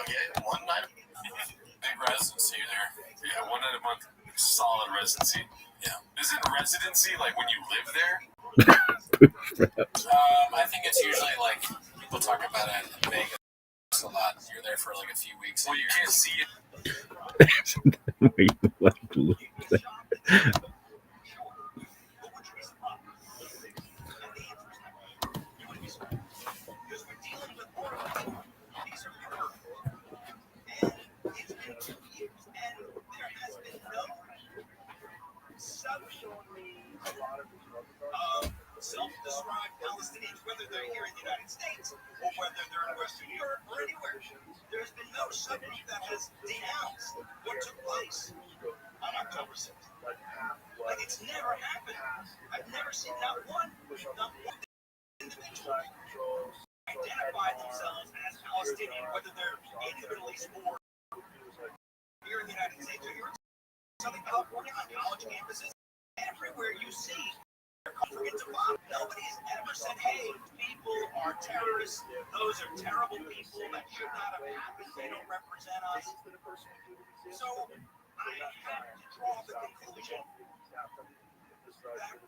Okay, one night. Big residency there. Yeah, one night a month. Solid residency. Yeah. Isn't residency like when you live there? I think it's usually like people talk about it in Vegas a lot. You're there for like a few weeks. Well, you can't see it. Self-described Palestinians, whether they're here in the United States or whether they're in Western Europe or anywhere, there's been no subgroup that has denounced what took place on October 6th. Like, it's never happened. I've never seen not one individual identify themselves as Palestinian, whether they're in the Middle East or here in the United States or here in Southern California on college campuses. Everywhere you see, nobody's ever said, hey, people are terrorists. Those are terrible people that should not have happened. They don't represent us. So I have to draw the conclusion that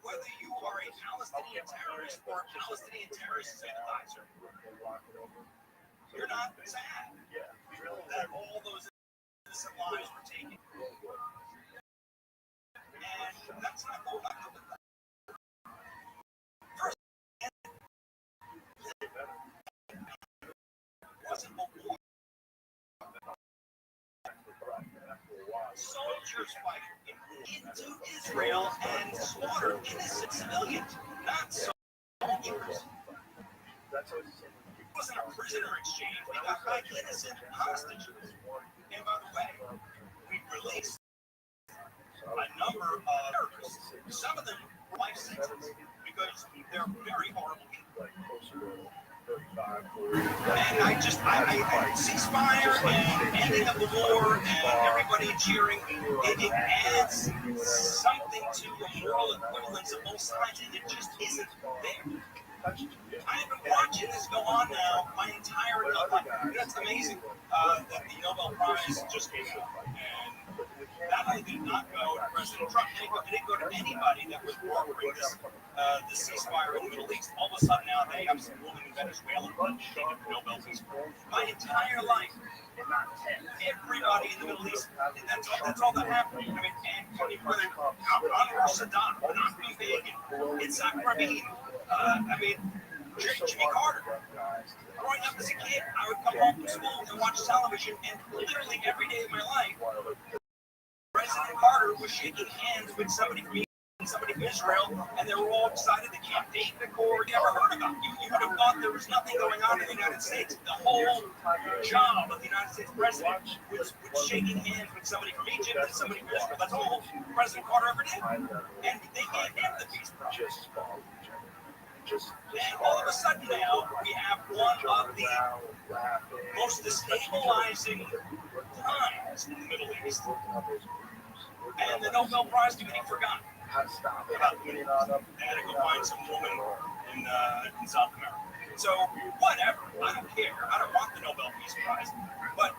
whether you are a Palestinian terrorist or a Palestinian terrorist sympathizer, you're not sad that all those innocent lives were taken. And that's not going on. Soldiers fighting into Israel and slaughtered innocent civilians, not soldiers. It wasn't a prisoner exchange. We got back innocent hostages. And by the way, we released a number of terrorists. Some of them were life sentences because they're very horrible people. And I ceasefire and ending of the war and everybody cheering, it adds something to the moral equivalence of both sides, and it just isn't there. I have been watching this go on now my entire life. That's amazing that the Nobel Prize just came out. And not only did it not go to President Trump, it didn't go to anybody that was brokering this ceasefire in the Middle East. All of a sudden now they have some woman in Venezuela who get the Nobel Peace Prize. My entire life, everybody in the Middle East, that's all that happened. I mean, and whether Anwar Sadat, Menachem Begin, Yitzhak Rabin, Jimmy Carter. Growing up as a kid, I would come home from school and watch television, and literally every day of my life, President Carter was shaking hands with somebody from Israel, and they were all excited. The Camp David Accord, you never heard about. You would have thought there was nothing going on in the United States. The whole job of the United States president was shaking hands with somebody from Egypt and somebody from Israel. That's all President Carter ever did. And they gave him the peace prize. And all of a sudden now, we have one of the most destabilizing times in the Middle East. And the Nobel Prize committee forgot about the Middle East. They had to go find some woman in South America. So, whatever. I don't care. I don't want the Nobel Peace Prize. But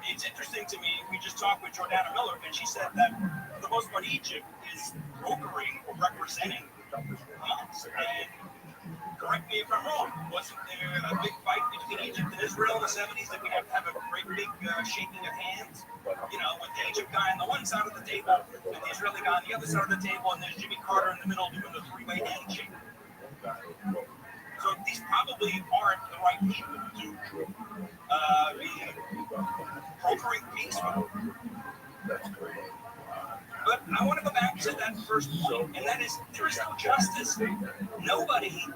it's interesting to me, we just talked with Jordana Miller, and she said that for the most part, Egypt is brokering or representing Hamas. And correct me if I'm wrong, wasn't there a big fight between Egypt and Israel in the 70s that we have to have a great big shaking of hands? You know, with the Egypt guy on the one side of the table and the Israeli guy on the other side of the table, and there's Jimmy Carter in the middle doing the three-way handshake. So these probably aren't the right people to be brokering peace with. But I want to go back to that first point, and that is there is no justice. Nobody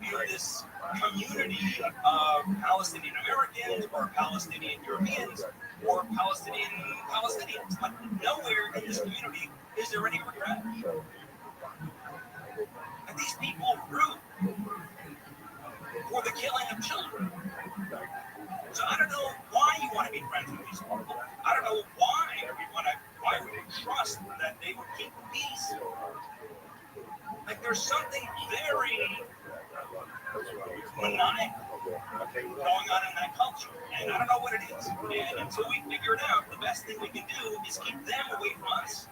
in this community of Palestinian Americans or Palestinian Europeans or Palestinians, but nowhere in this community is there any regret. And these people grew for the killing of children. So I don't know why you want to be friends with these people. I don't know why we would trust that they would keep peace. Like there's something very maniacal going on in that culture. And I don't know what it is. And until we figure it out, the best thing we can do is keep them away from us.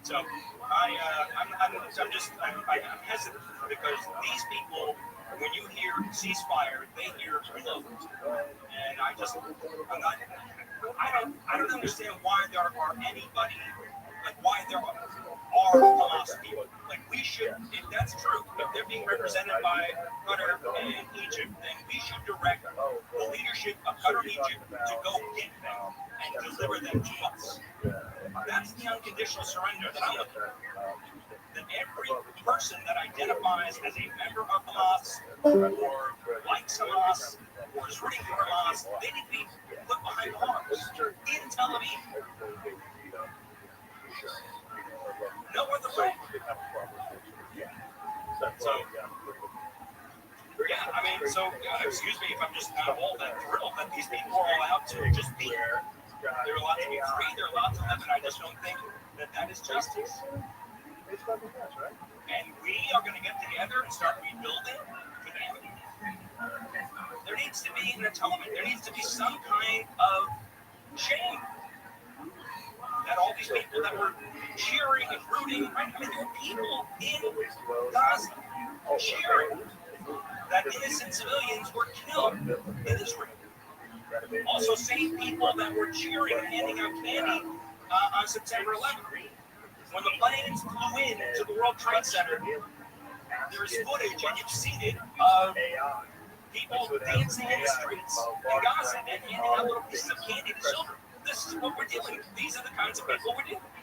So I'm hesitant because these people, when you hear ceasefire, they hear reload, and I don't understand why there are anybody, like why there are Hamas people. Like we should, if that's true, if they're being represented by Qatar and Egypt, then we should direct the leadership of Qatar and Egypt to go get them and deliver them to us. That's the unconditional surrender that I'm looking for. That every person that identifies as a member of Hamas or likes Hamas or is rooting for Hamas, they need to be put behind bars in Tel Aviv. No other way. So, yeah, I mean, excuse me if I'm just not all that thrilled that these people are allowed to just be here. They're allowed to be free, they're allowed to live, and I just don't think that is justice. And we are going to get together and start rebuilding for them. There needs to be an atonement. There needs to be some kind of shame that all these people that were cheering and rooting, right? I mean, there were people in Gaza cheering that innocent civilians were killed in Israel. Also, same people that were cheering and handing out candy on September 11th. When the planes flew in to the World Trade Center, there's footage, and you've seen it, of people dancing in the streets in Gaza and handing out little pieces of candy to children. This is what we're dealing with. These are the kinds of people we're dealing with.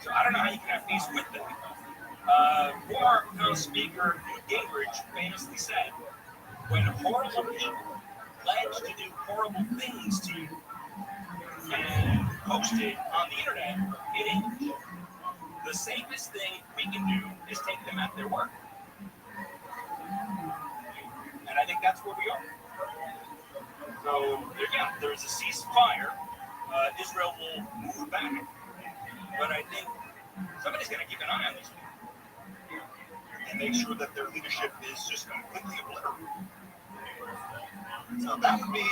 So I don't know how you can have peace with them. Former House Speaker Newt Gingrich famously said, when horrible people pledge to do horrible things to you and post it on the internet in English, the safest thing we can do is take them at their word. And I think that's where we are. So, again, there's a ceasefire. Israel will move back. But I think somebody's going to keep an eye on these people and make sure that their leadership is just completely obliterated. So that would be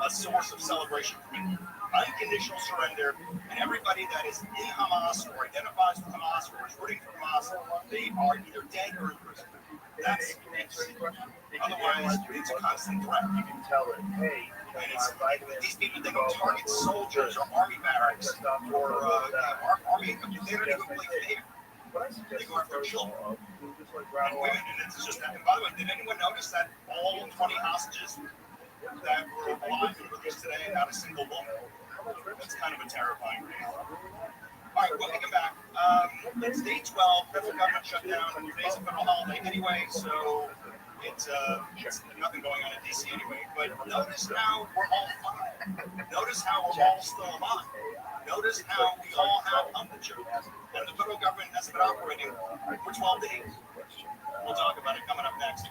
a source of celebration for me. Unconditional surrender, and everybody that is in Hamas or identifies with Hamas or is rooting for Hamas, they are either dead or in prison. That's it. Otherwise, it's a constant threat. You can tell it. Hey, and it's like these people, they don't target soldiers or army barracks or army. They don't even play fair. They go after children and women, and it's just that. And by the way, did anyone notice that all 20 hostages that were alive and released today, not a single woman? That's kind of a terrifying thing. All right, when we come back, it's day 12, federal government shutdown, today's a federal holiday anyway, so it's nothing going on in D.C. anyway. But notice how we're all fine. Notice how we're all still alive. Notice how we all have health insurance. And the federal government hasn't been operating for 12 days. We'll talk about it coming up next.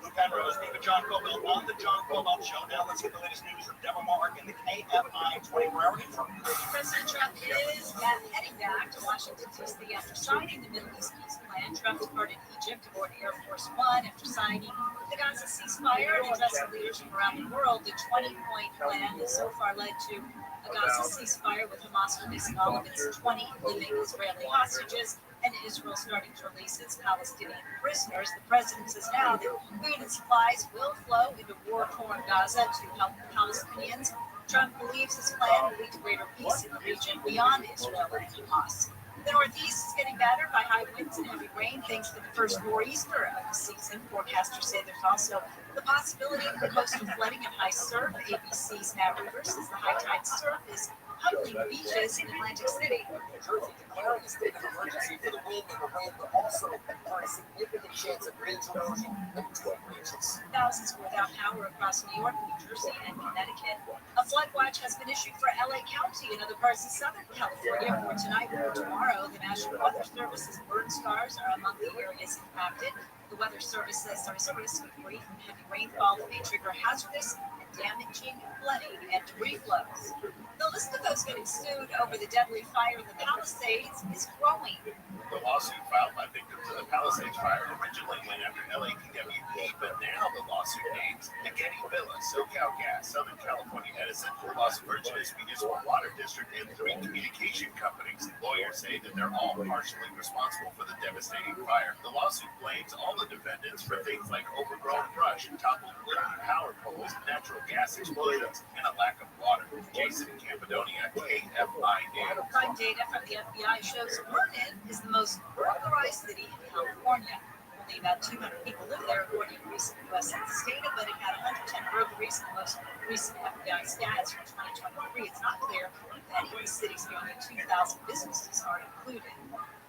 Lou Penrose, David John Cobell on the John Cobell Show. Now let's get the latest news from Deborah Mark in the KFI 24-hour newsroom. President Trump is heading back to Washington, D.C. after signing the Middle East peace plan. Trump departed Egypt aboard Air Force One after signing the Gaza ceasefire and addressing leaders from around the world. The 20-point plan has so far led to a Gaza ceasefire, with Hamas releasing all of its 20 living Israeli hostages and Israel starting to release its Palestinian prisoners. The president says now that food and supplies will flow into war-torn Gaza to help the Palestinians. Trump believes his plan will lead to greater peace in the region beyond Israel and Hamas. The Northeast is getting battered by high winds and heavy rain thanks to the first nor'easter of the season. Forecasters say there's also the possibility of coastal flooding and high surf. ABC's Matt Rivers says the high tide surf is humbling beaches in Atlantic City. Jersey declaring a state of emergency for the wind and the rain, but also for a significant chance of range erosion in 12 regions. Thousands were without power across New York, New Jersey, and Connecticut. A flood watch has been issued for LA County and other parts of Southern California for tonight and for tomorrow. The National Weather Service's burn scars are among the areas impacted. The Weather Service says there is a risk of brief and heavy rainfall that may trigger hazardous and damaging flooding and debris flows. The list of those getting sued over the deadly fire in the Palisades is growing. The lawsuit filed by victims of the Palisades fire originally went after LAPWP, but now the lawsuit names the Getty Villas, SoCal Gas, Southern California Edison, Los Virgenes Municipal Water District, and 3 communication companies. Lawyers say that they're all partially responsible for the devastating fire. The lawsuit blames all the defendants for things like overgrown brush, toppled wood power poles, natural gas explosions, and a lack of water. Jason Campidonia, KFI News. Crime data from the FBI shows Vernon is the most burglarized city in California. Only about 200 people live there, according to recent U.S. Census data, but it had 110 burglaries in the most recent FBI stats from 2023. It's not clear if any of the city's nearly 2,000 businesses are included.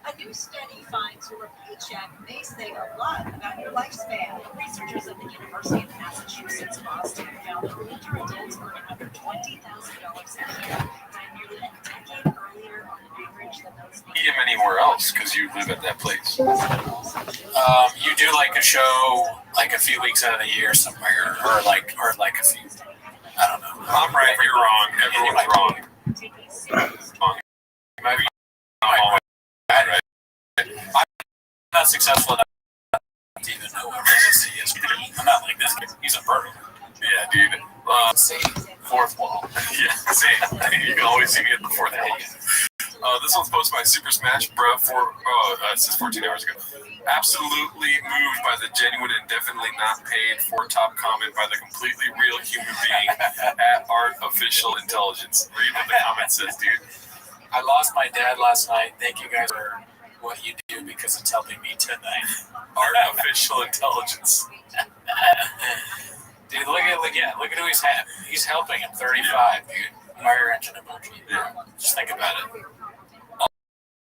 A new study finds your paycheck may say a lot about your lifespan. Researchers at the University of Massachusetts Boston found that winter adults earning under $20,000 a year died nearly a decade earlier on average than those. Eat him anywhere else because you live at that place. You do like a show like a few weeks out of the year somewhere, or like a few. I don't know. I'm right. You're wrong. Everyone's wrong. Wrong. Maybe I'm always bad, right? I'm not successful enough to even know what residency is. I'm not like this kid. He's a burglar. Yeah, dude. Fourth wall. Yeah, same. You can always see me at the fourth wall. This one's posted by Super Smash Bro. It says 14 hours ago. Absolutely moved by the genuine and definitely not paid for top comment by the completely real human being at Art Official Intelligence. Read what the comment says, dude. I lost my dad last night. Thank you guys for what you do because it's helping me tonight. Art Official Intelligence. Dude, look at who he's had. He's helping him. 35, dude. Fire engine emoji. Yeah. Just think about it.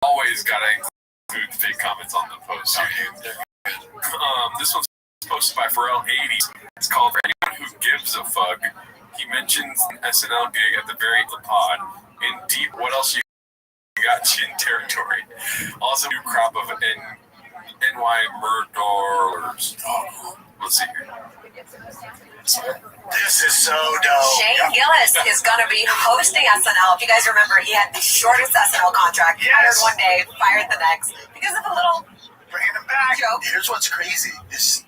Always gotta include fake comments on the post. This one's posted by Pharrell80. It's called For Anyone Who Gives a Fuck. He mentions an SNL gig at the very end of the pod. In deep, what else you got chin territory? Also, new crop of NY murderers. Let's see here. This is so dope. Shane Gillis is going to be hosting SNL. If you guys remember, he had the shortest SNL contract. Yes. Hired one day, fired the next. Because of a little Bringing him back. joke. Here's what's crazy is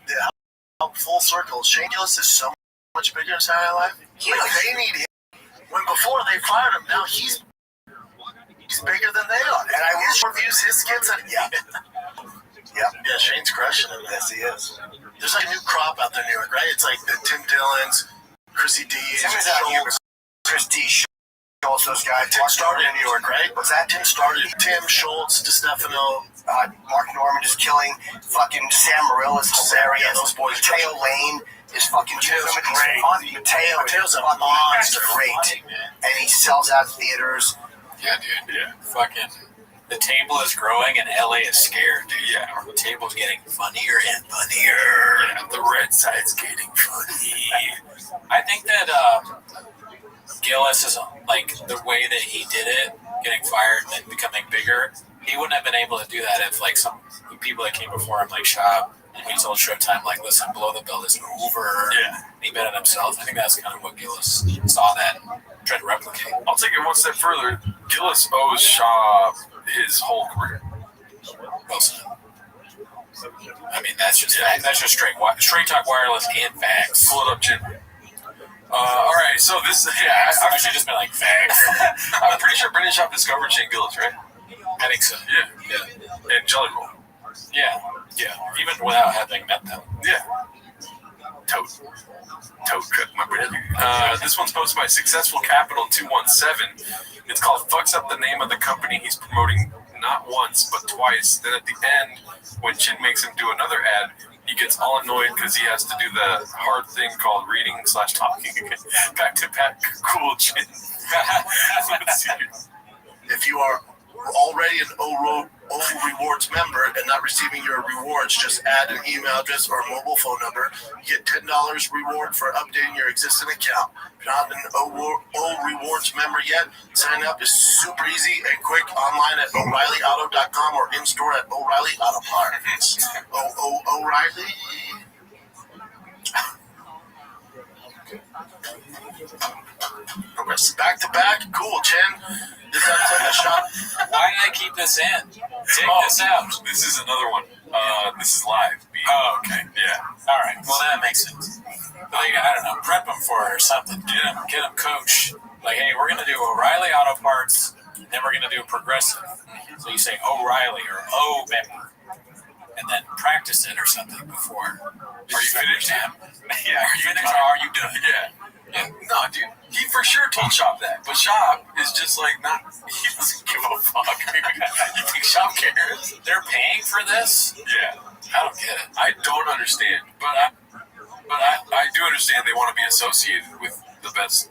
how full circle. Shane Gillis is so much bigger in Saturday Night Live. Huge. Like, they need him. When before they fired him, now he's bigger than they are. And I will reviews his skits. And yeah, Shane's crushing it. Yes, he is. There's like a new crop out there in New York, right? It's like the Tim Dillons, Chrissy D's, Schultz. Chris D. Schultz, those guys. Tim started in New York, right? What's that? Tim started. Tim Schultz, DeStefano. Mark Norman is killing. Fucking Sam Morril is hilarious. Yeah, those boys. Mateo Lane is fucking Mateo's great. great. Mateo's a fucking monster. great. And he sells out theaters. Yeah, dude. Yeah. Fucking. The table is growing and LA is scared, dude. Yeah. The table's getting funnier and funnier. Yeah, the red side's getting funny. I think that Gillis is like the way that he did it, getting fired and then becoming bigger. He wouldn't have been able to do that if like some people that came before him, like Shab, and he told Showtime, like, listen, Below the Belt is over. Yeah. He bet on himself. I think that's kind of what Gillis saw that, tried to replicate. I'll take it one step further. Gillis owes Shab his whole career. Wilson. I mean, that's just straight talk wireless and facts. Pull it up, Jim. All right, so this, I should just been like facts. I'm pretty sure Brendan Schaub discovered Shane Gillis, right? I think so. Yeah. And Jelly Roll. Yeah. Even without having met them. Yeah. Tote cut my brother. This one's posted by Successful Capital 217. It's called Fucks Up the Name of the Company He's Promoting not once, but twice. Then at the end, when Chin makes him do another ad, he gets all annoyed because he has to do the hard thing called reading/talking again. Back to back, cool Chin. If you are already an O Rewards member and not receiving your rewards, just add an email address or mobile phone number. You get $10 reward for updating your existing account. If you're not an O Rewards member yet, sign up is super easy and quick online at O'ReillyAuto.com or in store at O'Reilly Auto Parts. O'Reilly. Back to back, cool, Chen. Is that a shot? Why did I keep this in? Take this out. This is another one. This is live. Oh, okay. Yeah. All right. Well, that makes sense. Like, I don't know, prep them for it or something. Get them coached. Like, hey, we're going to do O'Reilly Auto Parts, then we're going to do Progressive. So you say O'Reilly or O member, and then practice it or something before. Are you finished? Yeah. Are you finished or are you done? Yeah. No, dude. He for sure told Shop that. But Shop is just like not, he doesn't give a fuck. You think Shop cares? They're paying for this? Yeah. I don't get it. I don't understand. But I do understand they want to be associated with the best,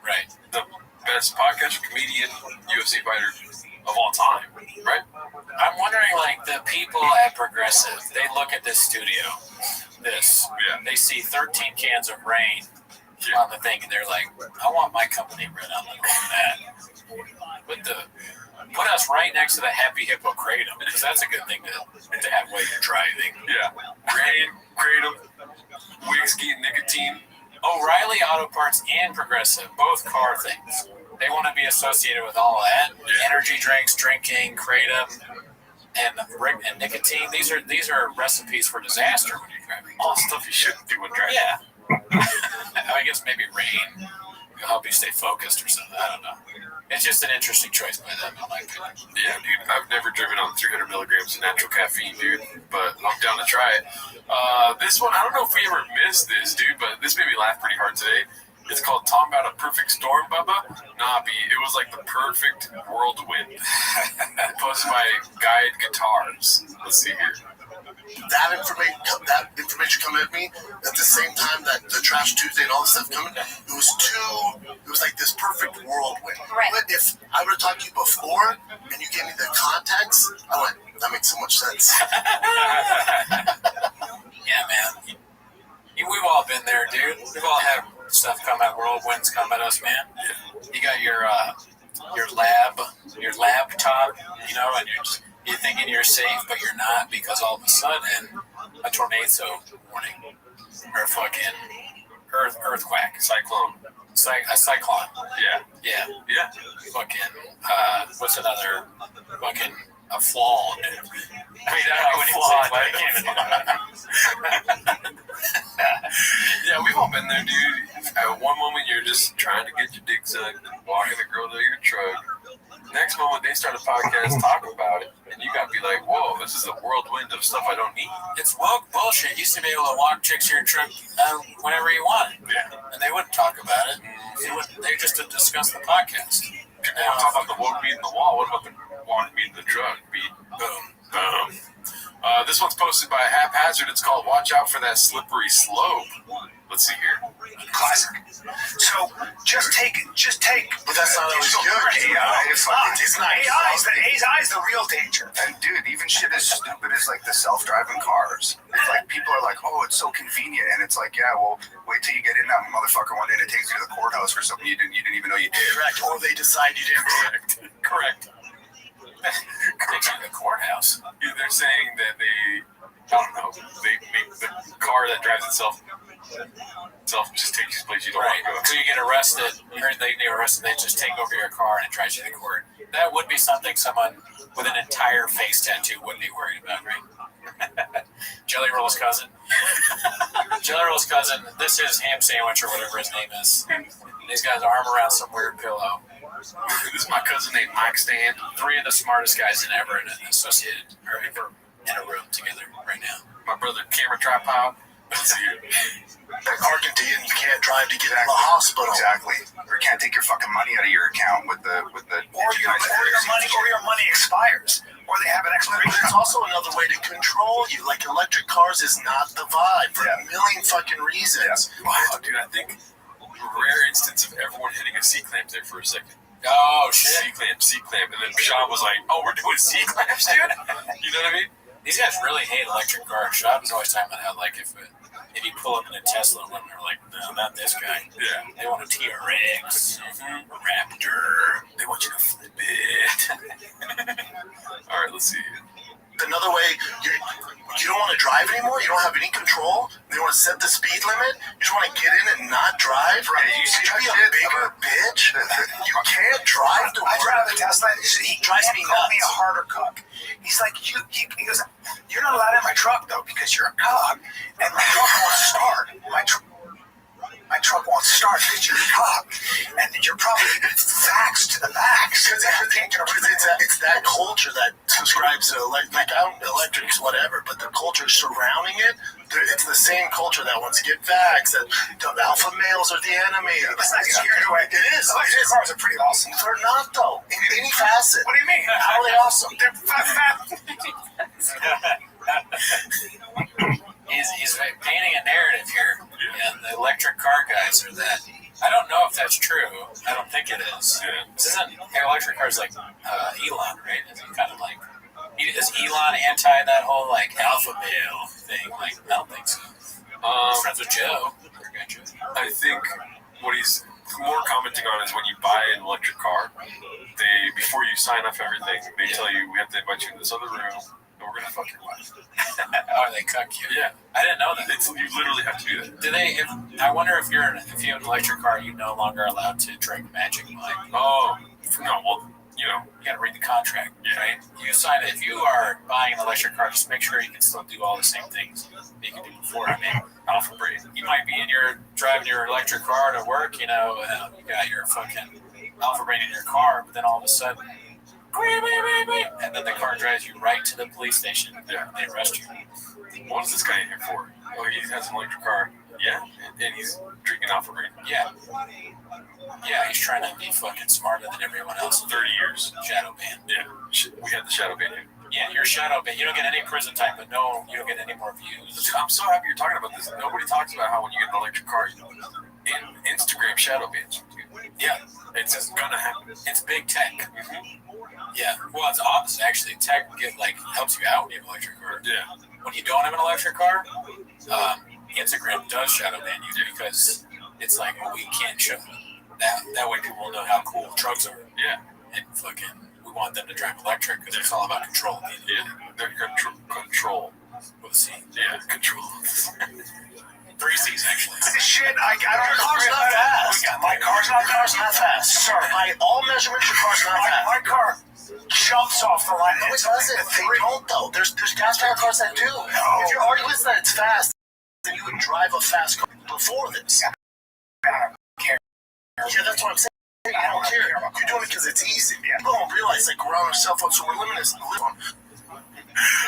Right. the best podcaster, comedian, UFC fighter of all time, right? I'm wondering, like, the people at Progressive, they look at this studio, they see 13 cans of rain on the thing, and they're like, I want my company written on that. Put us right next to the Happy Hippo Kratom, because that's a good thing to have while you're driving. Yeah. Rain, Kratom, whiskey, nicotine. O'Reilly Auto Parts and Progressive, both car things. They want to be associated with all that. Energy drinks, drinking, Kratom, and nicotine. These are recipes for disaster when you're driving. All stuff you shouldn't do when driving. Yeah. I guess maybe rain will help you stay focused or something. I don't know. It's just an interesting choice by them, in my opinion. Yeah, dude. I've never driven on 300 milligrams of natural caffeine, dude, but I'm down to try it. This one, I don't know if we ever missed this, dude, but this made me laugh pretty hard today. It's called Talking About a Perfect Storm, Bubba. Nah, B, it was like the perfect whirlwind. Posted by Guide Guitars. Let's see here. That information coming at me at the same time that the Trash Tuesday and all this stuff coming. It was like this perfect whirlwind. Right. But if I would have talked to you before and you gave me the context, I went, that makes so much sense. Yeah, man. We've all been there, dude. We've all had stuff come at whirlwinds come at us, man. You got your laptop, and you're thinking you're safe, but you're not, because all of a sudden a tornado warning or a fucking earthquake, Cyclone. a cyclone. Yeah. Fucking what's another fucking a flaw, dude. I mean, I wouldn't Flaw, say, I can't even think about it. Yeah, we've all been there, dude. At one moment, you're just trying to get your dick sucked, walking a girl to your truck. Next moment, they start a podcast talking about it, and you gotta be like, whoa, this is a whirlwind of stuff I don't need. It's woke bullshit. You used to be able to walk chicks to your trip whenever you wanted. Yeah. And they wouldn't talk about it. They just would discuss the podcast. People want to talk about the woke meat in the wall. What about the walk meat in the truck? Boom. Boom. This one's posted by Haphazard. It's called Watch Out for That Slippery Slope. Let's see here. Classic. So just take. But that's not always good. AI. It's not. AI is the real danger. And dude, even shit as stupid as like the self-driving cars. It's like people are like, oh, it's so convenient, and it's like, yeah, well, wait till you get in that motherfucker one day and it takes you to the courthouse for something you didn't even know you did. Correct. Or they decide you didn't. Correct. Takes you to the courthouse. They're saying that they make the car that drives itself just takes you place you don't Right. want to go. So you get arrested, they get arrested, they just take over your car and it drives you to court. That would be something someone with an entire face tattoo wouldn't be worried about, right? Jelly Roll's cousin. Jelly Roll's cousin, this is Ham Sandwich or whatever his name is. He's got his arm around some weird pillow. This is my cousin named Mike Stan. 3 of the smartest guys ever associated, or ever in a room together right now. My brother Cameron Tripod. Let's see here. Argentine, you can't drive to get to the hospital. Exactly. Or you can't take your fucking money out of your account with the. Or your money expires. Or they have an But expiration. there's also another way to control you. Like electric cars is not the vibe for a million fucking reasons. Wow, dude, I think a rare instance of everyone hitting a C-clamp there for a second. Oh, shit. C-clamp. And then Sean was like, oh, we're doing C-clamps, dude? You know what I mean? These guys really hate electric cars. Shop is always talking about how, like, if you pull up in a Tesla, when they're like, no, not this guy. Yeah. They want a TRX, a Raptor. They want you to flip it. All right, let's see. another way, you don't want to drive anymore. You don't have any control. They want to set the speed limit. You just want to get in and not drive. Right. You Should see you be that a bigger bitch? You can't drive to I work. drive a Tesla. He Drives me called me a nuts. harder cuck. He's like, he goes, you're not allowed in my truck though because you're a cuck, and my truck won't start. My truck won't start because you're a cop, and you're probably vaxxed to the max. Because it's that culture that subscribes to electrics, whatever, but the culture surrounding it, it's the same culture that wants to get vaxxed, that the alpha males are the enemy. It's not scared away. It is. Electric cars are pretty awesome. They're not, though, in any facet. What do you mean? How are they awesome? They're fat. He's painting a narrative here, and the electric car guys are that. I don't know if that's true. I don't think it is. This isn't electric cars like Elon, right? Is it kind of like is Elon anti that whole like alpha male thing? Like I don't think so. He's friends with Joe. I think what he's more commenting on is when you buy an electric car, before you sign up for everything, they tell you we have to invite you to this other room. And we're gonna fuck your wife. Oh, they cuck you. Yeah, I didn't know that. you literally have to do that. Do they? I wonder if you have an electric car, you're no longer allowed to drink Magic Mike. Oh, no. Well, you gotta read the contract, right? You sign it. If you are buying an electric car, just make sure you can still do all the same things that you can do before. I mean, alpha brain. You might be driving your electric car to work, you got your fucking alpha brain in your car, but then all of a sudden, and then the car drives you right to the police station. Yeah. They arrest you. What is this guy in here for? Oh, he has an electric car. Yeah, and he's drinking alpha brain. Yeah. Yeah, he's trying to be fucking smarter than everyone else. 30 years. Shadow ban. Yeah, we had the shadow ban here. Yeah, you're shadow ban. You don't get any prison time, but no, you don't get any more views. I'm so happy you're talking about this. Nobody talks about how when you get an electric car, in Instagram shadow bans. Yeah, it's just gonna happen. It's big tech. Mm-hmm. Yeah, well, it's opposite actually. Tech helps you out when you have an electric car. Yeah. When you don't have an electric car, Instagram does shadow ban you because it's like, well, we can't show that. That way people will know how cool trucks are. Yeah. And fucking, we want them to drive electric because it's all about control. Yeah. They're control. With a C. Yeah. Control. 3 C's actually. Shit, I don't Your car's not fast. My car's not fast. Sorry, by all measurements, your car's not fast. My car jumps off the line. No, it doesn't. They don't, though. There's gas-powered cars that do. No. If your argument is that it's fast, then you would drive a fast car before this. I don't care. Yeah, that's what I'm saying. I don't care. You're doing it because it's easy. People don't realize that we're on our cell phone, so we're limited to live on.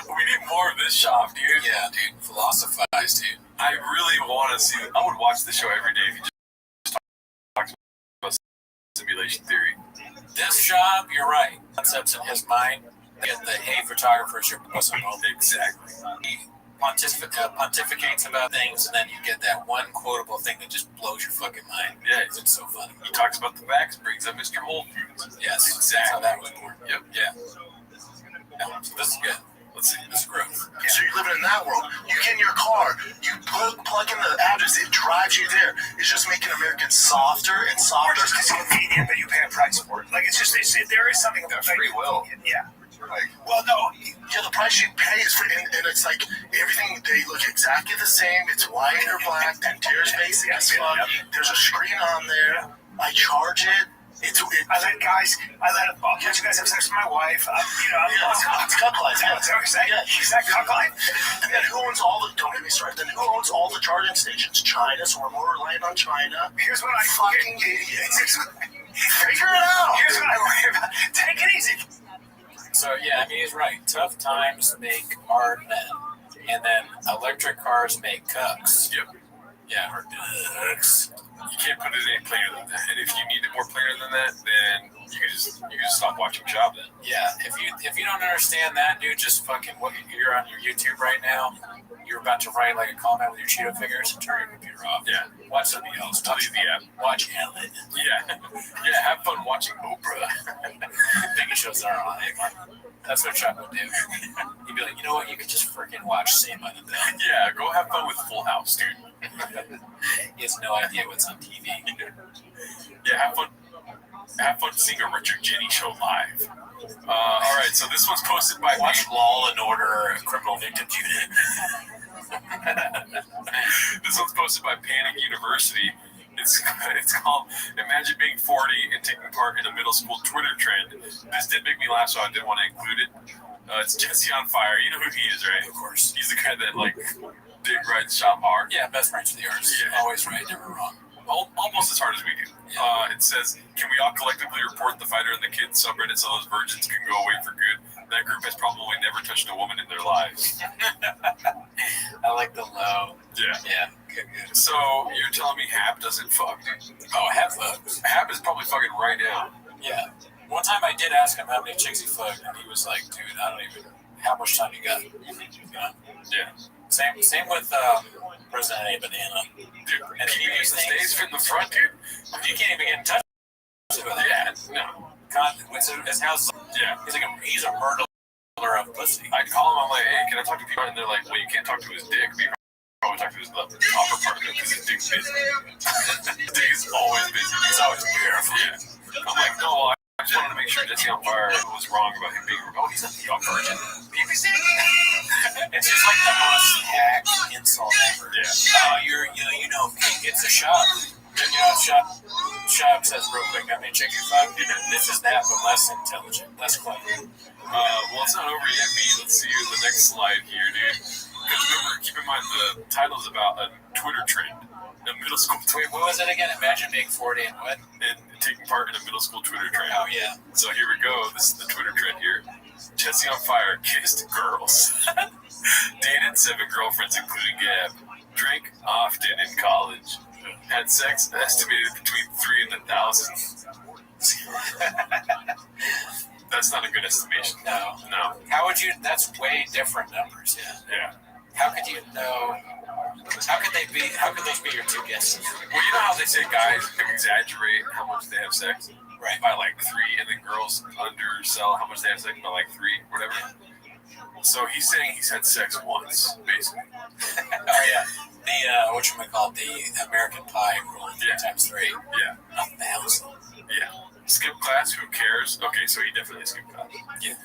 We need more of this shop, dude. Yeah, dude. Philosophize, dude. I really want to see. I would watch the show every day if you just talks about simulation theory. This shop, you're right. Concepts in his mind. Get the photographers you're supposed to know. Exactly. He pontificates about things, and then you get that one quotable thing that just blows your fucking mind. Yeah, it's so funny. He talks about the vax, brings up Mr. Whole Foods. Yes, exactly. That's how that was born. Yep. Yeah. So this is good. Let's see. This is growth. So you're living in that world. You get in your car, you plug in the address, it drives you there. It's just making Americans softer and Or softer. just it's convenient, but you pay a price for it. Like it's just there is something about free will. Yeah. Like, well, no, the price you pay is for, and it's like everything. They look exactly the same. It's white or black. The interior's basic as fuck. There's a screen on there. I charge it. I let you guys have sex with my wife. It's cuck life. Yeah, Is that what you're saying? Yeah, Is that cuck life? And then who owns all the? Don't get me started. Then who owns all the charging stations? China. So we're more reliant on China. Here's what I Fucking idiots. Figure it out. Here's what I worry about. Take it easy. So yeah, I mean he's right. Tough times make hard men, and then electric cars make cucks. Yep. Yeah, or ducks. You can't put it any plainer than that. And if you need it more plainer than that, then you can just stop watching Shop then. Yeah, if you don't understand that, dude, just fucking you're on your YouTube right now. You're about to write like a comment with your Cheeto fingers and turn your computer off. Yeah. Watch something else. Delete the app. Watch Ellen. Yeah. Yeah, have fun watching Oprah. Thinking shows that are on it. That's what Chuck would do. He'd be like, you know what? You could just freaking watch Saved by the Bell. Yeah, go have fun with Full House, dude. He has no idea what's on TV. Yeah, have fun seeing a Richard Jenny show live. All right, so this one's posted by Watch Law and Order, Criminal Victims Unit. This one's posted by Panic University. It's called Imagine Being 40 and Taking Part in a Middle School Twitter Trend. This did make me laugh, so I didn't want to include it. It's Jesse on Fire. You know who he is, right? Of course. He's the guy that, like, dig right, shot hard. Yeah, best friends of the arts. Yeah. Always right, never wrong. Almost as hard as we do. Yeah. It says, can we all collectively report the fighter and the kid subreddit so those virgins can go away for good? That group has probably never touched a woman in their lives. I like the low. Yeah. Yeah. Good. So you're telling me Hap doesn't fuck? Oh, Hap fucks. Hap is probably fucking right now. Yeah. One time I did ask him how many chicks he fucked, and he was like, dude, I don't even, how much time you got? You know? Yeah. Same with President A Banana. Dude, And he he used to stay in the front, dude. You can't even get in touch with him. Yeah, no. His house, Yeah. he's a murderer of pussy. I call him, I'm like, hey, can I talk to people? And they're like, well, you can't talk to his dick. But you can probably talk to his upper part of it because his dick's busy. His dick is always busy. He's always beautiful. Yeah. I'm like, no, I just wanted to make sure Jesse on Fire was wrong about him being, he's a young virgin. BBC? It's just like the most hack insult ever. Yeah. You know, it's a shop. You know, shop says real quick, I mean, check your fuck. This is that, but less intelligent, less clever. Well, it's not over yet, B. Let's see the next slide here, dude. Because remember, keep in mind the title's about a Twitter trend. A middle school Wait, what was it again? Imagine being 40 and what? and taking part in a middle school Twitter trend. Oh, yeah. So here we go. This is the Twitter trend here. Jesse on Fire kissed girls. Dated 7 girlfriends, including Gab. Drank often in college. Had sex estimated between 3 and 1,000. That's not a good estimation. No. How would you? That's way different numbers. Yeah. How could you know? How could those be your two guesses? Well, you know how they say guys exaggerate how much they have sex? Right. By like 3, and then girls undersell how much they have sex by like 3, whatever. So he's saying he's had sex once, basically. Oh yeah. The whatchamacallit, the American Pie rule, 3 times 3. Yeah. 1,000. Yeah. Skip class, who cares? Okay, so he definitely skipped class. Yeah.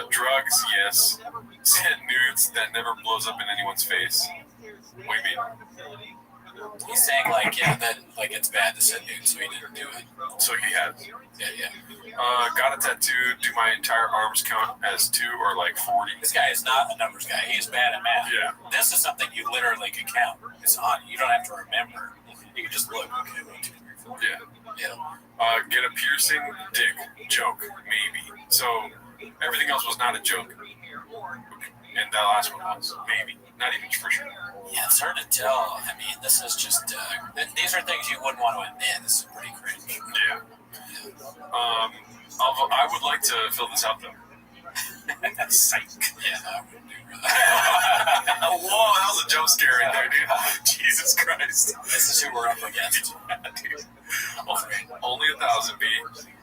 Drugs, yes. Sent nudes that never blows up in anyone's face. What do you mean? He's saying like it's bad to send nudes, so he didn't do it. So he has. Yeah. Got a tattoo. Do my entire arms count as 2 or like 40? This guy is not a numbers guy. He's bad at math. Yeah. This is something you literally can count. It's on. You don't have to remember. You can just look. Okay, 1, 2, 3, 4. Yeah. Yeah. Get a piercing, dick, joke, maybe. So everything else was not a joke. And that last one was maybe. Not even for sure. Yeah, it's hard to tell. I mean, this is just, these are things you wouldn't want to admit. This is pretty cringe. Yeah. I would like to fill this out though. Psych. Yeah, I wouldn't do really. Whoa, that was a jump scare right there, dude. Jesus Christ. This is who we're up against. Dude. Only 1,000, B.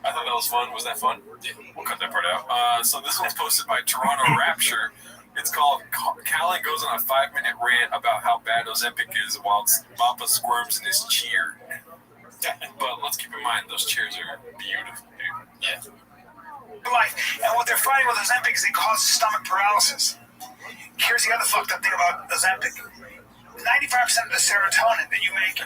I thought that was fun. Was that fun? Yeah. We'll cut that part out. So this one's posted by Toronto Rapture. It's called Callan goes on a 5-minute rant about how bad Ozempic is while Papa squirms in his chair. But let's keep in mind, those chairs are beautiful, dude. Yeah. Life. And what they're finding with Ozempic is it causes stomach paralysis. Here's the other fucked up thing about Ozempic. 95% of the serotonin that you make.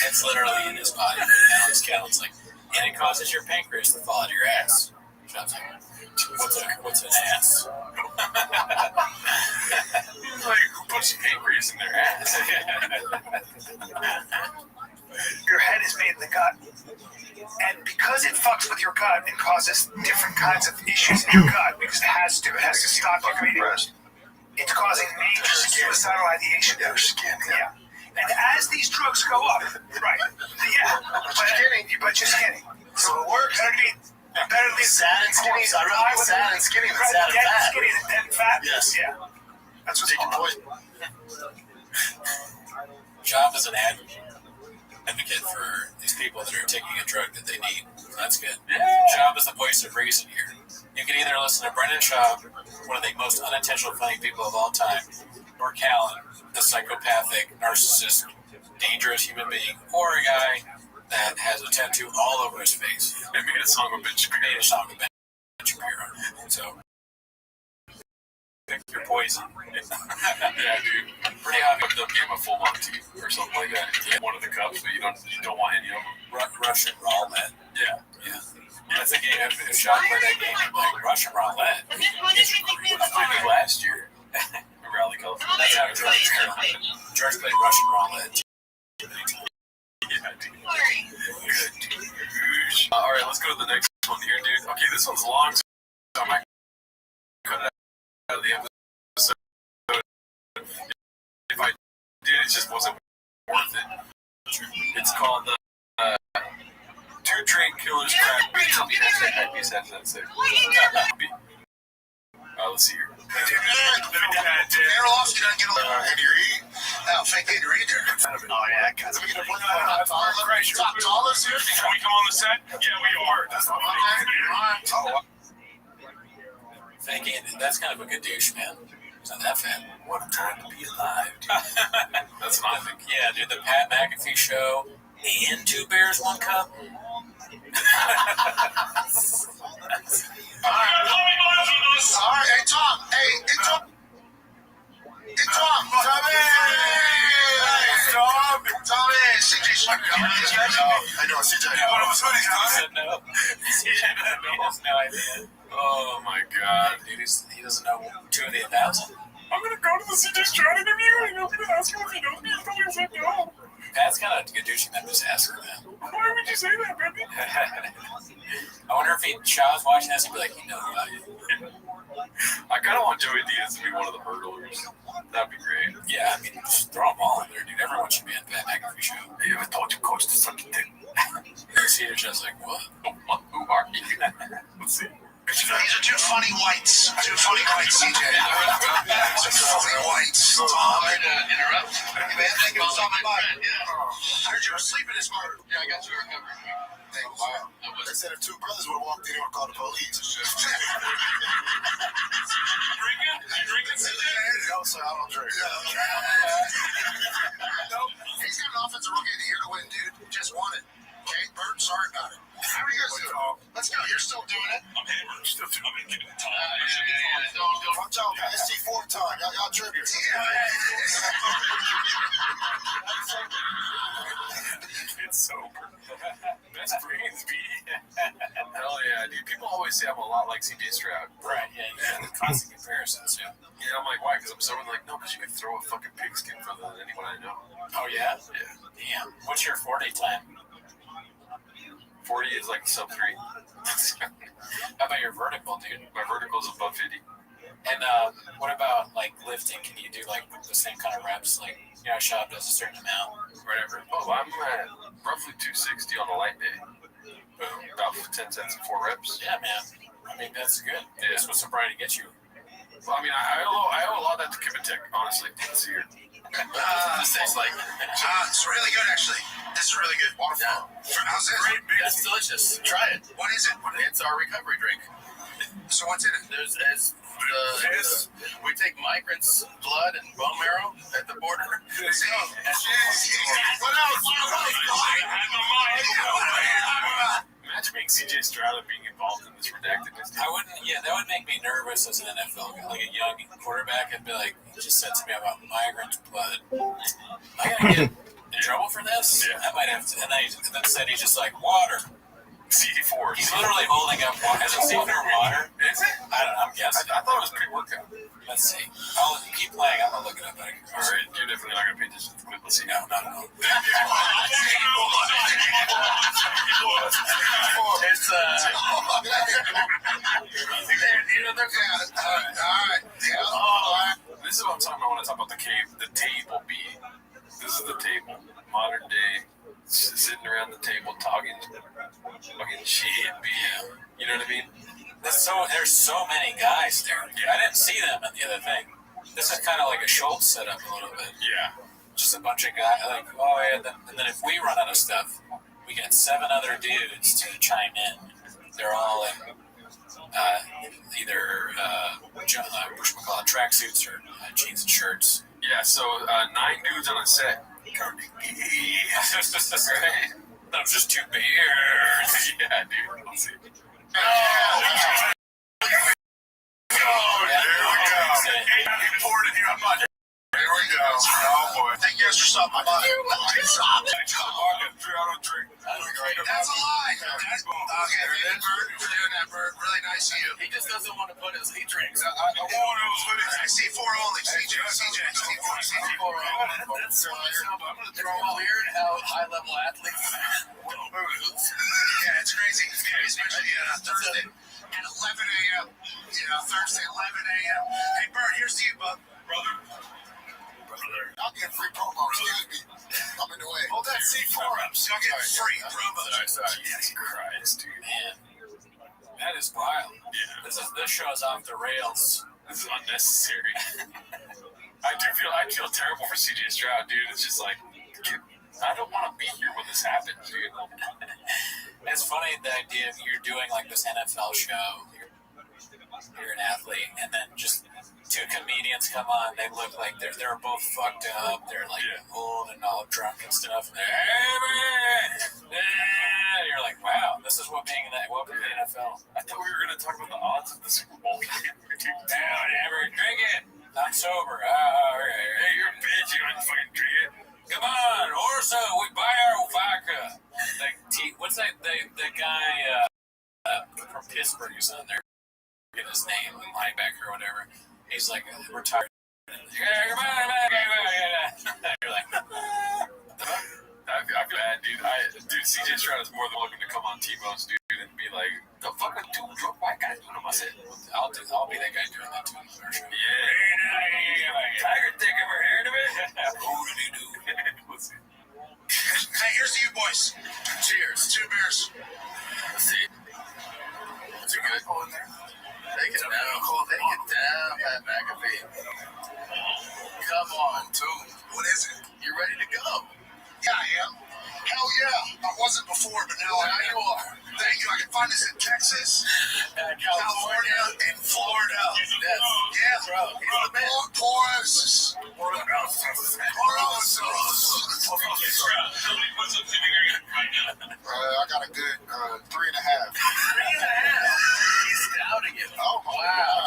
It's literally in his body right now. His Callan's like, and it causes your pancreas to fall out of your ass. Sean's like, what's an ass? He's like, who puts pancreas in their ass? Your head is made in the gut. And because it fucks with your gut, it causes different kinds of issues in your gut because it has to stop your breathing. It's causing major suicidal ideation. Yeah, skin. Yeah. And as these drugs go up, right? Yeah. But you're skinny. So it works. Better to be Sad and skinny. I'd rather be sad and skinny than sad and dead fat. skinny than dead and fat. Yes. Yeah. That's what's Take your going on. poison. Job as an advocate for these people that are taking a drug that they need. So that's good. Yeah. Schaub is the voice of reason here. You can either listen to Brendan Schaub, one of the most unintentional funny people of all time, or Callan, the psychopathic, narcissist, dangerous human being, or a guy that has a tattoo all over his face. And made a song with Ben Shapiro. Made a song with Ben Shapiro. So, pick your poison. Yeah, dude. Pretty obvious. They'll give him a full Monty or something like that. Yeah. One of the cups, but you don't want any of them. Russian roulette. Yeah. That's a game. If Sean played that game, like Russian roulette. I played it last year. Rally California. That's how George played Russian roulette. Yeah, dude. Good. All right, let's go to the next one here, dude. Okay, this one's long, so I might cut it out of the episode. If I did, it just wasn't worth it. It's called Two Train Killers Crack Beats on the hashtag Hypebeast #7. Let's see here. Daryl Austin doesn't get a little Hater-E. Oh, fake Hater-E there. Oh, yeah, guys. Are we going to play top dollars here? Can we come on the set? Yeah, we are. That's what I'm Thinking that's kind of a good douche, man. He's not that fat. What a time to be alive, dude. That's what I think. Yeah, dude, the Pat McAfee show and Two Bears, One Cup. All right, hey, Tom. Hey, Tom. Tommy, CJ. I know, CJ. One of his hoodies, He said no. He has no idea. Oh my God. Dude, he doesn't know 2 of the 1,000. I'm gonna go to the CJ Stroud interview and I'm gonna ask him if he knows me. He told me he said no. Pat's kind of douching that just ask her that. Why would you say that, baby? I wonder if Shaw's watching this and be like, you know about it. I kind of want Joey Diaz to be one of the hurdlers. That'd be great. Yeah, I mean, just throw them all in there, dude. Everyone should be on Pat McAfee show. Hey, I told you, coach, to suck your dick. CJ just like, what? Who are you? Let's see. These are two funny whites. CJ. Two funny whites. Tom, to interrupt. Hey, man, thank you for stopping by. I heard you were sleeping this morning. Yeah, I got you recovered. Thanks. Wow. They said if two brothers would have walked in, they would have called the police. Drinking? No, sir, I don't drink. Nope. He's got an offensive rookie of the year to win, dude. Just won it. Okay, Bert, sorry about it. How are you guys doing? Let's go. You're still doing it? I'm hammered. Still doing it. Watch out, man. It's T4 time. Y'all tribute. It's sober. Best brains, B. Hell yeah, dude. People always say I'm a lot like CJ Stroud. Right, yeah. Constant comparisons, yeah. Yeah, I'm like, why? Because I'm sober. Like, no, because you can throw a fucking pigskin further than anyone I know. Oh, yeah? Yeah. Damn. What's your 4-day time? 40 is like sub 3. How about your vertical, dude? My vertical is above 50. And what about, like, lifting? Can you do, like, the same kind of reps? Like, you know, Shop does a certain amount, whatever. Oh, I'm at roughly 260 on a light day. Boom. About 10 sets and 4 reps. Yeah, man. I mean, that's good. Yeah. This was somebody to get you. Well, I mean, I owe a lot of that to Kim and Tech, honestly. This year. This tastes like. It's really good, actually. This is really good. Waterfall. Yeah. How's this? Great, big. It's delicious. Try it. What is it? It's our recovery drink. So what's in it? We take migrants' blood and bone marrow at the border. What else? Imagine being CJ Stroud being involved in this redactedness. I wouldn't, yeah, that would make me nervous as an NFL guy. Like a young quarterback, I'd be like, he just said to me about migrant blood. Am I going to get in trouble for this? Yeah. I might have to. And then said he's just like, water. CD4. He's literally holding up water. Has it seen for water? Is it? I don't know. I'm guessing. I thought it was pre-workout. Let's see. I'll keep playing. I'm going to look it up. All right, you're definitely not going to pay attention to the clip. Let's see. No, not at all. It's This is what I'm talking about when I talk about the cave. The table B. This is the table. Modern day. Sitting around the table talking shit, B. You know what I mean? There's so many guys there. I didn't see them in the other thing. This is kind of like a Schultz setup a little bit. Yeah. Just a bunch of guys. Like, oh yeah. And then if we run out of stuff, we get 7 other dudes to chime in. They're all in either tracksuits or jeans and shirts. Yeah. So 9 dudes on a set. That was just 2 beers. Yeah, dude. Let's see. He poured it here on my. Here we go. Oh boy. Thank you guys for stopping by. That's a lie. Okay, Bert, for doing that, Bert. Really nice of you. He just doesn't want to put his. He drinks. I see 4 only. CJ. That's so weird. I'm gonna throw weird how high level athletes. Yeah, it's crazy. Yeah, especially Thursday at 11 a.m. Thursday 11 a.m. Hey, Bert, here's to you, bud. Brother. I'll get free promo. Excuse me. I'm in the way. Hold that seat for him. You'll get free promo. Sorry. Jesus Christ, dude. Man, that is wild. Yeah. This show's off the rails. This is unnecessary. I feel terrible for CJ Stroud, dude. It's just like, I don't want to be here when this happens, dude. It's funny the idea of you're doing like this NFL show. You're an athlete, and then just 2 comedians come on. They look like they're both fucked up. They're like old and all drunk and stuff. And they're, hey, man. You're like, wow, this is what being in that. Welcome to the NFL. I thought we were going to talk about the odds of the Super Bowl. Never drink it. I'm sober. Hey, you're a bitch. You don't fucking drink it. Come on, Orso, we buy our vodka. What's that? The guy from Pittsburgh is on there. Get his name, linebacker or whatever. He's like retired. You're like, I feel bad, dude. CJ Stroud is more than welcome to come on T-Bones, dude, and be like, the fucking 2 drunk white guys doing my shit. I'll be that guy doing that too. Yeah. Tiger Dick, ever heard of it? Let's see. Hey, here's to you, boys. Cheers. 2 beers. Let's see. Is it good? Take it down, Pat McAfee. Come on, too. What is it? You ready to go? Yeah, I am. Hell yeah. I wasn't before, but now you are. Thank you. I can find this in Texas, California, and Florida. Yeah, bro. Porous. I got a good 3.5. 3.5. He's doubting it. Oh, wow.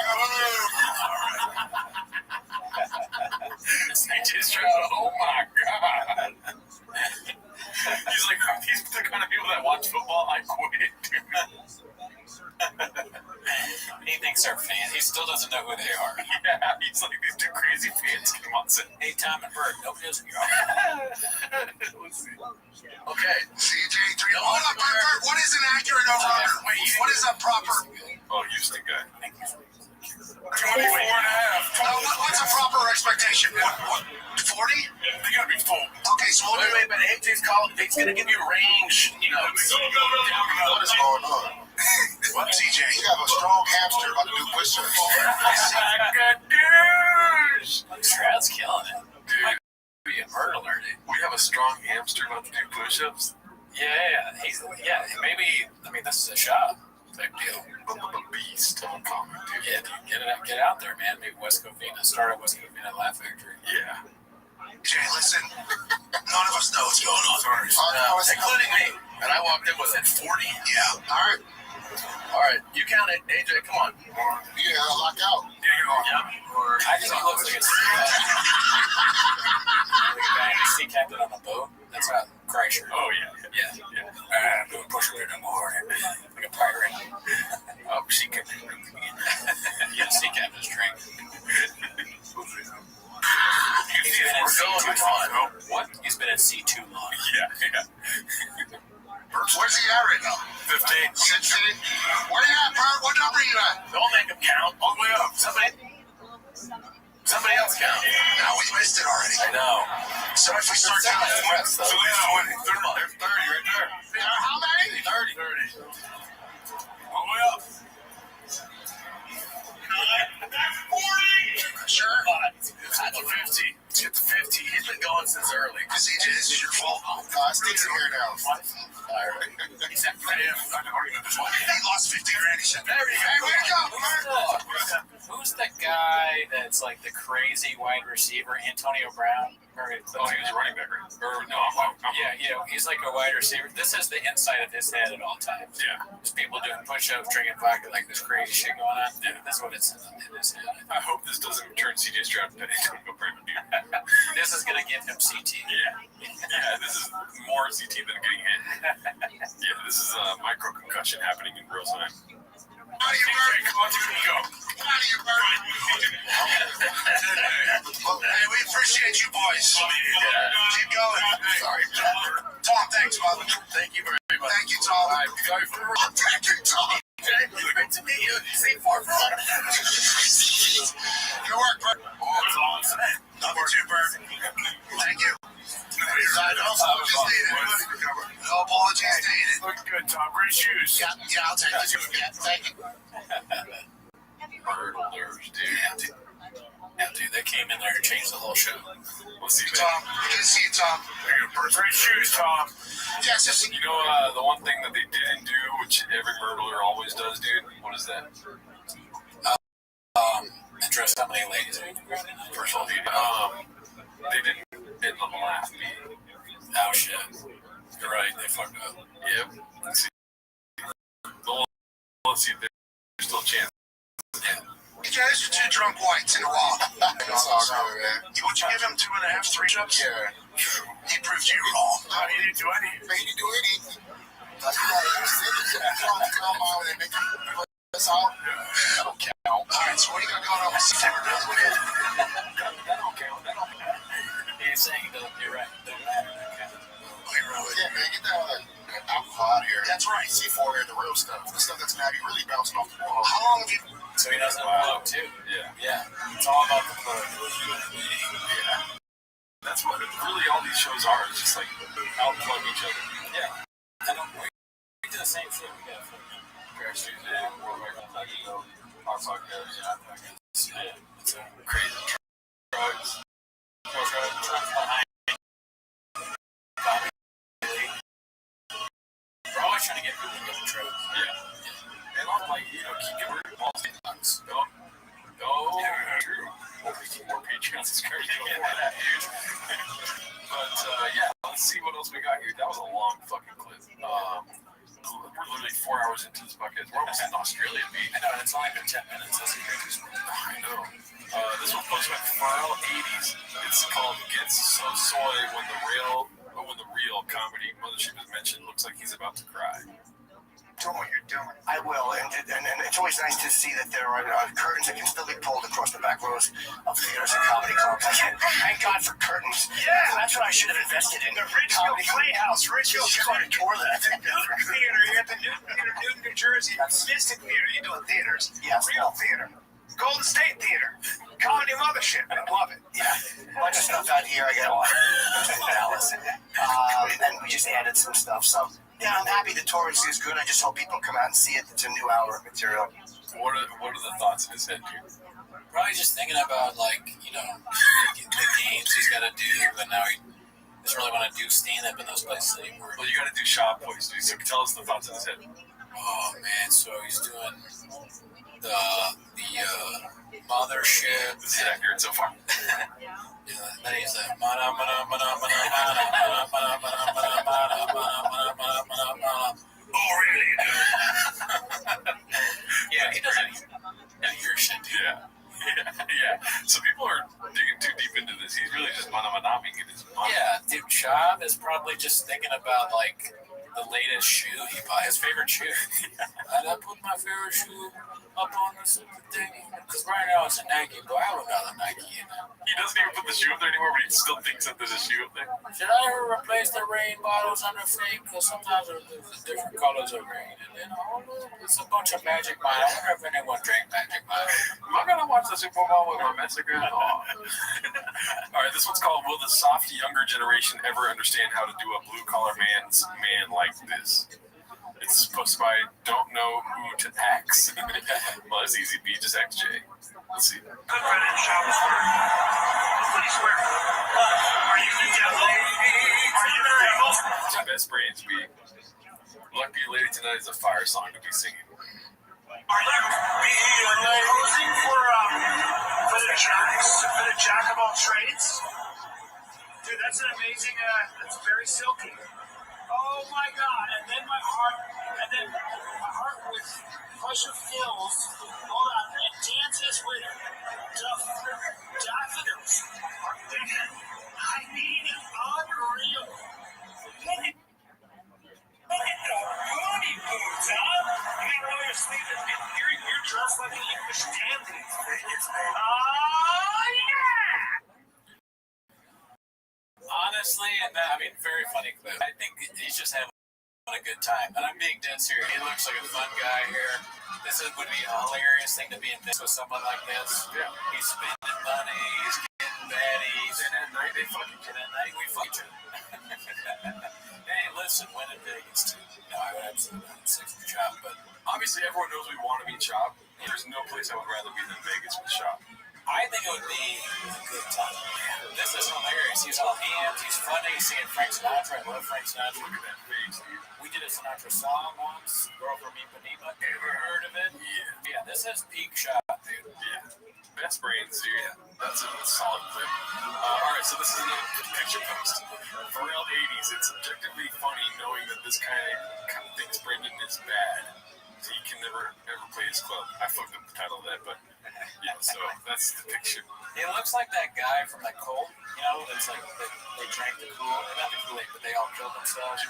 CJ Stroud, oh my God. He's the kind of people that watch football. I quit, dude. He thinks they're fans. He still doesn't know who they are. Yeah, he's like these 2 crazy fans. Come on, say, Hey, Tom and Bert, nobody knows who you are. Let's see. Okay. CJ, 3. Hold up, Bert. What is an accurate over-under? What is a proper? Oh, Houston guy. 24.5. What's a proper expectation? What? 40? They gotta be full. Okay, so we'll do. Wait, but AJ's calling. He's gonna give you range. What is going on? What, CJ? You have a strong hamster about to do push-ups. Stroud's killing it. Dude, Be a murderer, dude. we have a strong hamster about to do push-ups. Yeah, maybe. I mean, this is a shot. Big deal. A beast of a comic, dude. Yeah, dude, get out there, man. Maybe West Covina. Start at West Covina Laugh Factory. Yeah. Jay, listen. None of us know what's going on. Sorry. Including me. And I walked in, was it 40? Yeah. All right. You count it. AJ, come on. Yeah, lock out. Here you go. Yeah. I think he looks like a sea captain on a boat. That's not Kreischer. Oh, yeah. I'm doing push-up in the morning. Like a pirate. Oh, she can. Yeah, sea captain's drink. He's been at sea too long. What? He's been at sea too long. Yeah. Where's he at right now? 15. 16. Where you at, Bert? What number you at? Don't make him count. All the way up. Somebody else count. Now we missed it already. I know. So if we start counting, There's 20. There's 30 right there. how many? 30. All the way up. That's 40. Sure. That's a 50. Let's get to 50. He's been going since early. CJ, this is your fault. Sticks in here now. He lost 50 grand. He said, there we go. Who's the guy that's like the crazy wide receiver, Antonio Brown? He was a running back, right? Or no, He's like a wide receiver. This is the inside of his head at all times. Yeah. There's people doing push-ups, drinking vodka, like this crazy shit going on. Yeah. This is what it's in his head. I hope this doesn't turn CJ Stroud into Antonio Brown, dude. This is gonna give him CT. Yeah, this is more CT than getting hit. Yeah, this is a micro concussion happening in real time. How do you burn? Come on, dude, go. How do you burn? Hey, we appreciate you boys. Keep going. Sorry, Tom, thanks, brother. Thank you very much. Thank you, Tom. Thank you, Tom. Great to meet you. See you for fun. Good work, Bert. That's awesome. Love you too, Bert. Thank you. No apologies needed. Looking good, Tom. Great shoes. Yeah, I'll take the shoes. Yeah, thank you. Hurdlers, dude. Yeah, dude, they came in there and changed the whole show. We'll see, man. Tom, good to see you, Tom. Great shoes, Tom. Yes, yes. You know, the one thing that they didn't do, which every hurdler always does, dude, what is that? Address how many ladies are in the crowd? Personal heat. They didn't end on the last meeting. Oh, shit. You're right, they fucked up. Yep. Let's see. Let's see if there's still a chance. Yeah. You guys are two drunk whites in a wall. Would you give him 2.5, 3 jumps? Yeah. He proved you wrong. He didn't do anything. He didn't do anything. That's why you said that. You don't come out and make us out. That don't count. All right, so what do you got going on with September? That don't count. He's saying it doesn't, you're right. It doesn't matter. Yeah, man, get that alcohol out here. That's right. C4 here, the real stuff. The stuff that's gonna have you really bouncing off the wall. How long have you... So he doesn't plug, too. Yeah. It's all about the plug. Yeah. That's what really all these shows are. It's just like outplug each other. Yeah. I don't know. We do the same shit. We got fucking Crash Tuesday, World Record Taco, our podcast. Yeah. It's a crazy drugs. Drugs behind. We're always trying to get really good drugs. Yeah. And I'm like, keep getting rid of all these bucks. Go. True. More Patreons is crazy. But, let's see what else we got here. That was a long fucking clip. We're literally 4 hours into this podcast. We're almost in Australia, B. I know, it's only been 10 minutes. That's the crazy. I know. This one posted by Farrell 80s. It's called Gets So Soy when the real comedy mothership is mentioned. Looks like he's about to cry. Doing what you're doing. I will, and it's always nice to see that there are curtains that can still be pulled across the back rows of theaters and comedy clubs. Thank God for curtains. Yeah, that's what I should have invested in. The Ridgefield Playhouse, Ridgefield. You're going to tour that. Newton Theater, you're at the Newton Theater, Newton, New Jersey. Mystic Theater, you're doing theaters. Yes. Real theater. Golden State Theater. Comedy Mothership. I love it. Yeah. A bunch of stuff out here. I got a lot of Dallas. And we just added some stuff, so... Yeah, I'm happy the tour is good. I just hope people come out and see it. It's a new hour of material. What are the thoughts in his head, dude? Probably just thinking about, the games he's got to do, but now he doesn't really want to do stand-up in those places anymore. Well, you got to do shop voice, dude. So tell us the thoughts in his head. Oh, man, so he's doing the mothership. This is accurate so far. Then he's like, Oh, really? yeah, he doesn't hear shit, dude. Yeah. So people are digging too deep into this. He's really just monomonoming in his mind. Yeah, dude, Chav is probably just thinking about, the latest shoe he bought, his favorite shoe. And I put my favorite shoe up on this thing, because right now it's a Nike, but I would rather Nike in it. He doesn't even put the shoe up there anymore, but he still thinks that there's a shoe up there. Should I replace the rain bottles on the thing? Because sometimes there's different colors of rain. And then it's a bunch of Magic Mile. I wonder if anyone drank Magic Mile. Am I going to watch the Super Bowl with my massacre? Oh. All right, this one's called Will the Soft Younger Generation Ever Understand How to Do a Blue-Collar Man Like This? It's supposed to be Don't Know Who to Ax. Well, that's easy. B, just ask J. Let's see. Good friend in shop. What do you swear? Are you the devil? Are you the devil? My best brains, B. Lady Tonight is a fire song to be singing. Are you posing for a bit of jack of all trades? Dude, that's an amazing, that's very silky. Oh my God, and then my heart with pressure fills. Hold on, and dances with daffodils. I mean, unreal. Look at the booty boots, huh? You got all your sleeves. You're dressed like an English dandy. Oh, yeah! Honestly, and I mean, very funny clip. I think he's just having a good time. And I'm being dead serious. He looks like a fun guy here. This would be a hilarious thing to be in this with someone like this. Yeah. He's spending money. He's getting baddies. And at night, they fucking And at night, we fuck each other. Hey, listen, when in Vegas, too. No, I would absolutely not sex with Chop, but obviously everyone knows we want to be Chop. There's no place I would rather be than Vegas with Chop. I think it would be a good time. This is hilarious. He's all hands. He's funny. He's singing Frank Sinatra. I love Frank Sinatra. Look at that face, dude. We did a Sinatra song once. Girl from Ipanema. Ever heard of it? Yeah. Yeah, this is peak Shop, dude. Yeah. Best brains, dude. Yeah. That's a solid clip. Alright, so this is another picture post. For real 80s, it's objectively funny knowing that this kind of thinks Brendan is bad. So he can never ever play his club. I fucked up the title of that, but yeah, so that's the picture. He looks like that guy from the cult, you know, that's like, they drank the Kool-Aid, not the Kool-Aid, but they all killed themselves.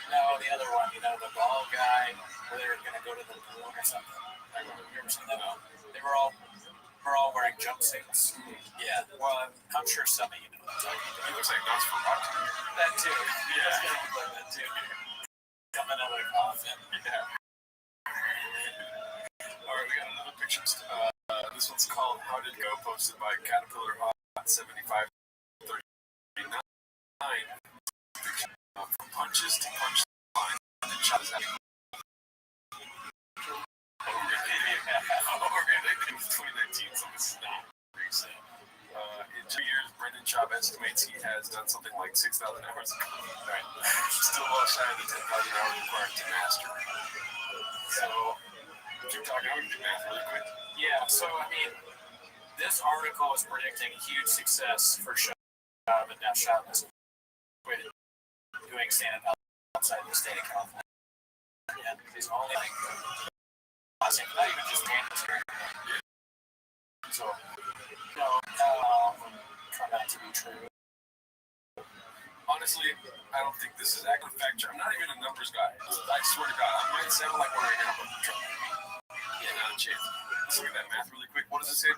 No, the other one, you know, the bald guy, where they were going to go to the moon or something. I don't know, have you ever seen that? They were all wearing jumpsuits. Yeah, well, I'm sure some of you know what I'm talking about. He looks like Nosferatu. That too. Yeah. It's gonna look like that too. Coming out of the coffin. Yeah. Alright, we got another picture. This one's called How Did It Go? Posted by Caterpillar Hot 7539. From punches to punchline. The shot is happening. It was 2019, so this is not recent. In 2 years, Brendan Schaub estimates he has done something like 6,000 hours. Right. Still well shy of the 10,000 hours required to master. So, keep talking. I'm going to do math really quick. Yeah, so I mean, this article is predicting huge success for Schaub, and now Schaub is quit doing stand-up outside the state of California. And he's only like, not even just mandatory. So, no, try not to be true. Honestly, I don't think this is accurate fact check. I'm not even a numbers guy. I swear to God, I might sound like one right now, but yeah, not a chance. Let's look at that math really quick. What does it say?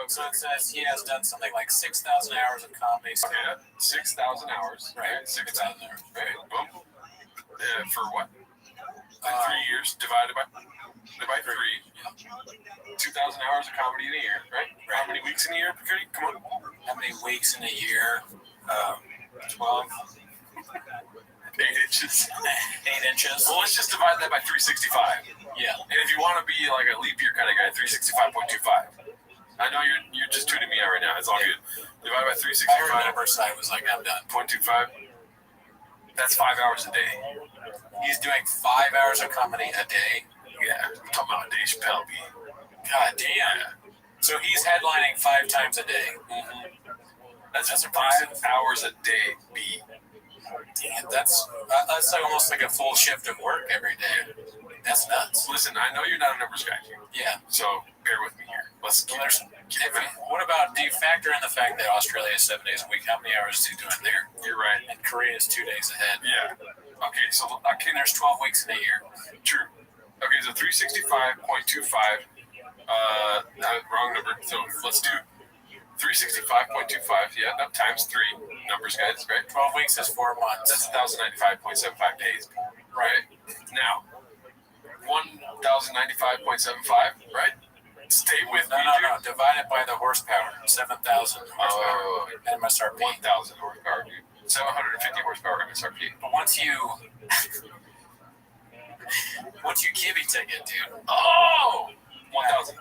So it says he has done something like 6,000 hours of comedy. Okay, 6,000 hours. Right, 6,000 hours. Right, boom. For what? Like 3 years divided by 3. Yeah. 2,000 hours of comedy in a year, right? How many weeks in a year, Cody? Come on. How many weeks in a year? 12. 8 inches. 8 inches. Well, let's just divide that by 365. Yeah. And if you want to be like a leap year kind of guy, 365.25. I know you're just tuning me out right now. It's all good. Divide by 365. I remember side was like, I'm done. 0.25. That's 5 hours a day. He's doing 5 hours of comedy a day. Yeah. I'm talking about Dave Chappelle, B. God damn. Yeah. So he's headlining 5 times a day. Mm-hmm. That's 5 hours a day, B. Damn, that's like almost like a full shift of work every day. That's nuts. Listen, I know you're not a numbers guy. Yeah. So bear with me here. Let's keep what about, do you factor in the fact that Australia is 7 days a week? How many hours is he doing there? You're right. And Korea is 2 days ahead. Yeah. Okay, so there's 12 weeks in a year. True. Okay, so 365.25. Wrong number. So let's do 365.25. Yeah, no, times 3 numbers, guys. Right. 12 weeks is 4 months. That's 1,095.75 days. Right. Now, 1,095.75. Right. Stay with me. No. Divide it by the horsepower. 7,000 horsepower. MSRP. 1,000 horsepower, dude. 750 horsepower MSRP. But once you kibby ticket, dude. Oh! 1,000.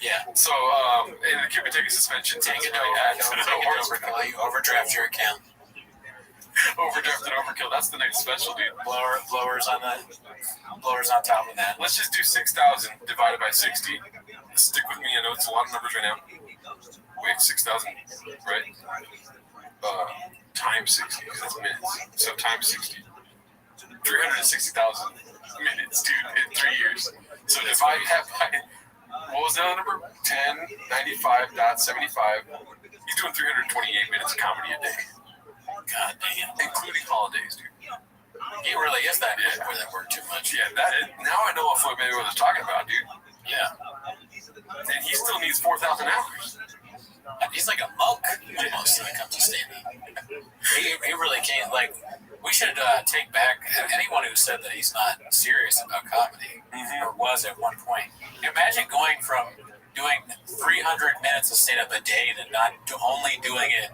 Yeah. So, in the Cuban ticket suspension, you overdraft your account. Overdraft and overkill. That's the next special, dude. Blowers on top of that. Let's just do 6,000 divided by 60. Stick with me. I know it's a lot of numbers right now. Wait, 6,000, right? Times 60. That's minutes. So times 60. 360,000 minutes, dude, in 3 years. So divide that by, what was the other number? 1095.75. He's doing 328 minutes of comedy a day. God damn. Including holidays, dude. He really is that good for that work too much. Yeah, now I know what Floyd Mayweather's talking about, dude. Yeah. And he still needs 4,000 hours. He's like a monk almost when it comes to stand-up. He really can't, like, we should take back anyone who said that he's not serious about comedy, or was at one point. Imagine going from doing 300 minutes of stand-up a day to only doing it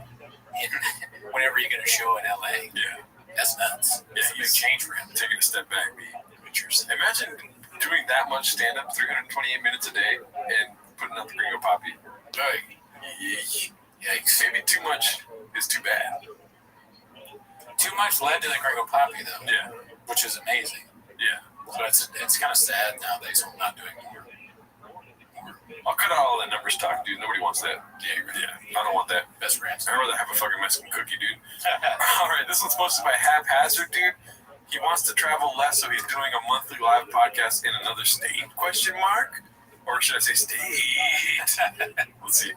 whenever you get a show in LA. Yeah. That's nuts. It's a big change for him. Taking a step back, imagine doing that much stand-up, 328 minutes a day, and putting out the Gringo Poppy. Yikes. Maybe too much is too bad. Too much led to the Gringo Poppy, though. Yeah. Which is amazing. Yeah. So it's kind of sad nowadays I'm not doing more. I'll cut out all that numbers talk, dude. Nobody wants that. Yeah. I don't want that. Best friends. I'd rather have a fucking Mexican cookie, dude. All right, this one's posted by Haphazard, dude. He wants to travel less, so he's doing a monthly live podcast in another state? Or should I say state? Let's see.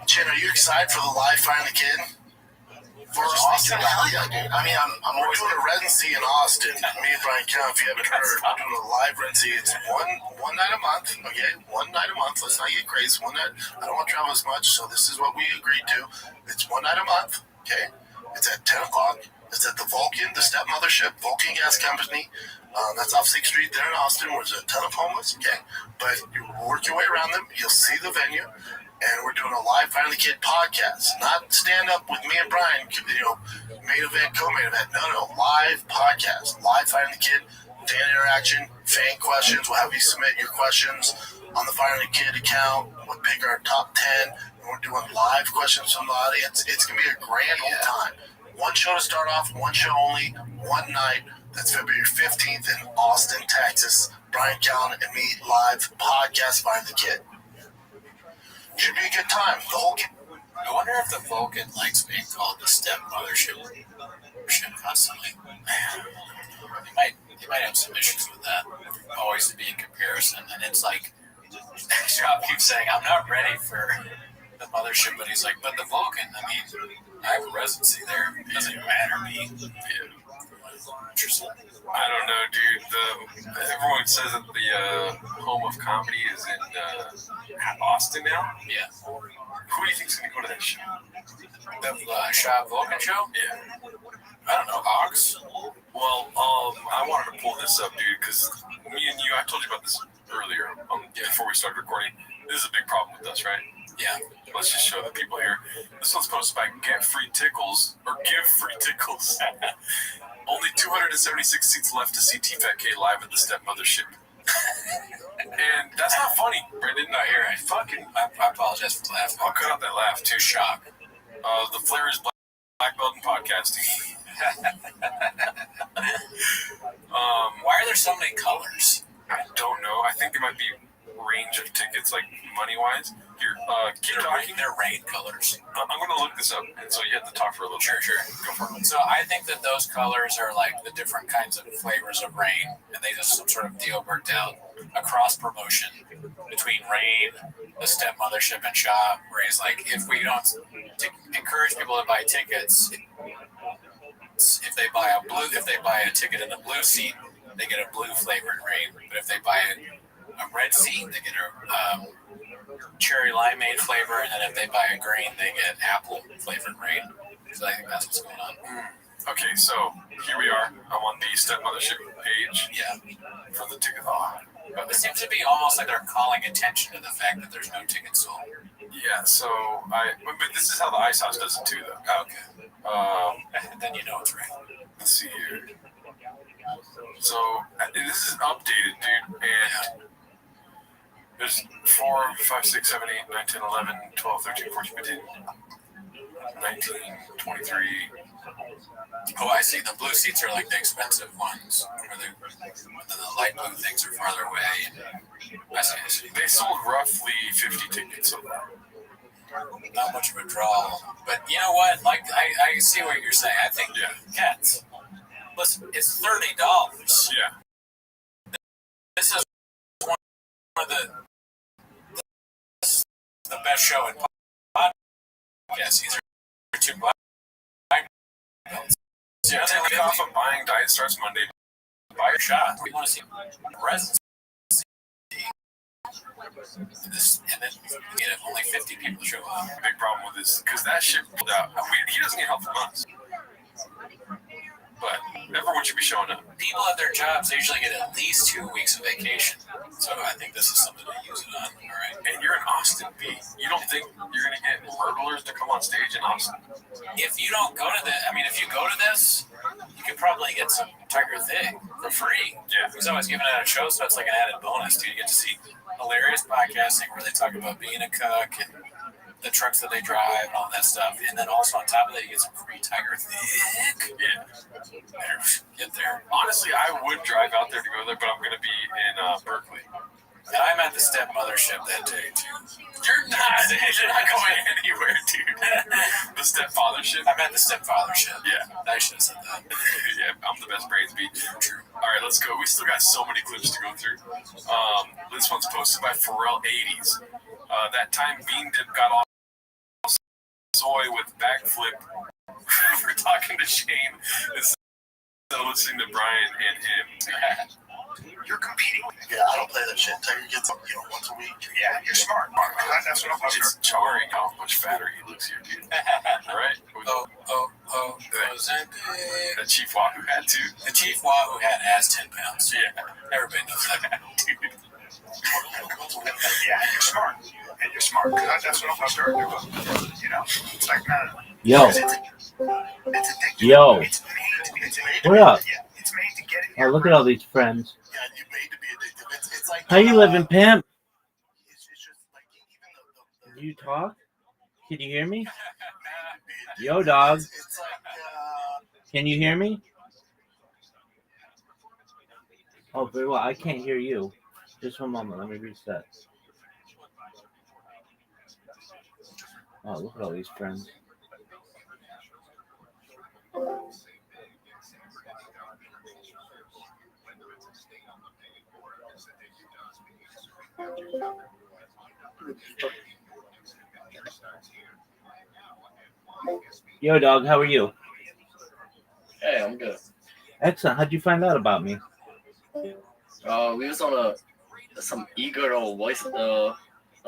Chin, are you excited for the live Find the Kid? For Austin? Hell yeah, dude. I mean, we're doing a residency in Austin. Me and Brian Count, if you haven't heard, we're doing a live residency. It's one night a month, okay? 1 night a month. Let's not get crazy. One night. I don't want to travel as much, so this is what we agreed to. It's 1 night a month, okay? It's at 10 o'clock. It's at the Vulcan, the Step Mothership, Vulcan Gas Company. That's off 6th Street there in Austin, where there's a ton of homeless, okay? But you work your way around them. You'll see the venue. And we're doing a live Find the Kid podcast. Not stand up with me and Brian, main event, co-main event. No, live podcast. Live Find the Kid, fan interaction, fan questions. We'll have you submit your questions on the Find the Kid account. We'll pick our top 10. And we're doing live questions from the audience. It's going to be a grand old time. One show to start off, one show only, one night. That's February 15th in Austin, Texas. Brian Callen and me live podcast Find the Kid. Should be a good time. The whole kid. I wonder if the Vulcan likes being called the Step Mothership constantly. He might have some issues with that. Always to be in comparison. And it's like, Shop keeps saying, I'm not ready for the Mothership, but he's like, but the Vulcan, I mean, I have a residency there. It doesn't matter to me. Yeah. Interesting. I don't know, dude. Everyone says that the home of comedy is in Austin now. Yeah. Who do you think's gonna go to that show? The Shop Vulcan show? Yeah. I don't know. Ox? Well, I wanted to pull this up, dude, because me and you, I told you about this earlier, before we started recording. This is a big problem with us, right? Yeah. Let's just show the people here. This one's posted by Give Free Tickles. Only 276 seats left to see T-Fat-K live at the Step Mothership. And that's not funny, Brendan. No, you're right. I apologize for laughing. I'll cut out that laugh, too. Shock. The Flair is black belt in podcasting. Why are there so many colors? I don't know. I think there might be range of tickets, like money-wise. Here, keep talking. They're rain colors. I'm going to look this up, and so you have to talk for a little bit. Sure. Go for it. So I think that those colors are like the different kinds of flavors of rain, and they just some sort of deal worked out a cross promotion between Rain, the Step Mothership, and Shop, where he's like, if we don't encourage people to buy tickets, if they buy a ticket in the blue seat, they get a blue flavored Rain. But if they buy a red seat, they get a cherry limeade flavor, and then if they buy a green, they get apple flavored Rain. So I think that's what's going on. Okay, so here we are. I'm on the Step Mothership page. Yeah. For the ticket. But it seems to be almost like they're calling attention to the fact that there's no tickets sold. Yeah, so but this is how the Ice House does it too, though. Okay. Then you know it's right. Let's see here. So this is updated, dude, and there's 4, 5, 6, 7, 8, 9, 10, 11, 12, 13, 14, 15. 1923. Oh, I see. The blue seats are like the expensive ones, where the light blue things are farther away. I see. They sold roughly 50 tickets so far. Not much of a draw, but you know what? Like I see what you're saying. I think cats. Listen, it's $30. Yeah. This is one of the best show in podcasts. These are two black belts. Yeah, take off of buying diet starts Monday. Buy your shot. We want to see residency. And then only 50 people show up. Big problem with this because that shit pulled out. He doesn't need help from us, but everyone should be showing up. People at their jobs usually get at least 2 weeks of vacation, so I think this is something to use it on. All right. And you're in Austin, B. You don't think you're gonna get burglars to come on stage in Austin? If you don't go to if you go to this, you could probably get some Tiger Thing for free. Yeah. He's always giving it at a show, so it's like an added bonus, dude. You get to see hilarious podcasting where they talk about being a cook and the trucks that they drive and all that stuff. And then also on top of that, you get some free Tiger Thick. Yeah. Get there. Honestly, I would drive out there to go there, but I'm going to be in Berkeley. And I'm at the Step Mothership that day, too. You're not going anywhere, dude. The Stepfathership. I'm at the Stepfathership. Yeah. I should have said that. Yeah, I'm the best brains beat. True. All right, let's go. We still got so many clips to go through. This one's posted by Pharrell80s. That time Bean Dip got all soy with backflip for talking to Shane instead of listening to Brian and him. You're competing. Yeah, I don't play that shit. Tiger gets up, once a week. Yeah, you're smart. That's what I'm It's jarring how much fatter he looks here, dude. Right? The Chief Wahoo hat, too. The Chief Wahoo hat has 10 pounds. Yeah. Everybody knows that. Dude. Yeah, you're smart. And you're smart. That's what I'm going to start doing. It's like, Yo. It's addictive. Yo. It's made What up? Yeah, it's made to get it. Oh, look at all these friends. Yeah, you're made to be addictive. It's like How you living, pimp? It's just like even Do you talk? Can you hear me? Yo, dog. It's like Can you hear me? Oh, very well. I can't hear you. Just one moment. Let me reset. Oh, look at all these friends. Yo, dog. How are you? Hey, I'm good. Excellent. How'd you find out about me? We was on some eager voice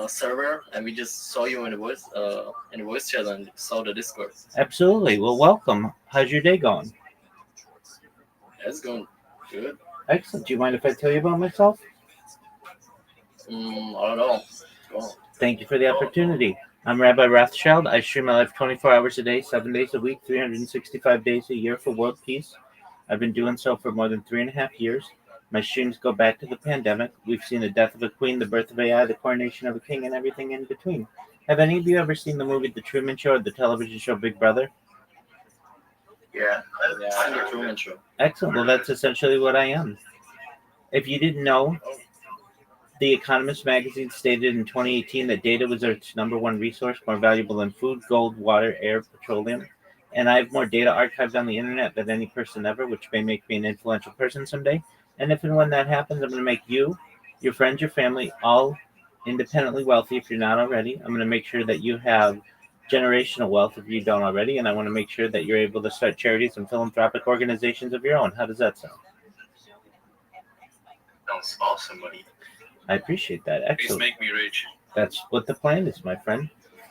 server, and we just saw you in the voice chat and saw the Discord. Absolutely. Well, welcome. How's your day going? It's going good. Excellent. Do you mind if I tell you about myself? I don't know. Go on. Thank you for the opportunity. I'm Rabbi Rothschild. I stream my life 24 hours a day, 7 days a week, 365 days a year for world peace. I've been doing so for more than 3.5 years. My streams go back to the pandemic. We've seen the death of a queen, the birth of AI, the coronation of a king, and everything in between. Have any of you ever seen the movie The Truman Show or the television show Big Brother? Yeah, I'm the Truman Show. Excellent. Well, that's essentially what I am. If you didn't know, The Economist magazine stated in 2018 that data was Earth's number one resource, more valuable than food, gold, water, air, petroleum. And I have more data archived on the internet than any person ever, which may make me an influential person someday. And if and when that happens, I'm going to make you, your friends, your family, all independently wealthy if you're not already. I'm going to make sure that you have generational wealth if you don't already. And I want to make sure that you're able to start charities and philanthropic organizations of your own. How does that sound? Sounds awesome, buddy. I appreciate that. Please Excellent. make me rich. That's what the plan is, my friend.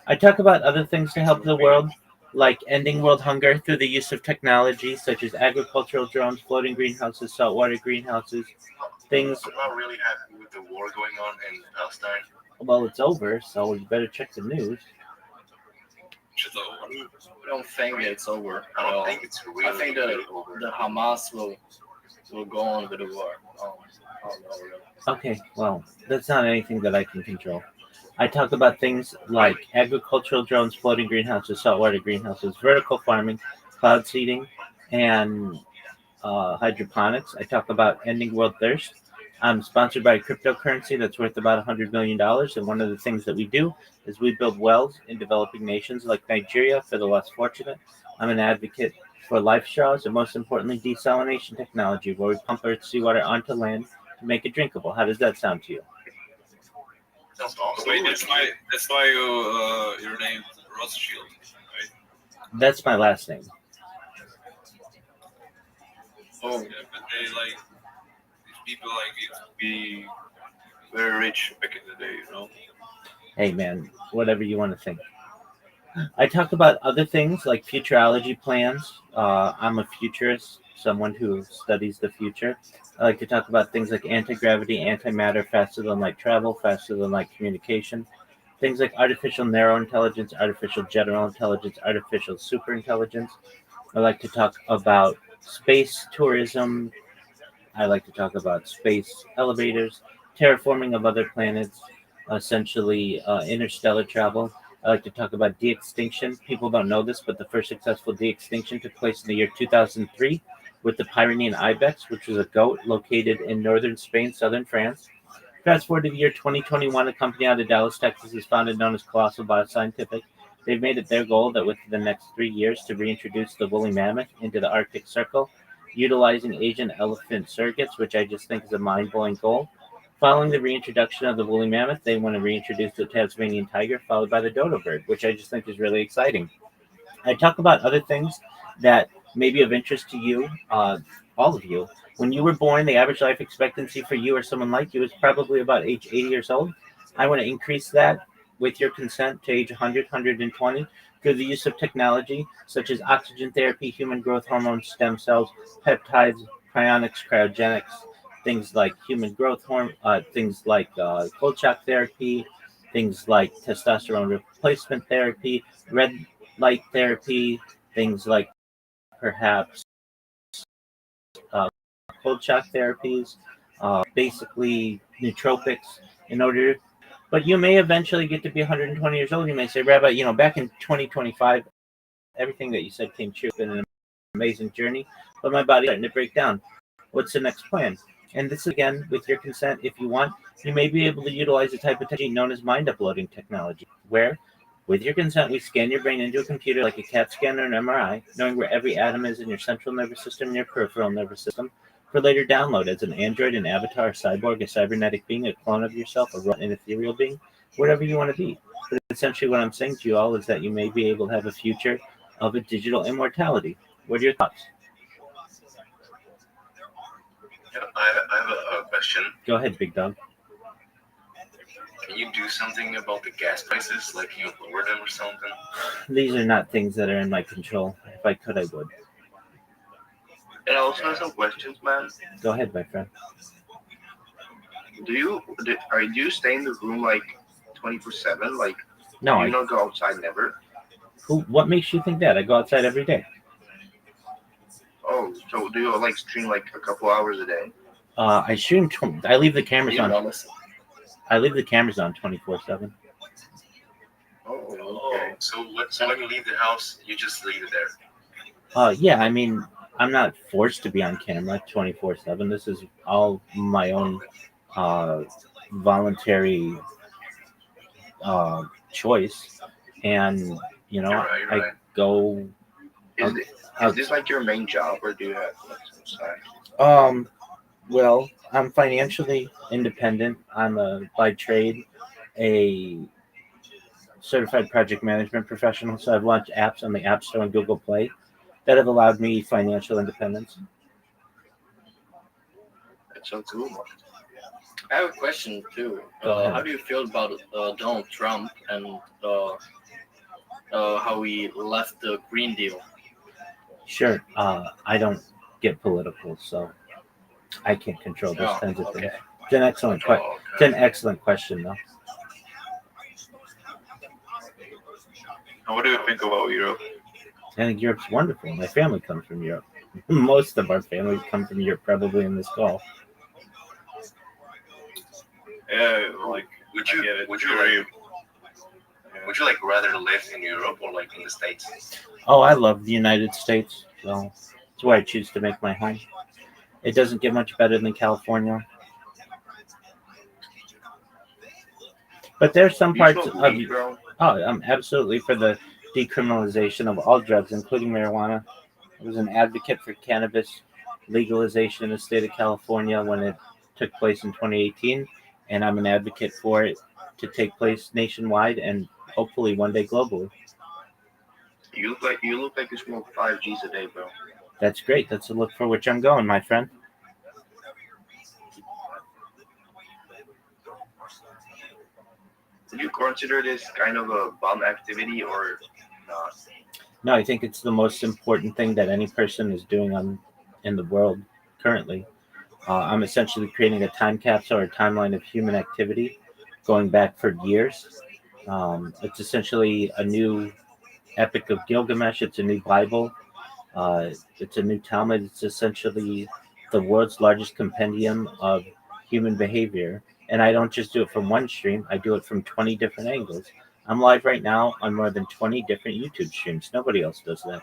I talk about other things to help the world, like ending world hunger through the use of technology such as agricultural drones, floating greenhouses, saltwater greenhouses, things. I'm not really happy with the war going on in Palestine. Well, it's over, so you better check the news. I don't think it's over. I don't think it's really. I think the Hamas will go on with the war. I don't know, really. Okay, well, that's not anything that I can control. I talk about things like agricultural drones, floating greenhouses, saltwater greenhouses, vertical farming, cloud seeding, and hydroponics. I talk about ending world thirst. I'm sponsored by a cryptocurrency that's worth about $100 million. And one of the things that we do is we build wells in developing nations like Nigeria for the less fortunate. I'm an advocate for life straws and, most importantly, desalination technology, where we pump Earth's seawater onto land to make it drinkable. How does that sound to you? Sounds awesome. Wait, that's why your name is Rothschild, right? That's my last name. Oh, yeah, but they like these people like it to be very rich back in the day, you know. Hey, man, whatever you want to think. I talk about other things like futurology plans. I'm a futurist, someone who studies the future. I like to talk about things like anti-gravity, antimatter, faster than light travel, faster than light communication, things like artificial narrow intelligence, artificial general intelligence, artificial superintelligence. I like to talk about space tourism. I like to talk about space elevators, terraforming of other planets, essentially interstellar travel. I like to talk about de-extinction. People don't know this, but the first successful de-extinction took place in the year 2003 with the Pyrenean ibex, which was a goat located in northern Spain, southern France. Fast forward to the year 2021, a company out of Dallas, Texas, is founded known as Colossal Bioscientific. They've made it their goal that within the next 3 years to reintroduce the woolly mammoth into the Arctic Circle, utilizing Asian elephant surrogates, which I just think is a mind-blowing goal. Following the reintroduction of the woolly mammoth, they want to reintroduce the Tasmanian tiger, followed by the dodo bird, which I just think is really exciting. I talk about other things that may be of interest to you, all of you. When you were born, the average life expectancy for you or someone like you is probably about age 80 years old. I want to increase that with your consent to age 100, 120 through the use of technology such as oxygen therapy, human growth hormone, stem cells, peptides, cryonics, cryogenics, things like human growth hormone, things like cold shock therapy, things like testosterone replacement therapy, red light therapy, things like perhaps uh, cold shock therapies, basically nootropics in order. But you may eventually get to be 120 years old. You may say, Rabbi, back in 2025, everything that you said came true. It's been an amazing journey, but my body's starting to break down. What's the next plan? And this, again, with your consent, if you want, you may be able to utilize a type of technology known as mind uploading technology, where, with your consent, we scan your brain into a computer like a CAT scan or an MRI, knowing where every atom is in your central nervous system and your peripheral nervous system, for later download as an android, an avatar, a cyborg, a cybernetic being, a clone of yourself, a robot, an ethereal being, whatever you want to be. But essentially what I'm saying to you all is that you may be able to have a future of a digital immortality. What are your thoughts? Yeah, I have a question. Go ahead, big dog. Can you do something about the gas prices? Like, can you lower them or something? These are not things that are in my control. If I could, I would. And I also have some questions, man. Go ahead, my friend. Do you stay in the room like 24/7? Like, No, do you not go outside never? What makes you think that? I go outside every day. Oh, so do you like stream like a couple hours a day? I stream. I leave the cameras on. Honestly. I leave the cameras on 24/7. Oh, okay. So when you leave the house, you just leave it there? Yeah, I mean, I'm not forced to be on camera 24/7. This is all my own voluntary choice, and You're right. I go. Is this like your main job, or do you have like some side? Well, I'm financially independent. I'm by trade a certified project management professional, so I've launched apps on the App Store and Google Play that have allowed me financial independence. That's so cool. I have a question too. How do you feel about Donald Trump and how he left the Green Deal? Sure. I don't get political, so I can't control those kinds of things. It's an excellent question. It's an excellent question, though. And what do you think about Europe? I think Europe's wonderful. My family comes from Europe. Most of our families come from Europe, probably in this call. Yeah, like Would you would you like rather live in Europe or like in the States? Oh, I love the United States, so it's where I choose to make my home. It doesn't get much better than California, but there's some Do you parts smoke of. weed, bro? Oh, I'm absolutely for the decriminalization of all drugs, including marijuana. I was an advocate for cannabis legalization in the state of California when it took place in 2018, and I'm an advocate for it to take place nationwide and hopefully one day globally. You look like you smoke 5 Gs a day, bro. That's great. That's a look for which I'm going, my friend. Would you consider this kind of a bum activity or not? No, I think it's the most important thing that any person is doing in the world currently. I'm essentially creating a time capsule or a timeline of human activity going back for years. It's essentially a new Epic of Gilgamesh. It's a new Bible. It's a new Talmud. It's essentially the world's largest compendium of human behavior. And I don't just do it from one stream, I do it from 20 different angles. I'm live right now on more than 20 different YouTube streams. Nobody else does that.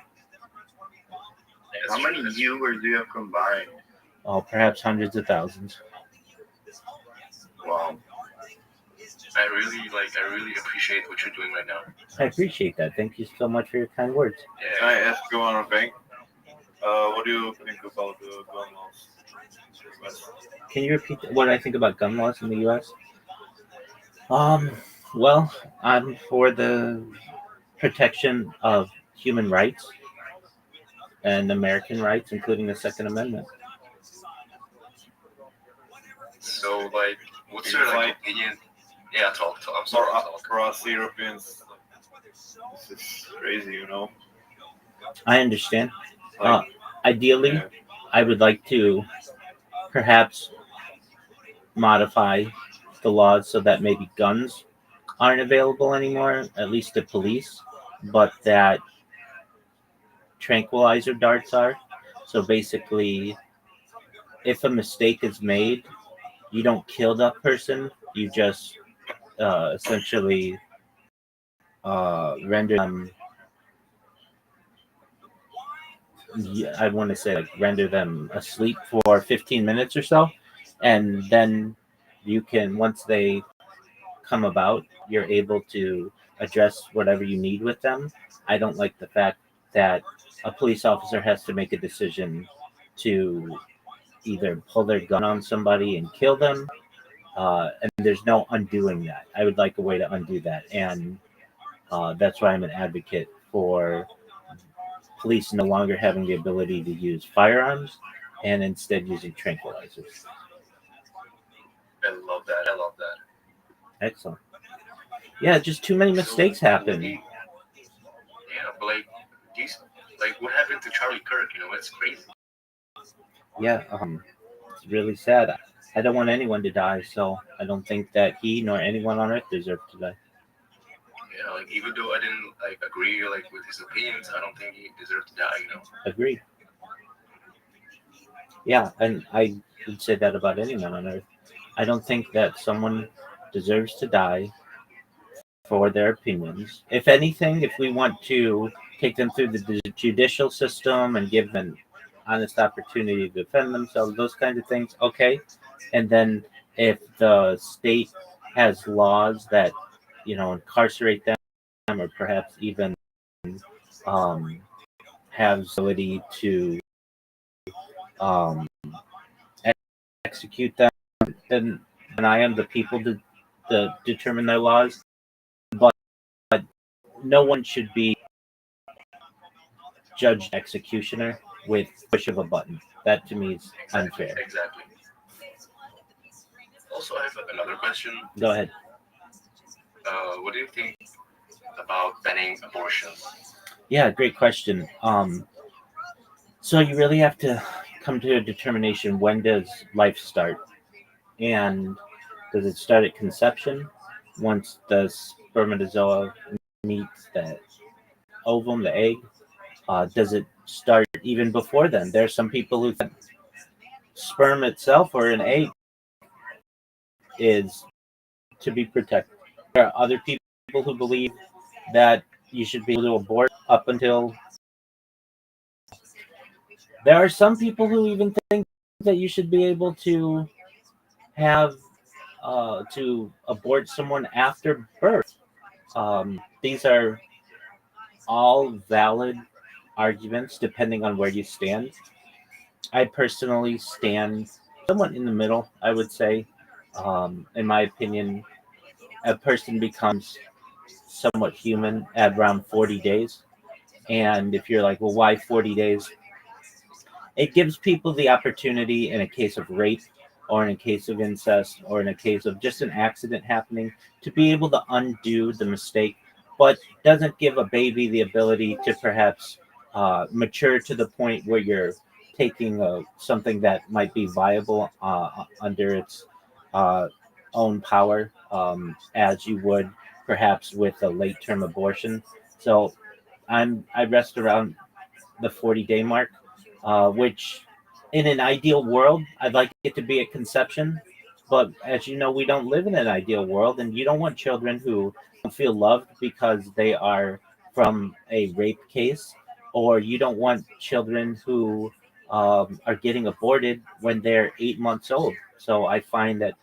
How many viewers do you have combined? Oh, perhaps hundreds of thousands. Wow. I really appreciate what you're doing right now. I appreciate that. Thank you so much for your kind words. Can I ask you on a bank? What do you think about the gun laws? Can you repeat what I think about gun laws in the U.S.? Well, I'm for the protection of human rights and American rights, including the Second Amendment. So, like, what's your like opinion? Yeah, talk. I'm sorry. For us Europeans, this is crazy, you know. I understand. Like, Ideally, yeah. I would like to perhaps modify the laws so that maybe guns aren't available anymore, at least to police, but that tranquilizer darts are. So basically, if a mistake is made, you don't kill that person, you just essentially render them, I want to say, like, render them asleep for 15 minutes or so, and then you can, once they come about, you're able to address whatever you need with them. I don't like the fact that a police officer has to make a decision to either pull their gun on somebody and kill them, and there's no undoing that. I would like a way to undo that, and that's why I'm an advocate for police no longer having the ability to use firearms and instead using tranquilizers. I love that. Excellent. Yeah, just too many mistakes happen. Yeah, but like, what happened to Charlie Kirk? You know, it's crazy. Yeah, it's really sad. I don't want anyone to die, so I don't think that he nor anyone on earth deserves to die. Yeah, like, even though I didn't like agree like with his opinions, I don't think he deserved to die. You know. Agreed. Yeah, and I would say that about anyone on earth. I don't think that someone deserves to die for their opinions. If anything, if we want to take them through the judicial system and give them honest opportunity to defend themselves, those kinds of things, okay. And then if the state has laws that, incarcerate them, or perhaps even have the ability to execute them, then I am the people to determine their laws. But no one should be judged executioner with push of a button. That to me is unfair. Exactly. Also, I have another question. Go ahead. What do you think about banning abortion? Yeah, great question. So you really have to come to a determination, when does life start? And does it start at conception? Once the spermatozoa meets the ovum, the egg? Does it start even before then? There are some people who think sperm itself or an egg is to be protected. There are other people people who believe that you should be able to abort up until. There are some people who even think that you should be able to have to abort someone after birth. These are all valid arguments depending on where you stand. I personally stand somewhat in the middle, I would say. In my opinion, a person becomes somewhat human at around 40 days. And if you're like, well, why 40 days? It gives people the opportunity in a case of rape or in a case of incest or in a case of just an accident happening to be able to undo the mistake, but doesn't give a baby the ability to perhaps mature to the point where you're taking something that might be viable under its uh, own power, as you would perhaps with a late term abortion. So I rest around the 40-day mark, which in an ideal world, I'd like it to be at conception. But as you know, we don't live in an ideal world, and you don't want children who don't feel loved because they are from a rape case, or you don't want children who are getting aborted when they're 8 months old. So I find that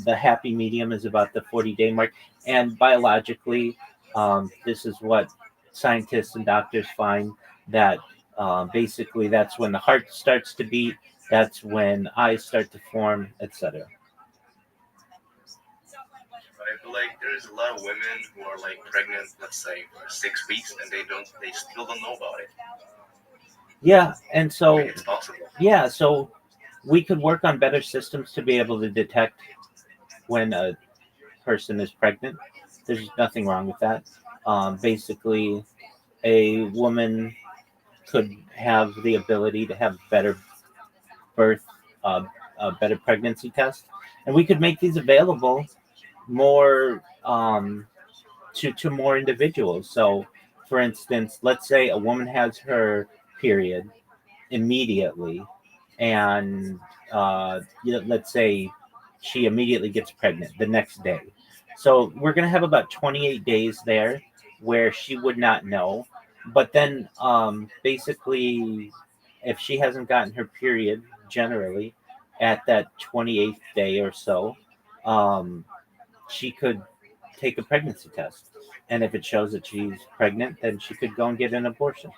the happy medium is about the 40-day mark. And biologically, this is what scientists and doctors find that basically that's when the heart starts to beat, that's when eyes start to form, etc. I feel like there's a lot of women who are like pregnant, let's say, for 6 weeks, and they still don't know about it. Yeah, and so It's possible. yeah, so we could work on better systems to be able to detect when a person is pregnant. There's nothing wrong with that. Basically, a woman could have the ability to have better birth, a better pregnancy test, and we could make these available more to more individuals. So, for instance, let's say a woman has her period immediately, and let's say she immediately gets pregnant the next day. So we're going to have about 28 days there where she would not know. But then basically, if she hasn't gotten her period generally at that 28th day or so, um, she could take a pregnancy test. And if it shows that she's pregnant, then she could go and get an abortion.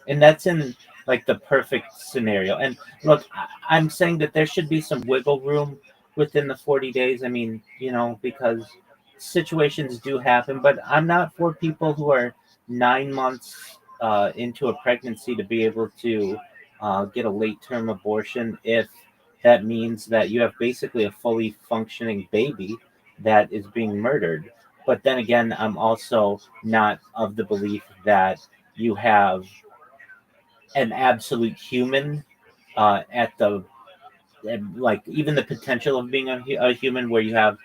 And that's in like the perfect scenario. And look, I'm saying that there should be some wiggle room within the 40 days. I mean, because situations do happen, but I'm not for people who are 9 months into a pregnancy to be able to get a late term abortion if that means that you have basically a fully functioning baby that is being murdered. But then again, I'm also not of the belief that you have an absolute human at the like even the potential of being a human where you have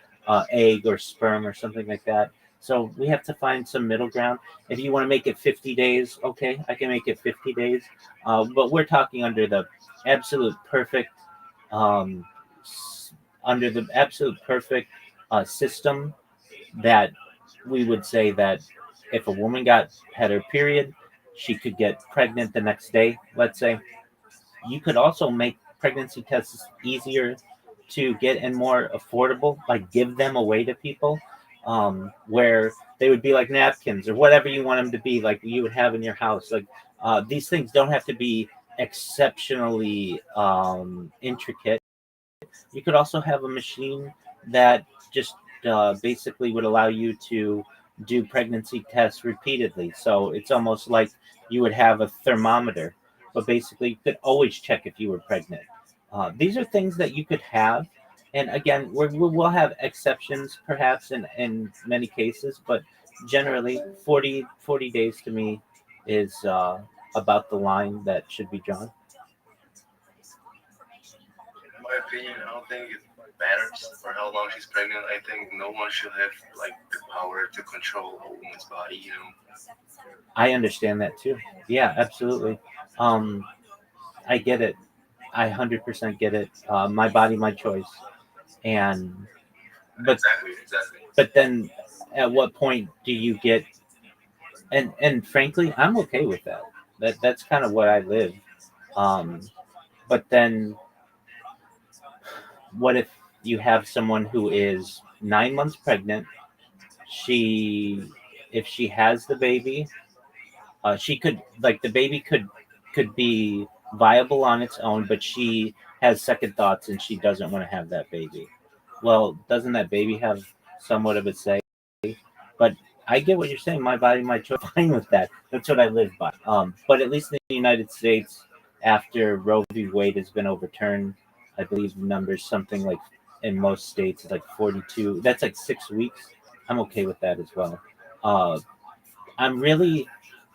egg or sperm or something like that. So we have to find some middle ground. If you want to make it 50 days, okay, I can make it 50 days. But we're talking absolute perfect um, under the absolute perfect system that we would say that if a woman had her period, she could get pregnant the next day, let's say. You could also make pregnancy tests easier to get and more affordable, like give them away to people, where they would be like napkins or whatever you want them to be, like you would have in your house. Like these things don't have to be exceptionally intricate. You could also have a machine that just basically would allow you to do pregnancy tests repeatedly. So it's almost like you would have a thermometer, but basically you could always check if you were pregnant. These are things that you could have. And again, we'll have exceptions perhaps in many cases, but generally 40 days to me is about the line that should be drawn. In my opinion, I don't think it matters for how long she's pregnant. I think no one should have like the power to control a woman's body. I understand that too. Yeah, absolutely. I get it. I 100% get it. My body, my choice. And but Exactly. but then at what point do you get? And frankly, I'm okay with that. That's kind of what I live. Um, but then, what if you have someone who is 9 months pregnant? She, if she has the baby, she could like the baby could be viable on its own, but she has second thoughts and she doesn't want to have that baby. Well, doesn't that baby have somewhat of a say? But I get what you're saying. My body, my choice. Fine with that. That's what I live by. But at least in the United States, after Roe v. Wade has been overturned, I believe the numbers something like in most states it's like 42. That's like 6 weeks. I'm okay with that as well. Uh, I'm really,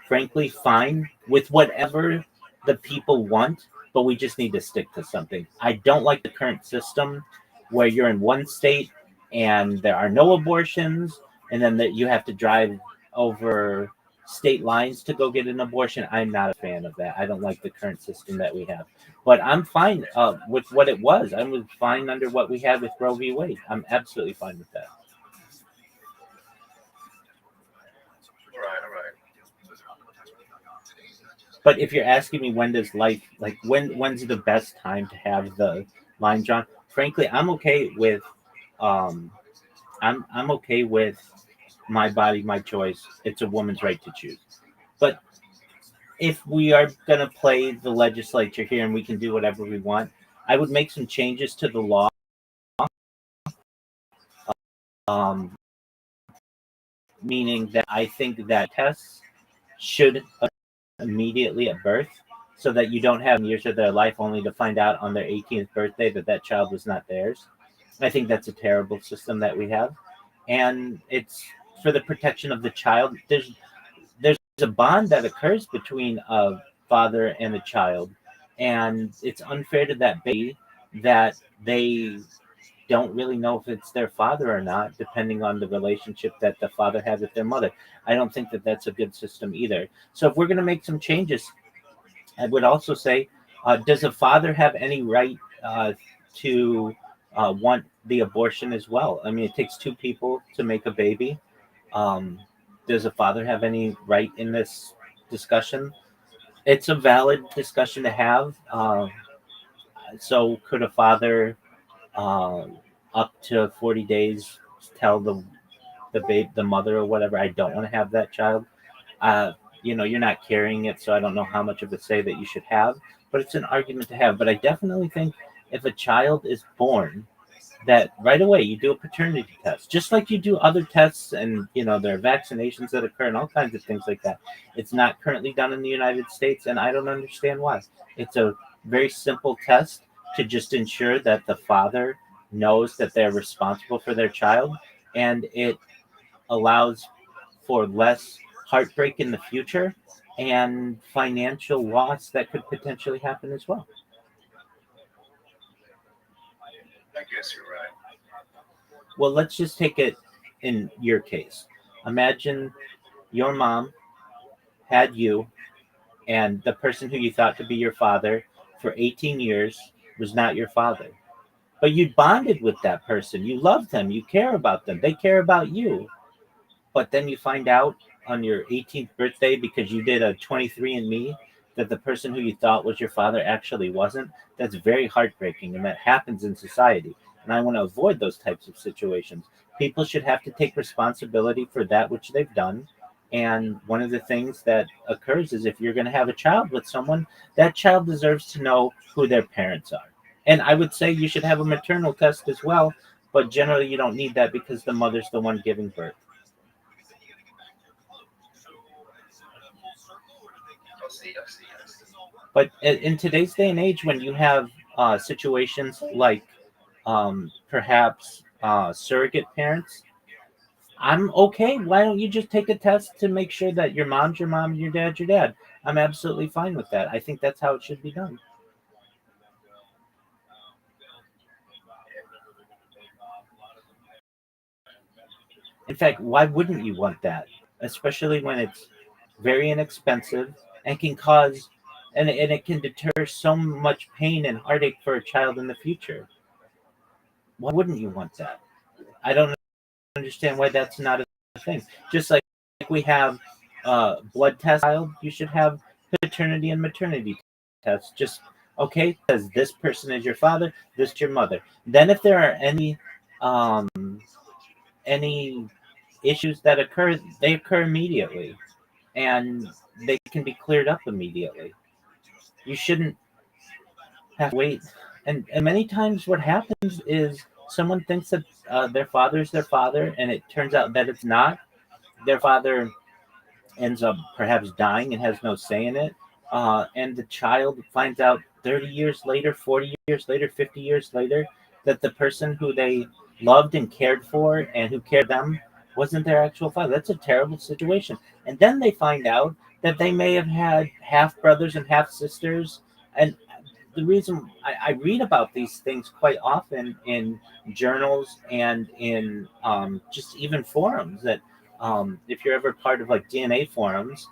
frankly, fine with whatever the people want, but we just need to stick to something. I don't like the current system where you're in one state and there are no abortions, and then that you have to drive over state lines to go get an abortion. I'm not a fan of that. I don't like the current system that we have. But I'm fine with what it was. I was fine under what we had with Roe v. Wade. I'm absolutely fine with that. Right. But if you're asking me when does life like when's the best time to have the line drawn? Frankly, I'm okay with um I'm okay with my body, my choice. It's a woman's right to choose. But if we are gonna play the legislature here and we can do whatever we want, I would make some changes to the law. Um, Meaning that I think that tests should immediately at birth so that you don't have years of their life only to find out on their 18th birthday that that child was not theirs. I think that's a terrible system that we have, and it's for the protection of the child. There's a bond that occurs between a father and a child, and it's unfair to that baby that they don't really know if it's their father or not, depending on the relationship that the father had with their mother. I don't think that that's a good system either. So if we're going to make some changes, I would also say, does a father have any right to want the abortion as well? I mean, it takes two people to make a baby. Um, does a father have any right in this discussion? It's a valid discussion to have. So could a father uh, up to 40 days tell the mother or whatever, I don't want to have that child? uh, you're not carrying it, so I don't know how much of a say that you should have, but it's an argument to have. But I definitely think if a child is born, that right away you do a paternity test, just like you do other tests, and there are vaccinations that occur and all kinds of things like that. It's not currently done in the United States, and I don't understand why. It's a very simple test to just ensure that the father knows that they're responsible for their child, and it allows for less heartbreak in the future and financial loss that could potentially happen as well. I guess you're right. Well, let's just take it in your case. Imagine your mom had you, and the person who you thought to be your father for 18 years was not your father. But you bonded with that person. You love them. You care about them. They care about you. But then you find out on your 18th birthday, because you did a 23andMe, that the person who you thought was your father actually wasn't. That's very heartbreaking, and that happens in society. And I want to avoid those types of situations. People should have to take responsibility for that which they've done. And one of the things that occurs is if you're going to have a child with someone, that child deserves to know who their parents are. And I would say you should have a maternal test as well, but generally you don't need that because the mother's the one giving birth. I see. But in today's day and age, when you have situations like perhaps surrogate parents, I'm okay. Why don't you just take a test to make sure that your mom's your mom and your dad's your dad? I'm absolutely fine with that. I think that's how it should be done. In fact, why wouldn't you want that? Especially when it's very inexpensive and can cause and it can deter so much pain and heartache for a child in the future. Why wouldn't you want that? I don't understand why that's not a thing. Just like we have blood test, you should have paternity and maternity tests. Just okay, because this person is your father, this is your mother. Then if there are any issues that occur, they occur immediately, and they can be cleared up immediately. You shouldn't have to wait. And many times, what happens is someone thinks that their father is their father, and it turns out that it's not. Their father ends up perhaps dying and has no say in it. And the child finds out 30 years later, 40 years later, 50 years later, that the person who they loved and cared for and who cared them wasn't their actual father. That's a terrible situation. And then they find out that they may have had half brothers and half sisters. And the reason I read about these things quite often in journals and in just even forums that if you're ever part of like DNA forums,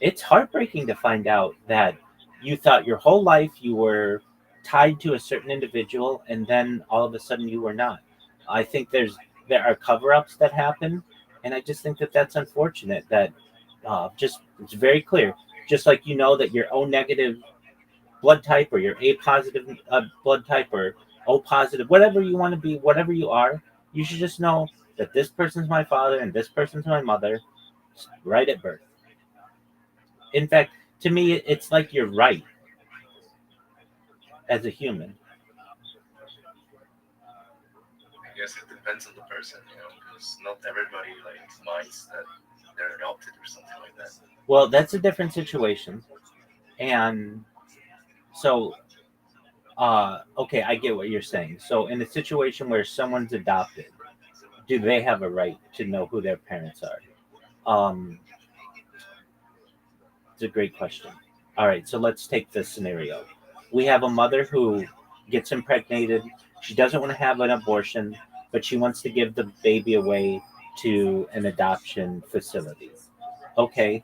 it's heartbreaking to find out that you thought your whole life you were tied to a certain individual, and then all of a sudden you were not. I think there are cover-ups that happen, and I just think that that's unfortunate. That just it's very clear, just like you know that your O negative blood type or your A positive blood type or O positive, whatever you want to be, whatever you are, you should just know that this person's my father and this person's my mother right at birth. In fact, to me, it's like you're right as a human. I guess it depends on the person, because not everybody minds that they're adopted or something like that. Well, that's a different situation, and so, okay, I get what you're saying. So, in a situation where someone's adopted, do they have a right to know who their parents are? It's a great question. All right, so let's take this scenario. We have a mother who gets impregnated. She doesn't want to have an abortion, but she wants to give the baby away to an adoption facility. Okay.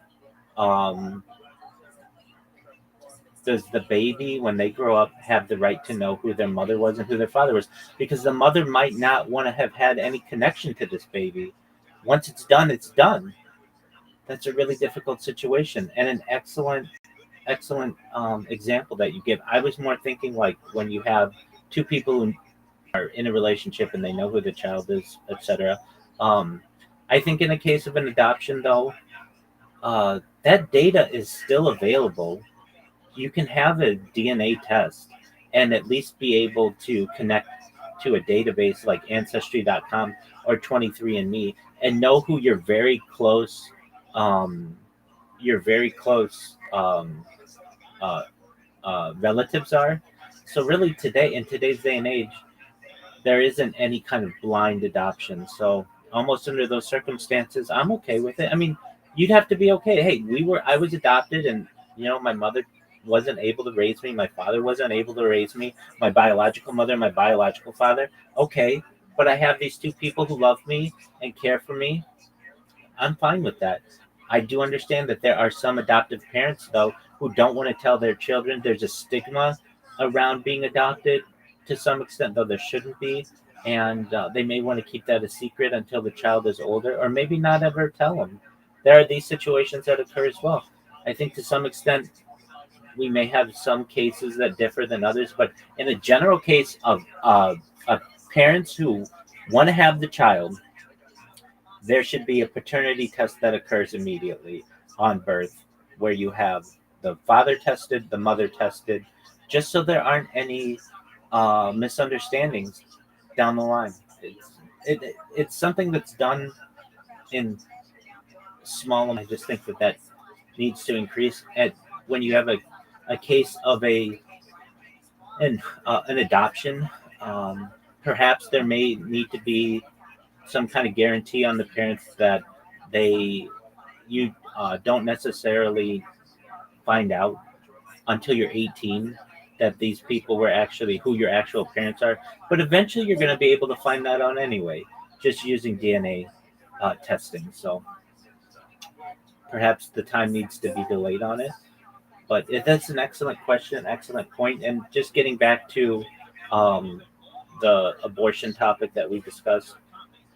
Does the baby, when they grow up, have the right to know who their mother was and who their father was? Because the mother might not want to have had any connection to this baby. Once it's done, it's done. That's a really difficult situation, and an excellent example that you give. I was more thinking like when you have two people who are in a relationship and they know who the child is, etc. I think in a case of an adoption, though, that data is still available. You can have a DNA test and at least be able to connect to a database like Ancestry.com or 23andMe and know who your very close relatives are. So really today, in today's day and age, there isn't any kind of blind adoption. So almost under those circumstances, I'm okay with it. I mean, you'd have to be okay. Hey, I was adopted, and my mother wasn't able to raise me. My father wasn't able to raise me. My biological mother, my biological father. Okay, but I have these two people who love me and care for me. I'm fine with that. I do understand that there are some adoptive parents, though, who don't want to tell their children. There's a stigma around being adopted to some extent, though there shouldn't be. And they may want to keep that a secret until the child is older, or maybe not ever tell them. There are these situations that occur as well. I think to some extent, we may have some cases that differ than others, but in a general case of parents who want to have the child, there should be a paternity test that occurs immediately on birth, where you have the father tested, the mother tested, just so there aren't any misunderstandings down the line. It's something that's done in small. I just think that needs to increase. And when you have a case of an adoption, perhaps there may need to be some kind of guarantee on the parents that you don't necessarily find out until you're 18 that these people were actually who your actual parents are. But eventually you're going to be able to find that out anyway, just using DNA testing. So perhaps the time needs to be delayed on it. But that's an excellent question, excellent point. And just getting back to the abortion topic that we discussed,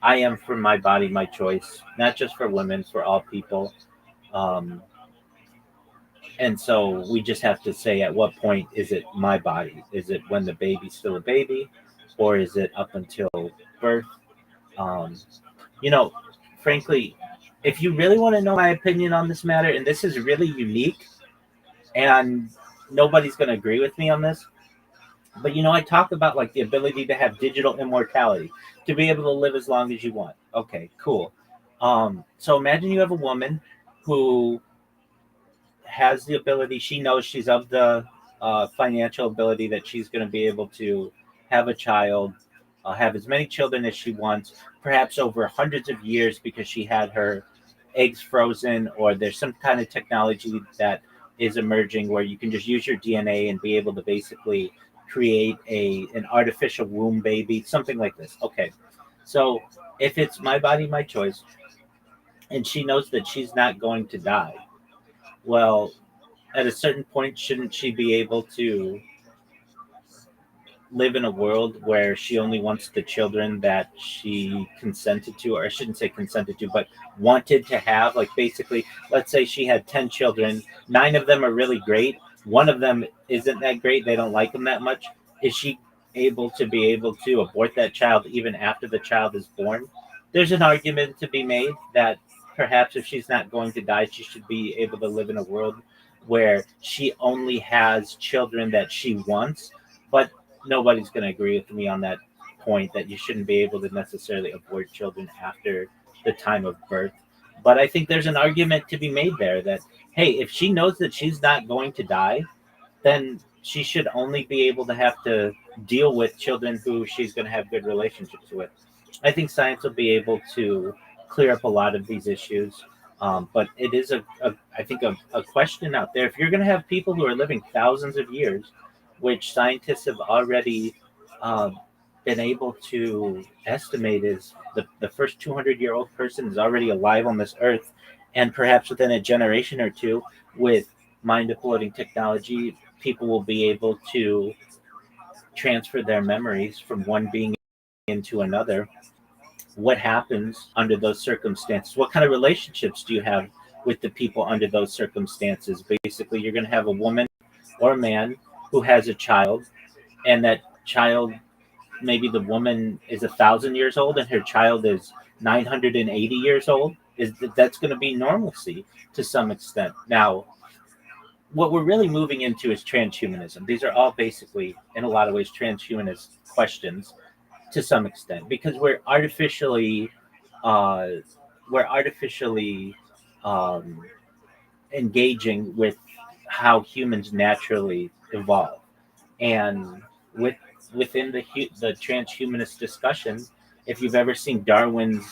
I am for my body, my choice, not just for women, for all people. Um, and so we just have to say at what point is it my body? Is it when the baby's still a baby, or is it up until birth? Um, you know, frankly, if you really want to know my opinion on this matter, and this is really unique, and nobody's going to agree with me on this, but I talk about like the ability to have digital immortality, to be able to live as long as you want. Okay, cool. So imagine you have a woman who has the ability, she knows she's of the financial ability that she's going to be able to have a child, have as many children as she wants, perhaps over hundreds of years because she had her eggs frozen, or there's some kind of technology that is emerging where you can just use your DNA and be able to basically create an artificial womb baby, something like this. Okay. So if it's my body, my choice, and she knows that she's not going to die, well, at a certain point, shouldn't she be able to live in a world where she only wants the children that she consented to, or I shouldn't say consented to, but wanted to have? Like, basically, let's say she had 10 children, 9 of them are really great, one of them isn't that great, they don't like him that much. Is she able to abort that child even after the child is born? There's an argument to be made that perhaps if she's not going to die, she should be able to live in a world where she only has children that she wants. But nobody's going to agree with me on that point, that you shouldn't be able to necessarily abort children after the time of birth. But I think there's an argument to be made there that, hey, if she knows that she's not going to die, then she should only be able to have to deal with children who she's going to have good relationships with. I think science will be able to clear up a lot of these issues. But it is I think a question out there. If you're going to have people who are living thousands of years, which scientists have already uh, been able to estimate is the first 200-year-old person is already alive on this earth, and perhaps within a generation or two, with mind uploading technology, people will be able to transfer their memories from one being into another. What happens under those circumstances? What kind of relationships do you have with the people under those circumstances? Basically, you're going to have a woman or a man who has a child, and that child, maybe the woman is 1,000 years old and her child is 980 years old. That's going to be normalcy to some extent. Now, what we're really moving into is transhumanism. These are all basically, in a lot of ways, transhumanist questions to some extent, because uh, we're artificially um, engaging with how humans naturally evolve, and with within the transhumanist discussion, if you've ever seen Darwin's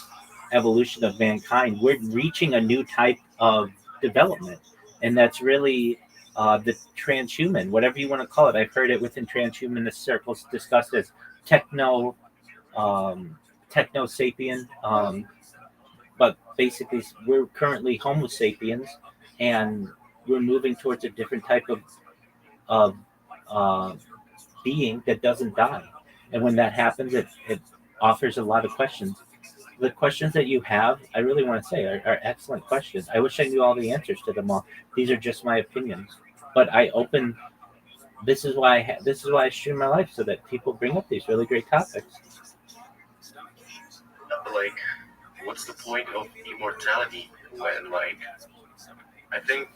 Evolution of Mankind, we're reaching a new type of development, and that's really the transhuman, whatever you want to call it. I've heard it within transhumanist circles discussed as techno techno sapien, but basically we're currently Homo sapiens, and we're moving towards a different type of uh, being that doesn't die. And when that happens, it offers a lot of questions. The questions that you have, I really want to say, are excellent questions. I wish I knew all the answers to them all. These are just my opinions, but I open. This is why I stream my life, so that people bring up these really great topics. Like, what's the point of immortality when, like, I think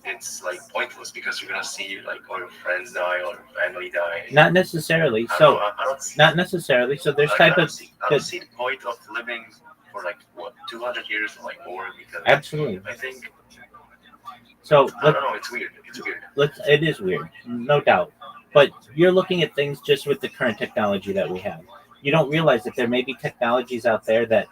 it's like pointless because you're gonna see like all your friends die or your family die. Not necessarily. Not necessarily. So there's like, type of. I don't see the point of living for like what 200 years or like more, because Absolutely. I think. So I don't know. It's weird. It's weird. It is weird, no doubt. But you're looking at things just with the current technology that we have. You don't realize that there may be technologies out there that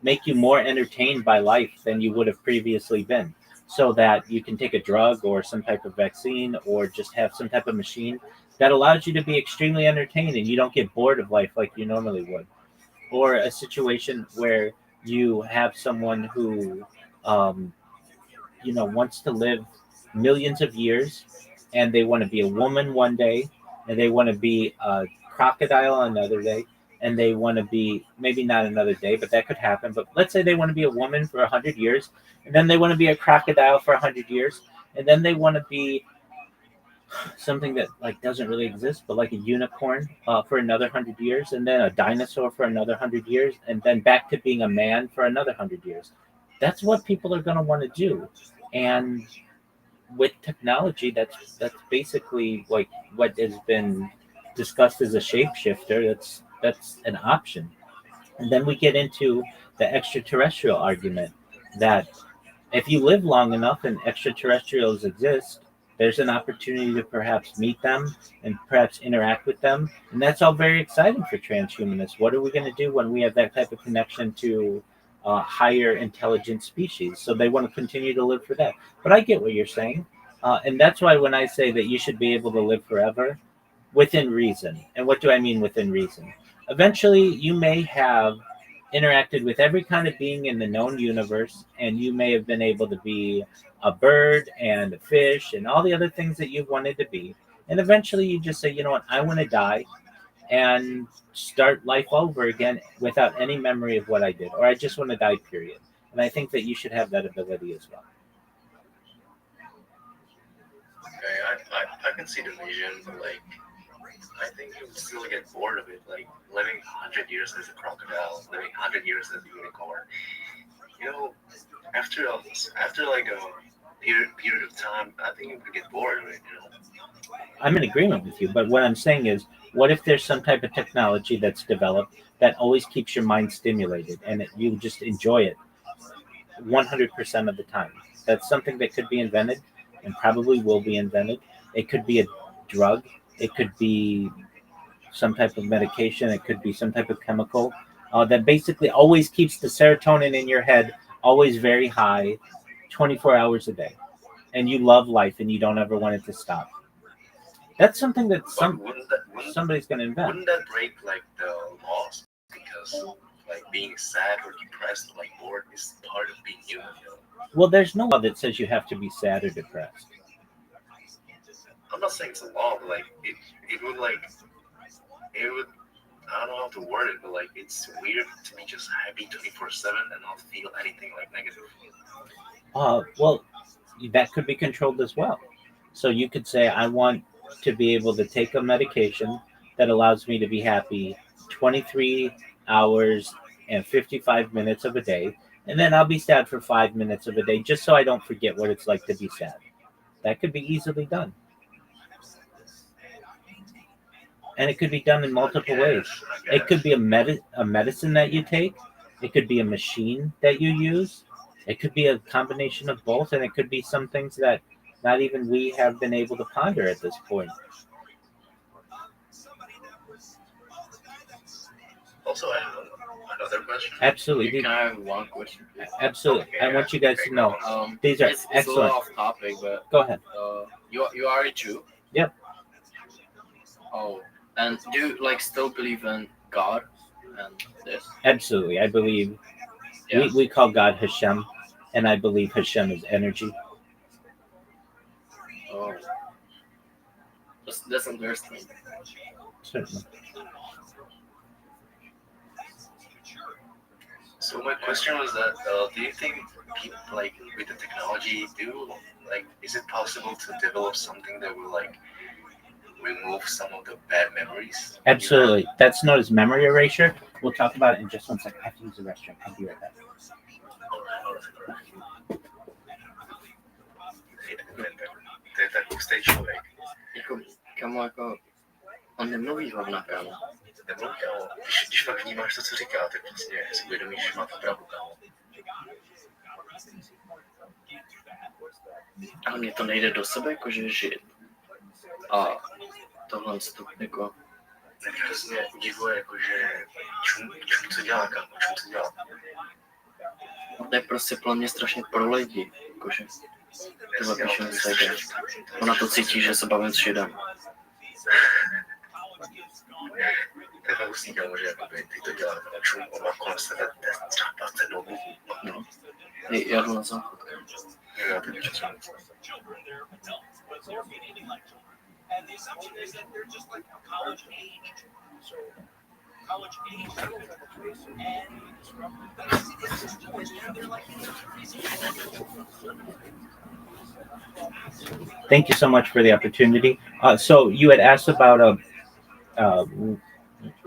make you more entertained by life than you would have previously been, so that you can take a drug or some type of vaccine, or just have some type of machine that allows you to be extremely entertained and you don't get bored of life like you normally would. Or a situation where you have someone who um, wants to live millions of years, and they want to be a woman one day, and they want to be a crocodile another day, and they want to be, maybe not another day, but that could happen. But let's say they want to be a woman for 100 years, and then they want to be a crocodile for 100 years, and then they want to be something that like doesn't really exist, but like a unicorn for another 100 years, and then a dinosaur for another 100 years, and then back to being a man for another 100 years. That's what people are going to want to do, and with technology, that's basically like what has been discussed as a shapeshifter. That's an option, and then we get into the extraterrestrial argument that if you live long enough and extraterrestrials exist, there's an opportunity to perhaps meet them and perhaps interact with them. And that's all very exciting for transhumanists. What are we going to do when we have that type of connection to higher intelligent species? So they want to continue to live for that. But I get what you're saying. And that's why when I say that you should be able to live forever, within reason. And what do I mean within reason? Eventually, you may have interacted with every kind of being in the known universe, and you may have been able to be a bird and a fish and all the other things that you've wanted to be. And eventually you just say, you know what, I want to die and start life over again without any memory of what I did, or I just want to die, period. And I think that you should have that ability as well. Okay, I can see the vision, but like, I think you would still get bored of it. Like living 100 years as a crocodile, living 100 years as a unicorn. You know, after like a period of time, I think you would get bored of it. You know. I'm in agreement with you, but what I'm saying is, what if there's some type of technology that's developed that always keeps your mind stimulated and you just enjoy it 100% of the time? That's something that could be invented and probably will be invented. It could be a drug. It could be some type of medication. It could be some type of chemical that basically always keeps the serotonin in your head always very high 24 hours a day. And you love life and you don't ever want it to stop. That's something that somebody's going to invent. Wouldn't that break like the laws? Because like being sad or depressed, like bored, is part of being human. You know? Well, there's no law that says you have to be sad or depressed. I'm not saying it's a law, but like it would I don't know how to word it, but like it's weird to be just happy 24/7 and not feel anything like negative. Well, that could be controlled as well. So you could say, I want to be able to take a medication that allows me to be happy 23 hours and 55 minutes of a day, and then I'll be sad for 5 minutes of a day, just so I don't forget what it's like to be sad. That could be easily done. And it could be done in multiple ways. It could be a medicine that you take. It could be a machine that you use. It could be a combination of both, and it could be some things that not even we have been able to ponder at this point. Also, I have another question. Absolutely. Can I have one question, please? Absolutely. Okay, I want you guys to know. These are it's excellent. a little off topic, but Go ahead. You are a Jew? Yep. Oh, and do you like still believe in God and this? Absolutely. I believe Yeah. we call God Hashem, and I believe Hashem is energy. Oh, that's interesting. Certainly. So my question was that do you think people, like with the technology, is it possible to develop something that will like remove some of the bad memories? Absolutely. That's known as memory erasure. We'll talk about it in just 1 second. I have to use the restroom. I'll be right back. To je tak hustý člověk. Jako, on nemluví hlavná kámo. Nemluví, kámo. Když fakt vnímáš to, co říká, tak vlastně si uvědomíš, že má to pravdu, kámo. Ale mně to nejde do sebe, jakože žít. A tohle jako... Mě hrozně udivuje, jakože čum co dělá, kámo, čum co dělá. To je prostě pro mě strašně pro lidi, jakože... Tyhle píšem sejde. Ona to cítí, že se bavím s Židem. To je hustý, kámo, že jakoby ty to dělá, čum, on má kolem sebe třeba 20 domů. No. Já jdu na záchod. Já teď času. college age, and the guys he did just do is they're like crazy. Thank you so much for the opportunity. So you had asked about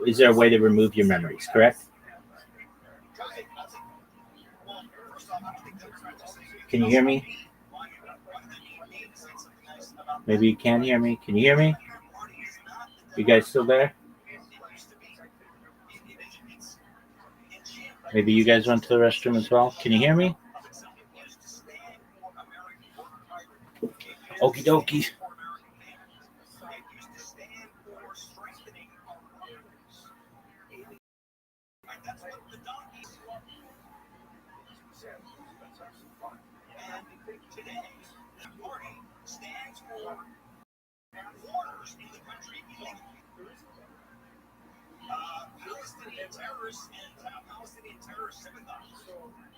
is there a way to remove your memories, correct? Can you hear me? Maybe you can hear me. Can you hear me? You guys still there? Maybe you guys went to the restroom as well. Can you hear me? Okie dokie. Palestinian terrorists and Palestinian terrorist sympathisers.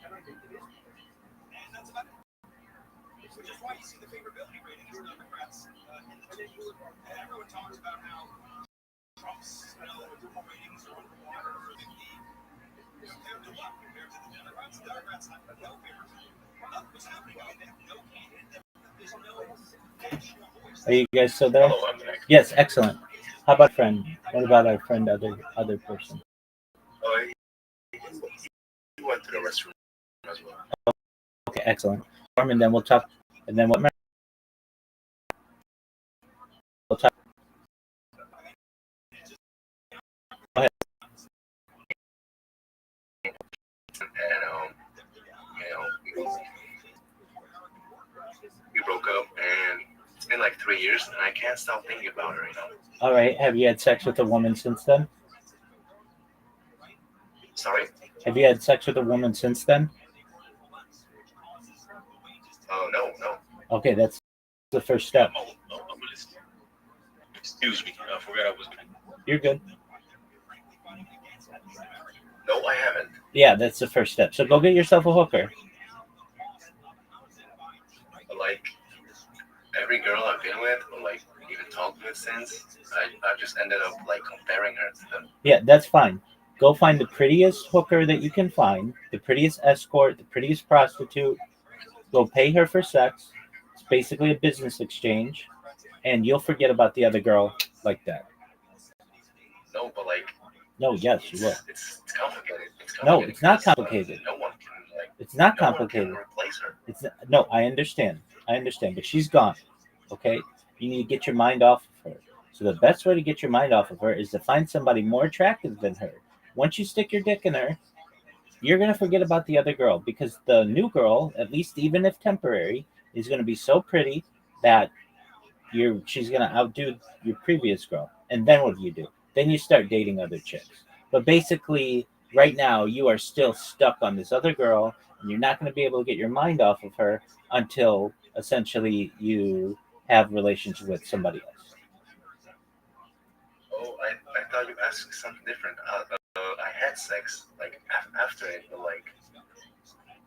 And that's about it. Which is why you see the favorability ratings of Democrats in the polls. And everyone talks about how Trump's approval ratings are never 50 compared to what? Compared to the Democrats? The Democrats have no favoritism. What's happening? I mean, they have no candidate. There's no national voice. Are you guys still there? Hello, I'm back. Yes, excellent. How about friend? What about our friend, other person? Oh, he went to the restroom as well. Okay, excellent. And then we'll talk. And then what? We'll talk. Go ahead. And we broke up, and it's been like 3 years, and I can't stop thinking about her. All right. Have you had sex with a woman since then? Sorry? Have you had sex with a woman since then? Oh, no. Okay, that's the first step. Excuse me, I forgot I was. You're good. No, I haven't. Yeah, that's the first step. So go get yourself a hooker. Like, every girl I've been with, or like even talked with since, I just ended up like comparing her to them. Yeah, that's fine. Go find the prettiest hooker that you can find, the prettiest escort, the prettiest prostitute. Go pay her for sex. It's basically a business exchange, and you'll forget about the other girl like that. No, but like. No, yes, you will. It's complicated. No, it's not complicated. No one can like. It's not No complicated. one can replace her. It's no, I understand, but she's gone. Okay, you need to get your mind off of her. So the best way to get your mind off of her is to find somebody more attractive than her. Once you stick your dick in her, you're gonna forget about the other girl, because the new girl, at least even if temporary, is gonna be so pretty that she's gonna outdo your previous girl. And then what do? Then you start dating other chicks. But basically, right now you are still stuck on this other girl, and you're not going to be able to get your mind off of her until essentially you have relations with somebody else. Oh, I thought you asked something different. I had sex like after it, but like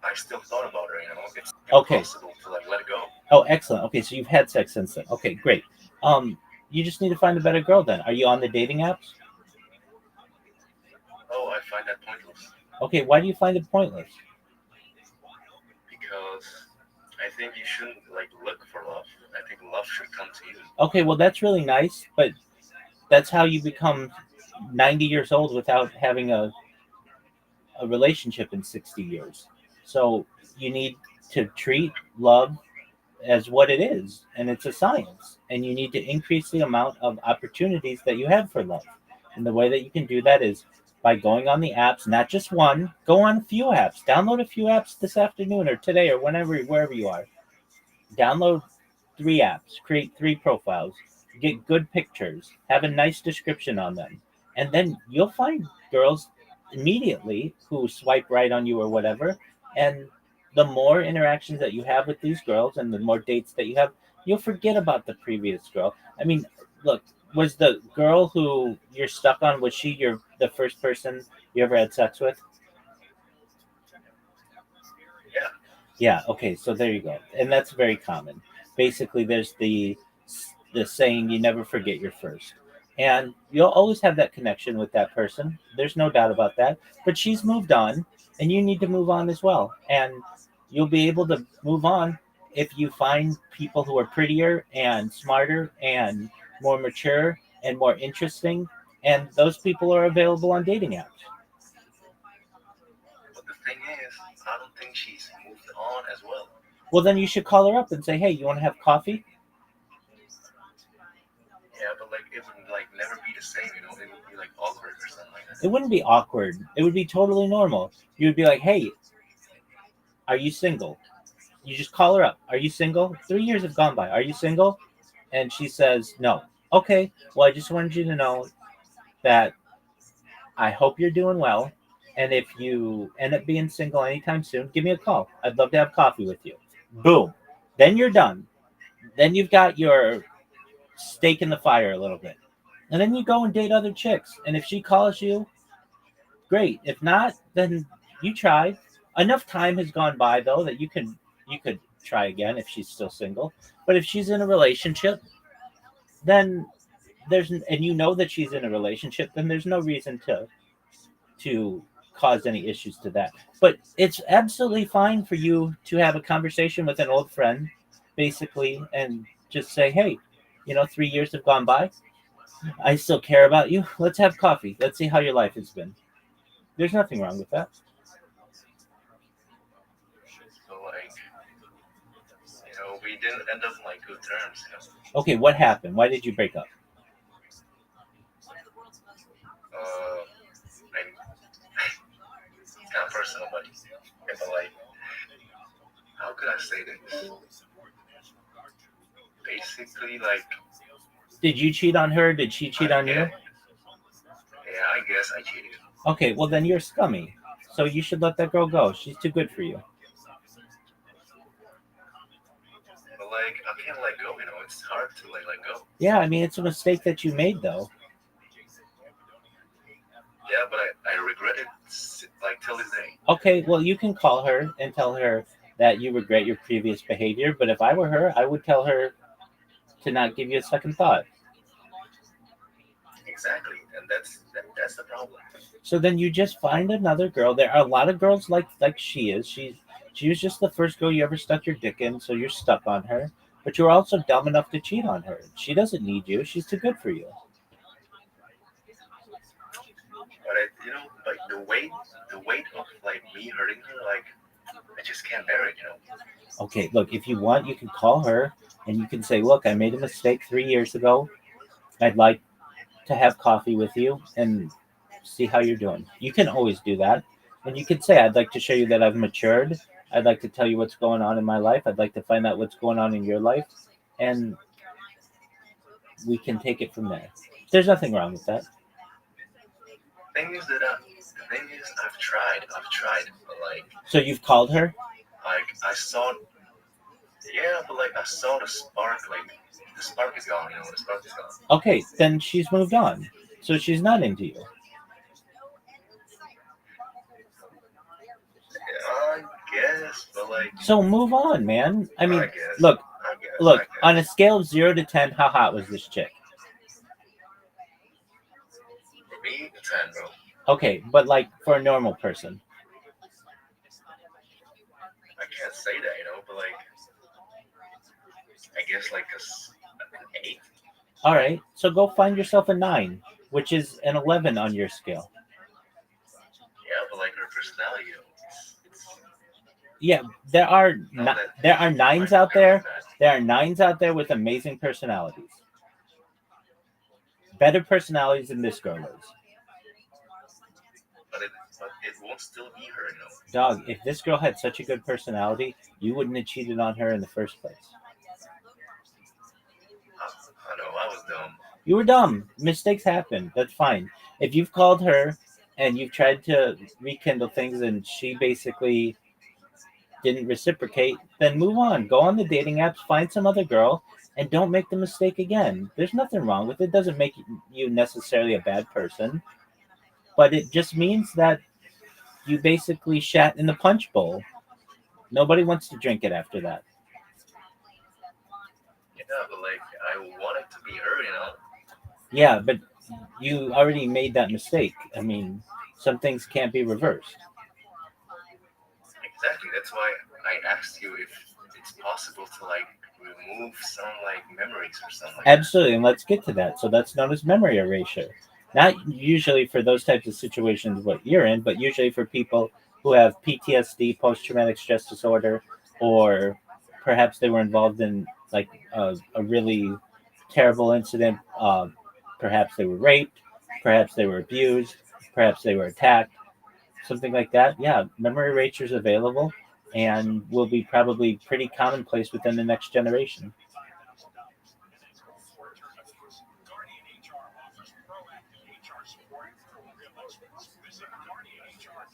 I still thought about her. It's impossible to like let it go. Oh, excellent. Okay, so you've had sex since then. Okay, great. You just need to find a better girl then. Are you on the dating apps? Oh, I find that pointless. Okay, why do you find it pointless? Because I think you shouldn't like look for love. I think love should come to you. Okay, well that's really nice, but that's how you become 90 years old without having a relationship in 60 years. So you need to treat love as what it is, and it's a science, and you need to increase the amount of opportunities that you have for love. And the way that you can do that is by going on the apps, not just one. Go on a few apps. Download a few apps this afternoon or today or wherever you are. Download 3 apps, create 3 profiles, get good pictures, have a nice description on them, and then you'll find girls immediately who swipe right on you or whatever. And the more interactions that you have with these girls and the more dates that you have, you'll forget about the previous girl. I mean, look, was the girl who you're stuck on, was she the first person you ever had sex with? Yeah. Yeah, okay, so there you go. And that's very common. Basically, there's the saying, you never forget your first. And you'll always have that connection with that person. There's no doubt about that. But she's moved on, and you need to move on as well. And you'll be able to move on if you find people who are prettier and smarter and more mature and more interesting. And those people are available on dating apps. But the thing is, I don't think she's moved on as well. Well, then you should call her up and say, hey, you want to have coffee? Yeah, but like it would like never be the same, you know. It would be like awkward or something like that. It wouldn't be awkward. It would be totally normal. You would be like, hey, are you single? You just call her up. Are you single? 3 years have gone by. Are you single? And she says, no. Okay, well, I just wanted you to know that I hope you're doing well. And if you end up being single anytime soon, give me a call. I'd love to have coffee with you. Boom. Then you're done. Then you've got your stake in the fire a little bit. And then you go and date other chicks. And if she calls you, great. If not, then you tried. Enough time has gone by though that you could try again if she's still single. But if she's in a relationship, then and you know that she's in a relationship, then there's no reason to cause any issues to that. But it's absolutely fine for you to have a conversation with an old friend, basically, and just say, hey, 3 years have gone by. I still care about you. Let's have coffee. Let's see how your life has been. There's nothing wrong with that. So like, we didn't end up on like good terms. Okay, what happened? Why did you break up? It's kind of personal, but like, how could I say this? Basically, like. Did you cheat on her? Did she cheat on you? Yeah, I guess I cheated. Okay, well then you're scummy. So you should let that girl go. She's too good for you. But like, I can't let go. It's hard to let go. Yeah, I mean it's a mistake that you made though. Yeah, but I regret it like till this day. Okay, well you can call her and tell her that you regret your previous behavior. But if I were her, I would tell her to not give you a second thought. Exactly, and that's the problem. So then you just find another girl. There are a lot of girls like she is. She was just the first girl you ever stuck your dick in, so you're stuck on her. But you're also dumb enough to cheat on her. She doesn't need you. She's too good for you. But like the weight of like me hurting her, like I just can't bear it. Okay, look, if you want, you can call her and you can say, look, I made a mistake 3 years ago. I'd like to have coffee with you and see how you're doing. You can always do that. And you can say, I'd like to show you that I've matured. I'd like to tell you what's going on in my life. I'd like to find out what's going on in your life. And we can take it from there. There's nothing wrong with that. The thing is, I've tried, but like. So you've called her? Like I saw, yeah, but like I saw the spark. Like the spark is gone. The spark is gone. Okay, then she's moved on. So she's not into you. I guess, but like. So move on, man. I mean, guess, look. On a scale of 0 to 10, how hot was this chick? For me, 10, bro. Okay, but like for a normal person. I can't say that, but like, I guess like an 8. All right, so go find yourself a 9, which is an 11 on your scale. Yeah, but like her personality, Yeah, there are 9s out there. There are 9s out there with amazing personalities. Better personalities than this girl is. But it won't still be her, Dog, if this girl had such a good personality, you wouldn't have cheated on her in the first place. I know, I was dumb. You were dumb. Mistakes happen. That's fine. If you've called her and you've tried to rekindle things and she basically didn't reciprocate, then move on. Go on the dating apps, find some other girl, and don't make the mistake again. There's nothing wrong with it. It doesn't make you necessarily a bad person. But it just means that you basically shat in the punch bowl. Nobody wants to drink it after that. Yeah, but like, I want it to be her, Yeah, but you already made that mistake. I mean, some things can't be reversed. Exactly. That's why I asked you if it's possible to like remove some like memories or something like that. Absolutely, and let's get to that. So that's known as memory erasure. Not usually for those types of situations what you're in, but usually for people who have PTSD, post traumatic stress disorder, or perhaps they were involved in like a really terrible incident. Perhaps they were raped, perhaps they were abused, perhaps they were attacked, something like that. Yeah, memory erasure is available and will be probably pretty commonplace within the next generation.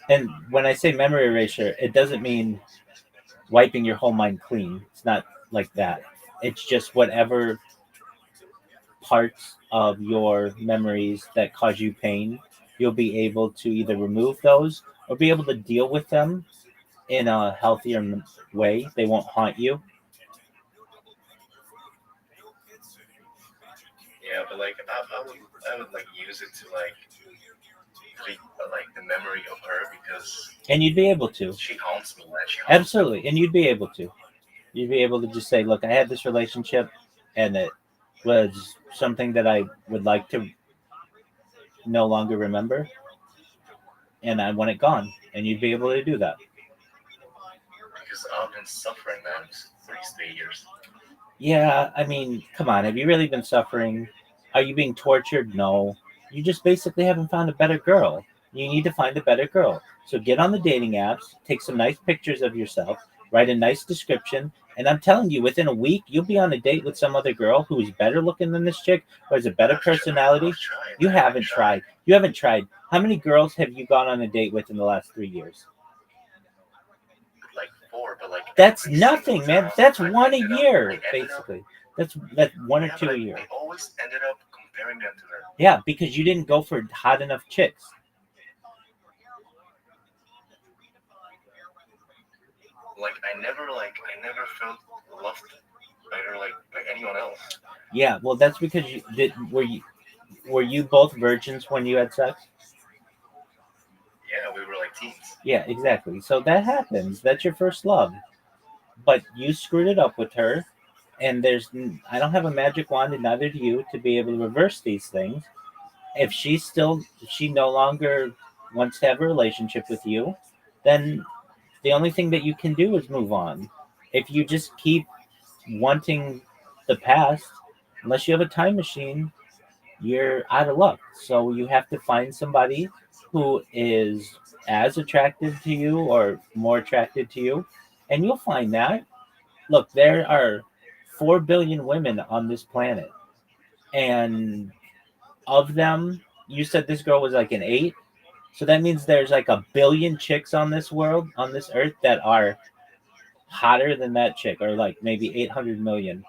And when I say memory erasure, it doesn't mean wiping your whole mind clean. It's not like that. It's just whatever parts of your memories that cause you pain, you'll be able to either remove those or be able to deal with them in a healthier way. They won't haunt you. Yeah, but like I would like use it to like delete like the memory of her because And you'd be able to. she haunts me, man. She haunts me. Absolutely. And you'd be able to. You'd be able to just say, look, I had this relationship and it was something that I would like to no longer remember and I want it gone. And you'd be able to do that. Because I've been suffering, man, for these 3 years. Yeah, I mean, come on. Have you really been suffering? Are you being tortured? No. You just basically haven't found a better girl. You need to find a better girl. So get on the dating apps, take some nice pictures of yourself, write a nice description, and I'm telling you, within a week, you'll be on a date with some other girl who is better looking than this chick, who has a better personality. You haven't tried. You haven't tried. How many girls have you gone on a date with in the last 3 years? Like 4, but like That's nothing, man. That's one a year, basically. That's 1 or 2 a year. I always ended up comparing them to her. Yeah, because you didn't go for hot enough chicks. Like I never felt loved by her like by anyone else. Yeah, well, that's because you did. Were you both virgins when you had sex? Yeah, we were like teens. Yeah, exactly. So that happens. That's your first love, but you screwed it up with her, and I don't have a magic wand, and neither do you, to be able to reverse these things. If she no longer wants to have a relationship with you, then the only thing that you can do is move on. If you just keep wanting the past, unless you have a time machine, you're out of luck. So you have to find somebody who is as attractive to you or more attracted to you, and you'll find that. Look, there are 4 billion women on this planet, and of them, you said this girl was like an 8. So that means there's like a billion chicks on this world, on this earth, that are hotter than that chick, or like maybe 800 million.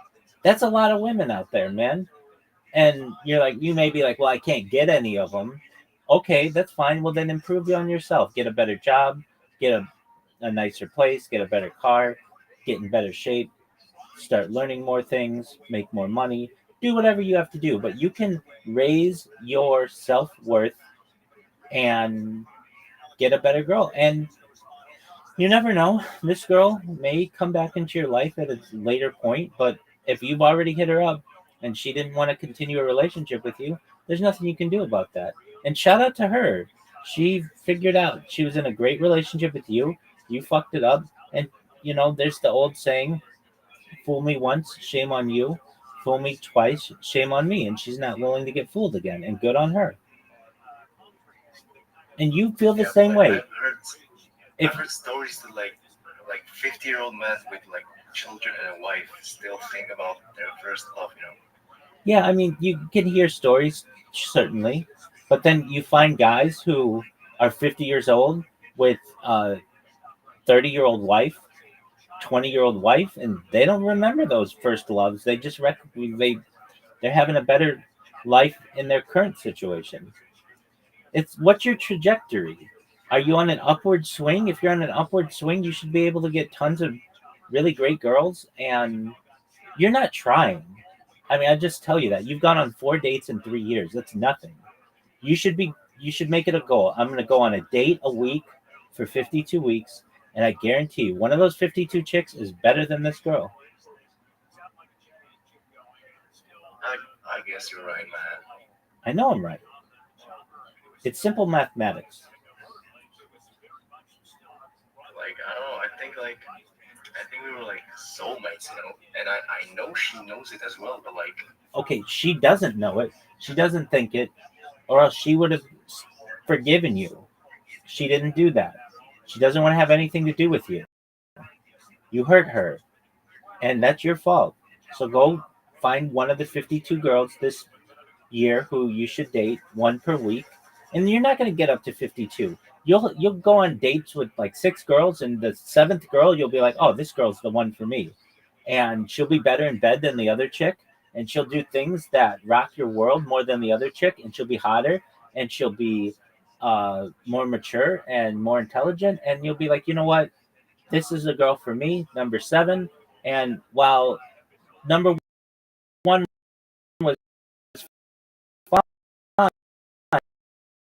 That's a lot of women out there, man. And you may be like, well, I can't get any of them. Okay, that's fine. Well, then improve on yourself. Get a better job, get a nicer place, get a better car, get in better shape, start learning more things, make more money, do whatever you have to do. But you can raise your self worth and get a better girl. And you never know. This girl may come back into your life at a later point, but if you've already hit her up and she didn't want to continue a relationship with you, there's nothing you can do about that. And shout out to her. She figured out she was in a great relationship with you. You fucked it up. And, there's the old saying, fool me once, shame on you. Fool me twice, shame on me. And she's not willing to get fooled again. And good on her. And you feel the same way. I've heard stories that like 50-year-old men with like children and a wife still think about their first love, Yeah, I mean, you can hear stories, certainly, but then you find guys who are 50 years old with a 30-year-old wife, 20-year-old wife, and they don't remember those first loves. They just they're having a better life in their current situation. What's your trajectory? Are you on an upward swing? If you're on an upward swing, you should be able to get tons of really great girls, and you're not trying. I mean, I just tell you that you've gone on 4 dates in 3 years. That's nothing. You should make it a goal. I'm going to go on a date a week for 52 weeks, and I guarantee you, one of those 52 chicks is better than this girl. I guess you're right, man. I know I'm right. It's simple mathematics. Like, I don't know. I think we were like soulmates, and I know she knows it as well, but like. Okay, she doesn't know it. She doesn't think it, or else she would have forgiven you. She didn't do that. She doesn't want to have anything to do with you. You hurt her, and that's your fault. So go find one of the 52 girls this year who you should date, one per week, and you're not going to get up to 52. You'll go on dates with like 6 girls, and the 7th girl you'll be like, oh, this girl's the one for me, and she'll be better in bed than the other chick, and she'll do things that rock your world more than the other chick, and she'll be hotter, and she'll be more mature and more intelligent, and you'll be like, you know what, this is a girl for me, number 7. And while number 1 was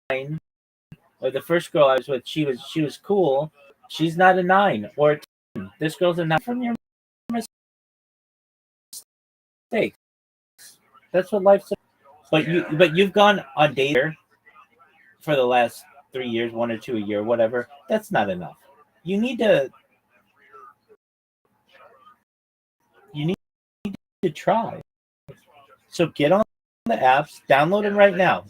fine, or the first girl I was with, she was cool, she's not a 9 or a 10. This girl's a 9 from your mistakes. That's what life's about. But you've gone on dates for the last 3 years, 1 or 2 a year, whatever. That's not enough. You need to try. So get on the apps, download them right now.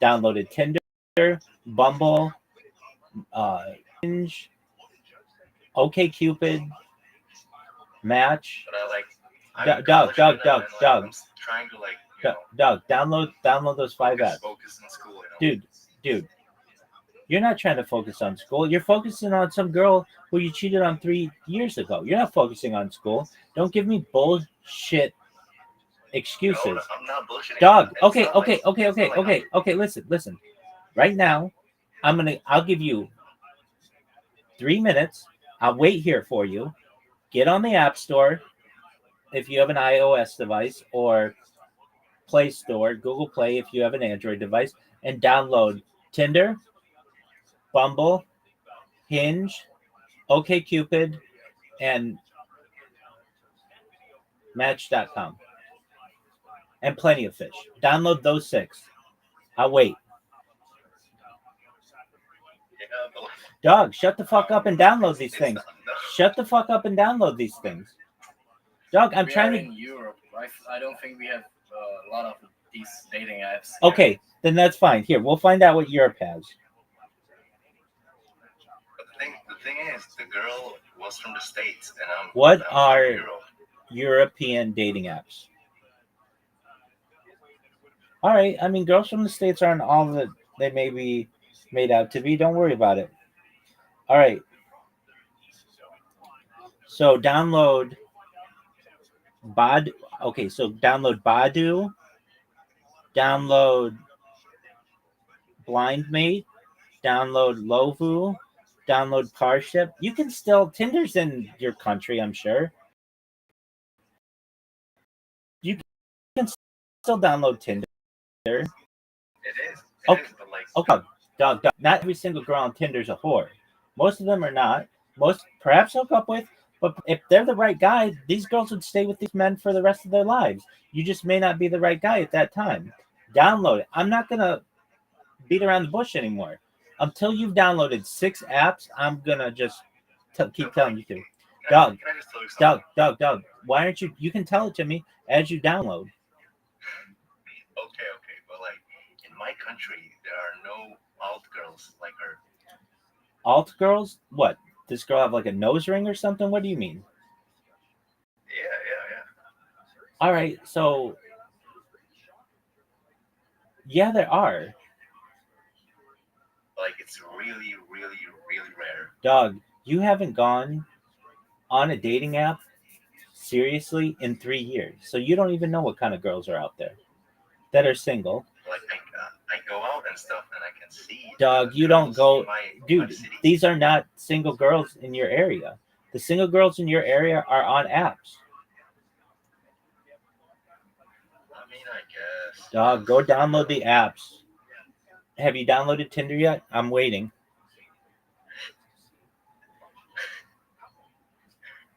Downloaded Tinder, Bumble, Hinge, OkCupid, Match. But I like. Doug. I'm trying to like. Doug, download those 5 apps. Focus in school, Dude, you're not trying to focus on school. You're focusing on some girl who you cheated on 3 years ago. You're not focusing on school. Don't give me bullshit excuses. No, I'm not bullshitting. Doug, It's okay. Listen. Right now, I'll give you 3 minutes. I'll wait here for you. Get on the App Store if you have an iOS device, or Play Store, Google Play if you have an Android device, and download Tinder, Bumble, Hinge, OkCupid, and Match.com. And Plenty of Fish. Download those 6. I'll wait. Dog, shut the fuck up and download these things. Shut the fuck up and download these things. Dog, I'm trying to. In Europe, I don't think we have a lot of these dating apps. Okay, then that's fine. Here, we'll find out what Europe has. The thing is, the girl was from the States, and I'm. What I'm are from Europe. European dating apps? All right, I mean, girls from the States aren't all that they may be made out to be. Don't worry about it. All right. So download Badu. Okay, so download Badu. Download BlindMate. Download Lovu. Download Parship. You can still, Tinder's in your country, I'm sure. You can still download Tinder. It is. Okay. It is, but like. Okay, Doug. Not every single girl on Tinder is a whore. Most of them are not. Most perhaps hook up with, but if they're the right guy, these girls would stay with these men for the rest of their lives. You just may not be the right guy at that time. Download it. I'm not gonna beat around the bush anymore. Until you've downloaded 6 apps, I'm gonna just keep telling you to. Doug. Why aren't you? You can tell it to me as you download. Okay, but like in my country, there are no alt girls like her. Alt girls? What? This girl have like a nose ring or something? What do you mean? Yeah. All right, so yeah, there are. Like it's really, really, really rare. Dog, you haven't gone on a dating app seriously in 3 years, so you don't even know what kind of girls are out there that are single. Like I go out and stuff, and I can see. Dog, you don't go, dude. These are not single girls in your area. The single girls in your area are on apps. guess. Dog, go download the apps. Have you downloaded Tinder yet? I'm waiting.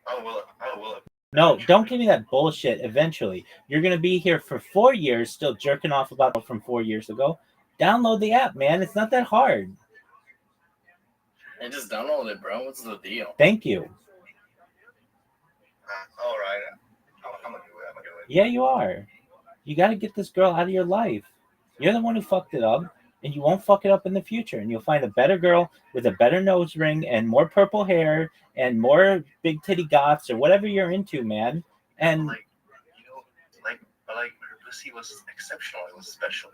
I will. No, don't give me that bullshit. Eventually, you're gonna be here for 4 years, still jerking off about from 4 years ago. Download the app, man. It's not that hard. I just downloaded it, bro. What's the deal? Thank you. All right. I'm gonna do it. I'm gonna do it. Yeah, you are. You got to get this girl out of your life. You're the one who fucked it up, and you won't fuck it up in the future. And you'll find a better girl with a better nose ring and more purple hair and more big titty goths or whatever you're into, man. And But her pussy was exceptional. It was special.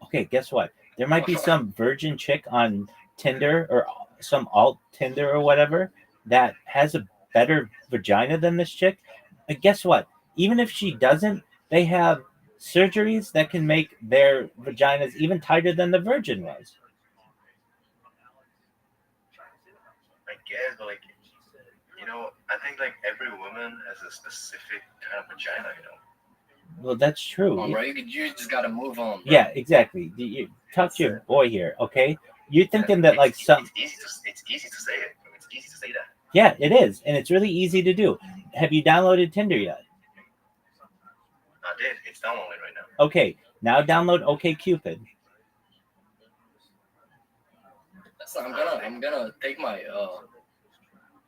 okay, guess what? There might be some virgin chick on Tinder or some alt Tinder or whatever that has a better vagina than this chick. But guess what? Even if she doesn't, they have surgeries that can make their vaginas even tighter than the virgin was. I guess, but I think every woman has a specific kind of vagina. Well, that's true. All right, you just gotta move on. Bro. Yeah, exactly. You talk to your boy here, okay? You're thinking that It's easy to say it. It's easy to say that. Yeah, it is, and it's really easy to do. Have you downloaded Tinder yet? I did. It's downloading right now. Okay, now download OkCupid. So I'm gonna take my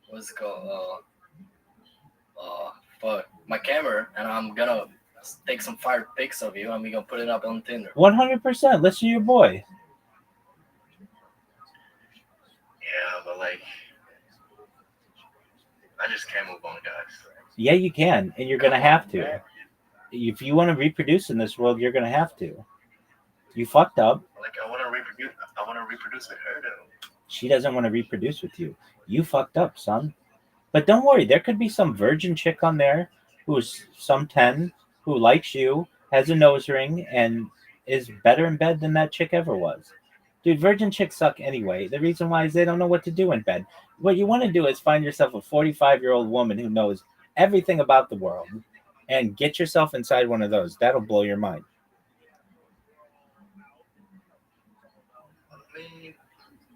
what's it called my camera, and I'm gonna take some fire pics of you, and we're gonna put it up on Tinder. 100%. Listen to your boy. Yeah, but I just can't move on, guys. Yeah, you can, and you're gonna have to. If you want to reproduce in this world, you're gonna have to. You fucked up. I want to reproduce. I want to reproduce with her though. She doesn't want to reproduce with you. You fucked up, son. But don't worry, there could be some virgin chick on there who's some 10, who likes you, has a nose ring, and is better in bed than that chick ever was. Dude, virgin chicks suck anyway. The reason why is they don't know what to do in bed. What you want to do is find yourself a 45-year-old woman who knows everything about the world and get yourself inside one of those. That'll blow your mind.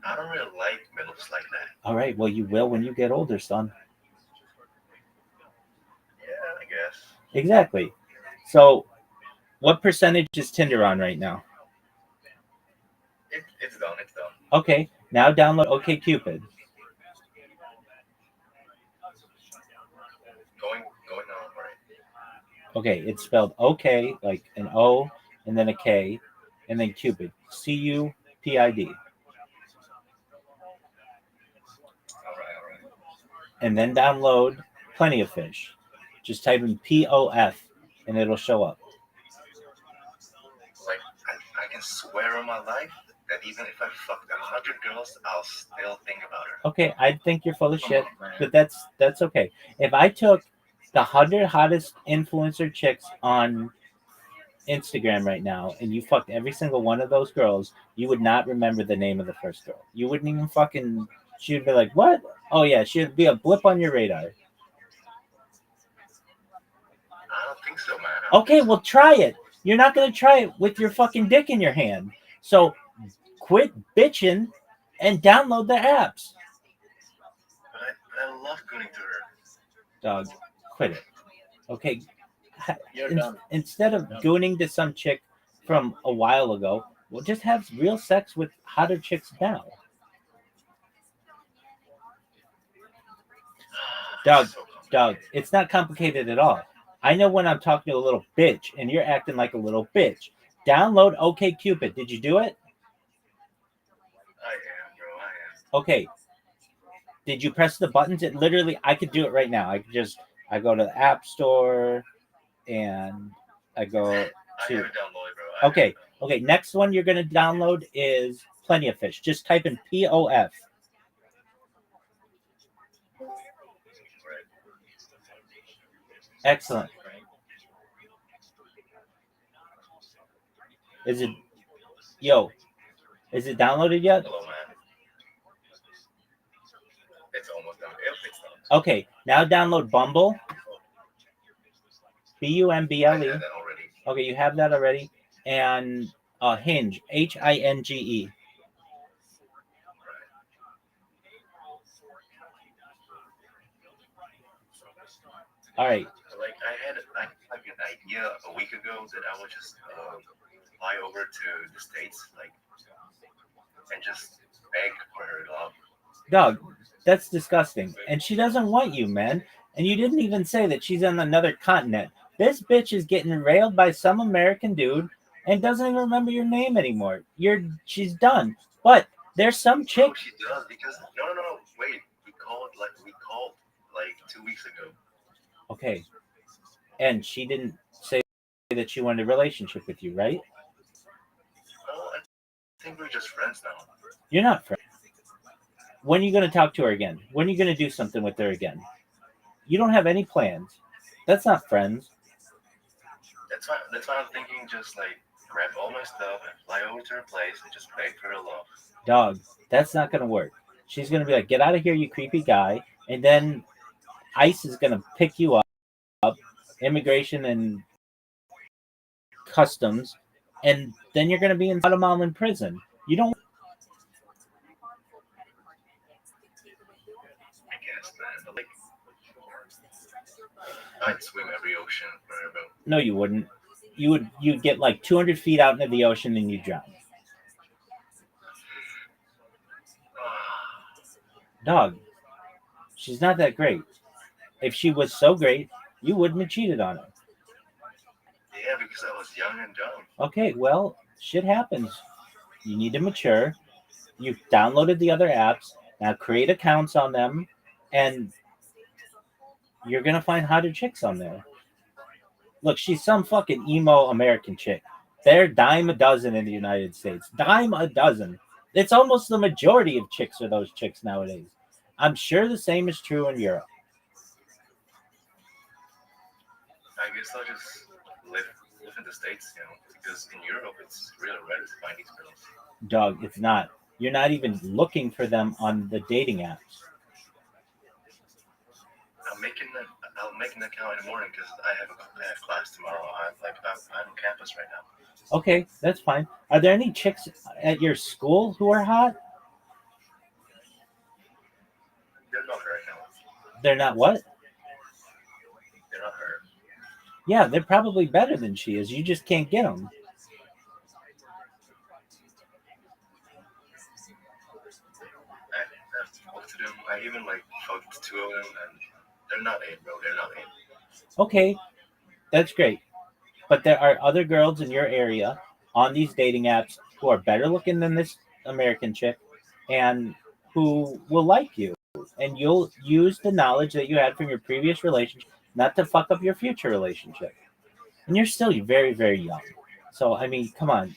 I don't really like MILFs like that. All right, well, you will when you get older, son. Yeah, I guess. Exactly. So, what percentage is Tinder on right now? It's done. It's done. Okay, now download OkCupid. Going on, right? Okay, it's spelled OK, like an O, and then a K, and then Cupid. CUPID. All right. And then download Plenty of Fish. Just type in POF, and it'll show up. I can swear on my life that even if I fucked 100 girls, I'll still think about her. Okay, I think you're full of shit, but that's okay. If I took the 100 hottest influencer chicks on Instagram right now, and you fucked every single one of those girls, you would not remember the name of the first girl. You wouldn't even fucking. She'd be like, "What? Oh yeah," she'd be a blip on your radar. I don't think so, man. Okay, well try it. You're not gonna try it with your fucking dick in your hand. So quit bitching and download the apps. But I love going to her. Dog, quit it. Okay. You're done. Instead of gooning to some chick from a while ago, we'll just have real sex with hotter chicks now. Dog, it's not complicated at all. I know when I'm talking to a little bitch and you're acting like a little bitch. Download OkCupid. Did you do it? I am, bro. I am. Okay. Did you press the buttons? It literally, I could do it right now. I go to the App Store and I go I to. have it downloaded, bro. Okay. Next one you're going to download is Plenty of Fish. Just type in POF. Excellent. Is it downloaded yet? Hello, man. It's almost done. Yep, it's done. Okay, now download Bumble. BUMBLE. I have that already. Okay, you have that already. and Hinge, Hinge. All right. Like I had like an idea a week ago that I would just fly over to the States, like, and just beg for her love. Dog, that's disgusting. And she doesn't want you, man. And you didn't even say that she's on another continent. This bitch is getting railed by some American dude and doesn't even remember your name anymore. She's done. But there's some chick. No, she does because no. Wait, we called like 2 weeks ago. Okay. And she didn't say that she wanted a relationship with you, right? No, I think we're just friends now. You're not friends. When are you going to talk to her again? When are you going to do something with her again? You don't have any plans. That's not friends. That's why I'm thinking just like grab all my stuff and fly over to her place and just beg for her love. Dog, that's not going to work. She's going to be like, get out of here, you creepy guy. And then ICE is going to pick you up, immigration and customs, and then you're going to be in Guatemala prison. You don't. I guess, man. But like, I'd swim every ocean forever. No, you wouldn't. You'd get like 200 feet out into the ocean and you drown. Dog, she's not that great. If she was so great, you wouldn't have cheated on her. Yeah, because I was young and dumb. Okay, well, shit happens. You need to mature. You've downloaded the other apps. Now create accounts on them, and you're going to find hotter chicks on there. Look, she's some fucking emo American chick. They're dime a dozen in the United States. Dime a dozen. It's almost the majority of chicks are those chicks nowadays. I'm sure the same is true in Europe. I guess I'll just live in the States, because in Europe it's really rare to find these girls. Dog, it's not. You're not even looking for them on the dating apps. I'll make an account in the morning because I have class tomorrow. I'm on campus right now. Okay, that's fine. Are there any chicks at your school who are hot? They're not right now. They're not what? They're not her. Yeah, they're probably better than she is. You just can't get them. I spoke to them. I even talked to two of them, and they're not it, bro. They're not it. Okay, that's great. But there are other girls in your area on these dating apps who are better looking than this American chick and who will like you. And you'll use the knowledge that you had from your previous relationship not to fuck up your future relationship. And you're still very, very young. So, I mean, come on.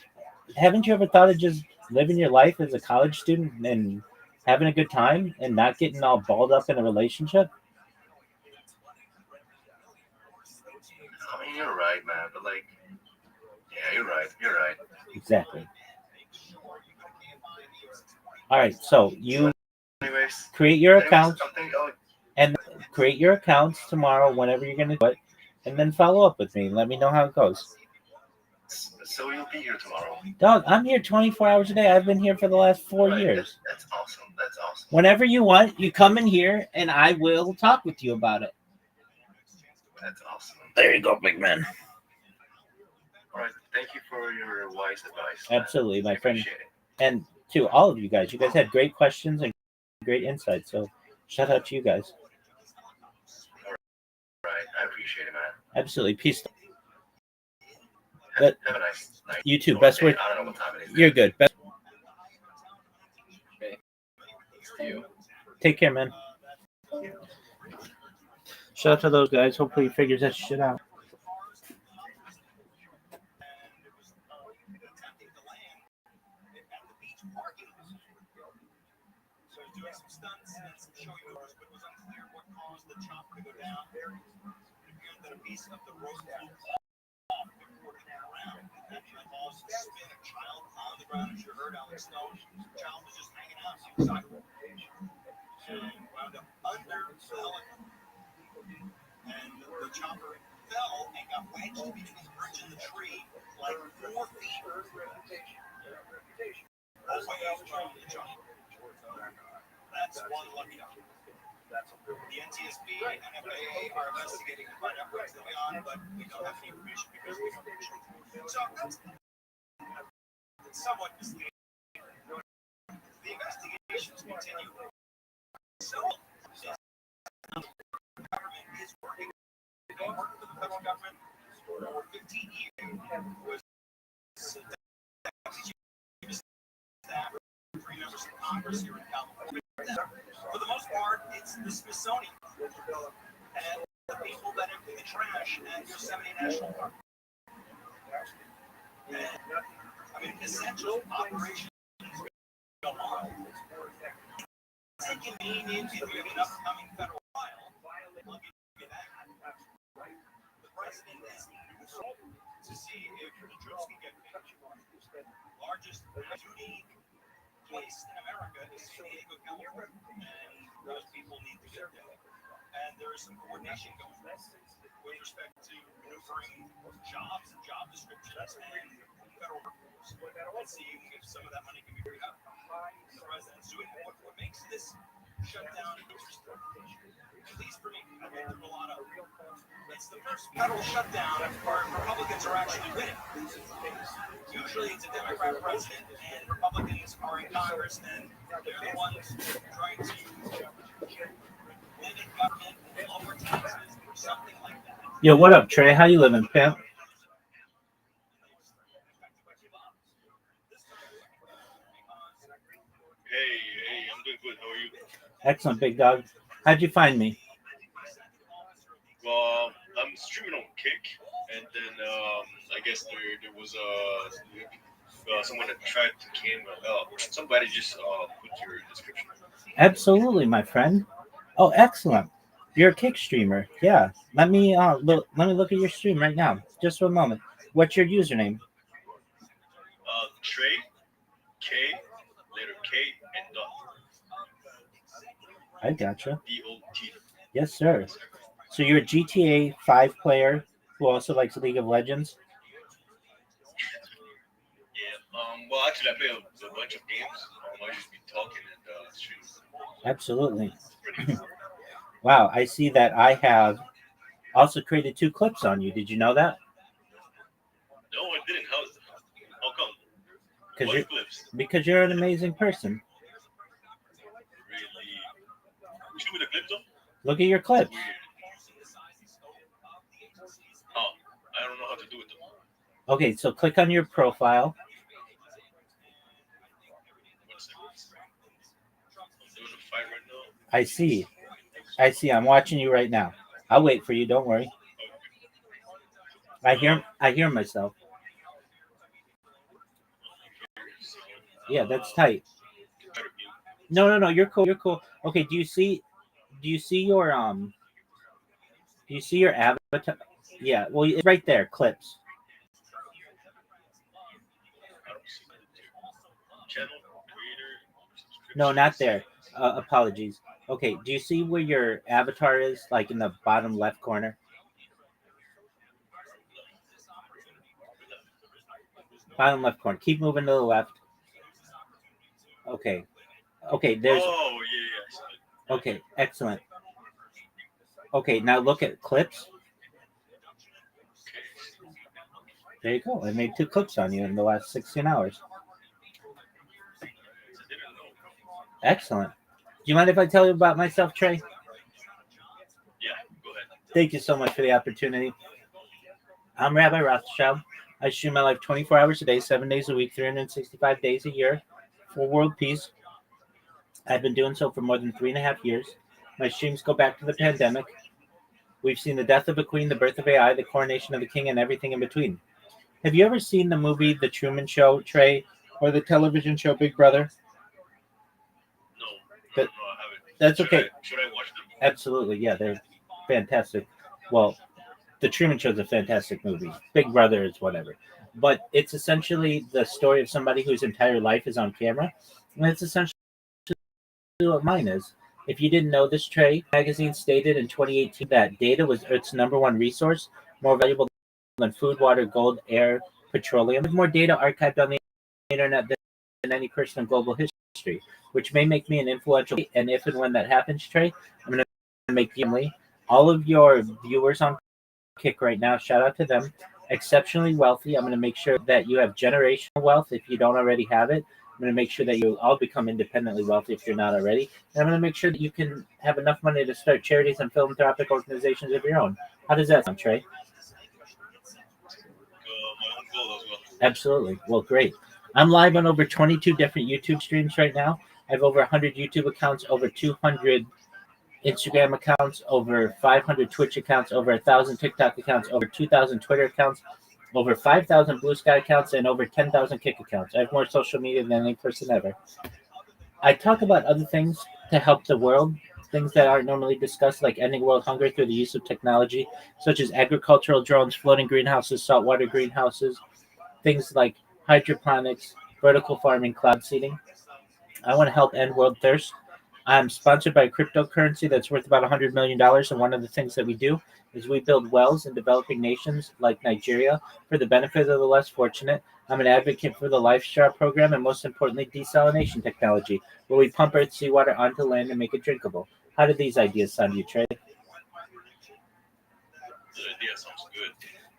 Haven't you ever thought of just living your life as a college student and having a good time and not getting all balled up in a relationship? I mean, you're right, man. But yeah, you're right. You're right. Exactly. All right, so you create your accounts and create your accounts tomorrow whenever you're going to do it, and then follow up with me. Let me know how it goes. So you'll be here tomorrow? Dog, I'm here 24 hours a day. I've been here for the last 4 years. That's awesome. That's awesome. Whenever you want, you come in here, and I will talk with you about it. That's awesome. There you go, big man. All right. Thank you for your wise advice. Absolutely, my friend. And to all of you guys had great questions and great insights. So shout out to you guys. All right. I appreciate it, man. Absolutely. Peace. Have a nice night. You too. Best word. I don't know what time it is. You're good. Best. Okay. You. Take care, man. Shout out to those guys. Hopefully he figures that shit out. So he's doing some stunts and some show yours, but it was unclear what caused the chop to go down. It appeared that a piece of the rope was off before it came around. That caused to spin a child on the ground, as you heard Alex Stone. The child was just hanging out suicidal. So wound up under the helicopter. And the chopper fell and got wedged between the bridge and the tree like 4 feet. All the way out from the jungle. That's one lucky dog. The NTSB and FAA are investigating to find out what's going on, but we don't have any information because we don't know. So that's somewhat misleading. The investigations continue. So the government is working. They worked with the federal government for 15 years. Was staff, 3 members of Congress here in California. For the most part, it's the Smithsonian and the people that empty the trash at Yosemite National Park. And, I mean, essential operations go on. Taking me into an upcoming federal trial, I'll give you that. The president is to see if the troops can get paid. Largest duty place in America is San Diego, California, and those people need to get paid. And there is some coordination going on with respect to maneuvering jobs and job descriptions and federal workforce. Let's see if some of that money can be freed up. The president's doing what makes this shutdown interesting. At least for me, I went through a lot of. It's the first federal shutdown where Republicans are actually winning. Usually it's a Democrat president and Republicans are in Congress, and they're the ones trying to limit government, lower taxes, or something like that. Yo, what up, Trey? How you living, pimp? Hey, I'm doing good. How are you? Excellent, big dog. How'd you find me? Well, I'm streaming on Kick, and then I guess there was someone that tried to somebody just put your description. Absolutely, my friend. Oh, excellent. You're a Kick streamer. Yeah. Let me look at your stream right now. Just for a moment. What's your username? Trey, K, letter K, and dot. I gotcha. DOT. Yes, sir. So you're a GTA 5 player who also likes League of Legends? Yeah. Well, actually, I play a bunch of games. I just be talking and stream. Absolutely. Wow, I see that I have also created 2 clips on you. Did you know that? No, I didn't. How come? Because you're an amazing person. Really? Show me the clip though. Look at your clips. Oh, I don't know how to do it though. Okay, so click on your profile. I'm doing a fight right now. I see. I'm watching you right now. I'll wait for you. Don't worry. I hear myself. Yeah, that's tight. No. You're cool. Okay. Do you see your avatar? Yeah. Well, it's right there. Clips. No, not there. Apologies. Okay. Do you see where your avatar is? Like in the bottom left corner. Bottom left corner. Keep moving to the left. Okay. There's. Oh yeah. Okay. Excellent. Okay. Now look at clips. There you go. I made 2 clips on you in the last 16 hours. Excellent. Do you mind if I tell you about myself, Trey? Yeah, go ahead. Thank you so much for the opportunity. I'm Rabbi Rothschild. I stream my life 24 hours a day, 7 days a week, 365 days a year for world peace. I've been doing so for more than 3.5 years. My streams go back to the pandemic. We've seen the death of a queen, the birth of AI, the coronation of a king, and everything in between. Have you ever seen the movie The Truman Show, Trey, or the television show Big Brother? No, I haven't. That's okay. Should I watch them? Absolutely, yeah, they're fantastic. Well, The Truman Show is a fantastic movie. Big Brother is whatever. But it's essentially the story of somebody whose entire life is on camera. And it's essentially what mine is. If you didn't know this, Trey, magazine stated in 2018 that data was Earth's #1 resource, more valuable than food, water, gold, air, petroleum. With more data archived on the internet than any person in global history, which may make me an influential. And if and when that happens, Trey, I'm going to make you, all of your viewers on Kick right now, shout out to them, exceptionally wealthy. I'm going to make sure that you have generational wealth if you don't already have it. I'm going to make sure that you all become independently wealthy if you're not already. And I'm going to make sure that you can have enough money to start charities and philanthropic organizations of your own. How does that sound, Trey? My own goal as well. Absolutely. Well, great. I'm live on over 22 different YouTube streams right now. I have over 100 YouTube accounts, over 200 Instagram accounts, over 500 Twitch accounts, over 1,000 TikTok accounts, over 2,000 Twitter accounts, over 5,000 Blue Sky accounts, and over 10,000 Kick accounts. I have more social media than any person ever. I talk about other things to help the world, things that aren't normally discussed, like ending world hunger through the use of technology, such as agricultural drones, floating greenhouses, saltwater greenhouses, things like hydroponics, vertical farming, cloud seeding. I want to help end world thirst. I'm sponsored by a cryptocurrency that's worth about $100 million. And one of the things that we do is we build wells in developing nations like Nigeria for the benefit of the less fortunate. I'm an advocate for the Life Straw program and, most importantly, desalination technology, where we pump earth seawater onto land and make it drinkable. How do these ideas sound to you, Trey? The idea sounds good.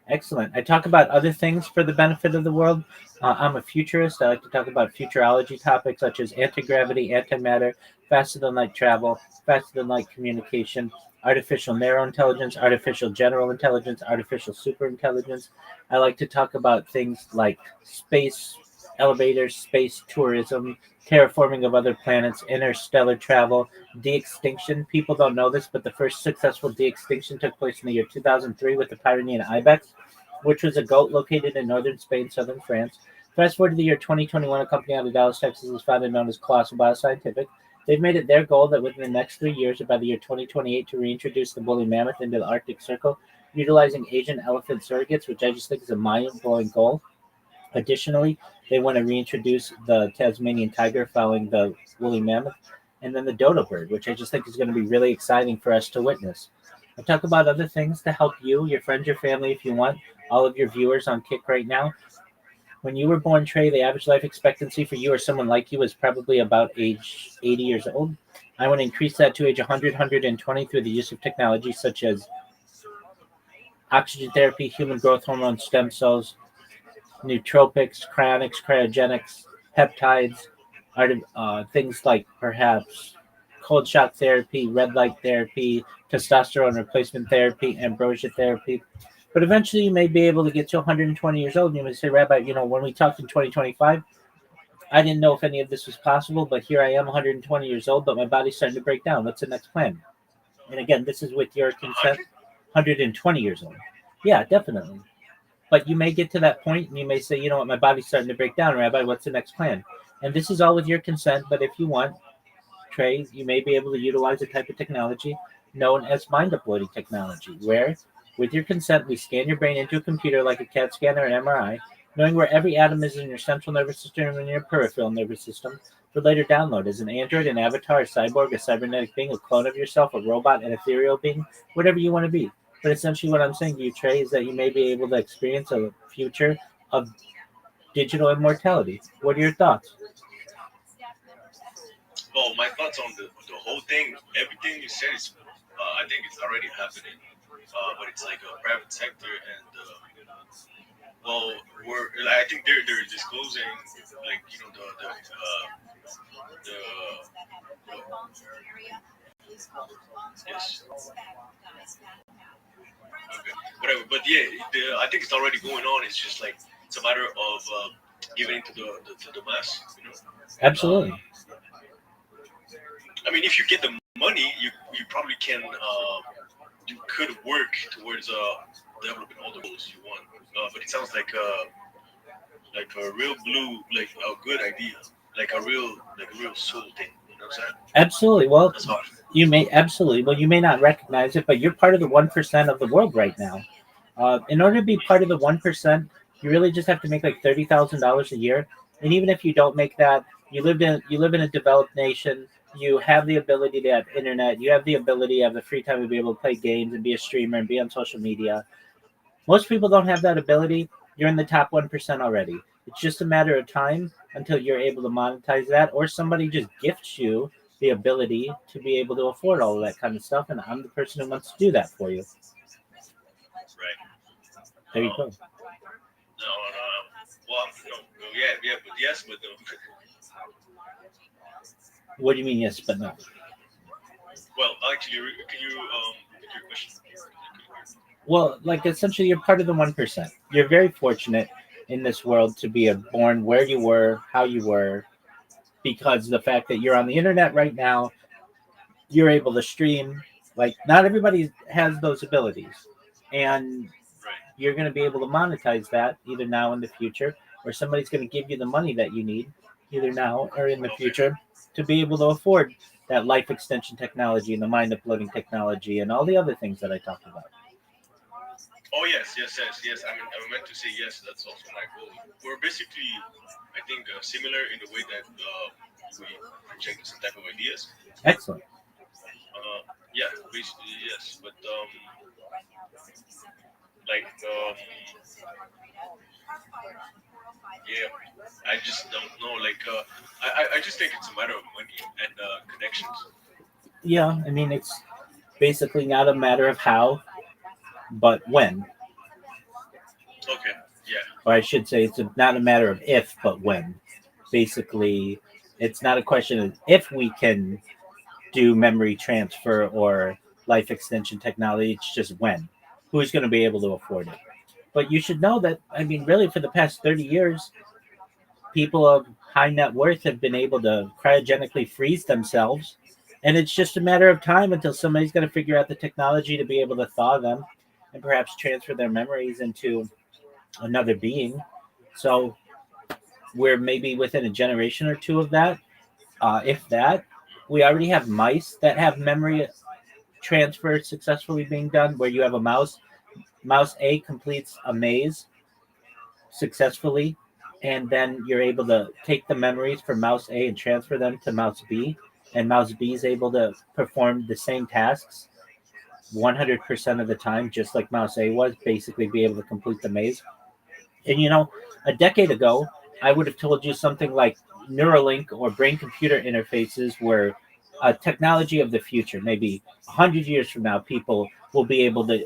Excellent. I talk about other things for the benefit of the world. I'm a futurist. I like to talk about futurology topics such as anti-gravity, antimatter, faster than light travel, faster than light communication, artificial narrow intelligence, artificial general intelligence, artificial superintelligence. I like to talk about things like space elevators, space tourism, terraforming of other planets, interstellar travel, de-extinction. People don't know this, but the first successful de-extinction took place in the year 2003 with the Pyrenean ibex, which was a goat located in northern Spain, southern France. Fast forward to the year 2021, a company out of Dallas, Texas, is founded known as Colossal Bioscientific. They've made it their goal that within the next 3 years, or by the year 2028, to reintroduce the woolly mammoth into the Arctic Circle, utilizing Asian elephant surrogates, which I just think is a mind-blowing goal. Additionally, they want to reintroduce the Tasmanian tiger following the woolly mammoth, and then the dodo bird, which I just think is going to be really exciting for us to witness. I talk about other things to help you, your friends, your family, if you want, all of your viewers on Kick right now. When you were born, Trey, the average life expectancy for you or someone like you was probably about age 80 years old. I want to increase that to age 100, 120 through the use of technology such as oxygen therapy, human growth hormone, stem cells, nootropics, cryonics, cryogenics, peptides, things like perhaps cold shock therapy, red light therapy, testosterone replacement therapy, ambrosia therapy. But eventually you may be able to get to 120 years old and you may say, Rabbi, when we talked in 2025, I didn't know if any of this was possible, but here I am 120 years old, but my body's starting to break down. What's the next plan? And again, this is with your consent, 120 years old. Yeah, definitely. But you may get to that point and you may say, you know what, my body's starting to break down, Rabbi, what's the next plan? And this is all with your consent, but if you want, Trey, you may be able to utilize a type of technology known as mind uploading technology, where, with your consent, we scan your brain into a computer like a CAT scan or an MRI, knowing where every atom is in your central nervous system and your peripheral nervous system, for later download as an android, an avatar, a cyborg, a cybernetic being, a clone of yourself, a robot, an ethereal being, whatever you want to be. But essentially what I'm saying to you, Trey, is that you may be able to experience a future of digital immortality. What are your thoughts? Well, my thoughts on the whole thing, everything you said is, I think it's already happening. But it's like a private sector, and I think they're disclosing, like, yes. Okay. Whatever, but yeah, I think it's already going on. It's just like it's a matter of giving it to the mass. Absolutely. I mean, if you get the money, you probably can. You could work towards developing all the goals you want. But it sounds like a real blue, like a good idea, like a real soul thing. You know what I'm saying? Absolutely. Well, you may not recognize it, but you're part of the 1% of the world right now. In order to be part of the 1%, you really just have to make like $30,000 a year. And even if you don't make that, you live in a developed nation. You have the ability to have internet. You have the ability to have the free time to be able to play games and be a streamer and be on social media. Most people don't have that ability. You're in the top 1% already. It's just a matter of time until you're able to monetize that, or somebody just gifts you the ability to be able to afford all of that kind of stuff, and I'm the person who wants to do that for you. Right. There you go. No. Well, no, yeah, but yes, but no. What do you mean yes but no? Well, actually, can you repeat your question? Well, like essentially you're part of the 1%. You're very fortunate in this world to be born where you were, how you were, because the fact that you're on the internet right now, you're able to stream. Like not everybody has those abilities. And you're going to be able to monetize that either now or in the future, or somebody's going to give you the money that you need either now or in the future to be able to afford that life extension technology and the mind uploading technology and all the other things that I talked about. Oh yes. I meant to say yes. That's also my goal. We're basically, I think, similar in the way that we project some type of ideas. Excellent. Yeah, basically yes, but yeah, I just don't know. I just think it's a matter of money and connections. Yeah, I mean, it's basically not a matter of how, but when. Okay. Yeah. Or I should say, it's not a matter of if, but when. Basically, it's not a question of if we can do memory transfer or life extension technology, it's just when. Who's going to be able to afford it? But you should know that, I mean, really, for the past 30 years, people of high net worth have been able to cryogenically freeze themselves. And it's just a matter of time until somebody's going to figure out the technology to be able to thaw them and perhaps transfer their memories into another being. So we're maybe within a generation or two of that, if that. We already have mice that have memory transfer successfully being done, where you have a mouse. Mouse A completes a maze successfully, and then you're able to take the memories from mouse A and transfer them to mouse B, and mouse B is able to perform the same tasks 100% of the time, just like mouse A was, basically be able to complete the maze. And a decade ago, I would have told you something like Neuralink or brain computer interfaces were a technology of the future. Maybe 100 years from now, people will be able to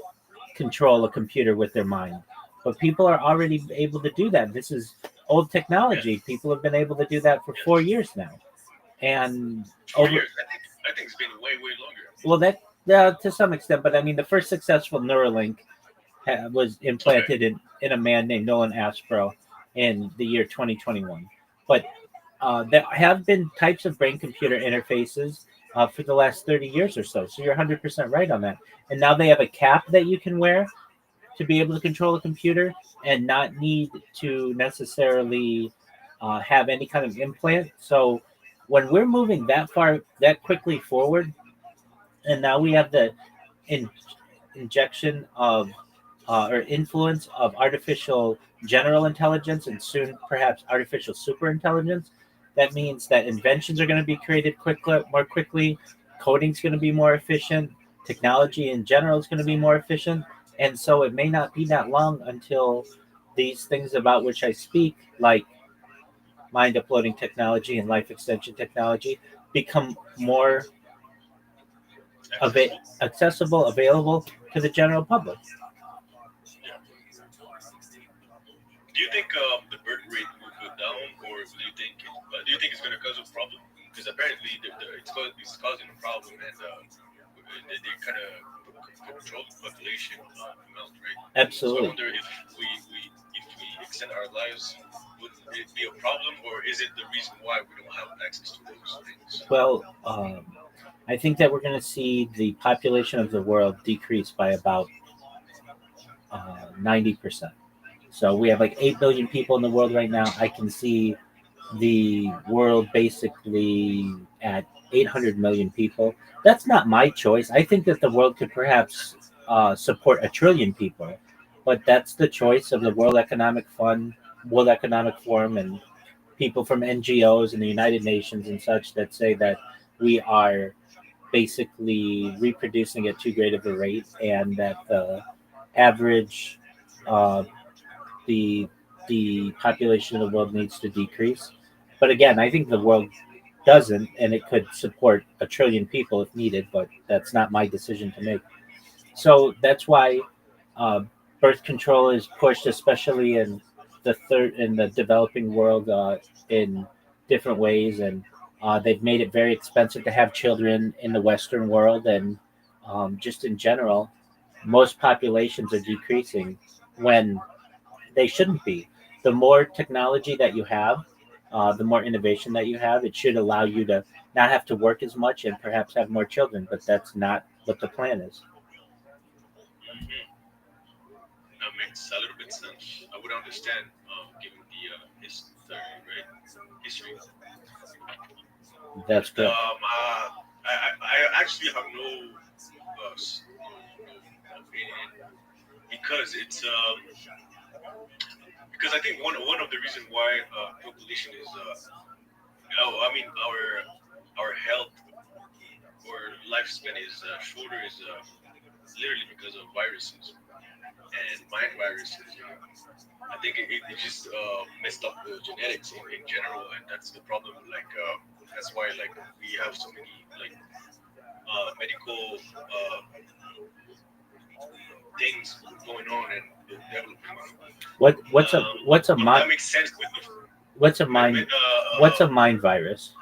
control a computer with their mind. But people are already able to do that. This is old technology. People have been able to do that for 4 years now. And 4 years. I think it's been way longer. Well, that to some extent, but I mean, the first successful Neuralink was implanted in a man named Nolan Aspro in the year 2021. But there have been types of brain-computer interfaces for the last 30 years or so. So you're 100% right on that. And now they have a cap that you can wear to be able to control a computer and not need to necessarily have any kind of implant. So when we're moving that quickly forward, and now we have the injection of or influence of artificial general intelligence and soon perhaps artificial superintelligence. That means that inventions are going to be created more quickly, coding is going to be more efficient, technology in general is going to be more efficient, and so it may not be that long until these things about which I speak, like mind uploading technology and life extension technology, become more accessible, available to the general public. Do you think the birth rate will go down, or do you think it's going to cause a problem? Because apparently it's causing a problem, and they kind of control the population amount, right? Absolutely. So I wonder if we extend our lives, would it be a problem, or is it the reason why we don't have access to those things? Well, I think that we're going to see the population of the world decrease by about 90%. So we have like 8 billion people in the world right now. I can see the world basically at 800 million people. That's not my choice. I think that the world could perhaps support 1 trillion people, but that's the choice of the World Economic Forum, and people from NGOs and the United Nations and such that say that we are basically reproducing at too great of a rate, and that the average the population of the world needs to decrease. But again, I think the world doesn't, and it could support 1 trillion people if needed. But that's not my decision to make. So that's why uh, birth control is pushed, especially in the developing world, in different ways, and they've made it very expensive to have children in the Western world, and just in general, most populations are decreasing when they shouldn't be. The more technology that you have, the more innovation that you have, it should allow you to not have to work as much and perhaps have more children. But that's not what the plan is. That makes a little bit sense. I would understand, given the history, right? History. That's good. I actually have no opinion because it's because I think one of the reasons why population is I mean our health or lifespan is shorter is literally because of viruses and mind viruses. I think it just messed up the genetics in general, and that's the problem. Like that's why like we have so many like medical things going on and developing. What's a That makes sense with what's a mind what's a mind virus?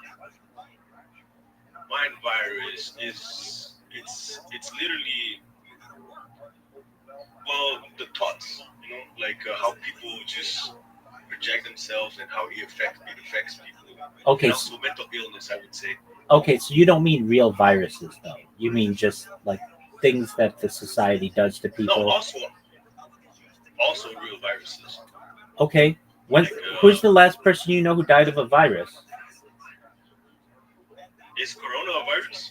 mind virus is it's literally well the thoughts, you know, like how people just project themselves and how it affects people. Okay, And also mental illness, I would say. okay, so you don't mean real viruses, though. You mean just like things that the society does to No, people. also real viruses. Okay, when Like who's the last person you know who died of a virus? is coronavirus?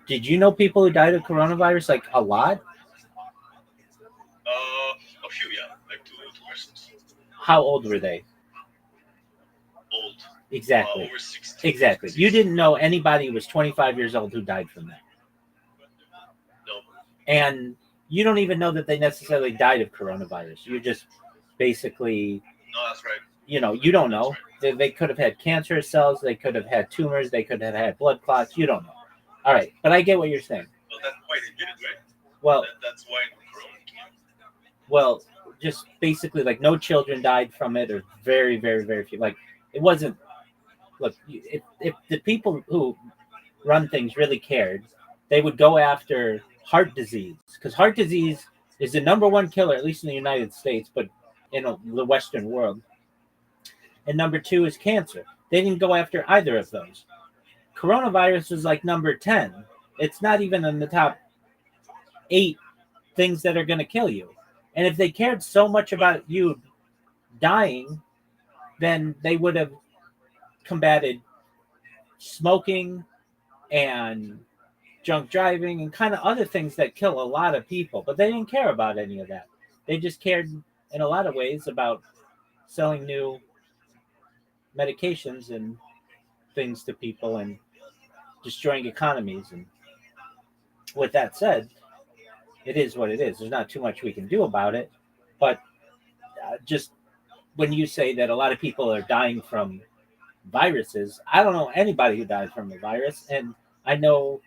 Did you know people who died of coronavirus? Like a lot? A few, yeah, like two persons. How old were they? Old. Exactly. Over 60. Exactly. You didn't know anybody who was 25 years old who died from that. No. And you don't even know that they necessarily died of coronavirus. You're just basically, No, that's right. you know, you don't know. Right. They could have had cancerous cells. They could have had tumors. They could have had blood clots. You don't know. All right. But I get what you're saying. Well, that's why they did it, right? Well, That's why corona came. well, just basically like no children died from it, or very, very, very few. Like it wasn't. Look, if the people who run things really cared, they would go after heart disease, because heart disease is the number one killer, at least in the United States, but in the Western world. And number two is cancer. They didn't go after either of those. Coronavirus is like number 10. It's not even in the top 8 things that are going to kill you. And if they cared so much about you dying, then they would have combated smoking and drunk driving and kind of other things that kill a lot of people. But they didn't care about any of that. They just cared in a lot of ways about selling new medications and things to people and destroying economies. And with that said, it is what it is. There's not too much we can do about it. But just when you say that a lot of people are dying from viruses, I don't know anybody who died from a virus. And I know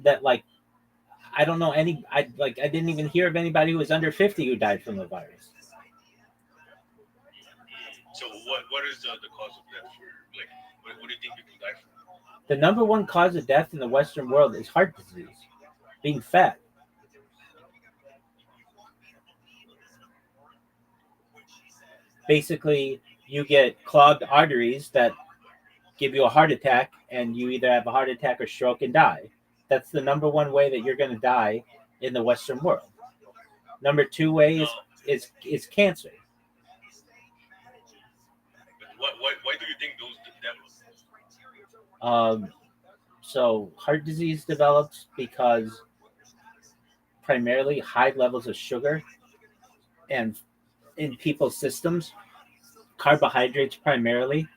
that, like, I don't know I didn't even hear of anybody who was under 50 who died from the virus. So what is the cause of death for, like, what do you think people die from? The number one cause of death in the Western world is heart disease, being fat. Basically, you get clogged arteries that give you a heart attack, and you either have a heart attack or stroke and die. That's the number one way that you're going to die in the Western world. Number 2 way is cancer. Why do you think those develop? So heart disease develops because primarily high levels of sugar and in people's systems, carbohydrates primarily,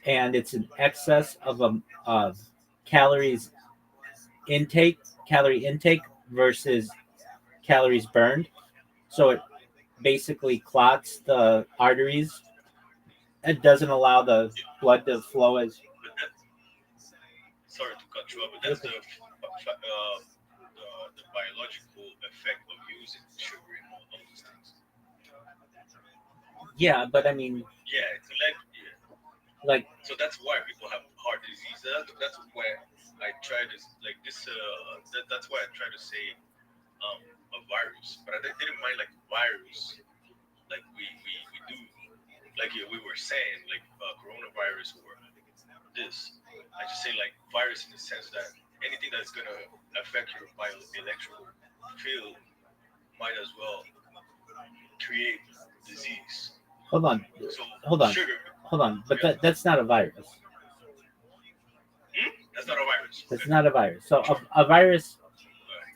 and it's an excess of calorie intake versus calories burned. So it basically clots the arteries. It doesn't allow the blood to flow as. But that, sorry to cut you off, but that's the biological effect of using sugar and all those things. Yeah, but I mean, Yeah, it's like, so that's why people have heart disease. That's why I try to like this. That's why I try to say a virus, but I didn't mind like virus, like we do, like we were saying, like coronavirus or this. I just say like virus in the sense that anything that's gonna affect your bioelectrical field might as well create disease. hold on, So hold on, sugar, hold on. But yeah, that's not a virus. that's not a virus. That's Okay. not a virus. So a virus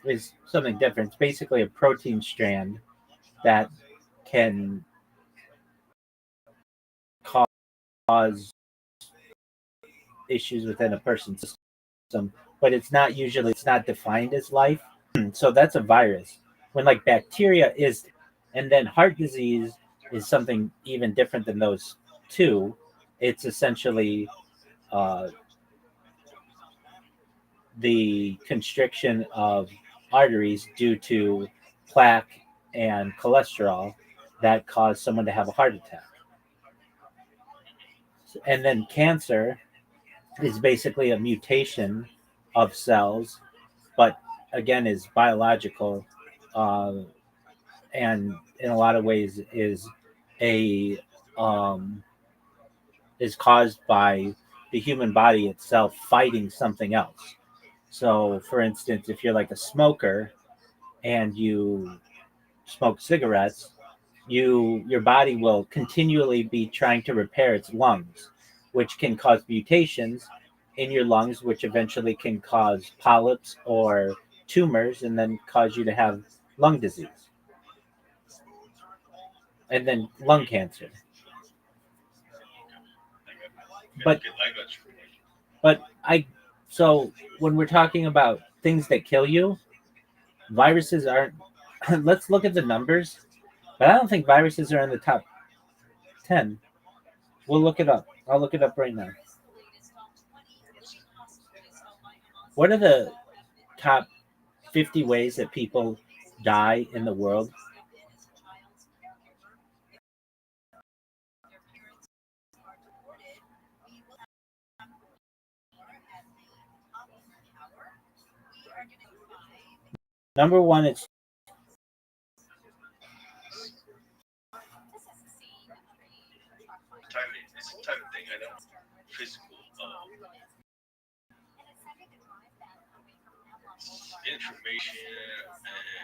is something different. It's basically a protein strand that can cause issues within a person's system, but it's not defined as life. So that's a virus. When like bacteria is, and then heart disease is something even different than those two. It's essentially uh, the constriction of arteries due to plaque and cholesterol that cause someone to have a heart attack. And then cancer is basically a mutation of cells, but again is biological, uh, and in a lot of ways a um, is caused by the human body itself fighting something else. So, for instance, if you're like a smoker and you smoke cigarettes, your body will continually be trying to repair its lungs, which can cause mutations in your lungs, which eventually can cause polyps or tumors, and then cause you to have lung disease and then lung cancer. But I got you. but I so when we're talking about things that kill you, viruses aren't. Let's look at the numbers, but I don't think viruses are in the top 10. We'll look it up. I'll look it up right now. What are the top 50 ways that people die in the world? Number one, it's It's a time thing. I know. Physical information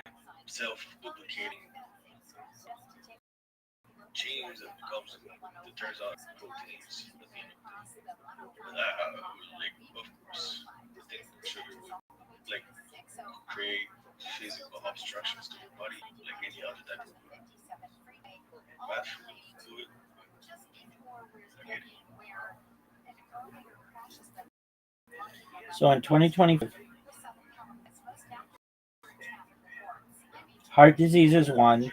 and self-duplicating genes that turns out proteins. Like of course, I think sugar would like create physical obstructions to your body, like any other type of bad food. I get it. so in 2020, heart disease is one,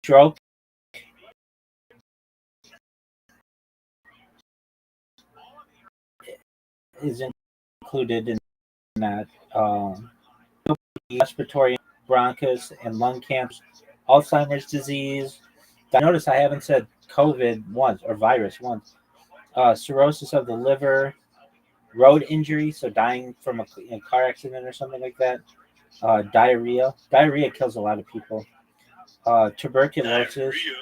stroke is included in that, respiratory bronchus and lung cancer, Alzheimer's disease. Notice I haven't said COVID once or virus once. Cirrhosis of the liver, road injury, so dying from a car accident or something like that. Diarrhea. Diarrhea kills a lot of people. Tuberculosis. Diarrhea.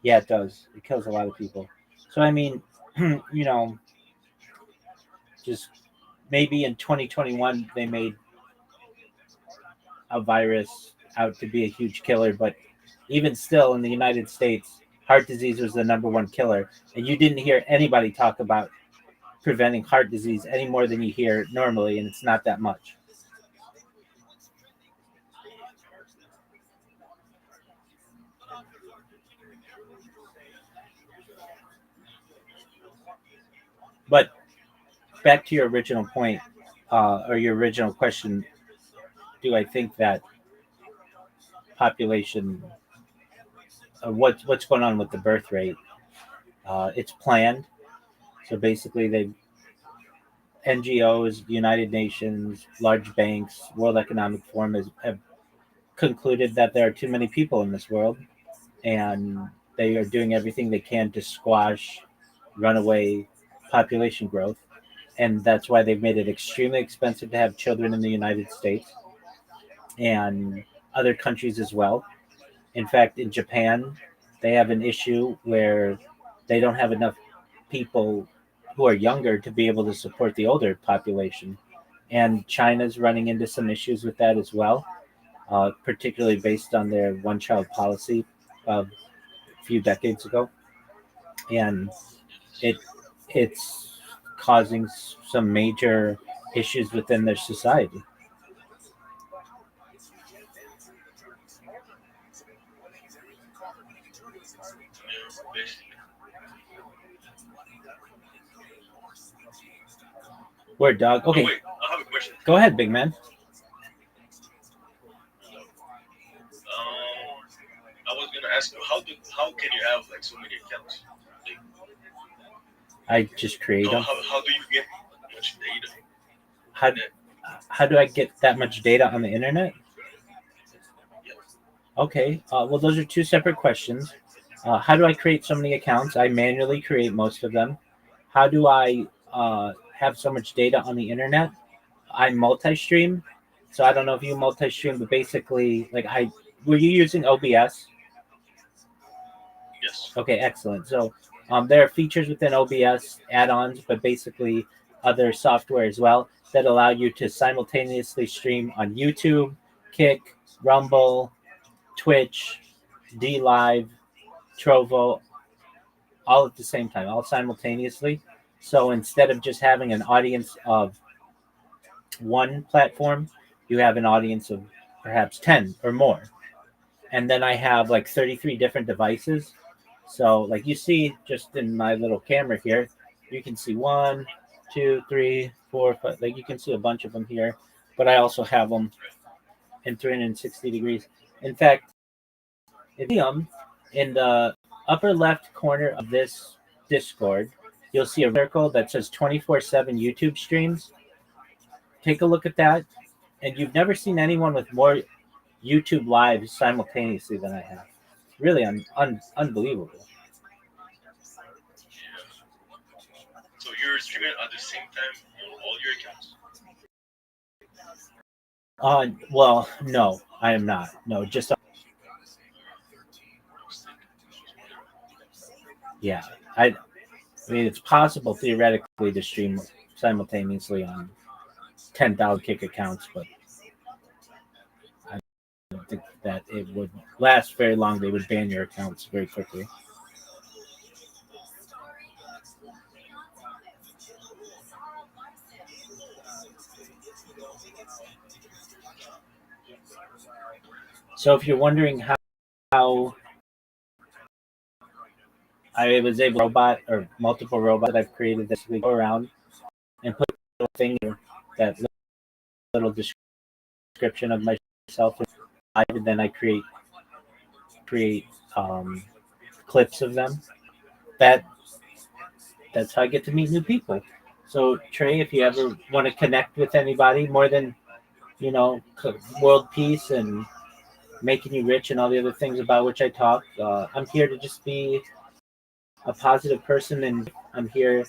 Yeah, it does. It kills a lot of people. So I mean, just maybe in 2021 they made a virus out to be a huge killer, but even still in the United States, heart disease was the number one killer, and you didn't hear anybody talk about preventing heart disease any more than you hear normally, and it's not that much. But back to your original point, or your original question, do I think that population, what's going on with the birth rate. It's planned. So basically, NGOs, United Nations, large banks, World Economic Forum have concluded that there are too many people in this world, and they are doing everything they can to squash runaway population growth. And that's why they've made it extremely expensive to have children in the United States and other countries as well. In fact, in Japan, they have an issue where they don't have enough people who are younger to be able to support the older population. And China's running into some issues with that as well, particularly based on their one-child policy of a few decades ago. And it's causing some major issues within their society. Word, dog. Okay. Oh, wait, I have a question. Go ahead, big man. I was gonna ask you, how can you have like so many accounts? Like, I just create them. how do you get much data? How do I get that much data on the internet? Okay. Well, those are two separate questions. How do I create so many accounts? I manually create most of them. How do I have so much data on the internet? I multi-stream. So I don't know if you multi-stream, but basically, were you using OBS? Yes. Okay, excellent. So there are features within OBS, add-ons, but basically other software as well that allow you to simultaneously stream on YouTube, Kick, Rumble, Twitch, DLive, Trovo, all at the same time, all simultaneously. So instead of just having an audience of one platform, you have an audience of perhaps 10 or more. And then I have like 33 different devices. So like you see just in my little camera here, you can see 1, 2, 3, 4, 5, like you can see a bunch of them here, but I also have them in 360 degrees. In fact, in the upper left corner of this Discord, you'll see a circle that says 24/7 YouTube streams. Take a look at that. And you've never seen anyone with more YouTube lives simultaneously than I have. Really unbelievable. So you're streaming at the same time on all your accounts? Well, no, I am not. No, just yeah. I mean, it's possible theoretically to stream simultaneously on 10,000 Kick accounts, but I don't think that it would last very long. They would ban your accounts very quickly. So if you're wondering how I was able to robot or multiple robots I've created this week go around and put a little thing here, that little description of myself, and then I create clips of them. That's how I get to meet new people. So Trey, if you ever want to connect with anybody more than world peace and making you rich and all the other things about which I talk, I'm here to just be a positive person, and I'm here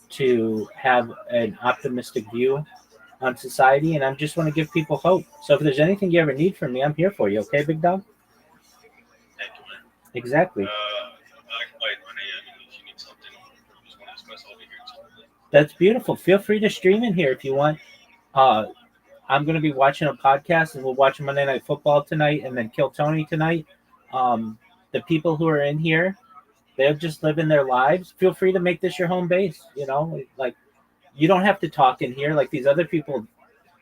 to have an optimistic view on society, and I just want to give people hope. So if there's anything you ever need from me, I'm here for you. Okay, big dog? Thank you, man. Exactly. I can buy money. I mean, if you need something, I just want to express all the here. That's beautiful. Feel free to stream in here if you want. I'm going to be watching a podcast, and we'll watch Monday Night Football tonight and then Kill Tony tonight. The people who are in here, they're just living their lives. Feel free to make this your home base. Like, you don't have to talk in here like these other people.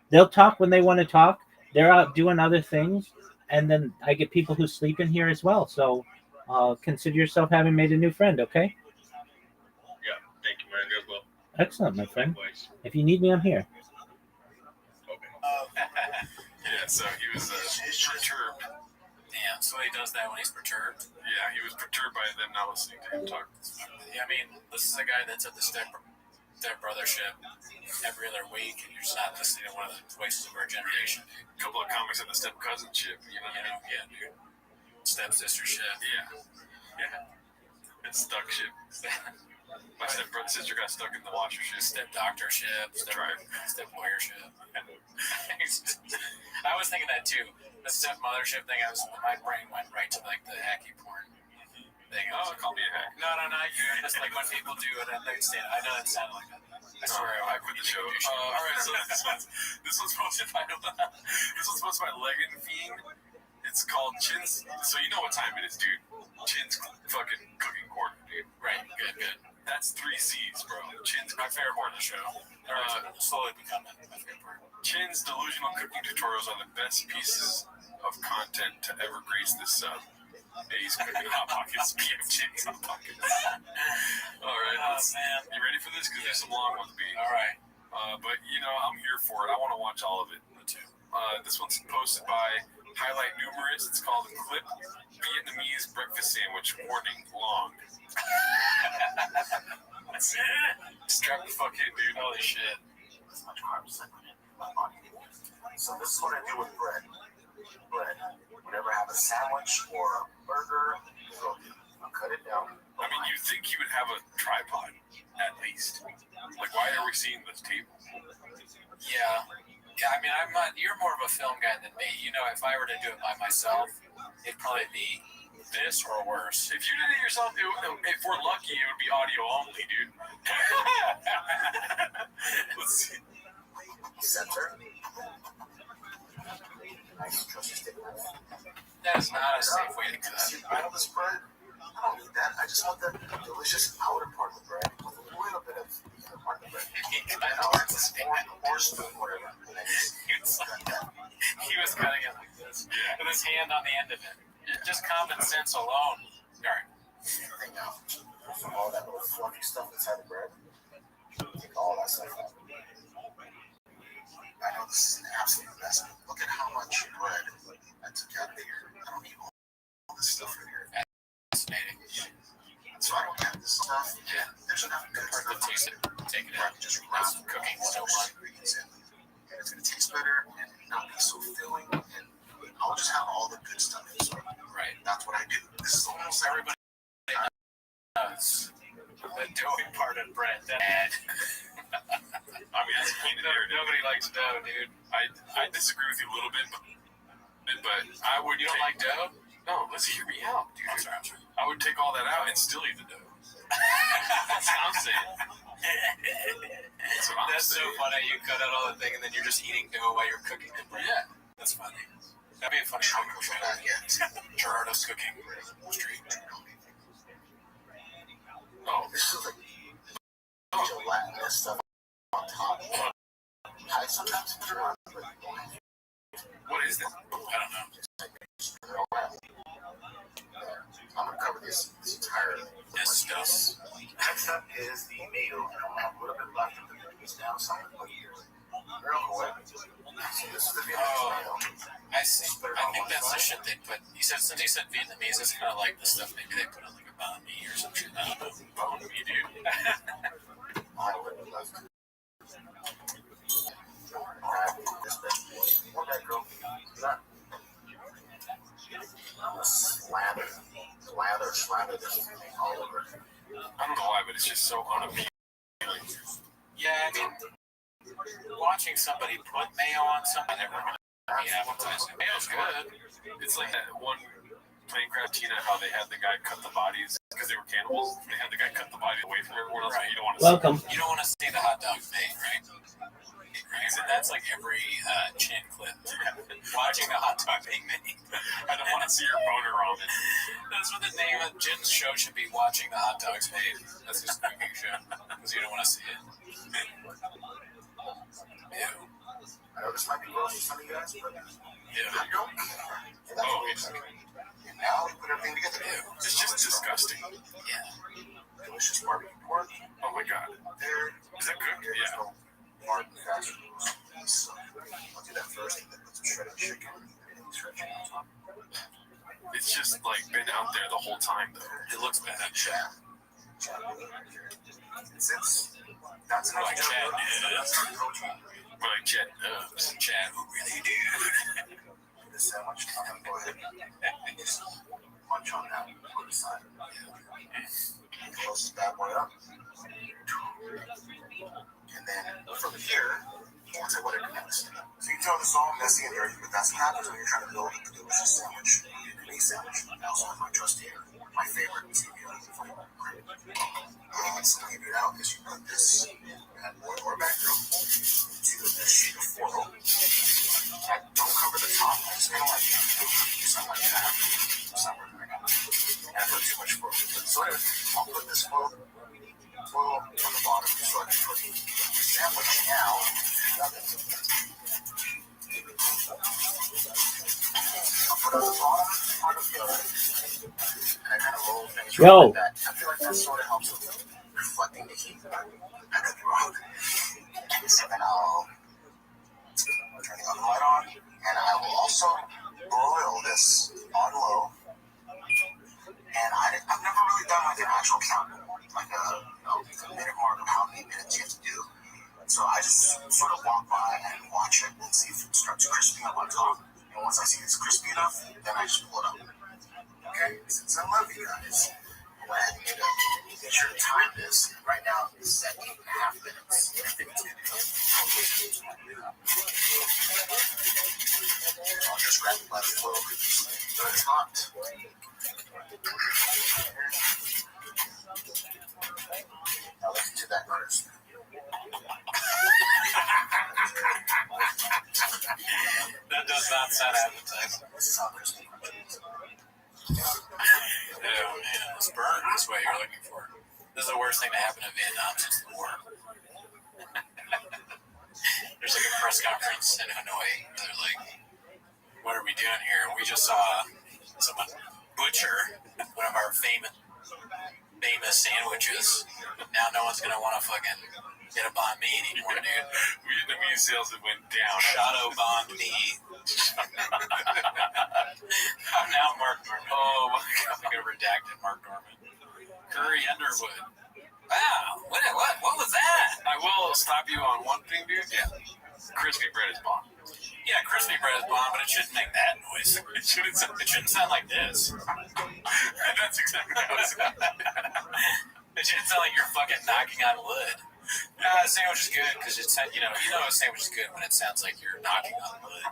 They'll talk when they want to talk. They're out doing other things. And then I get people who sleep in here as well. So consider yourself having made a new friend, okay? Yeah, thank you, man. You as well. Excellent, my friend. Likewise. If you need me, I'm here. Okay. Yeah, so he was perturbed Yeah, so he does that when he's perturbed. Yeah, he was perturbed by them not listening to him talk. Yeah, I mean, this is a guy that's at the step brothership every other week, and you're just not listening to one of the voices of our generation. A couple of comics at the step cousinship, you know what I mean? Yeah, dude. Step sistership. Yeah. And stuck ship. My step sister got stuck in the washer ship. Step doctorship. Step lawyership. I was thinking that too. The step mothership thing, my brain went right to like the hacky porn thing. Call me a hack. No, not you. Just like when people do it, and they stand. I know that sounded like that. I swear, I quit the show. All right, so this one's posted by Leggin Fiend. It's called Chin's. So you know what time it is, dude. Chin's fucking cooking corner, dude. Right. Good. That's 3 C's, bro. Chin's my favorite part of the show. Slowly becoming my favorite part. Chin's delusional cooking tutorials are the best pieces of content to ever grace this sub. He's cooking Hot Pockets. Chin's Hot Pockets. All right, you ready for this? Because there's some long ones, B. All right. But, I'm here for it. I want to watch all of it. Me too. This one's posted by Highlight Numerous. It's called Clip Vietnamese Breakfast Sandwich Warning Long. Strap the fuck in, dude. Holy shit. This much carbs in my body. So this is what I do with bread. Whenever I have a sandwich or a burger, so I'll cut it down. I mean, you'd think you would have a tripod, at least. Like, why are we seeing this table? Yeah, I mean, you're more of a film guy than me. If I were to do it by myself, it'd probably be this or worse. If you did it yourself, if we're lucky, it would be audio only, dude. Let's see. Center. That is not a safe way to cut. See, all this bread, I don't need that. I just want the delicious outer part of the bread with a little bit of the inner part of the bread. Or spoon, whatever. He was cutting it like this, with his hand on the end of it. Just common sense alone. All right. Thing out. All that little fluffy stuff inside the bread. Take all that stuff out. I know this is an absolute mess. Look at how much bread I took out of here. I don't need all this stuff in here. Fascinating. So I don't have this stuff. Yeah. There's enough good stuff. Take it out. Just cooking still one. Ingredients in. And it's going to taste better and not be so filling. And I'll just have all the good stuff in. So right. That's what I do. This is almost everybody knows the doughy part of bread. I mean, that's nobody likes dough, dude. I disagree with you a little bit, but I would. You don't like dough? No, let's hear me out, dude. I'm sorry. I would take all that out and still eat the dough. That's what I'm saying. That's so funny. You cut out all the thing and then you're just eating dough while you're cooking it. Yeah, that's funny. That'd be a funny show. Gerardo's cooking street. Oh, this is like gelatinous stuff on top. I sometimes try, but what is that? I don't know. I'm gonna cover this entire stuff. Next up is the meal, and I'll have a little bit left of the cookies down, so I'm gonna put real quick. So this is the meal. I see. I think that's the shit they put. Since he said Vietnamese, it's kind of like the stuff maybe they put on like a banh mi or some shit. I don't know. Banh mi, dude. I don't know left. Alright, this vegetable. Where'd that go? Slather this all over. I don't know why, but it's just so unappealing. Yeah, I mean, watching somebody put mayo on something never really appetizing. Mayo's good. It's like that one Planecraft Tina, how they had the guy cut the bodies because they were cannibals. They had the guy cut the body away from everyone else. Right. You don't want to You don't want to see the hot dog made, right? So that's like every chin clip. Watching the hot dog being made. I don't want to see your boner ramen. That's what the name of Jin's show should be, Watching the Hot Dogs Made. That's his cooking show. Because you don't want to see it. Ew. I know this might be gross to some of you guys, but I don't care. Oh, it's And now we put everything together. Ew. It's just disgusting. Yeah. Delicious barbecue pork. Oh my god. There. Is that cooked? Yeah. Hard and fast. So I'll do that first and then put some shredded chicken. Shredded chicken on top. It's just like been out there the whole time though. It looks bad. Chat. Since that's enough Like Chad, that's not protein. Like Chet Chad, who really dude. The sandwich, I'm gonna go ahead and just munch on that and put it aside. Close this bad boy up. And then from here, once I want it next. So you tell this all messy and dirty, but that's what happens when you're trying to build a delicious sandwich. A meat sandwich. I also have my trusty, my favorite stevia flavor. So when you do it out, is you put this bad boy or background to this sheet of foil. Don't cover the top. It's kind of like something like that. Somewhere there. And put too much foil. So anyway, I'll put this foil on the bottom so I can put the sandwich now. I'll put it on the bottom part of the oven. And I kind of roll things like that. I feel like that sort of helps with reflecting the heat. I could be wrong. So then I'll turn the oven light on, and I will also broil this on low. And I've never really done like an actual count, like a minute mark of how many minutes you have to do. So I just sort of walk by and watch it and see if it starts crisping up on top. And once I see it's crispy enough, then I just pull it up. Okay, since I love you guys, I went ahead and make sure to time this. Right now, it's at 8.5 minutes. I think it's good to go. I'll just grab it by the flow. So it's hot. Now listen to that noise. That does not sound appetizing. This is how crispy. Oh man, it's burnt. That's what you're looking for. This is the worst thing to happen in Vietnam since the war. There's like a press conference in Hanoi. They're like, "What are we doing here?" We just saw someone butcher one of our famous sandwiches. Now no one's gonna want to fucking get a banh mi anymore, dude. Vietnamese sales have went down. Shadow banh mi. I'm now Mark Norman. Oh my god. I'm gonna redacted Mark Norman. Curry Underwood. Wow. What was that? I will stop you on one thing, dude. Yeah. Crispy bread is bomb. Yeah, crispy bread is bomb, but it shouldn't make that noise. It shouldn't sound like this. That's exactly how it sounds. It shouldn't sound like you're fucking knocking on wood. The sandwich is good because it's, you know a sandwich is good when it sounds like you're knocking on wood.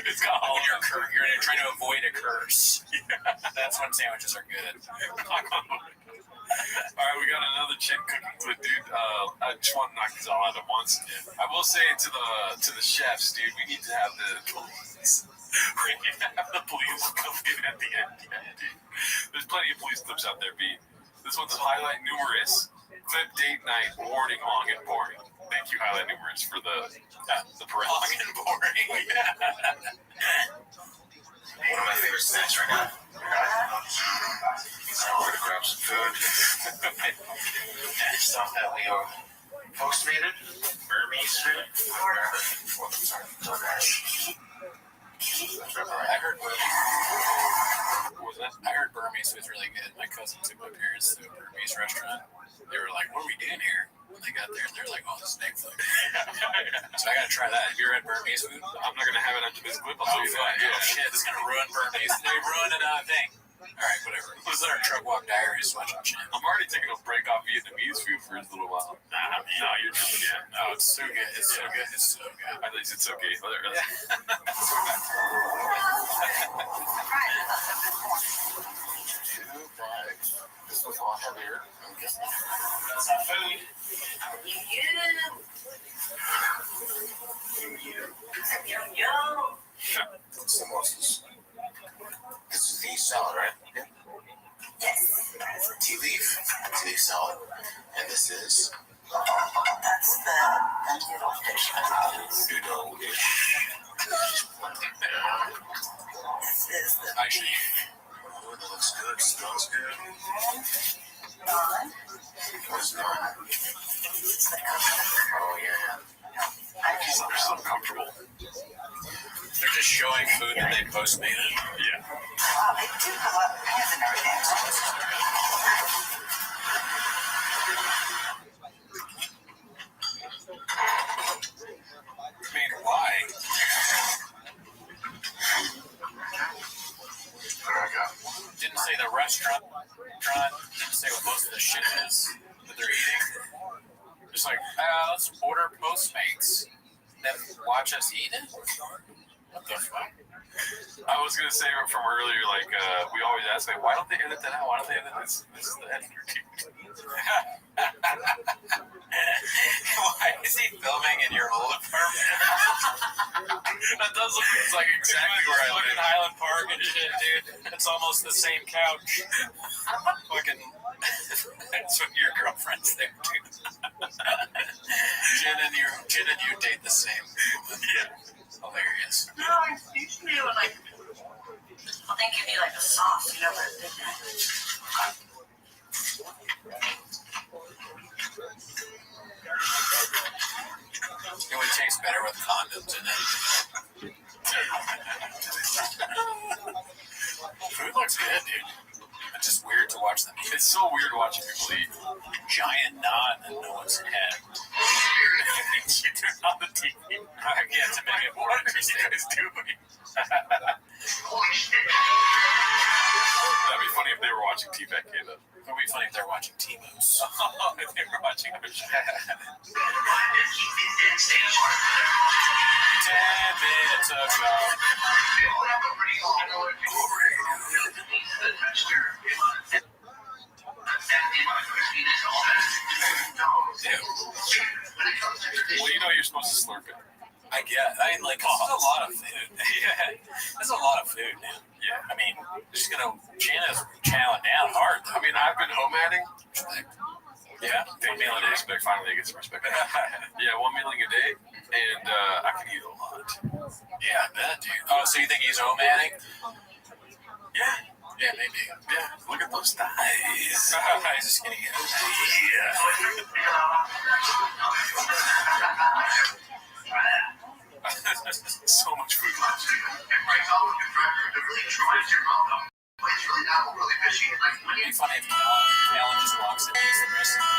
It's got all when you're trying to avoid a curse. Yeah. That's when sandwiches are good. All right, we got another chick cooking clip, dude. I just want to knock these all out at once. I will say to the chefs, dude, we need to have the police. We need to have the police come in at the end, dude. There's plenty of police clips out there, B. This one's highlight numerous. Clip date night, warning long and boring. Thank you, highlight numerous, for the parentheses. Long and boring. One of my favorite snacks right now. So we're gonna grab some food. Stuff that we are postmated. Burmese food. I heard Burmese was really good. My cousin took my parents to a Burmese restaurant. They were like, "What are we doing here?" When they got there, they're like, "Oh, this snake food." So I gotta try that. Have you ever had Burmese food? I'm not gonna have it after this clip. I'll tell you that. Oh shit, this is gonna ruin Burmese. They ruined another thing. Alright, whatever. This is our Truck Walk Diaries watching shit. I'm already taking a break off Vietnamese food for a little while. No, you're just, yeah. Oh, it's so good. It's so good. It's so good. At least it's okay. This was a lot heavier. I'm guessing. Some food. Samosas. This is the salad, right? Yeah. Yes. Tea leaf salad. And this is That's the noodle dish. noodle dish. This is the Actually, Oh, that looks good. Smells good. naan. What's naan? It's the coconut. Oh, yeah. I just They're so comfortable. They're just showing food that they Postmated. Yeah. I mean, why? Didn't say the restaurant. Didn't say what most of the shit is that they're eating. Just like, let's order Postmates, then watch us eat it. What the fuck? I was gonna say from earlier, like we always ask, like, why don't they edit that out? Why don't they edit this? This is the editor team. Why is he filming in your old apartment? That does look like exactly where I live live. in Highland Park and shit, dude. It's almost the same couch. Fucking, that's what your girlfriend's there, dude. Jen and you date the same. Yeah. Hilarious. No, I usually would like. I think you need like a sauce, you know, but It would taste better with condoms in it. Food looks good, dude. It's just weird to watch them eat. It's so weird watching people eat. Giant knot in no one's head. You turn on the TV. I get to make it more What are you interesting. guys doing? That'd be funny if they were watching T-Back K, though. It would be funny if they're watching T-Moose. Oh, if they were watching other shit. 10 minutes ago. Well, you know you're supposed to slurp it. I mean, like, this is a lot of food. Yeah, this is a lot of food, man. Yeah. I mean, Jana's chowing down hard. I mean, I've been home adding. Yeah, One meal a day. Finally get some respect. Yeah, 1 meal a day, and I can eat a lot. Yeah, I bet, dude. Oh, so you think he's home adding? Yeah. Yeah, maybe. Yeah, look at those thighs. He's just getting it. So much food. It'd be funny if Alan just walks in and eats the rest of it.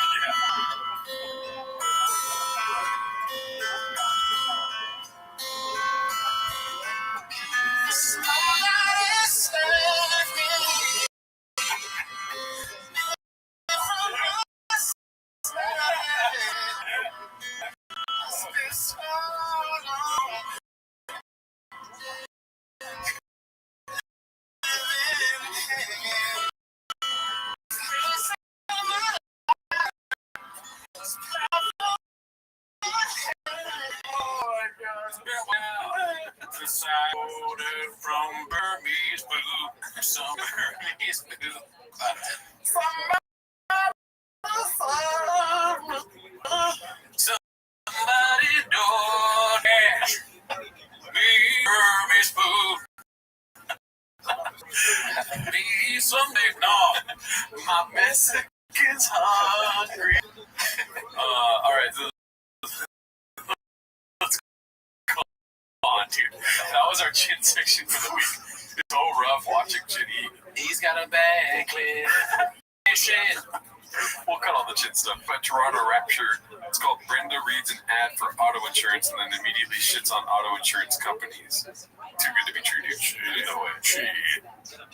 Decided from Burmese food, some Burmese food. Somebody DoorDash me Burmese food. Me some eggnog. My Mexican's hungry. All right. On, dude. That was our chin section for the week. It's so rough watching Chin eat. He's got a bag with shit. We'll cut all the chin stuff. But Toronto Rap shirt. It's called Brenda reads an ad for auto insurance and then immediately shits on auto insurance companies. Too good to be true, dude. No way.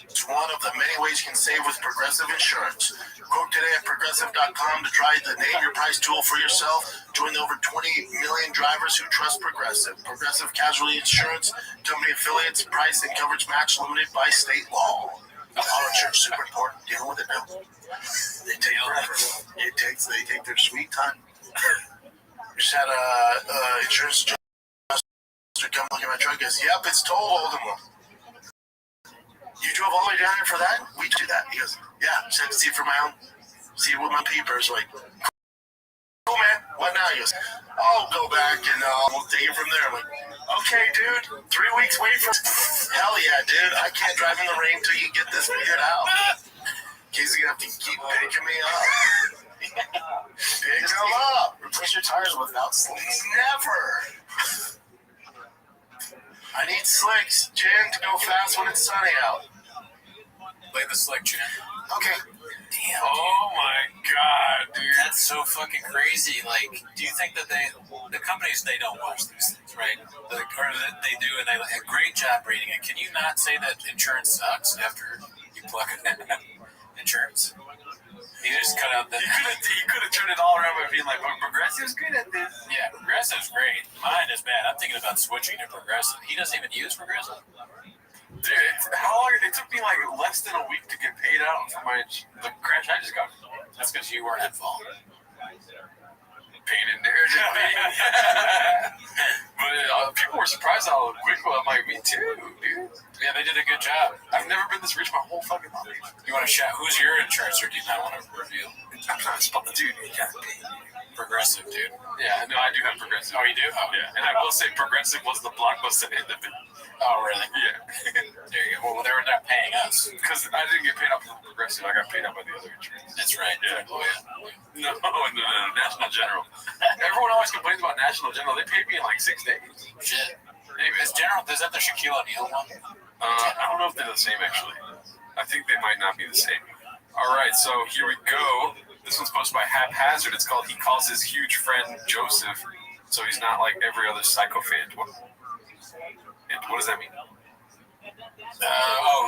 It's one of the many ways you can save with Progressive Insurance. Quote today at Progressive.com to try the Name Your Price tool for yourself. Join the over 20 million drivers who trust Progressive. Progressive Casualty Insurance, company affiliates, price and coverage match limited by state law. Auto insurance is super important. Deal with it now. They take forever. They take their sweet time. Just had a insurance adjuster come look at my truck. Goes, yep, it's told. Oldham. You drove all the way down here for that? We do that. He goes, yeah, just had to see it for my own. See what my peepers like. Cool, man. What now? He goes, I'll go back and we'll take it from there. I'm like, okay, dude. 3 weeks wait for. Hell yeah, dude. I can't drive in the rain till you get this figured out. Casey's gonna have to keep picking me up. Pick him up. Replace your tires without slicks. Never. I need slicks, Jan, to go fast when it's sunny out. Play the slick, Jan. Okay. Damn. Oh my god, dude. That's so fucking crazy. Like, do you think that the companies, they don't watch these things, right? Or that they do, and they do a great job reading it. Can you not say that insurance sucks after you pluck it? Insurance? You just cut out the... He could have turned it all around by being like, well, Progressive's good at this. Yeah, Progressive's great. Mine is bad. I'm thinking about switching to Progressive. He doesn't even use Progressive? Dude, how long? It took me like less than a week to get paid out for the crash I just got. That's because you weren't at fault. Pain in there. But people were surprised how quick. I'm like, me too, dude. Yeah, they did a good job. I've never been this rich my whole fucking life. You want to shout? Who's your insurance, or do you not want to reveal? I'm not spot, dude. You got paid. Progressive, dude. Yeah, no, I do have Progressive. Oh, you do? Oh, yeah. And I will say Progressive was the blockbuster end of it. Oh, really? Yeah. There you go. Well, they were not paying us. Because I didn't get paid out for Progressive. I got paid out by the other insurance. That's right. Yeah. Oh, yeah. No, National General. Everyone always complains about National General. They paid me in like 6 days. Shit. Anyway, Is that the Shaquille O'Neal one? I don't know if they're the same, actually. I think they might not be the same. All right, so here we go. This one's posted by Haphazard. It's called He Calls His Huge Friend Joseph, so he's not like every other psycho fan. What does that mean?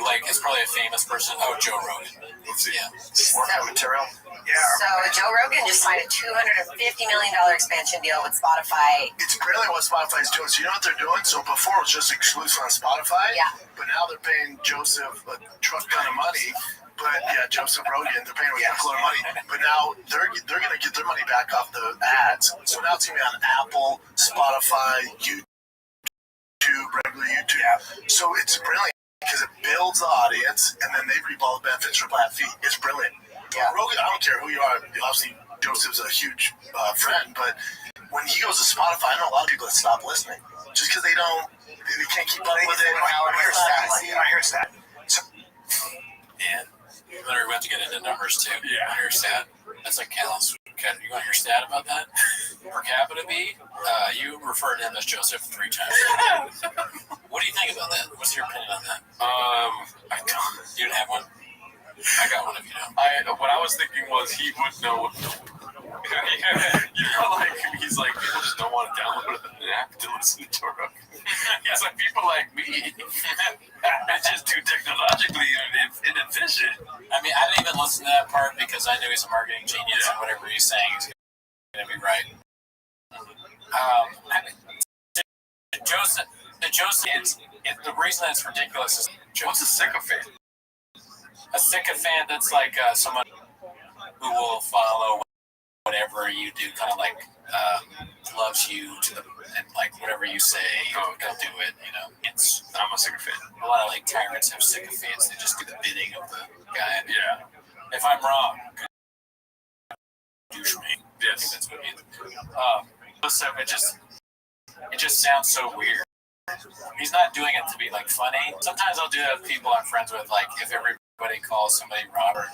Like it's probably a famous person. Oh, Joe Rogan. Let's see. Yeah. Workout material. So Joe Rogan just signed a $250 million expansion deal with Spotify. It's brilliant what Spotify's doing. So you know what they're doing? So before it was just exclusive on Spotify. Yeah. But now they're paying Joseph a truck ton of money. But yeah, Joseph Rogan, they're paying a ton of money. But now they're gonna get their money back off the ads. So now it's gonna be on Apple, Spotify, YouTube, regular YouTube. Yeah. So it's brilliant because it builds the audience, and then they reap all the benefits for flat fee. It's brilliant. Yeah. Rogan, I don't care who you are. Obviously, Joseph's a huge friend, but when he goes to Spotify, I know a lot of people that stop listening just because they can't keep up with it. I hear that. Yeah. We're about to get into numbers too. Yeah. I hear stat. That's like Callis. You want to hear stat about that? Per capita B, you referred to him as Joseph 3 times. What do you think about that? What's your opinion on that? I don't. You didn't have one? I got one if you know. What I was thinking was he would know. Like he's like, people just don't want to download an app to listen to Joe Rogan. It's like people like me. It's just too technologically inefficient. I mean, I didn't even listen to that part because I knew he's a marketing genius and whatever he's saying is going to be right. Joseph, the reason that's ridiculous is What's a sycophant? A sycophant, that's like someone who will follow whatever you do, kind of like loves you and like whatever you say, they'll do it. You know, I'm a sycophant. A lot of like tyrants have sycophants. They just do the bidding of the guy. Yeah. If I'm wrong, douche me. Yes. That's what it means. So it just sounds so weird. He's not doing it to be like funny. Sometimes I'll do that with people I'm friends with, like if everybody calls somebody Robert,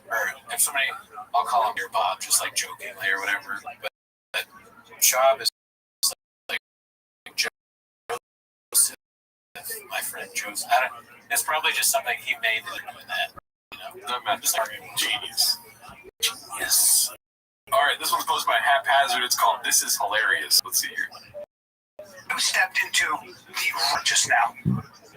or if somebody, I'll call him your Bob, just like jokingly or whatever. But Shab is like Joseph, my friend Joseph. It's probably just something he made that they're doing that. You know, I'm just like genius. Genius. All right, this one's posted by Haphazard. It's called "This Is Hilarious." Let's see here. Who stepped into the room just now?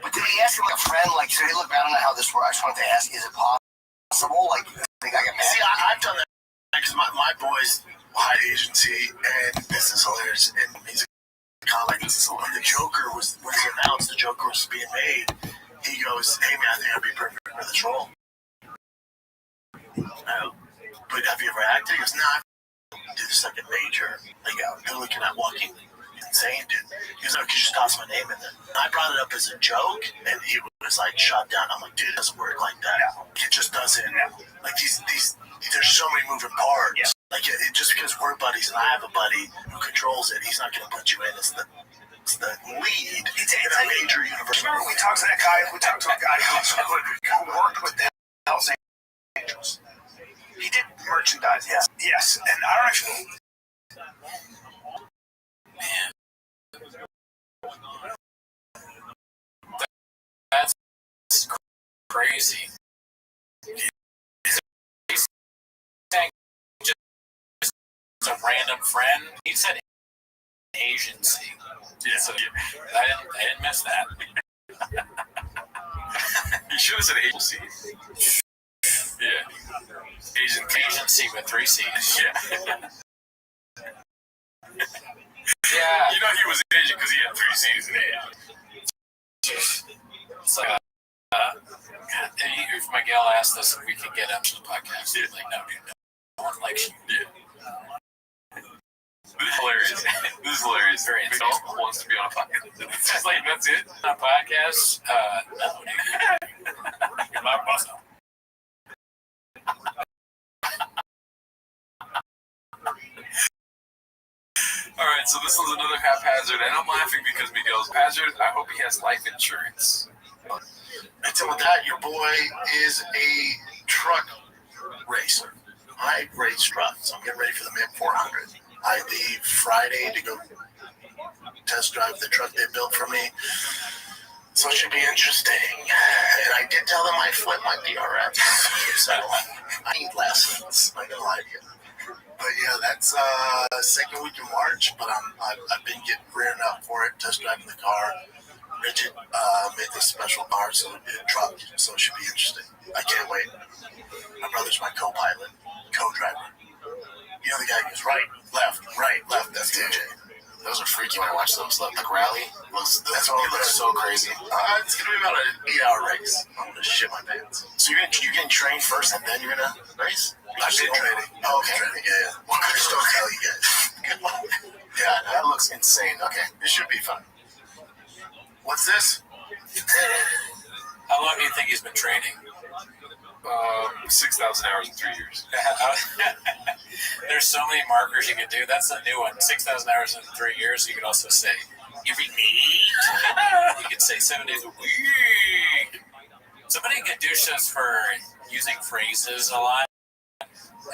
But did he ask him like a friend? Like, say, hey, look, I don't know how this works. I just wanted to ask, is it possible? Like, I think I get mad. See, I've done that because my boys hide agency, and This Is Hilarious, and he's a comic. This is hilarious. When it was announced, the Joker was being made, he goes, hey man, I think I'd be perfect for this role. But have you ever acted? He goes, nah, I did this like a major, like you're looking at walking insane, dude. He goes, no, could you just toss my name in there? I brought it up as a joke, and he was like shot down. I'm like, dude, it doesn't work like that. It just doesn't. Like these, there's so many moving parts. Like just because we're buddies and I have a buddy who controls it, he's not going to put you in as the lead in a major universe. Remember we talked to that guy? We talked to a guy who worked with the Hells Angels. He did merchandise. Yes, and I don't actually. Man. crazy. He's saying just a random friend. He said agency. Yeah, so, I didn't miss that. you should have said agency. Yeah. Agency with 3 C's. Yeah. Yeah. You know he was an agent because he had 3 C's in agent. So, if Miguel asked us if we could get him to the podcast, he's like, no, dude, no one likes you. Yeah. This is hilarious. This is hilarious. Miguel wants to be on a podcast. It's just like, that's it? On a podcast? No, dude. You're my boss. Alright, so this one's another haphazard, and I'm laughing because Miguel's haphazard. I hope he has life insurance. And so with that, your boy is a truck racer. I race trucks. I'm getting ready for the Mid 400. I leave Friday to go test drive the truck they built for me. So it should be interesting. And I did tell them my foot might be alright. So I need lessons. I'm not gonna lie to you. But yeah, that's second week in March. But I've been getting rearing up for it, test driving the car. Richard made this special car, so it'll be a truck. So it should be interesting. I can't wait. My brother's my co-pilot, co-driver. You know the guy who goes right, left. That's DJ. Those are freaky when I watch those. Like rally That's all. it looks so crazy. It's gonna be about an 8-hour race. I'm gonna shit my pants. So you're getting trained first and then you're gonna race? I've been training. Oh, okay. Training, yeah. Well, I just don't tell you guys. Good luck. Yeah, that looks insane. Okay. It should be fun. What's this? How long do you think he's been training? 6,000 hours in 3 years. There's so many markers you could do. That's the new one. 6,000 hours in 3 years. You could also say every week. You could say 7 days a week. Somebody could do shows for using phrases a lot.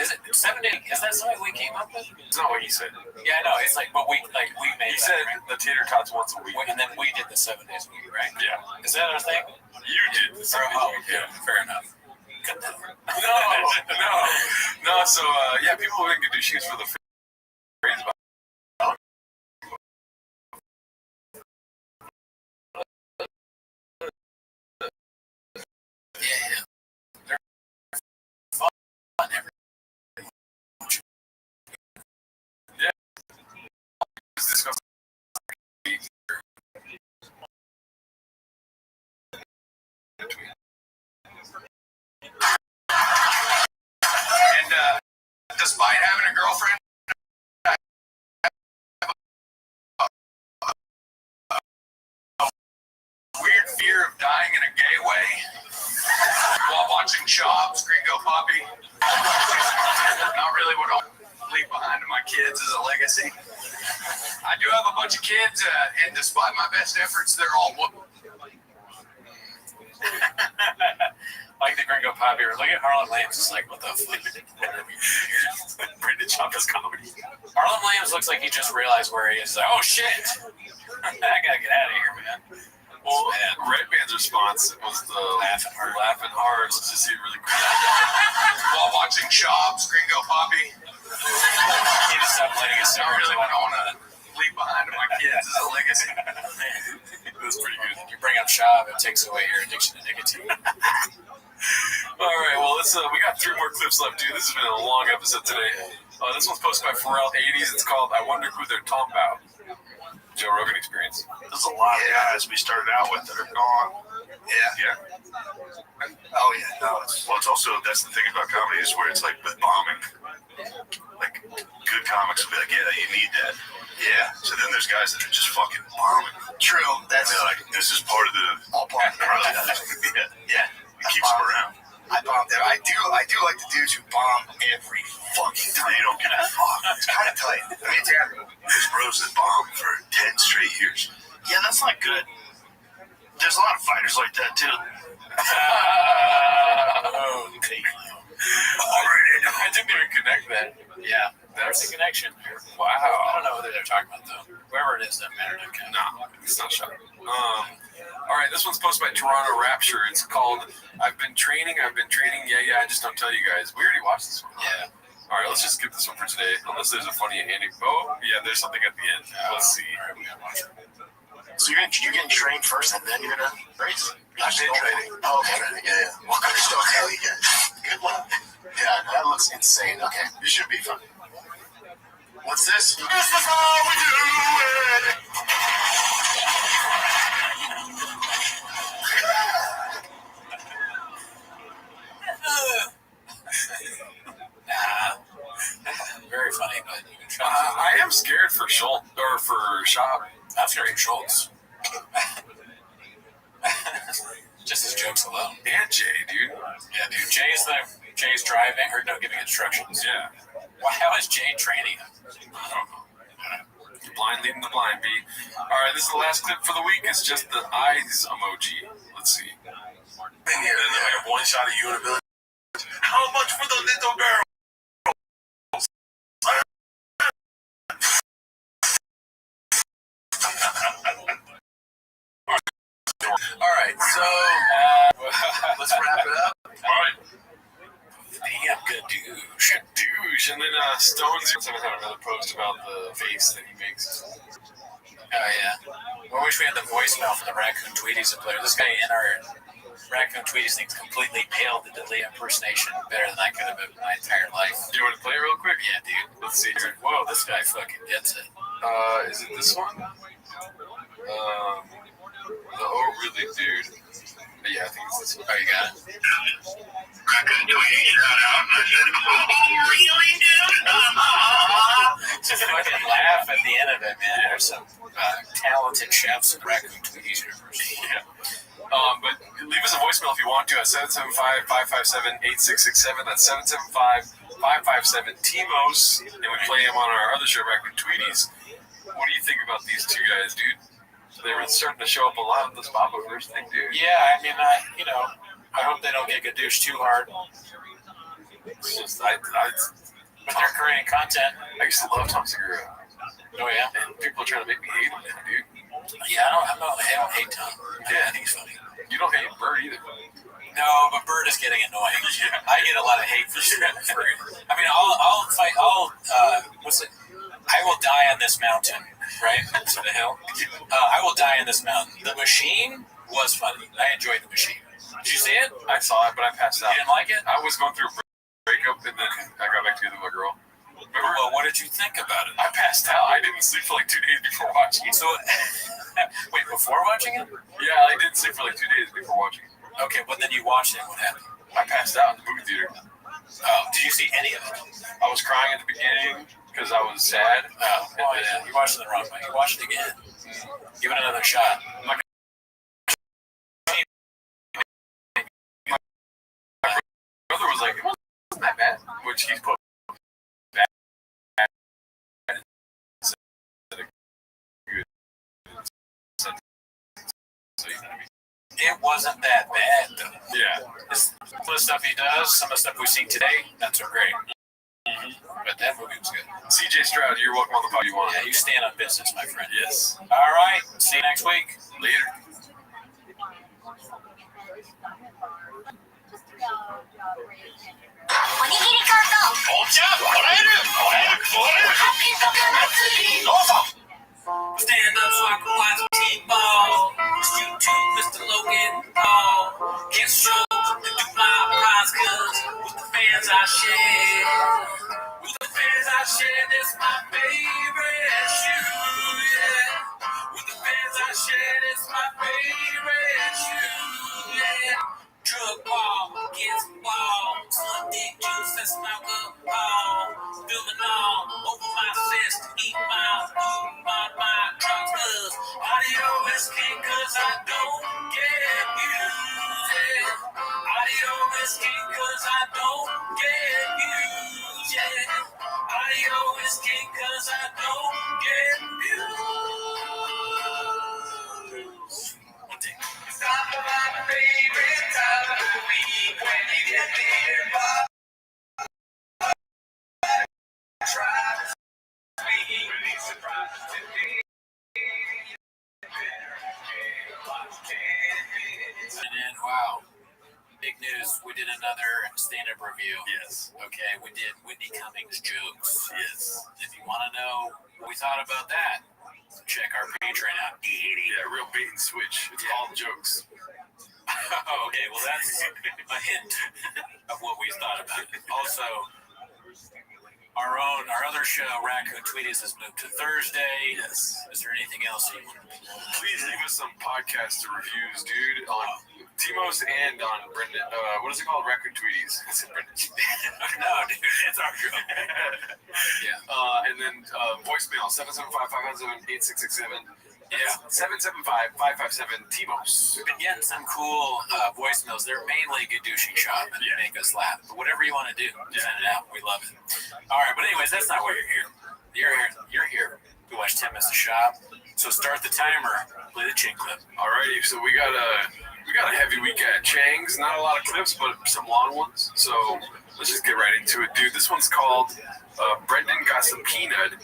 Is it 7 days? Is that something we came up with? It's not what he said. Yeah, I know. It's like, but we made He that, said right? the tater tots once a week. And then we did the 7 days a week, right? Yeah. Is that our thing? You did the 7 days a week. Yeah, fair enough. Cut that. No. So, yeah, people have been Gadushians for the phrase about discussed. And despite having a girlfriend, I have a weird fear of dying in a gay way while watching Chops, Gringo Poppy. Not really what I'll leave behind to my kids as a legacy. I do have a bunch of kids, and despite my best efforts, they're all Like the Gringo Poppy, or look at Harlan Williams. It's like, what the fuck? Brendan Champa's comedy. Harlan Williams looks like he just realized where he is. Like, oh shit! I gotta get out of here, man. Well, Red Band's response was the laughing hard. Let's just see it really quick. While watching Chops, Gringo Poppy. He just stopped letting us I really want to leave behind to my kids as a legacy. That's pretty good. You bring up Shav, it takes away your addiction to nicotine. All right, well, we got 3 more clips left, dude. This has been a long episode today. This one's posted by Pharrell80s. It's called I Wonder Who They're Talking About. Joe Rogan Experience. There's a lot of guys we started out with that are gone. Yeah. Oh, yeah. No, it's also, that's the thing about comedy is where it's like with bombing. Like, good comics will be like, yeah, you need that. Yeah. So then there's guys that are just fucking bombing. True. That's like, this is part of the process. Yeah. It keeps them around. I bomb there. I do like the dudes who bomb every fucking time. They don't give a fuck. It's kind of tight. I mean, there's bros that bomb for 10 straight years. Yeah, that's not good. There's a lot of fighters like that too. I didn't even connect that. Yeah, there's a connection. Wow. I don't know who they're talking about, though. Whoever it is, that matter. No, it's not shot. All right, this one's posted by Toronto Rapture. It's called I've been training. Yeah, I just don't tell you guys. We already watched this one. Yeah. All right, let's just skip this one for today. Unless there's a funny anecdote. Oh, yeah, there's something at the end. Let's see. All right, we gotta watch it. So you're getting trained first, and then you're gonna race. I've been training. Oh, okay. Training. Yeah. Welcome to SoCal again. Good one. Yeah, that looks insane. Okay, this should be fun. What's this? This is how we do it. Very funny, but you can try. I am scared for Schultz or for Schaub. I'm scared for Schultz. Just his jokes alone. And Jay, dude. Yeah, dude. Jay's driving or no giving instructions. Yeah. Why? How is Jay training him? I don't know. Blind leading the blind, B. All right, this is the last clip for the week. It's just the eyes emoji. Let's see. Thing here, and I have one shot of you in a million. How much for the little girl? All right, so let's wrap it up. All right. Damn good douche. And then Stones had another post about the face that he makes. Oh yeah. I wish we had the voicemail for the Raccoon Tweeties to play. This guy in our Raccoon Tweeties thing's completely nailed the delay impersonation better than I could have in my entire life. Do you want to play it real quick? Yeah, dude. Let's see here. Whoa, this guy fucking gets it. Is it this one? Oh, really, dude? Yeah, I think it's this one. Oh, you got it? Just fucking laugh at the end of it, man. There's some talented chefs in the Raccoon Tweeties universe. Yeah. But leave us a voicemail if you want to at 775-557-8667. That's 775-557-TMOS. And we play them on our other show, Raccoon Tweeties. What do you think about these two guys, dude? They were starting to show up a lot in this Baba Verse thing, dude. Yeah, I mean, I hope they don't get Gadoosh too hard. It's just, But they're creating content. I used to love Tom Segura. Oh, yeah? And people are trying to make me hate him now, dude. Yeah, I don't hate Tom. Yeah, I think he's funny. You don't hate Bird either. No, but Bird is getting annoying. I get a lot of hate for I mean, I'll fight. What's it? I will die on this mountain, right? To the hill. I will die on this mountain. The Machine was funny. I enjoyed The Machine. Did you see it? I saw it, but I passed out. You didn't like it? I was going through a breakup, and then I got back together with a girl. Remember? Well, what did you think about it? I passed out. I didn't sleep for like 2 days before watching it. So, wait, before watching it? Yeah, I didn't sleep for like 2 days before watching it. Okay, but then you watched it. What happened? I passed out in the movie theater. Oh, did you see any of it? I was crying at the beginning because I was sad. Oh, yeah. You watched it the wrong way. You watched it again. Give it another shot. My brother was like, it wasn't that bad, which he put bad. So, you know what I mean? It wasn't that bad, though. Yeah. Some of the stuff he does, some of the stuff we've seen today, not so great. But that movie was good. CJ Stroud, you're welcome on the pod. You want? Yeah, you stand on business, my friend. Yes. All right. See you next week. Later. Stand up so I can watch T-ball. YouTube, Mr. Logan Paul. Get strong to do my prize, cause with the fans I share. With the fans I share, that's my favorite shoe, yeah. With the fans I share, that's my favorite shoe, yeah. Drug ball, gets ball. Some dick juice, that's my good ball. Filming all over my fist, eat my food, my drugs, cause audio is king, cause I don't get music. Audio is king, cause I don't get music. Audio is king, cause I don't get views. It's time for my favorite time of the week when you get there, Bob. Try to speak, surprises today. Wow. Big news. We did another stand-up review. Yes. Okay, we did Whitney Cummings jokes. Yes. If you want to know what we thought about that, check our Patreon out. Yeah, real bait and switch. It's called jokes. Okay, well that's a hint of what we thought about it. Also, our other show, Raccoon Tweeties, has moved to Thursday. Yes. Is there anything else you want to Please leave us some podcast reviews, dude, on Timos and on Brendan. What is it called? Raccoon Tweeties. I said Brendan. No, dude, it's our show. Yeah. And then voicemail 775-557-8667. Yeah, 775-557-TIMOS. We've been getting some cool voicemails. They're mainly Gadoushi shop and make us laugh. But whatever you want to do, send it out. We love it. All right, but anyways, that's not why you're here. You're here to watch Tim Miss the Shop. So start the timer. Play the chin clip. Alrighty, so we got a heavy week at Chang's. Not a lot of clips, but some long ones. So let's just get right into it, dude. This one's called Brendan got subpoenaed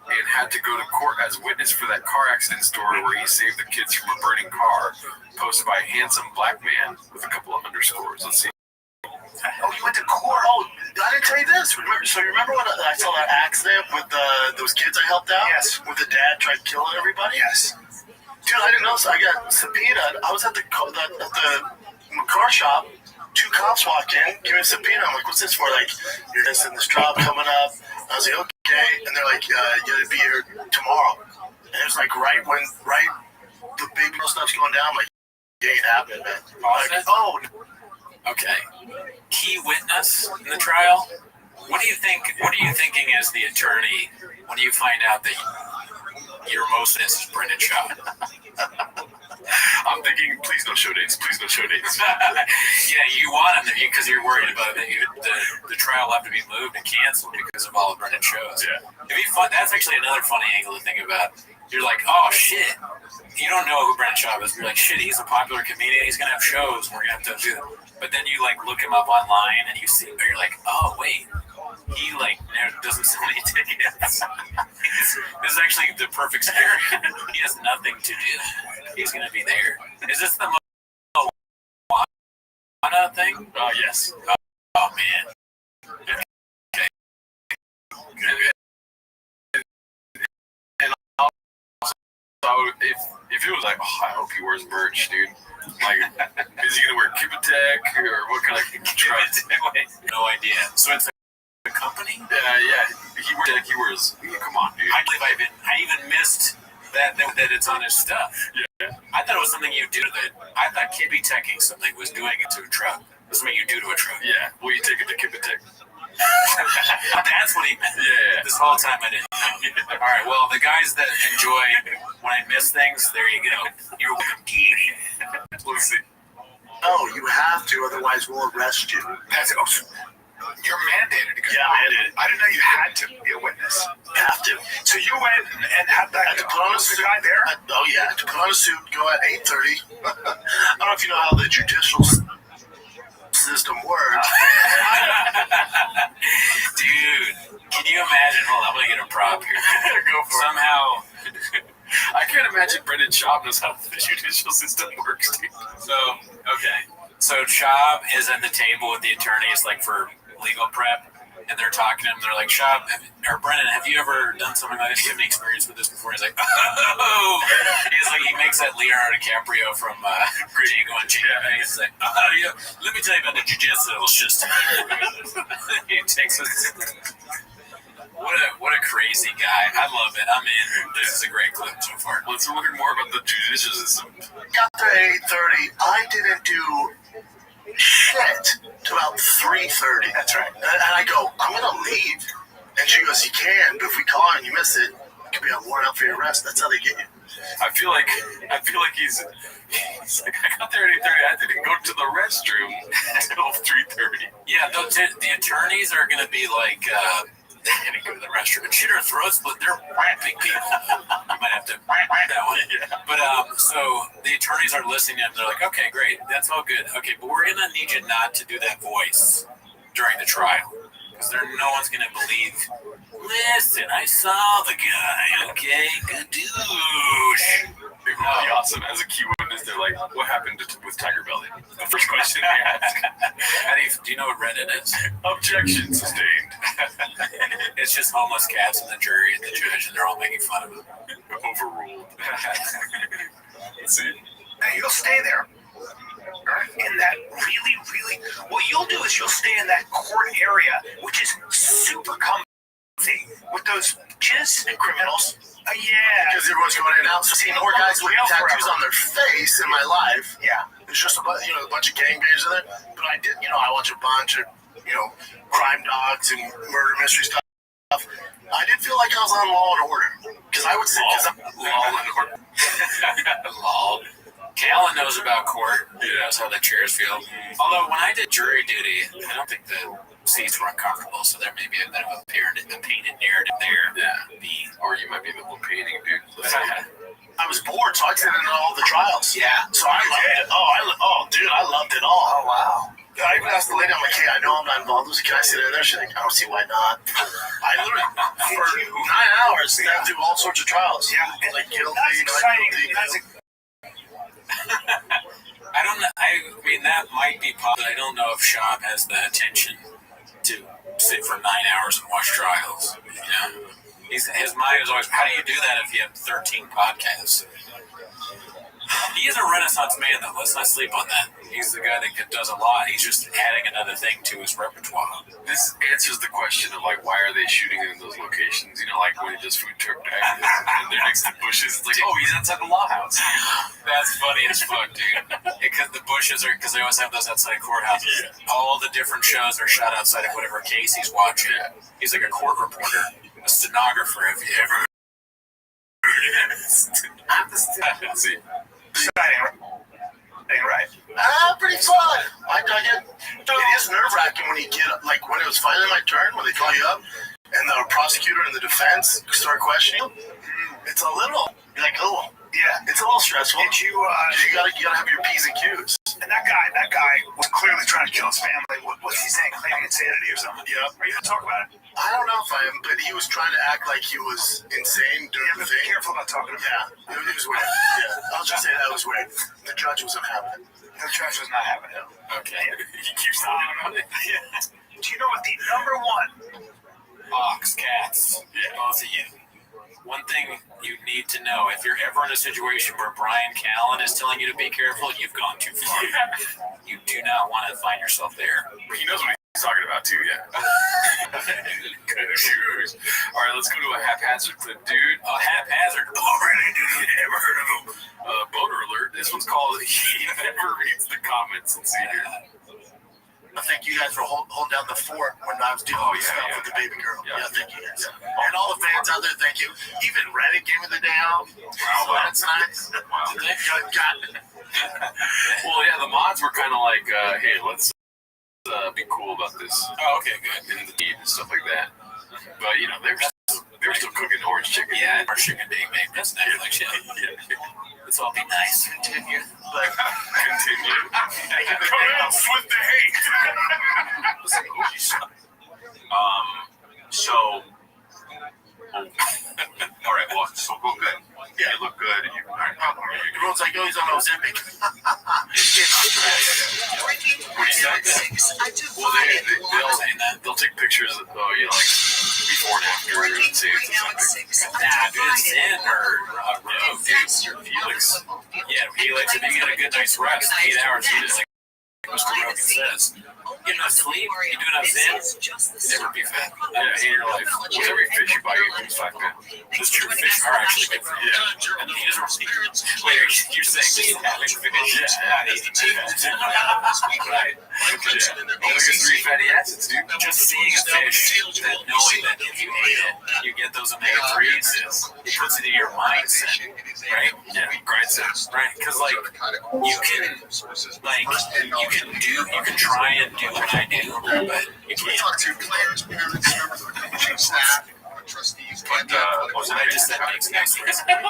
and had to go to court as witness for that car accident story where he saved the kids from a burning car, posted by a handsome black man with a couple of underscores. Let's see. Oh, you went to court? Oh, I didn't tell you this. Remember when I saw that accident with those kids I helped out? Yes. With the dad tried killing everybody? Yes. Dude, I didn't know. So I got subpoenaed. I was at the car shop. 2 cops walked in, give me a subpoena. I'm like, what's this for? Like, you're just in this job coming up. I was like, okay. And they're like, you gotta be here tomorrow. And it was like right the big stuff's going down. I'm like, it ain't happening, man. Like, oh. Okay. Key witness in the trial. What do you think? What are you thinking as the attorney when you find out that your most is Brendan Shaw? I'm thinking, please don't show dates. Please don't show dates. Yeah, you want him because you're worried about the trial will have to be moved and canceled because of all of Brendan shows. Yeah. It'd be fun. That's actually another funny angle to think about. You're like, oh shit, you don't know who Brendan Shaw is. You're like, shit, he's a popular comedian. He's gonna have shows. We're gonna have to do that. But then you like look him up online and you see, or you're like, oh wait, he like doesn't sell any tickets. This is actually the perfect scenario. He has nothing to do. He's gonna be there. Is this the Moana thing? Yes. Oh man. Okay. And also, if it was like, oh, I hope he wears merch, dude. Like, is he gonna wear Kibitek or what kind of No idea. So it's a company? Yeah. He wears. Come on, dude. I believe I even missed that it's on his stuff. Yeah. I thought it was something you do I thought Kibitek something was doing it to a truck. That's something you do to a truck. Yeah. Well, you take it to Kibitek. That's what he meant. Yeah. This whole time I didn't know. All right. Well, the guys that enjoy when I miss things, there you go. You're welcome. Let's see. Oh, you have to, otherwise we'll arrest you. You're mandated to go. Yeah, mandated. I didn't know you had to be a witness. You have to. So you went and had that I had to put on a suit. guy there? Oh yeah, I had to put on a suit, go at 8:30. I don't know if you know how the judicial system works. Dude, can you imagine? Hold on, I'm gonna get a prop here. Go for Somehow, I can't imagine Brendan Schaub knows how the judicial system works, dude. So Schaub is at the table with the attorneys, like for legal prep, and they're talking to him. They're like, Schaub, or Brendan, have you ever done something like this? Do you have any experience with this before? He's like, oh. He's like, he makes that Leonardo DiCaprio from Django Unchained. He's like, oh yeah, let me tell you about the jiu-jitsu system. He takes us. What a crazy guy. I love it. I'm in. This is a great clip so far. Let's learn more about the judicial system. Got there at 8:30. I didn't do shit till about 3:30. That's right. And I go, I'm gonna leave. And she goes, you can, but if we call and you miss it, you could be on warrant out for your arrest. That's how they get you. I feel like he's like, I got there at 8:30. I didn't go to the restroom until 3:30. Yeah, the attorneys are gonna be like, they go to the restroom and shit our throats, but they're big people. You might have to that one. Yeah. But so the attorneys are listening to them. They're like, okay, great, that's all good. Okay, but we're gonna need you not to do that voice during the trial because no one's gonna believe. Listen, I saw the guy. Okay, good douche. It would be awesome as a key witness is they're like, what happened with Tiger Belly? The first question they ask. Do you know what Reddit is? Objection sustained. It's just homeless cats and the jury and the judge, and they're all making fun of him. Overruled. Let's see. And you'll stay there. In that really, really, what you'll do is you'll stay in that court area, which is super comfy with those jizz And criminals. Yeah. Because everyone's going in and out. So seeing more guys with tattoos on their face in my life. Yeah. There's just a bunch of gangbangers in there. But I did, I watch a bunch of, crime dogs and murder mystery stuff. I did feel like I was on Law and Order. Because I would say, Law and Order. Law. Callan knows about court. He knows how the chairs feel. Although when I did jury duty, I don't think the seats were uncomfortable, so there may be a bit of a painted narrative there. Yeah. Or you might be the little painting, dude. I was bored, so I sit in all the trials. Yeah. So I loved it. Dude, I loved it all. Oh, wow. I even asked the lady, I'm like, hey, I know I'm not involved. Can I sit in there? She's like, I don't see why not. I literally, for 9 hours, sat through all sorts of trials. Yeah. Like guilty, That's exciting. I don't know. I mean, that might be possible. I don't know if Shab has the attention to sit for 9 hours and watch trials. His mind is always, how do you do that if you have 13 podcasts? He is a Renaissance man, though. Let's not sleep on that. He's the guy that does a lot. He's just adding another thing to his repertoire. This answers the question of, why are they shooting in those locations? When he does food truck back and they're next to bushes. It's like, oh, he's outside the law house. That's funny as fuck, dude. Because the bushes are, because they always have those outside courthouses. Yeah. All the different shows are shot outside of whatever case he's watching. He's like a court reporter, a stenographer, if you ever. See. Right. Pretty fun. I dug it. It is nerve-wracking when you get, when it was finally my turn, when they call you up, and the prosecutor and the defense start questioning you. It's a little, yeah, it's a little stressful. Did you gotta have your P's and Q's. And that guy was clearly trying to kill his family. What was he saying? Claiming insanity or something? Yeah. Are you gonna talk about it? I don't know if I am, but he was trying to act like he was insane doing the thing. Be careful about talking about it. Yeah, it was weird. Yeah, I'll just say that was weird. The judge wasn't having it. The judge was not having it. Okay. He keeps talking about it. Do you know what the number one? Fox, cats. Yeah, both of you. One thing you need to know, if you're ever in a situation where Brian Callen is telling you to be careful, you've gone too far. You do not want to find yourself there. But he knows what he's talking about, too, Kind of shoes. All right, let's go to a haphazard clip, dude. Haphazard? Oh, really, dude? You never heard of him. Boner alert. This one's called He Never Reads the Comments. Let's see here. I thank you guys for holding down the fort when I was dealing with stuff with the baby girl. Yeah, thank you guys. And all the fans out there, thank you. Even Reddit gave me the day off. Wow, that's nice. Wow. Well, yeah, the mods were kind of like, hey, let's be cool about this. Oh, okay, good. And the deed and stuff like that. But, they were still cooking orange chicken. Yeah, orange chicken being made. That's nice. Like shit. Let's all be nice. Continue. Continue. Commence with the hate. All right, well, so go good. Yeah, you look good. And Everyone's like, oh, he's on Ozempic. What do you say? Well, they'll take pictures of, before and after and say it's something. Nah, dude, it's in or Felix. Yeah, Felix, if you get a good night's rest, 8 hours, you just Mr. Rogan says, get enough sleep, you do enough zen, you never be fat. Yeah, in your life. With every fish you buy, you lose 5 pounds. Those true fish are actually good for you. Yeah. And you just you're saying just having fish. Yeah, right. Omega-3 fatty acids, dude. Just seeing a fish, that knowing that if you eat it, you get those omega-3s, it puts it in your mindset, right? Yeah, mindset. Right, because you can try and do what I do, but you can't. Talk to players, parents, members of the coaching staff, trustees. But I just said makes no sense. What's going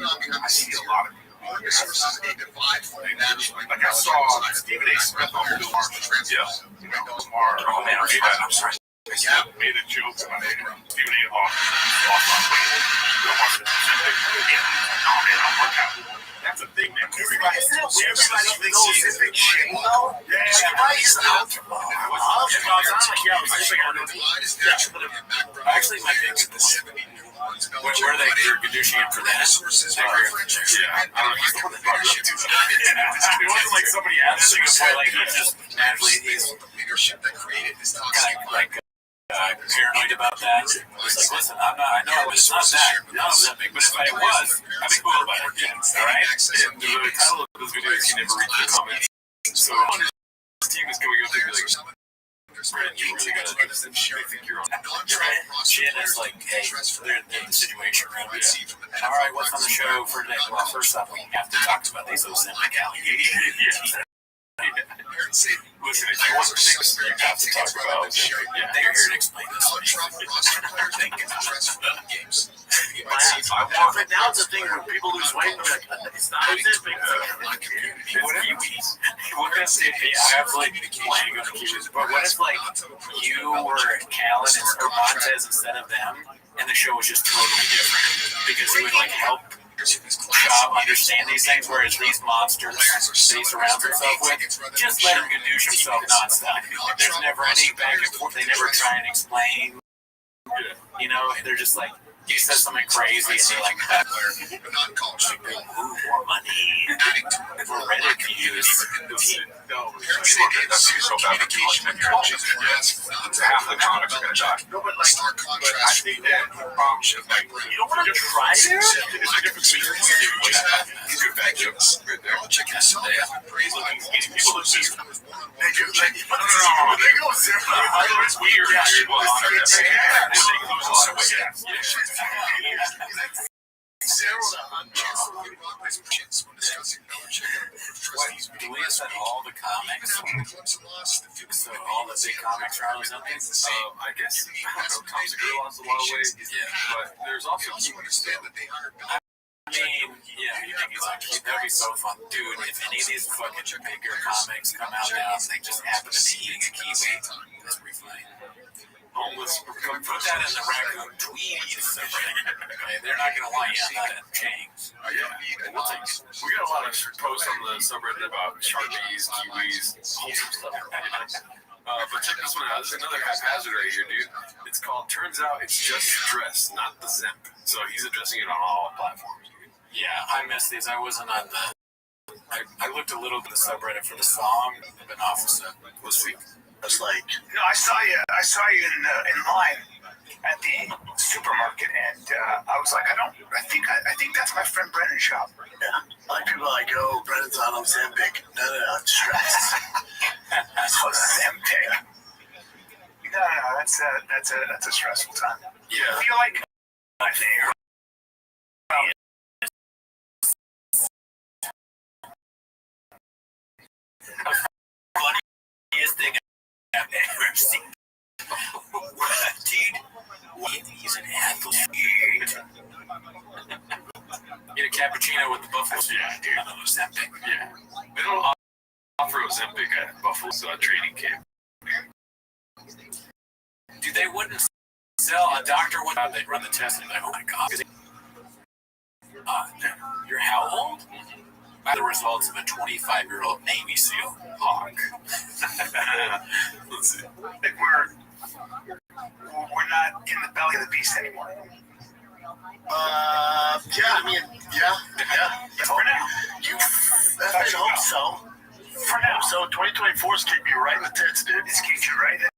on behind the scenes? A lot of resources, a divide for management. Like I saw Stephen A. Smith on the transfers. Oh man, I'm sorry. Yeah, made a joke about Stephen A. lost on weight. Oh man, I'll work out. That's a thing, man. Everybody knows Ozempic shit, though. Yeah, everybody's out. Actually, my big where they do conditioning for that. Yeah, I don't know. He's the one that brought it up too. It wasn't like somebody asked him to play, like, he's just naturally, he's kind of like paranoid about that. He's like, listen, I know it's not that. Not that big, but if I was, I'd be cool about it. All right? And the title of this video is he never reads the comments. So his team is going to be like, Brandon, you really gotta do this, and they think you're on. Jen is like, hey, they're in the situation around me. All right, what's on the show for today? Well, first off, we have to talk about these Ozempic allegations. Listen, if you want to think this, you have to talk about it. They're here to explain this. But now it's a thing where people lose weight and like, it's not Ozempic. What if, I have like playing with the Kiwis, but what if like you were Callan and Montez instead of them, and the show was just totally different because you would like help Job understand these things, whereas these monsters that he surrounds himself with, just let him gadoosh himself nonstop. There's never any back and forth. They never try and explain. You know, they're just like, he says something crazy, and they're like, ooh, more money. For Reddit views. Half the comics are gonna die. No, but like, I think that you don't want to try there. There's a difference between good bad jokes right there. People look serious. They do like, no, they go serious. It's weird. We said all the comics. So all the big comics are on something. I guess Tom's a girl lost a lot of weight. Yeah, but there's also I mean, yeah, you think he's like, that'd be so fun. Dude, if any of these fucking bigger comics come out now and they just happen to be eating a kiwi, that's pretty funny. Homeless, put that in the raccoon tweeties. They're not going to want you on that chains. We'll take it. We got a lot of posts on the subreddit about Sharpies, Kiwis, wholesome stuff. But check this one out. This is another haphazard right here, dude. It's called Turns Out It's Just Stress, Not the Zemp. So he's addressing it on all platforms. Yeah, I missed these. I wasn't on the... I looked a little bit at the subreddit for the song, but not for the... We'll see. It's like, no, I saw you in line at the supermarket, and I was like, I think that's my friend Brennan's shop. Yeah, like people are like, oh, Brennan's on Ozempic. No, it's stress. That's Ozempic. No, that's a stressful time. Yeah. I feel like I think. Funniest thing I've ever seen. Dude, he's an athlete. Get a cappuccino with the buffalo. Yeah, dude. Ozempic. Yeah. They don't offer Ozempic at Buffalo's training camp. Dude, they wouldn't sell a doctor would they'd run the test and be like, oh my god. You're how old? By the results of a 25-year-old Navy SEAL hawk. Let's see. Like we're not in the belly of the beast anymore. For now. I hope so. For now. So 2024's keep you right in the tits, dude. It's keep you right in the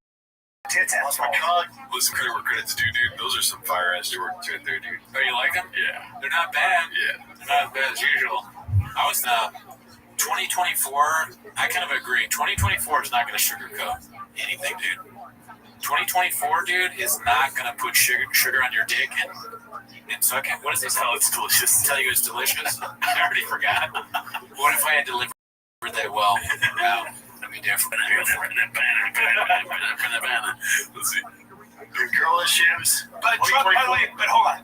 tits. Oh my god. Listen, credit where credit's due, dude. Those are some fire ass work too in there, dude. Oh, you like them? Yeah. They're not bad. Yeah. They're not as bad as usual. I was 2024. I kind of agree. 2024 is not going to sugarcoat anything, dude. 2024, dude, is not going to put sugar on your dick and suck it. What does it tell? It's delicious. Tell you it's delicious. I already forgot. What if I had delivered that well? That'd be different. Let's see. Your girl issues. But hold on.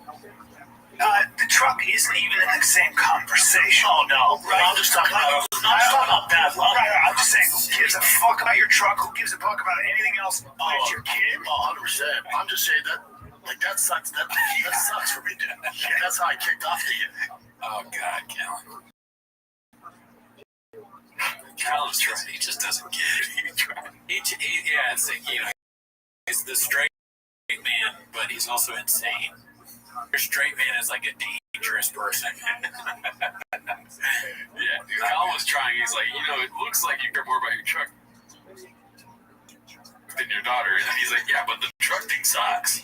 The truck isn't even in the same conversation. Oh no, right. I'm just talking about that. Right, I'm just saying, who gives a fuck about your truck? Who gives a fuck about anything else? It's your kid. 100%. I'm just saying that sucks. That sucks for me, dude. That's how I kicked off to you. Oh God, Callan. Callum's trying. He just doesn't get it. Yeah, it's like, he's the straight man, but he's also insane. Your straight man is like a dangerous person. Yeah, dude, Callum was trying. He's like, it looks like you care more about your truck than your daughter. And he's like, yeah, but the truck thing sucks.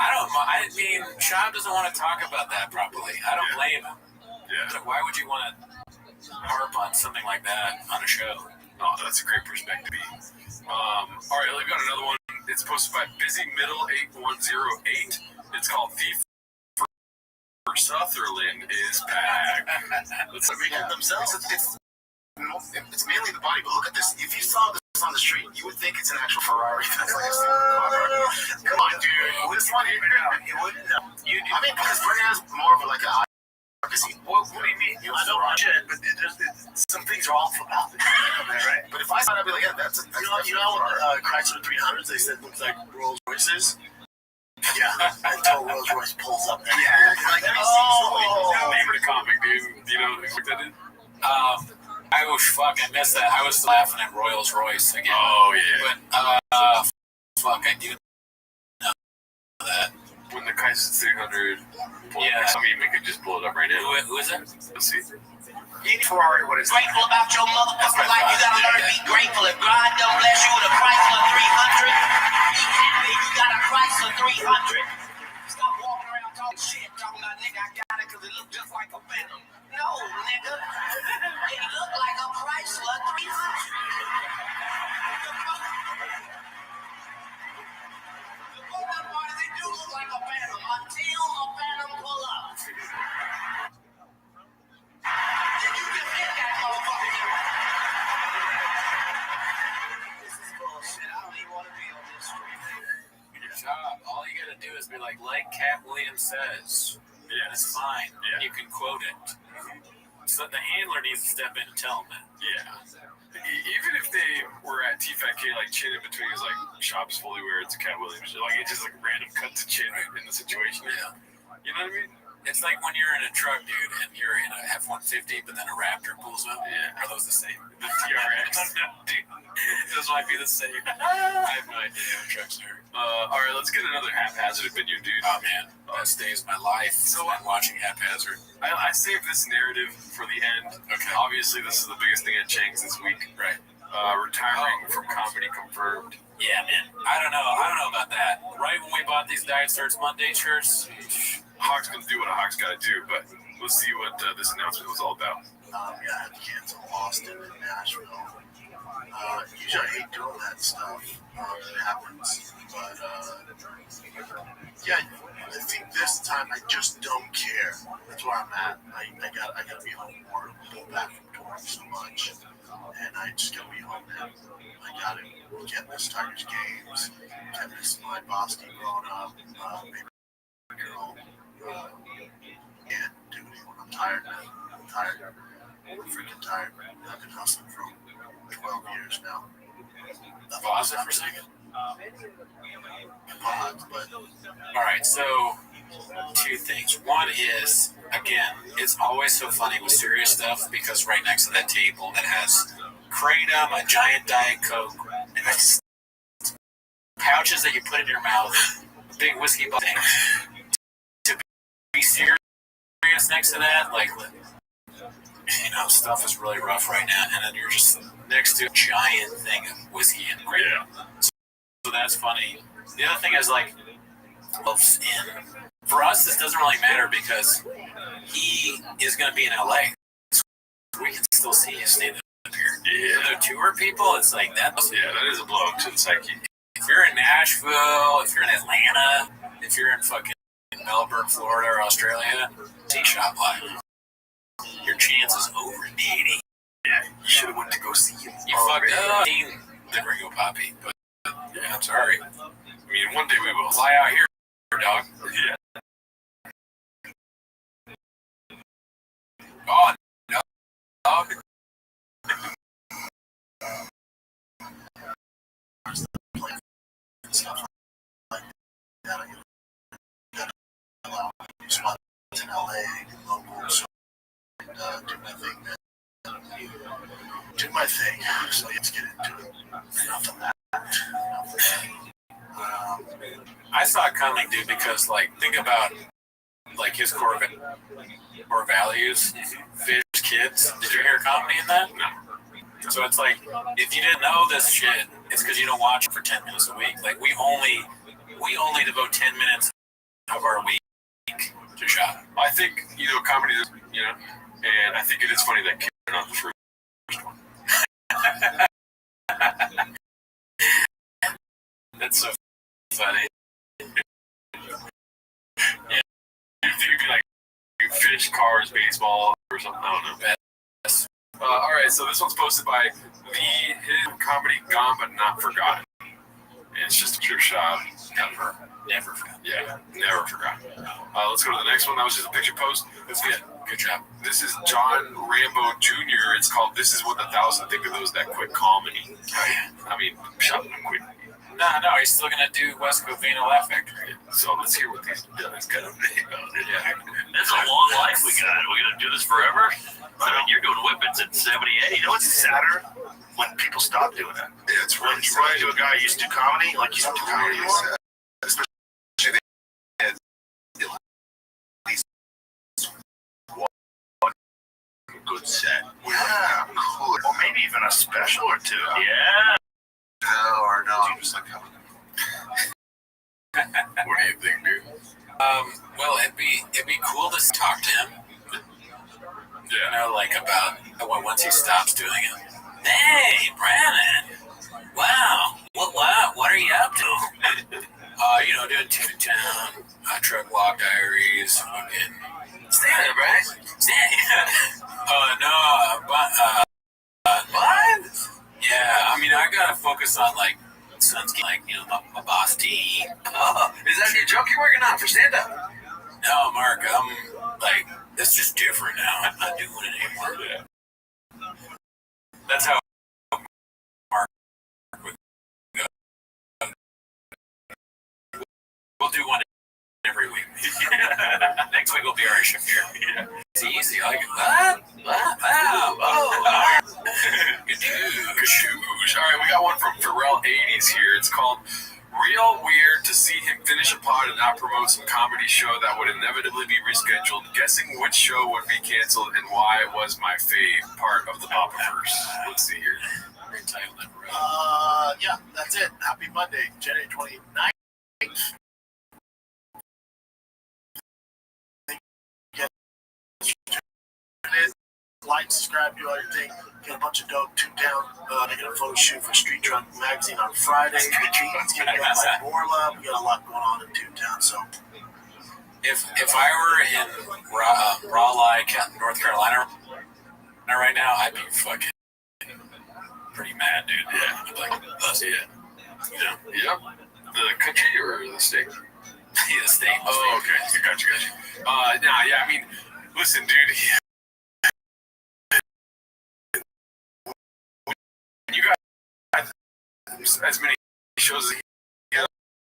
I mean, Shab doesn't want to talk about that properly. I don't blame him. Yeah. So why would you want to harp on something like that on a show? Oh, that's a great perspective. All right, we've got another one. It's posted by Busy Middle 8108. It's called Thief for Sutherland is back. Let's read it themselves. It's mainly the body, but look at this. If you saw this on the street, you would think it's an actual Ferrari. That's like a Come on, dude. This one, you wouldn't know. I mean, because Brent has more of like a. What do you mean? I know shit, but some things are awful about it. Right? But if I saw it, I'd be like, yeah, that's Chrysler 300s, they said looks like Rolls Royces. Yeah, until Rolls Royce pulls up there. Yeah, like, Favorite comic, dude. Do you know what that is? I missed that. I was laughing at Rolls Royce again. Oh, yeah. But, I do know that. When the Chrysler 300 I mean, we could just blow it up right now. Who is it? Let's see. Ferrari, what is grateful about your motherfucking life? You gotta learn to be grateful. If God don't bless you with a Chrysler 300, be happy you got a Chrysler 300. Stop walking around talking shit, talking about nigga, I got it because it looked just like a Phantom. No, nigga. It looked like a Chrysler 300. The bottom part is it do look like a Phantom until a Phantom pull up. Then you just hit that motherfucker. This is bullshit. I don't even want to be on this street. Job. All you gotta do is be like Cat Williams says. Yeah, it's fine. Yeah. You can quote it. So the handler needs to step in and tell him that. Yeah. Even if they were at TFAK, like chin in between is like shops fully where it's a Cat Williams, like it's just like random cut to chin in the situation. Yeah. You know what I mean? It's like when you're in a truck, dude, and you're in a F-150, but then a Raptor pulls up. Yeah. Are those the same? The TRX. Dude, those might be the same. I have no idea what trucks are. All right, let's get another haphazard opinion, dude. Oh, man. Best days of my life. So I'm watching Haphazard. I saved this narrative for the end. Okay. Obviously, this is the biggest thing at Chang's this week. Right. Retiring from comedy confirmed. Yeah, man. I don't know about that. Right when we bought these Diet Starts Monday shirts, Hawk's gonna do what a Hawk's gotta do, but let's see what this announcement was all about. I had to cancel Austin and Nashville. Usually I hate doing that stuff. It happens. But, yeah, I think this time I just don't care. That's where I'm at. I gotta be home more. Go back from work so much. And I just gotta be home now. I gotta get this Tigers games. Get this my Boston grown up. Maybe girl. Can't do anything. I'm tired now. I'm tired. I'm freaking tired. I've been hustling for 12 years now. Pause it for a second. Pause, but all right, so two things. One is, again, it's always so funny with serious stuff because right next to that table it has Kratom, a giant Diet Coke, and it's pouches that you put in your mouth, big whiskey bottle. To be serious next to that, like, stuff is really rough right now, and then you're just next to a giant thing of whiskey and Kratom. So that's funny. The other thing is, like, for us, this doesn't really matter because he is going to be in LA. So we can still see his stand up here. Yeah. The tour people, it's like that. Yeah, that is a blow to the psyche. If you're in Nashville, if you're in Atlanta, if you're in fucking Melbourne, Florida, or Australia, see Shop Live. Your chance is over, Nady. Yeah, you should have went to go see him. You fucked up. The Ringo Poppy, but yeah, I'm sorry. I mean, one day we will. Fly out here, dog. Yeah. Oh, no, dog. stuff like that. I got spots in LA, local, so do my thing. do my thing. So let's get into it. Enough of that. I saw it coming, dude, because like think about like his core values. Fish kids. Did you hear comedy in that? No. So it's like if you didn't know this shit, it's because you don't watch it for 10 minutes a week. Like we only devote 10 minutes of our week to shop. I think comedy is and I think it is funny that kids are not the first one. That's so funny. Yeah. You could like fish, cars, baseball, or something. I don't know. Yes. All right, so this one's posted by the hidden comedy Gone But Not Forgotten. And it's just a pure shot. Never forgot. Yeah, never forgot. Let's go to the next one. That was just a picture post. That's good. Good job. This is John Rambo Jr. It's called This Is What the Thousand Think of Those That Quit Comedy. I mean, shut up, quit. No, he's still gonna do West Covina Laugh Factory. So let's hear what these guys got to say about it. Yeah. It's a long life we got. We're gonna do this forever. I mean, you're doing whippets at 78. You know what's sadder? When people stop doing that. Yeah, it's when you run into a guy who used to do comedy, like you don't do comedy anymore. Especially at least one good set. Yeah, cool. Or maybe even a special or two. Yeah. No, I'm just like, what do you think, dude? Well, it'd be cool to talk to him. Yeah. Like about once he stops doing it. Hey, Brandon! Wow, what are you up to? Doing Toontown, Truck Walk Diaries, fucking. Stay there, right? Stay. What? Yeah, I mean, I gotta focus on like Sunsky, like my boss T. Oh, is that your joke you're working on for stand-up? No, Mark, I'm like, it's just different now. I'm not doing it anymore. Yeah. That's how Mark would go. We'll do one every week. Next week will be our shift here. Yeah. It's easy. Like, what? Wow. Oh. Good shoes. All right, we got one from Pharrell80s here. It's called Real Weird to See Him Finish a Pod and not promote some comedy show that would inevitably be rescheduled. Guessing which show would be canceled and why was my fave part of the Bopiverse. Let's see here. Great title, never read. Yeah, that's it. Happy Monday, January 29th. Like, subscribe, do all your thing. Get a bunch of dope. Toontown. They got a photo shoot for Street Drunk Magazine on Friday. The jeans get like more love. We got a lot going on in Toontown. So, if I were in Raleigh, North Carolina right now, I'd be fucking pretty mad, dude. Yeah, I'd be like, that's it. Yep. The country or the state? Yeah, the state. Oh, okay. Gotcha. Yeah, I mean, listen, dude. You got as many shows as he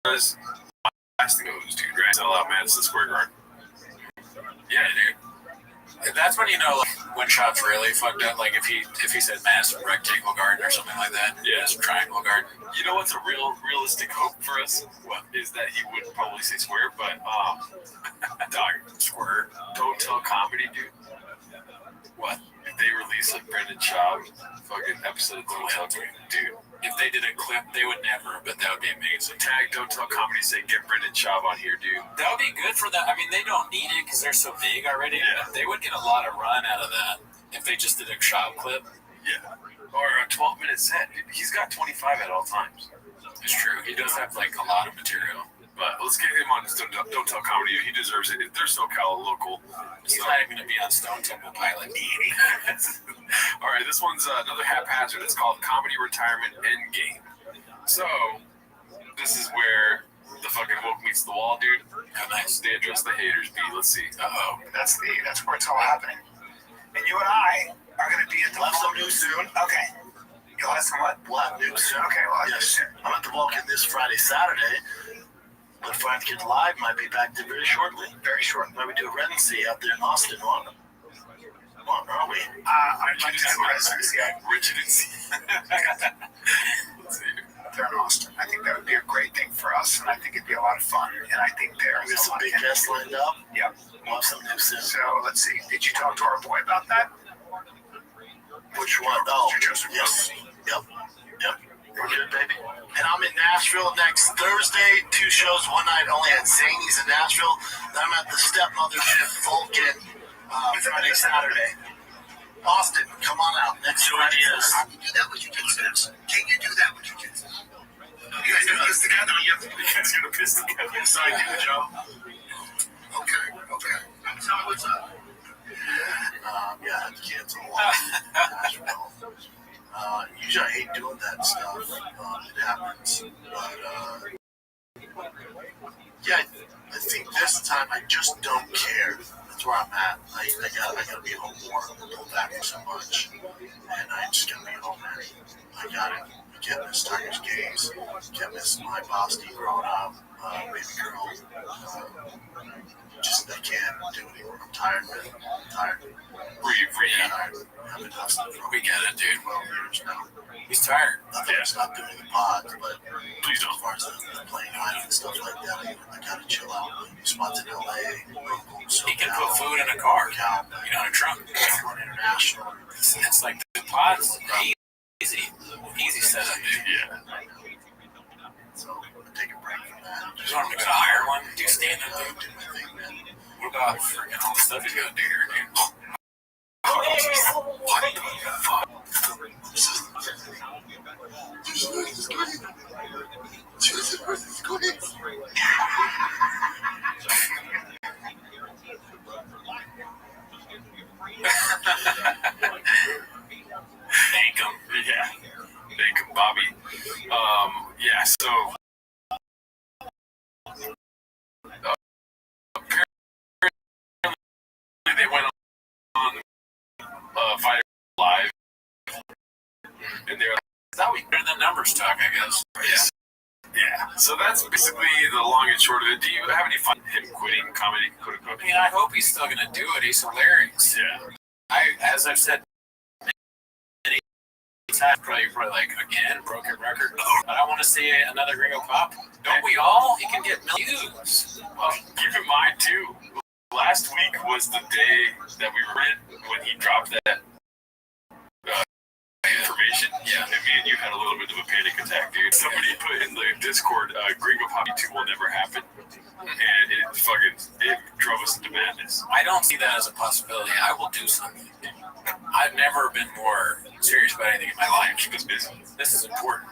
does. Last thing goes, dude, right? Sell out Madison Square Garden. Yeah, dude. That's when like when shots really fucked up. Like if he said Madison Rectangle Garden or something like that. Yeah, Madison Triangle Garden. You know what's a realistic hope for us? What is that he would probably say square, but dog square. Don't tell comedy, dude. What? If they release a Brendan Schaub fucking episode of Don't Tell Comedy, dude. If they did a clip, they would never, but that would be amazing. Tag Don't Tell Comedy, say get Brendan Schaub on here, dude. That would be good for them. I mean, they don't need it because they're so big already. Yeah. They would get a lot of run out of that if they just did a Schaub clip. Yeah. Or a 12-minute set. Dude, he's got 25 at all times. It's true. He does have like a lot of material. But let's get him on Don't Tell Comedy. He deserves it. If they're SoCal local. He's not even going to be on Stone Temple Pilot. All right, this one's another haphazard. It's called Comedy Retirement Endgame. So, this is where the fucking woke meets the wall, dude. How nice. They address the haters, B. Let's see. That's where it's all happening. And you and I are going to be at the we'll have some news soon. Okay. You'll have some what? We'll have news soon. Okay, well, yes. I'm at the Vulcan this Friday, Saturday. But Friday Kids Live might be back there very shortly. Very short. Maybe do a residency out there in Austin on Well, are we? I'd like to do residency. Residency. They're in Austin. I think that would be a great thing for us, and I think it'd be a lot of fun. And I think We have there's a some lot big of guests lined up. Yep. We'll have some news soon. So let's see. Did you talk to our boy about that? Which one? Oh, Mr. Joseph. yes. Yep. We're good, baby. And I'm in Nashville next Thursday. 2 shows, one night only at Zany's in Nashville. Then I'm at the Stepmothership Vulcan Friday, Saturday. Austin, come on out. Next show ideas. How can you do that with your kids? Can you do that with your kids? You guys gonna piss together? You guys gonna piss together? Yes, I do, Joe. Okay. Tell me what's up. Yeah, I had to cancel Nashville. Usually I hate doing that stuff. It happens. But, yeah, I think this time I just don't care. That's where I'm at. I gotta be home more. Pull back so much. And I just gotta be home, man. I gotta. I can't miss Tiger's games. Can't miss my Boston growing up. Baby girl. I can't do it anymore. I'm tired, man. I'm tired. I've been hustling for We get it, dude. 12 years now. He's tired. I thought I stopped doing the pods, but please don't. As far as the playing high and stuff like that, I gotta chill out. Spots in LA, He can put food in a car, in a trunk. International. It's like the pods. Easy setup, dude. Yeah. So take a break from that. You want him to go hire one, do stand up, dude? Do my thing, man. What about freaking all the stuff he's gonna do here, dude? What the fuck? Thank him. Yeah. Thank him, Bobby. Yeah, so apparently they went on Fighter Live, and they were like, That we better than numbers talk, I guess. yeah. So that's basically the long and short of it. Do you have any fun him quitting comedy, quote unquote? I mean, I hope he's still gonna do it. He's hilarious. Yeah. As I've said many times, probably like again, broken record. I don't want to see another Gringo Pop. Don't we all? He can get views. Well, keep in mind too, last week was the day that we were in when he dropped that information. Yeah, and me and you had a little bit of a panic attack, dude. Somebody put in the Discord, Gringo Poppy 2 will never happen, and it drove us into madness. I don't see that as a possibility. I will do something. I've never been more serious about anything in my life. Keep us busy. This is important.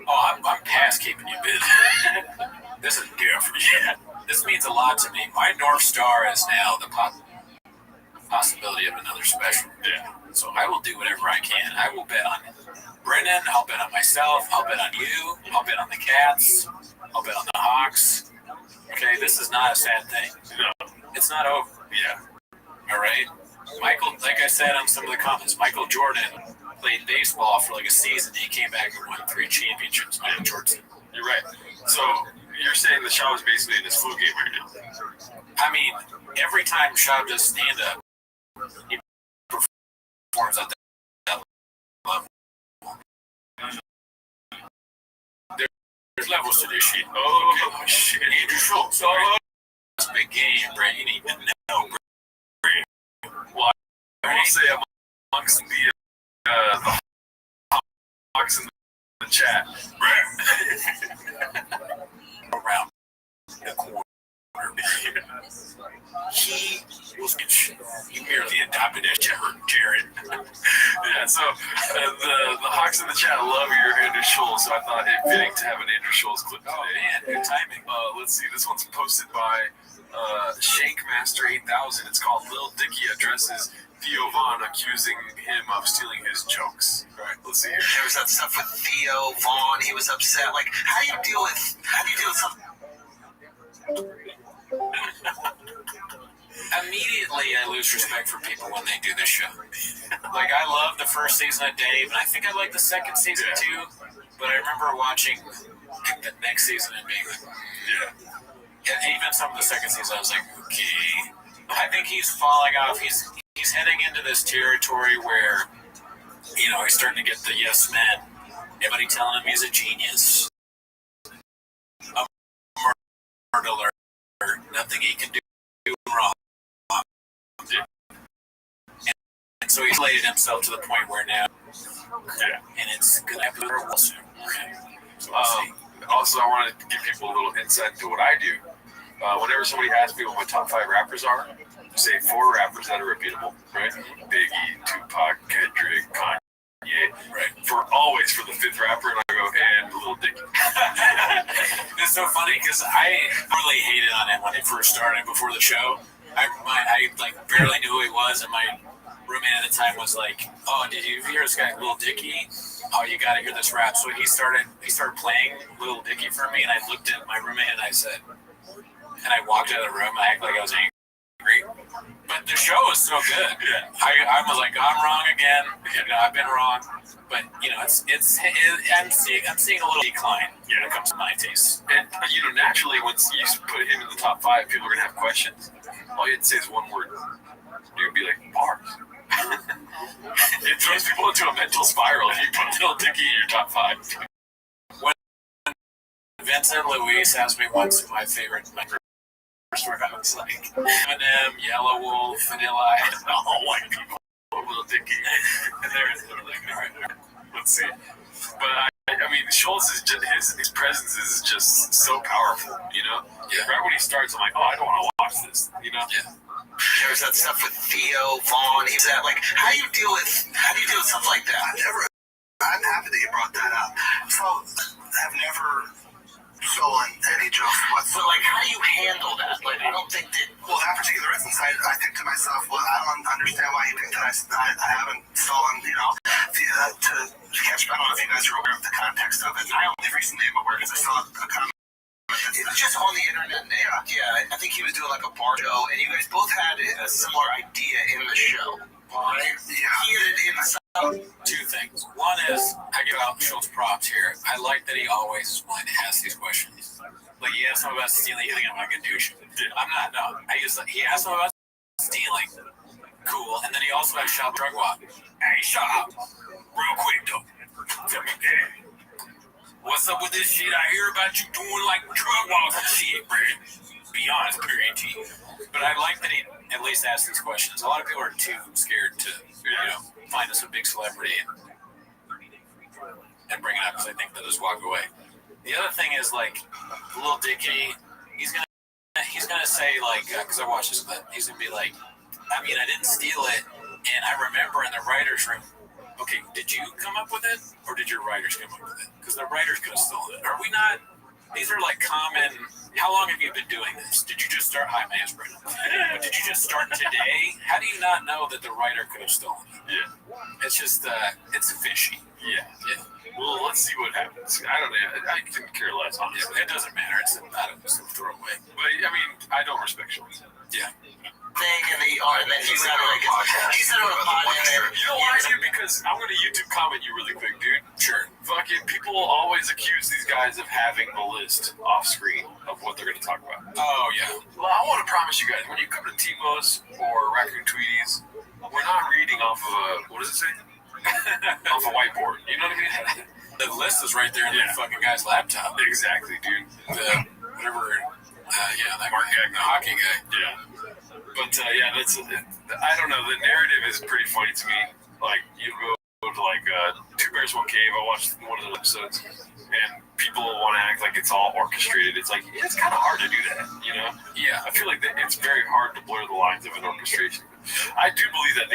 Oh, I'm past keeping you busy. This is different. Yeah. This means a lot to me. My North Star is now the possibility of another special. Yeah. So I will do whatever I can. I will bet on Brennan. I'll bet on myself. I'll bet on you. I'll bet on the Cats. I'll bet on the Hawks. Okay, this is not a sad thing. No. It's not over. Yeah. All right? Michael, like I said on some of the comments, Michael Jordan played baseball for like a season. He came back and won 3 championships. Michael Jordan. You're right. So you're saying the Shaw is basically in this flu game right now? I mean, every time Shaw does stand up, he performs at that level. There's levels to this shit. Oh, shit. Andrew Schultz. Oh, that's a big game, Brent. You need to know, Brent. Well, I will say amongst the Hawks in the chat, around the corner. He was he merely adopted as Jared. Yeah, so the Hawks in the chat love your Andrew Schultz, so I thought it fitting to have an Andrew Schultz clip today. Oh man, good timing. Let's see, this one's posted by Shake Master 8000. It's called Lil Dicky addresses Theo Vaughn accusing him of stealing his jokes. All right, let's see here. There was that stuff with Theo Vaughn. He was upset. Like, how do you deal with something? Immediately, I lose respect for people when they do this show. Like, I love the first season of Dave, and I think I like the second season too. But I remember watching the next season and being like, yeah. And even some of the second season, I was like, okay. I think he's falling off. He's he's heading into this territory where, you know, he's starting to get the yes men. Everybody telling him he's a genius, a murderer, nothing he can do wrong. And so he's laid himself to the point where now, and it's going to have to be real soon. So also, I wanted to give people a little insight into what I do. Whenever somebody asks me what my top 5 rappers are, say 4 rappers that are repeatable, right? Biggie, Tupac, Kendrick, Kanye, right? For the 5th rapper, and I go, and Lil Dicky. It's so funny because I really hated on him when he first started before the show. I like barely knew who he was, and my roommate at the time was like, "Oh, did you hear this guy Lil Dicky? Oh, you got to hear this rap." So he started playing Lil Dicky for me, and I looked at my roommate and I said, and I walked out of the room. I acted like I was angry. But the show was so good. Yeah. I was like, I'm wrong again. You know, I've been wrong. But you know, I'm seeing a little decline when it comes to my taste. And you know, naturally, once you put him in the top 5, people are gonna have questions. All you had to say is one word. You'd be like, bars. It throws people into a mental spiral if you put Lil Dicky in your top 5. When Vincent Luis asked me what's my favorite member, where I was like, Eminem, Yellow Wolf, Vanilla Ice, all white people, Lil Dicky, and they're like, all right, let's see. But I mean, Schultz is just his presence is just so powerful, you know. Yeah. Right when he starts, I'm like, oh, I don't want to watch this, you know. Yeah. There was that stuff with Theo Vaughn. He was at like, how do you deal with stuff like that? I'm happy that you brought that up. So I've never stolen any jokes whatsoever. So like, how do you handle that? Like, I don't think that. Well, that particular instance, I think to myself, well, I don't understand why you think that I haven't stolen, you know, to catch. I don't know if you guys are aware of the context of it. I only recently am aware because I saw a comment. It was just on the internet. Yeah, I think he was doing like a bar show, and you guys both had a similar idea in the show. Right? Yeah. He had it in some. 2 things. One is, I give out Schultz props here. I like that he always is willing to ask these questions. Like, he asked him about stealing, you think I'm like a douche? I'm not, no. He asked him about stealing. Cool. And then he also had Shop Drug Walk. Hey, shut up. Real quick, though. Tell me, Dad. What's up with this shit? I hear about you doing like drug walks and shit, bro. Be honest, period. But I like that he at least asked these questions. A lot of people are too scared to, you know, find us a big celebrity and bring it up because they think they'll just walk away. The other thing is like Lil Dicky, he's gonna say like, because I watched this clip, he's gonna be like, I mean, I didn't steal it, and I remember in the writers' room. Okay, did you come up with it, or did your writers come up with it? Because the writers could have stolen it. Are we not? These are like common. How long have you been doing this? Did you just start? Hi, my name's Brendan. But did you just start today? How do you not know that the writer could have stolen it? Yeah. It's just, it's fishy. Yeah. Well, let's see what happens. I don't know. I couldn't care less, honestly. Yeah, it doesn't matter. It's not a throwaway. But, I mean, I don't respect Schultz. Yeah. Thing and then he said it on a podcast. You know why, dude? Because I'm going to YouTube comment you really quick, dude. Sure. Fucking people always accuse these guys of having the list off screen of what they're going to talk about. Oh, yeah. Well, I want to promise you guys, when you come to Timo's or Raccoon Tweeties, we're not reading off of a, what does it say? Off a whiteboard. You know what I mean? The list is right there in the fucking guy's laptop. Exactly, dude. Whatever, that Mark Gagnon, the hockey guy. Yeah. But that's. I don't know. The narrative is pretty funny to me. Like you go to like Two Bears One Cave. I watched one of those episodes, and people want to act like it's all orchestrated. It's like it's kind of hard to do that, you know? Yeah. I feel like it's very hard to blur the lines of an orchestration. I do believe that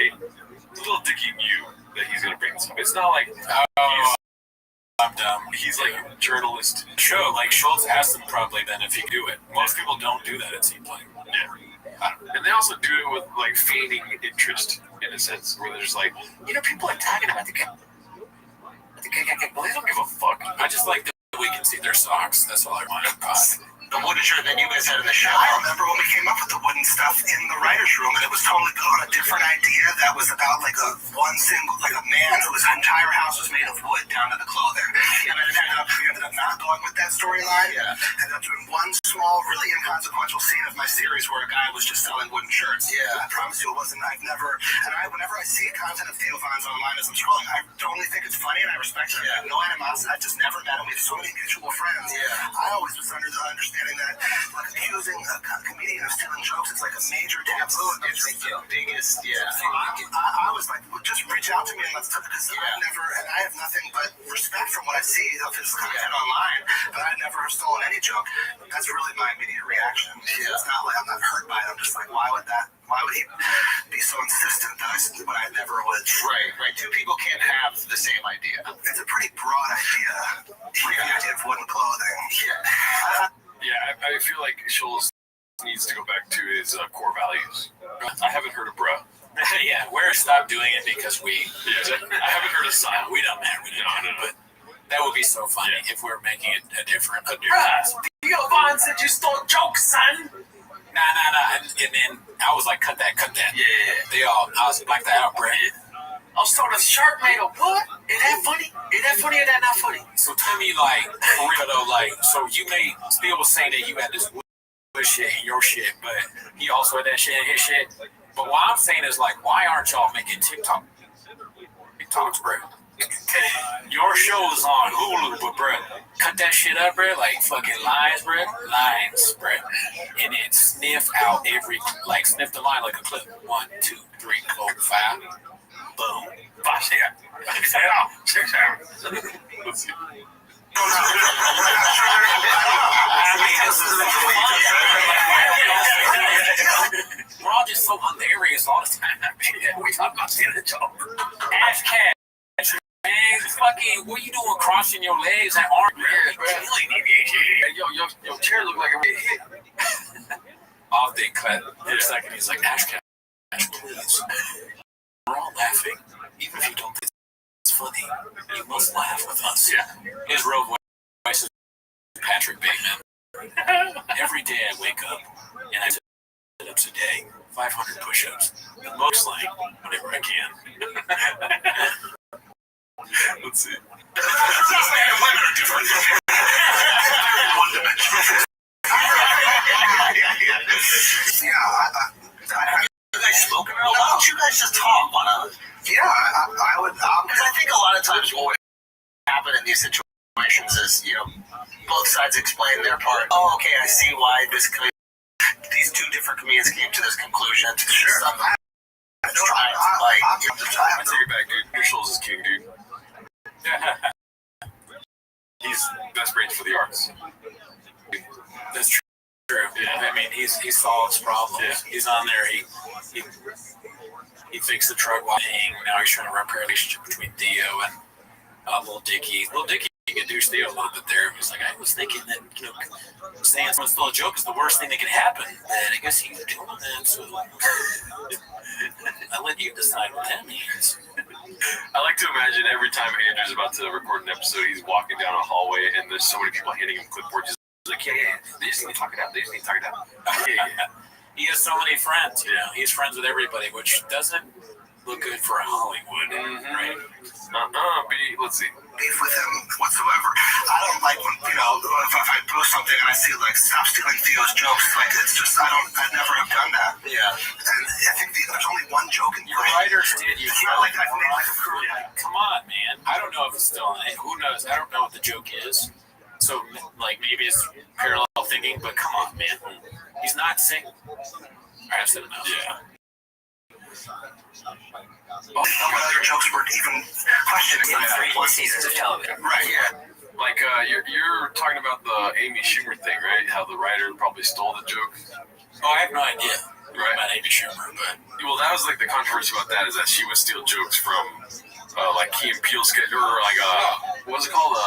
Lil Dicky knew that he's gonna bring this up. It's not like I'm dumb. He's like a journalist. Show like Schultz asked him probably then if he could do it. Most people don't do that. It seems like. Yeah. And they also do it with like feigning interest in a sense, where they're just like, you know, people are talking about the guy. Well, they don't give a fuck. I just like that we can see their socks. That's all I want. The wooden shirt that you guys had in the show. I remember when we came up with the wooden stuff in the writer's room, and it was totally built on a different idea that was about like a man whose entire house was made of wood down to the clothing. And then we ended up not going with that storyline. Yeah. Ended up doing one small, really inconsequential scene of my series where a guy was just selling wooden shirts. Yeah. I promise you it wasn't. Whenever I see content of Theo Von's online as I'm scrolling, I totally think it's funny and I respect it. Yeah. I have no animosity. I just never met him. We have so many mutual friends. Yeah. I always was under the understanding that like accusing a comedian of stealing jokes is like a major taboo. It's the biggest, yeah. So I was like, well, just reach out to me and let's talk, because I have nothing but respect from what I see of his content online, but I never have stolen any joke. That's really my immediate reaction. Yeah. It's not like I'm not hurt by it. I'm just like, why would he be so insistent that I never would? Right. Two people can't have the same idea. It's a pretty broad idea. The idea of wooden clothing. Yeah, I feel like Schultz needs to go back to his core values. I haven't heard of bruh. Yeah, we're stopped doing it because we. Yeah, I haven't heard of sign. We don't matter. No. But that would be so funny if we're making it a different. Theo Von said you stole jokes, son. Nah. And then I was like, cut that. Yeah. I was like that out, Brad. I stole a shark made of what? Is that funny? Is that funny or that not funny? So tell me, like, for real though, like, so Theo was saying that you had this wood shit in your shit, but he also had that shit in his shit. But what I'm saying is, like, why aren't y'all making TikToks, bro? Your show's on Hulu, but bro, cut that shit up, bro. Like fucking lines, bro. And then sniff the line like a clip. 1, 2, 3, 4, 5. Boom. 5, 6 out. Let's see. We're all just so hilarious all the time. We talk about stealing a joke. Ash catch, man. Fucking, what are you doing crossing your legs and arms? Your chair look like a hit. Off they cut for a second. He's like, Ash catch, please. We're all laughing. Even if you don't think it's funny, you must laugh with us. Yeah. His real voice is Patrick Bateman. Every day I wake up and I sit ups a day, 500 push-ups, the most like whenever I can. Let's see. Women are different. One dimensional. You guys smoking real loud? Why don't you guys just talk? Why not? Yeah, I would. Because I think a lot of times what would happen in these situations is, both sides explain their part. Oh, okay, I see why these two different comedians came to this conclusion. Sure. I take it back, dude. Your Schultz is king, dude. He's best brains for the arts. That's true. Yeah. I mean, he solves problems. Yeah. He's on there. He fixed the truck while hanging. Now he's trying to repair a relationship between Theo and Lil Dicky. Lil Dicky can do Theo a little bit there. He's like, I was thinking that saying someone stole a joke is the worst thing that can happen. And I guess he was doing that. So I let you decide what that means. I like to imagine every time Andrew's about to record an episode, he's walking down a hallway and there's so many people handing him clipboards. He's like, yeah, they just need to talk it out. Yeah. He has so many friends, He's friends with everybody, which doesn't look good for Hollywood, right? Let's see. Beef with him whatsoever. I don't like when, if I post something and I see, like, stop stealing Theo's jokes, like, it's just, I never have done that. Yeah. And I think there's only one joke in your writers did. It's not like I've made, like, a career. Come on, man. I don't know if it's still on it. Who knows? I don't know what the joke is. So, like, maybe it's parallel thinking, but come on, man. He's not single. I've said enough. Yeah. What other jokes were even questioned in 3 seasons of television? Right, yeah. Like, you're talking about the Amy Schumer thing, right? How the writer probably stole the joke. Oh, I have no idea. Right. About Amy Schumer, but... Well, that was, like, the controversy about that is that she would steal jokes from, like, Key and Peele sketch, or, like, what was it called?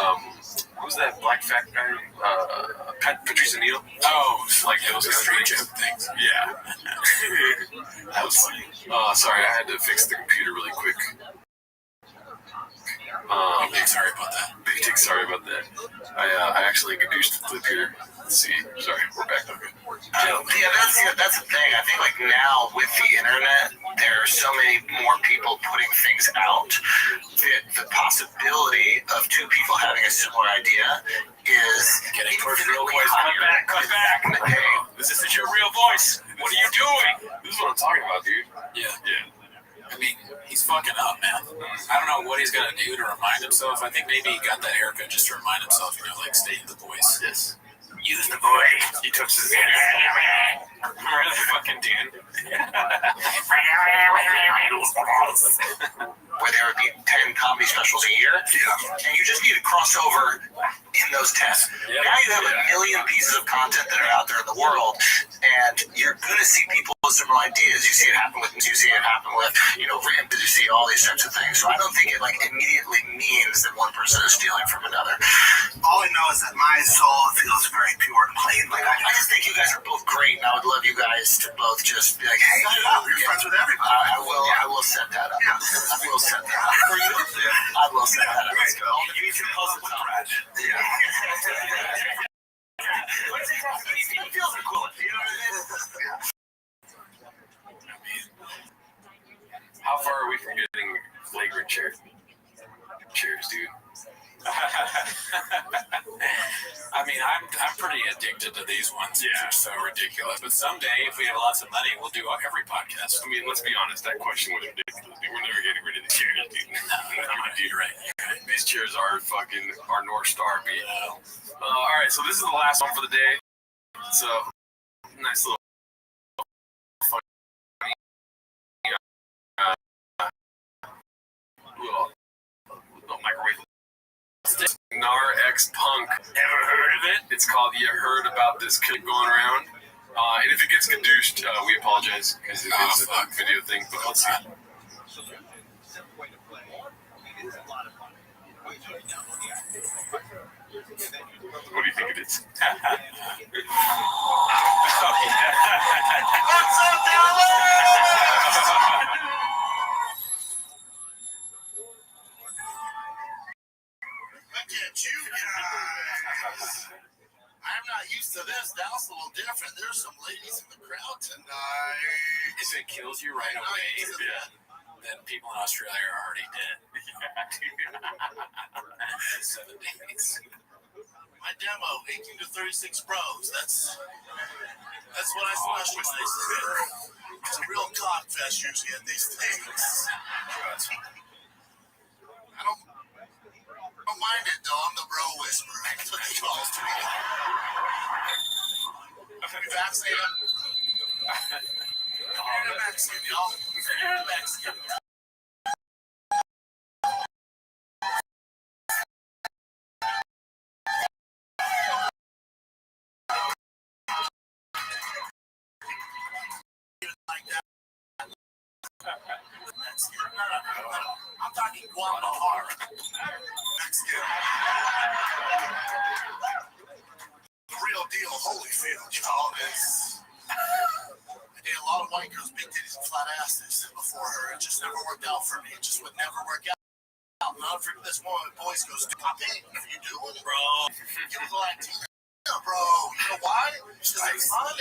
What was that black fat guy? Patrice O'Neal? Oh, like those strange things. Yeah. That was funny. Sorry, I had to fix the computer really quick. Dick, sorry about that. Big Dick, sorry about that. I actually introduced the clip here. Let's see. Sorry, we're back. Okay. That's the thing. I think like now with the internet, there are so many more people putting things out that the possibility of two people having a similar idea is Getting towards real infinitely voice. higher. Cut back. Hey, This isn't your real voice. What are you doing? This is what I'm talking about, dude. Yeah. Yeah. I mean, he's fucking up, man. I don't know what he's gonna do to remind himself. I think maybe he got that haircut just to remind himself, like stay in the voice. Yes. Use the voice. He touched his hand. Remember the fucking dude? where there would be 10 comedy specials a year, and you just need to cross over in those tests. Yeah. Now you have a million pieces of content that are out there in the world, and you're going to see people with similar ideas. You see it happen with Rand, you see all these types of things. So I don't think it immediately means that one person is stealing from another. All I know is that my soul feels very pure and clean. I just think you guys are both great, and I would love you guys to both just be like, hey, you're friends with everybody. I will set that up. I will set that up. For you? I will set that up. Let's go. You need to post the Brad. Yeah. It feels equivalent. You know what I mean? How far are we from getting flagrant cheers? Cheers, dude. I mean, I'm pretty addicted to these ones. Yeah. They're so ridiculous. But someday, if we have lots of money, we'll do every podcast. I mean, let's be honest. That question was ridiculous. We're never getting rid of the chairs, dude. Dude, right. These chairs are fucking our North Star, beat. All right, so this is the last one for the day. So, nice little microwave. Nar X Punk. Ever heard of it? It's called You Heard About This Kid Going Around. And if it gets caduced, we apologize because it is a video thing, but let's see. What do you think it is? What's up, Dallas? Look at you guys. I'm not used to this. Dallas a little different. There's some ladies in the crowd tonight. If it kills you right away, then people in Australia are already dead. 7 days. My demo, 18 to 36 bros. That's what I specialize in. It's a real cock fest usually at these things. I don't mind it though. I'm the bro whisperer. That's what they call us to me. We vaccinated. You're the Mexican, y'all. You're the Mexican. I'm talking Guadalajara. Mexican. Real deal Holyfield, y'all. I dated a lot of white girls, big titties and flat asses before her. It just never worked out for me. It just would never work out. Not for this woman. Boys goes, stop it. If you do it, bro, you look like Tina, bro. You know why? It's just like fun.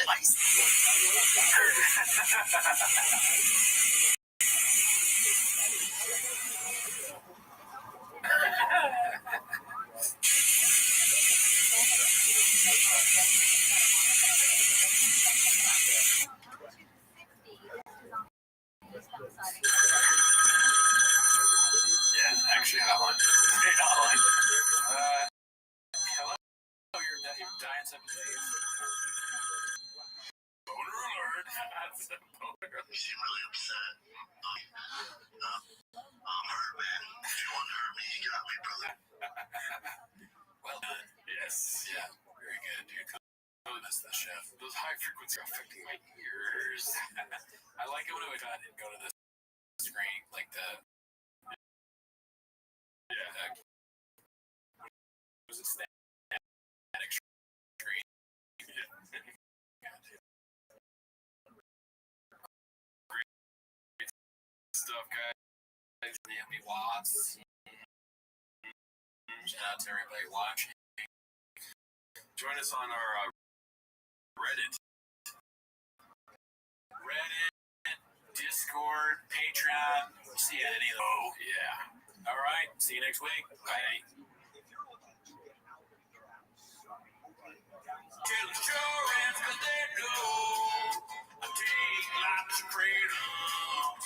Yeah, actually, Holland. Hey, Holland. Hello. You're dying 7 days. Boner alert. You seem really upset. I'm hurt, man. If you want to hurt me, you got me, brother. Well done. Yes. Yeah. Very good, dude. That's the chef. Those high frequencies are affecting my ears. I like it when we got and go to the screen, like the. Yeah. Was it static screen? Great stuff, guys. Naomi Watts. Shout out to everybody watching. Join us on our Reddit, Discord, Patreon. We'll see you at any of those. Oh, yeah. All right. See you next week. Bye. Tell the stories 'cause they know I take lots of freedom.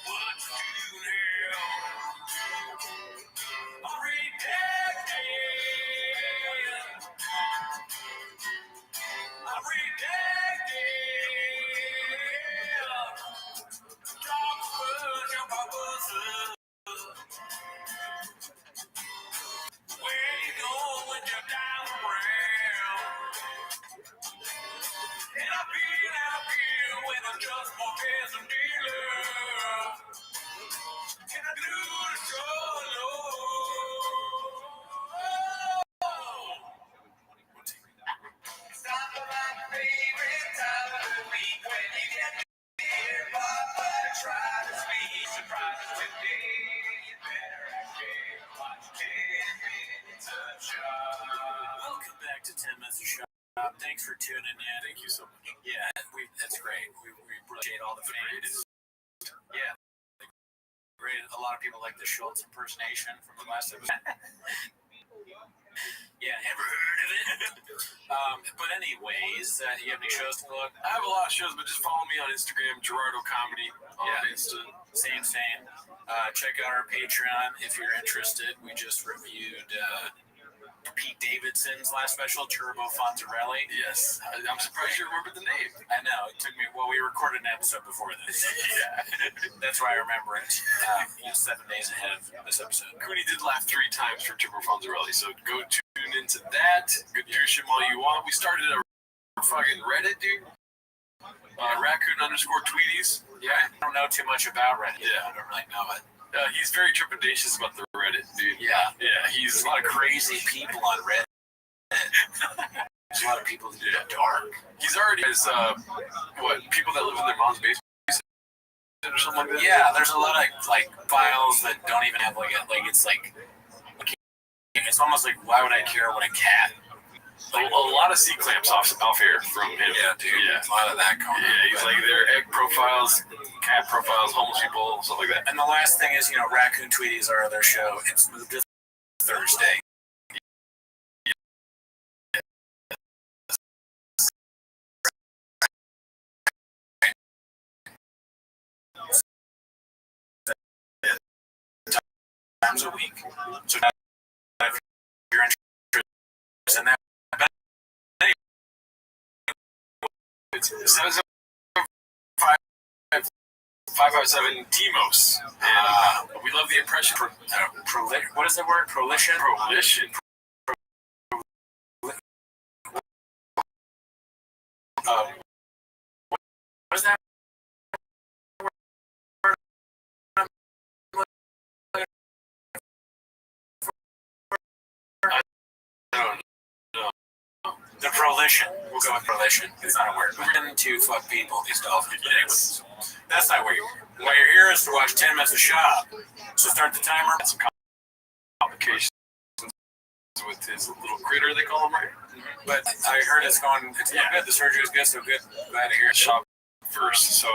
What you do now? I'm redacted. I'm redacted. Talk about your purposes. Where you going when you're down around? And I feel when I'm just more as a dealer. Can I do the show alone? Stop my favorite time of the week when you get here, but try to speak surprises with me. You better actually watch 10 minutes of shop. Welcome back to 10 Minutes of Shop. Thanks for tuning in. Thank you so much. Yeah, that's great. We appreciate all the fans. Yeah, great. A lot of people like the Schultz impersonation from the last episode. Yeah, ever heard of it? But anyways, you have any shows to plug? I have a lot of shows, but just follow me on Instagram, Gerardo Comedy on Insta. Same. Check out our Patreon if you're interested. We just reviewed Pete Davidson's last special, Turbo Fonzarelli. Yes. I'm surprised you remembered the name. I know. It took me, well, we recorded an episode before this. Yeah. That's why I remember it. 7 days ahead of this episode. Cooney did laugh 3 times for Turbo Fonzarelli, so go tune into that. Go douche him all you want. We started a fucking Reddit, dude. Raccoon_Tweeties. Yeah, I don't know too much about Reddit. Yeah. I don't really know it. He's very trepidatious about the Reddit, dude. Yeah. He's There's a lot of crazy people on Reddit. There's a lot of people that do it dark. He's already has people that live in their mom's basement or something like that. Yeah, there's a lot of like files that don't even have it's almost like, why would I care what a cat? Like, a lot of C-clamps off air from him. Yeah, dude. Yeah. A lot of that going on. Yeah, he's like their egg profiles, cat profiles, homeless people, stuff like that. And the last thing is, Raccoon Tweeties, our other show. It's moved to Thursday. Times a week. So if you're interested in that, it's 77557 Timos. And we love the impression. What is the word? Prolition? Prolition. What is that? The prolition. We'll go with prolition. It's not a word. We're getting to fuck people, these dolphins. Yes. That's not where you're here is to watch 10 minutes of shop. So start the timer. Some complications with his little critter, they call him, right? But I heard it's good. The surgery is good, so good. Glad to hear it. Shop first. So,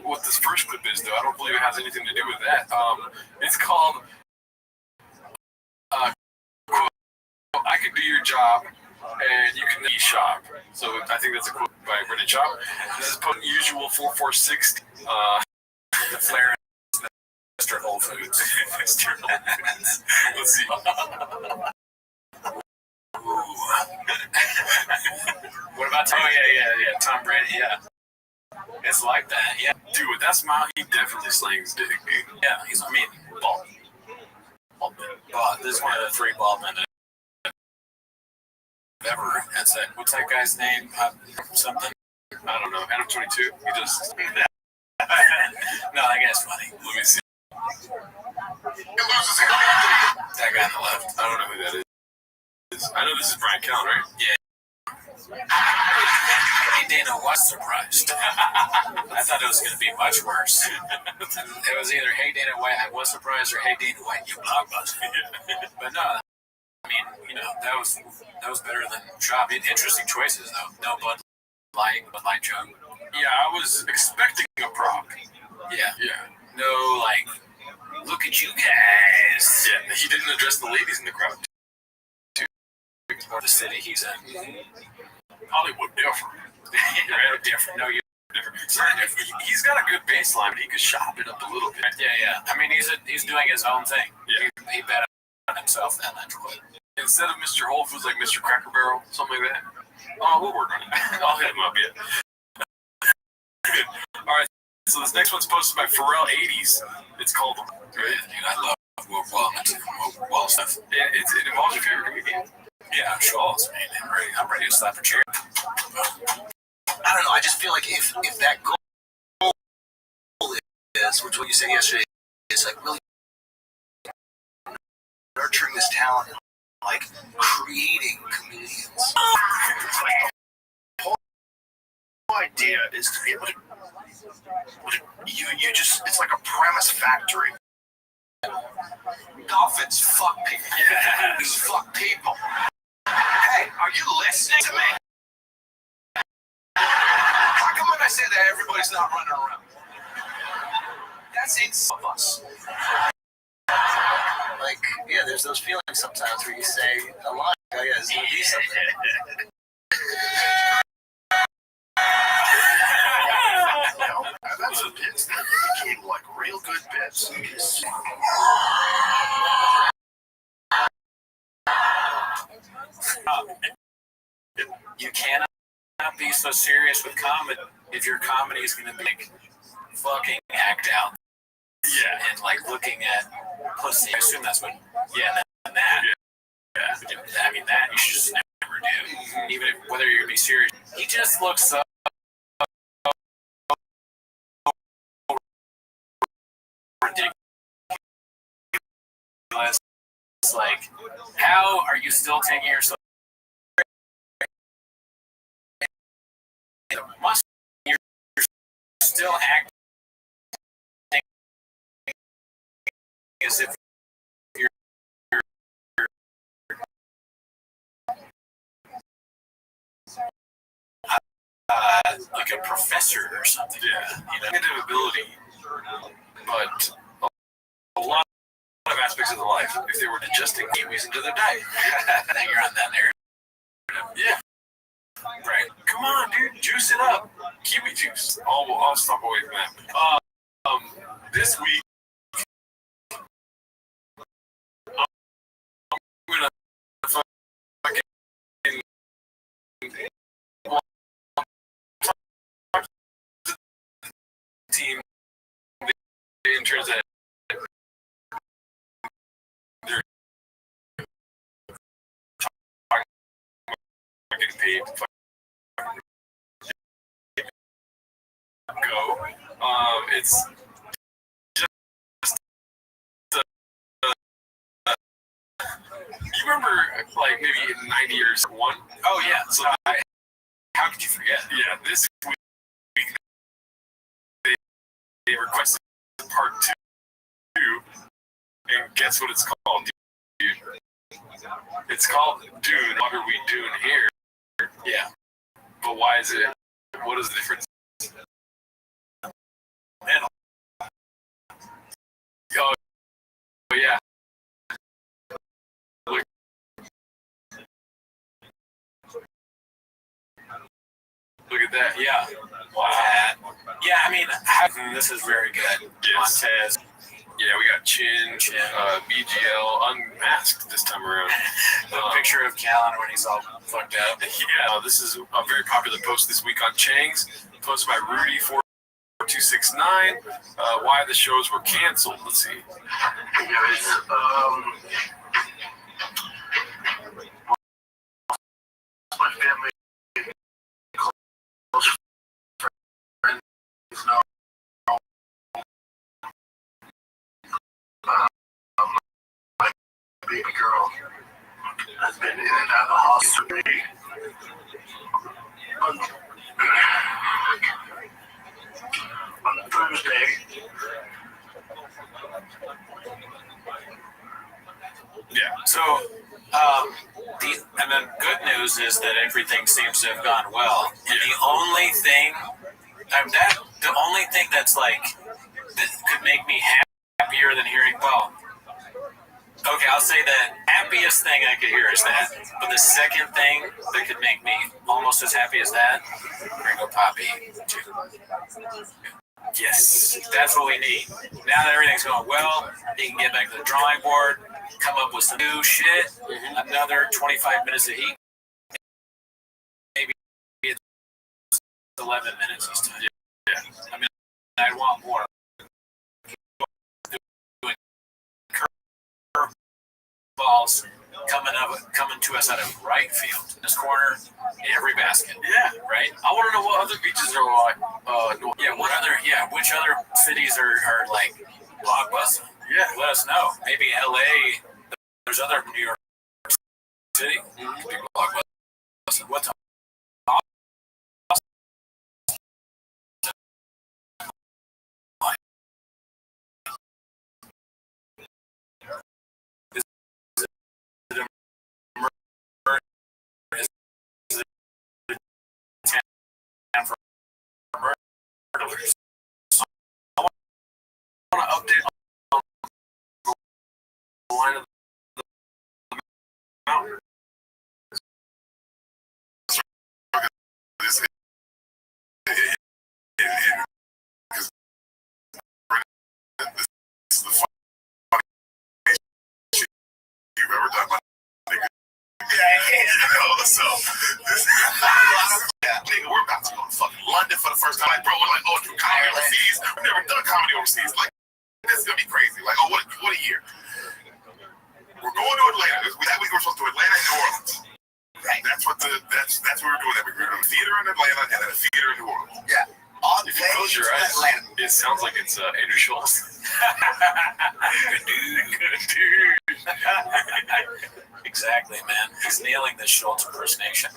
what this first clip is, though, I don't believe it has anything to do with that. It's called, quote, I could do your job, and you can e-shop. So I think that's a quote by Reddit Shop. This is put usual 4460. The flare Mr. Whole Foods. Mr. Whole Foods. Let's see. What about Tom? Yeah. Tom Brady, yeah. It's like that, yeah. Dude, with that smile, he definitely slings dick, dude. Yeah, bald. This is one of the 3 bald men ever. What's that guy's name? Something? I don't know. Adam 22. He just. No, that guy's funny. Let me see. That guy on the left. I don't know who that is. I know this is Brian Callen, right? Yeah. Hey, Dana, why was surprised. I thought it was going to be much worse. It was either hey Dana White, I was surprised, or hey Dana White, you blockbuster. But no, I mean, you know, that was better than Shop. Interesting choices though. No Bud Light jug. Yeah, I was expecting a prop. Yeah. No, like, look at you guys. Yeah, he didn't address the ladies in the crowd. Or the city he's in. Hollywood different. Right? Different. No, you're different. He's got a good baseline, but he could shop it up a little bit. Yeah. I mean, he's doing his own thing. Yeah. He bet on himself and then quit. Instead of Mr. Whole Foods, like Mr. Cracker Barrel, something like that. Oh, we'll work on it. I'll hit him up yet. All right. So this next one's posted by Pharrell80s. It's called. Dude, I love Wall stuff. It involves your favorite comedian. Yeah, Schultz, man. I'm ready to slap a chair. I don't know. I just feel like if that goal is, which what you said yesterday, is like really nurturing this talent and like creating comedians. The whole idea is to be able to you just, it's like a premise factory. Dolphins fuck people. Yeah. Fuck people. Hey, are you listening to me? How come when I say that everybody's not running around? That's insane of us. Like, yeah, there's those feelings sometimes where you say a line, oh yeah, it's gonna be something. I've had some bits that became like real good bits. You cannot be so serious with comedy if your comedy is going to be like fucking act out. Yeah. And like looking at pussy. I assume that's what. Yeah. That. Yeah. I mean that you should just never do. Even if, whether you're going to be serious. He just looks so ridiculous. It's like, how are you still taking yourself? You're still acting as if you're like a professor or something. Yeah, negative ability, but a lot of aspects of the life, if they were digesting kiwis into their diet. Now you're on that narrative. Yeah. Right. Come on, dude. Juice it up. Kiwi juice. I'll stop away from that. This week, I'm gonna fucking team in terms of they're getting paid. Go. It's just you remember like maybe 90 years one? Oh yeah. So how could you forget? Yeah, this week they requested part 2, and guess what it's called, dude? It's called Dune. What are we doing here? Yeah. But why is it? What is the difference? Oh yeah. Look at that. Yeah. Wow. Yeah, I mean, this is very good. Yes. Montez. Yeah, we got Chin, BGL, unmasked this time around. The picture of Callan when he's all fucked up. Yeah, this is a very popular post this week on Chang's, posted by Rudy4269. Why the shows were canceled. Let's see. Hey guys, my family, close friends, know. My baby girl has been in and out of the hospital. work on Thursday. Yeah. So, and then good news is that everything seems to have gone well. And the only thing that's like that could make me happier than hearing, well, okay, I'll say the happiest thing I could hear is that. But the second thing that could make me almost as happy as that, Ringo Poppy. Yes, that's what we need. Now that everything's going well, you can get back to the drawing board, come up with some new shit, another 25 minutes of heat. Maybe it's 11 minutes this time. Yeah. I mean, I want more. Doing curveballs coming to us out of right field. This corner, every basket. Yeah. Right? I want to know what other beaches are like. Which other cities are like blockbuster? Yeah. Let us know. Maybe LA. There's other New York City. Could be blockbuster. What's I want to update on the line of the mountain. This is the funniest shit you've ever done, my nigga. So this nigga, we're about to go to fucking London for the first time. Like, bro, we're like, oh, do comedy overseas? We've never done comedy overseas. Like, this is gonna be crazy. Like, oh, what a year. We're going to Atlanta. That week we're supposed to do Atlanta and New Orleans. Right. That's what we're doing. That week we're doing a theater in Atlanta and then a theater in New Orleans. Yeah. If you close your eyes, it sounds like it's Andrew Schultz. Good dude. Exactly, man. He's nailing this Schultz impersonation.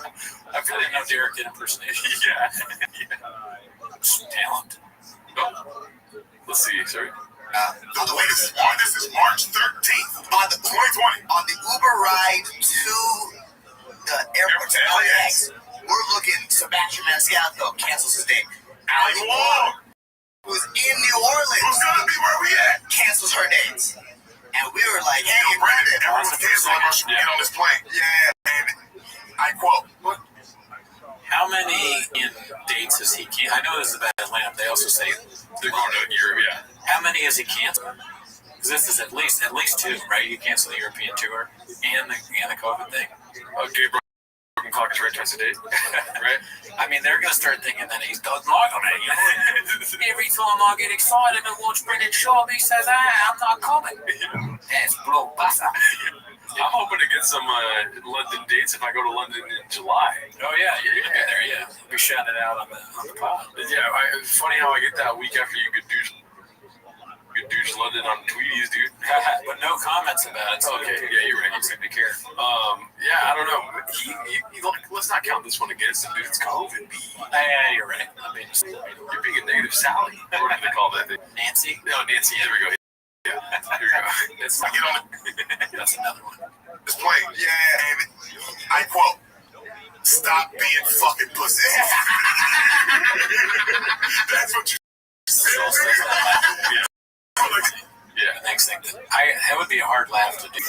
I didn't know Derek did impersonation. Yeah. Some talent. Oh. Let's see, sorry. The latest one. This is March 13th on the 2020 on the Uber ride to the airport to LAX. We're looking. Sebastian Maniscalco cancels his date. Ali Wong, who's in New Orleans, who's gonna be where we at, cancels her dates. And we were like, hey, Brandon, everyone's canceling us from getting on this plane. Yeah, and I quote, how many dates has he canceled? I know this is about Atlanta. They also say they're going to Europe, yeah. How many has he canceled? Because this is at least two, right? You cancel the European tour and the COVID thing. Okay, bro. Clock is right twice a day, right? I mean, they're gonna start thinking that he's done like on it. Every time I get excited and watch Brendan Schaub, he says, I'm not coming. That's blockbuster. I'm hoping to get some London dates if I go to London in July. Oh yeah, you're gonna be there. Yeah, we'll be shouting it out on the pod. Yeah, it's funny how I get that week after you get douche London on Tweeties, dude. But no comments about it. So okay, yeah, you're right. I'm gonna care. Yeah, I don't know. Let's not count this one against him, dude. It's COVID. Yeah, you're right. You're being a negative Sally. What do they call that thing? Nancy? No, Nancy. There we go. Yeah, here we go. That's another one. This plane, yeah, and I quote, stop being fucking pussy. That's what you said. Yeah, next thing that would be a hard laugh to do.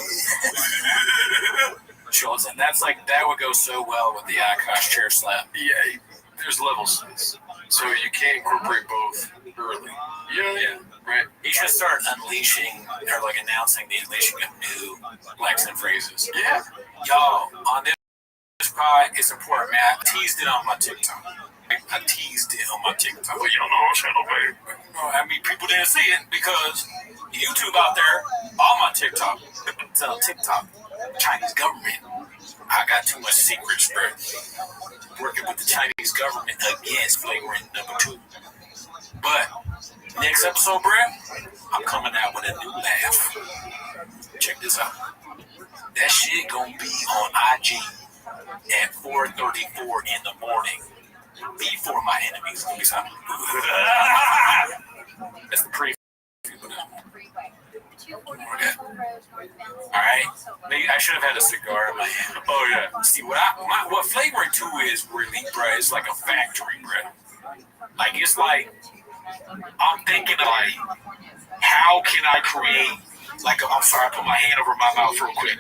Schultz, and that would go so well with the Akash chair slap. Yeah, there's levels to this, so you can't incorporate both early. Yeah, right. You should start unleashing or announcing the unleashing of new Lexan phrases. Yeah, yo, on this pod, it's important, man. I teased it on my TikTok. Well, you don't know what channel, baby. I mean, people didn't see it because YouTube out there on my TikTok. It's on TikTok. Chinese government. I got too much secrets, bro. Working with the Chinese government against flagrant number 2. But next episode, bro, I'm coming out with a new laugh. Check this out. That shit gonna be on IG at 4:34 in the morning. before my enemies. That's the pre. Okay. All right. Maybe I should have had a cigar in my hand. Oh yeah. See what flavoring two is really, bro. It's like a factory, bro. Like it's like I'm thinking like, how can I create? Like I'm sorry, I put my hand over my mouth real quick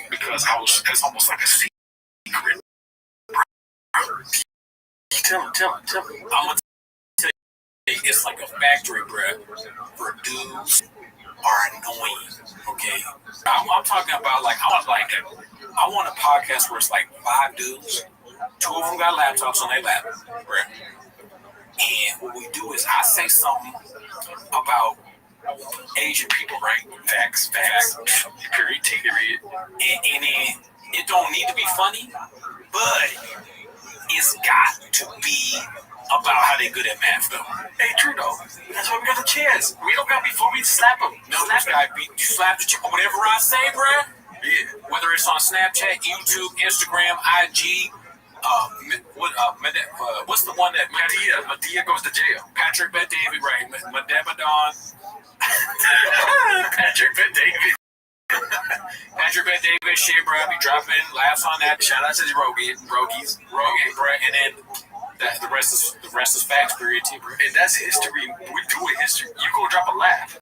because that's almost like a secret. Tell me. I'm gonna tell you, it's like a factory, bro. For dudes are annoying. Okay, I'm talking about like I want a podcast where it's like 5 dudes, 2 of them got laptops on their lap, bro. And what we do is I say something about Asian people, right? Facts. Period. And then it don't need to be funny, but it's got to be about how they good at math, though. Hey, true though. That's why we got the chairs. We don't got before we slap them. No, this guy beat you, slap the chair. Whatever I say, bruh. Yeah. Whether it's on Snapchat, YouTube, Instagram, IG. What's the one that Medea goes to jail? Patrick Bet David, right? Madebadon. Patrick Bet David. Patrick Bet David, shit, bro. Be dropping laughs on that. Shout out to the Rogies, bro. And then the rest is facts, period, T, bro. And that's history. We do it history. You gonna drop a laugh.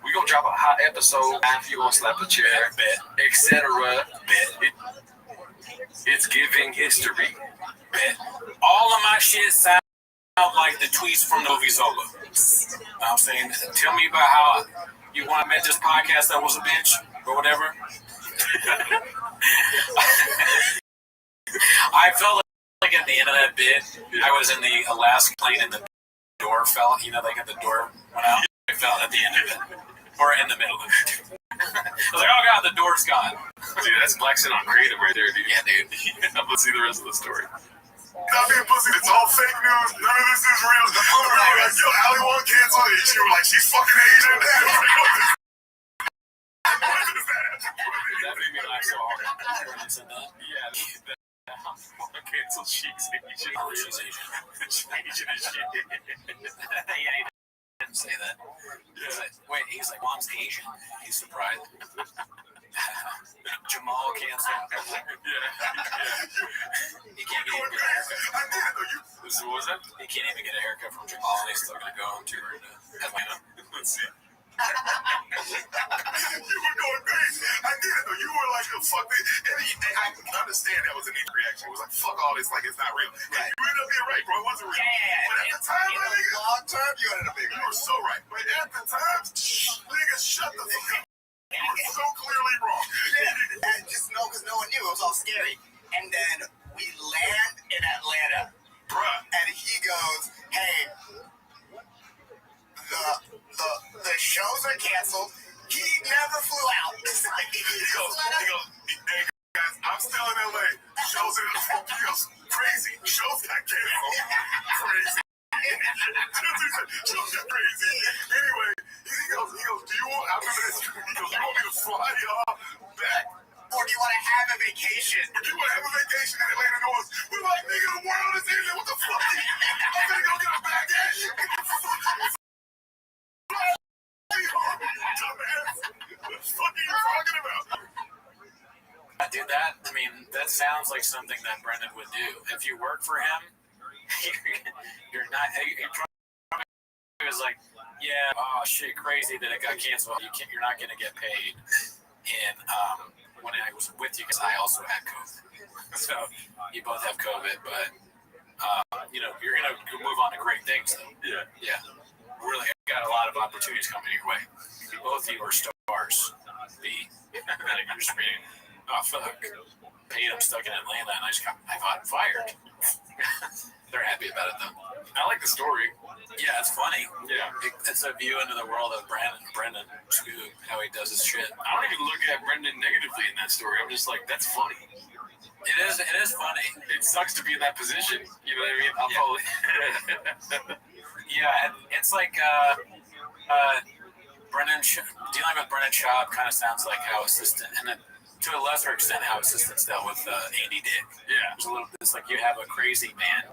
We gonna drop a hot episode. If you gonna slap a chair, bet, etc. Bet. It's giving history. Bet. All of my shit sound like the tweets from Novi Zola. You know what I'm saying? Tell me about how you want to make this podcast that was a bitch or whatever. I felt like at the end of that bit, I was in the Alaska plane and the door fell. You know, like the door went out. I fell at the end of it. Or in the middle of it. I was like, oh god, the door's gone. Dude, that's flexing on creative right there, dude. Yeah, dude. Let's see the rest of the story. Not being pussy, it's all fake news. None of this is real. The phone like, yo, Allie won't cancel it. She was like, she's fucking Asian. That made me laugh so hard. When I said that? Yeah. Cancel she's Asian. Oh, she's Asian. She's Asian as shit. Yeah, he didn't say that. Wait, he's like, mom's Asian. He's surprised. Jamal canceled. He can't even get a haircut. What was that? He can't even get a haircut from Jamal, and he's still gonna go home to Atlanta. Let's see. You were going crazy. I did it though. You were like, fuck this. And I understand that was a neat reaction. It was like, fuck all this, like it's not real. Right. You ended up being right, bro. It wasn't real. Yeah. But at the time, in the long term, you ended up being right. You were so right. But at the time, niggas, shut the fuck up. You were so clearly wrong. Yeah. And just know, because no one knew. It was all scary. And then we land in Atlanta. Bruh. And he goes, hey, the shows are canceled. He never flew out. He goes, hey guys, I'm still in LA. Shows in he goes, crazy. Shows got canceled. Crazy. Shows got crazy. Anyway, he goes, do you want, I remember this, he goes, you want me to fly y'all back? Or do you want to have a vacation? Do you want to have a vacation in Atlanta North? We're like, nigga, the world is ending. What the fuck? I'm gonna go get a baggage. What the fuck are you talking about? Dude, that sounds like something that Brendan would do. If you work for him, you're was like, yeah, oh shit, crazy that it got canceled. You're not gonna get paid. And when I was with you, because I also had COVID, so you both have COVID, but you're gonna move on to great things, though. Yeah. Really got a lot of opportunities coming your way. Both of you are stars. You're just reading. Oh fuck! Paid. I'm stuck in Atlanta, and I got fired. They're happy about it though. I like the story. Yeah, it's funny. Yeah, it's a view into the world of Brendan too, how he does his shit. I don't even look at Brendan negatively in that story. I'm just like, that's funny. It is funny. It sucks to be in that position. You know what I mean? I'll probably. Yeah, it's like dealing with Brendan Schaub kind of sounds like how assistant, and then to a lesser extent how assistants dealt with Andy Dick. Yeah, it's like you have a crazy man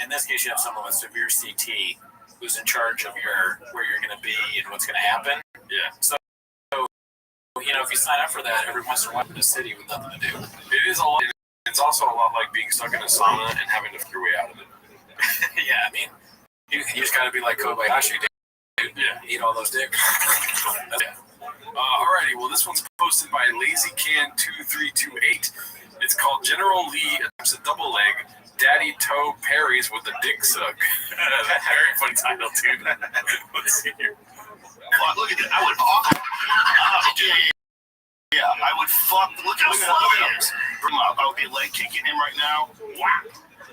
In this case, you have someone with severe CT who's in charge of where you're going to be and what's going to happen. Yeah. So, if you sign up for that, every once in a while in the city with nothing to do. It is a lot. It's also a lot like being stuck in a sauna and having to figure your way out of it. Yeah, I mean, you just got to be like Kobayashi, dude. Yeah. Eat all those dicks. Yeah. Alrighty, well, this one's posted by LazyCan2328. It's called General Lee attempts a double leg. Daddy Toe parries with a dick suck. Very funny title, dude. Let's see here. Fuck, look at that. I would yeah, I would fuck. Look how slow he is. Bring him up. I would be leg kicking him right now. Whap.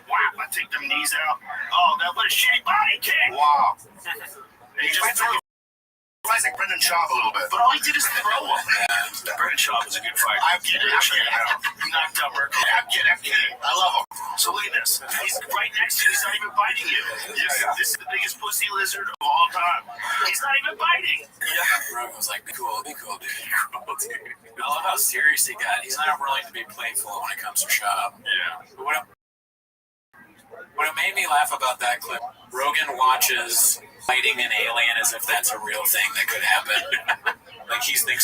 Whap. I take them knees out. Oh, that was a shitty body kick. Wow. And he just threw like Brendan Schaub a little bit. But all he did is throw him. Brendan Schaub is a good fighter. I get it. He knocked out Merkel. I get it. I love him. So look at this. He's right next to you. He's not even biting you. This is the biggest pussy lizard of all time. He's not even biting. Yeah. Rogan was like, be cool, dude. Cool, dude. I love how serious he got. He's not willing to be playful when it comes to Schaub. Yeah. But what made me laugh about that clip, Rogan watches fighting an alien as if that's a real thing that could happen. Like he's like,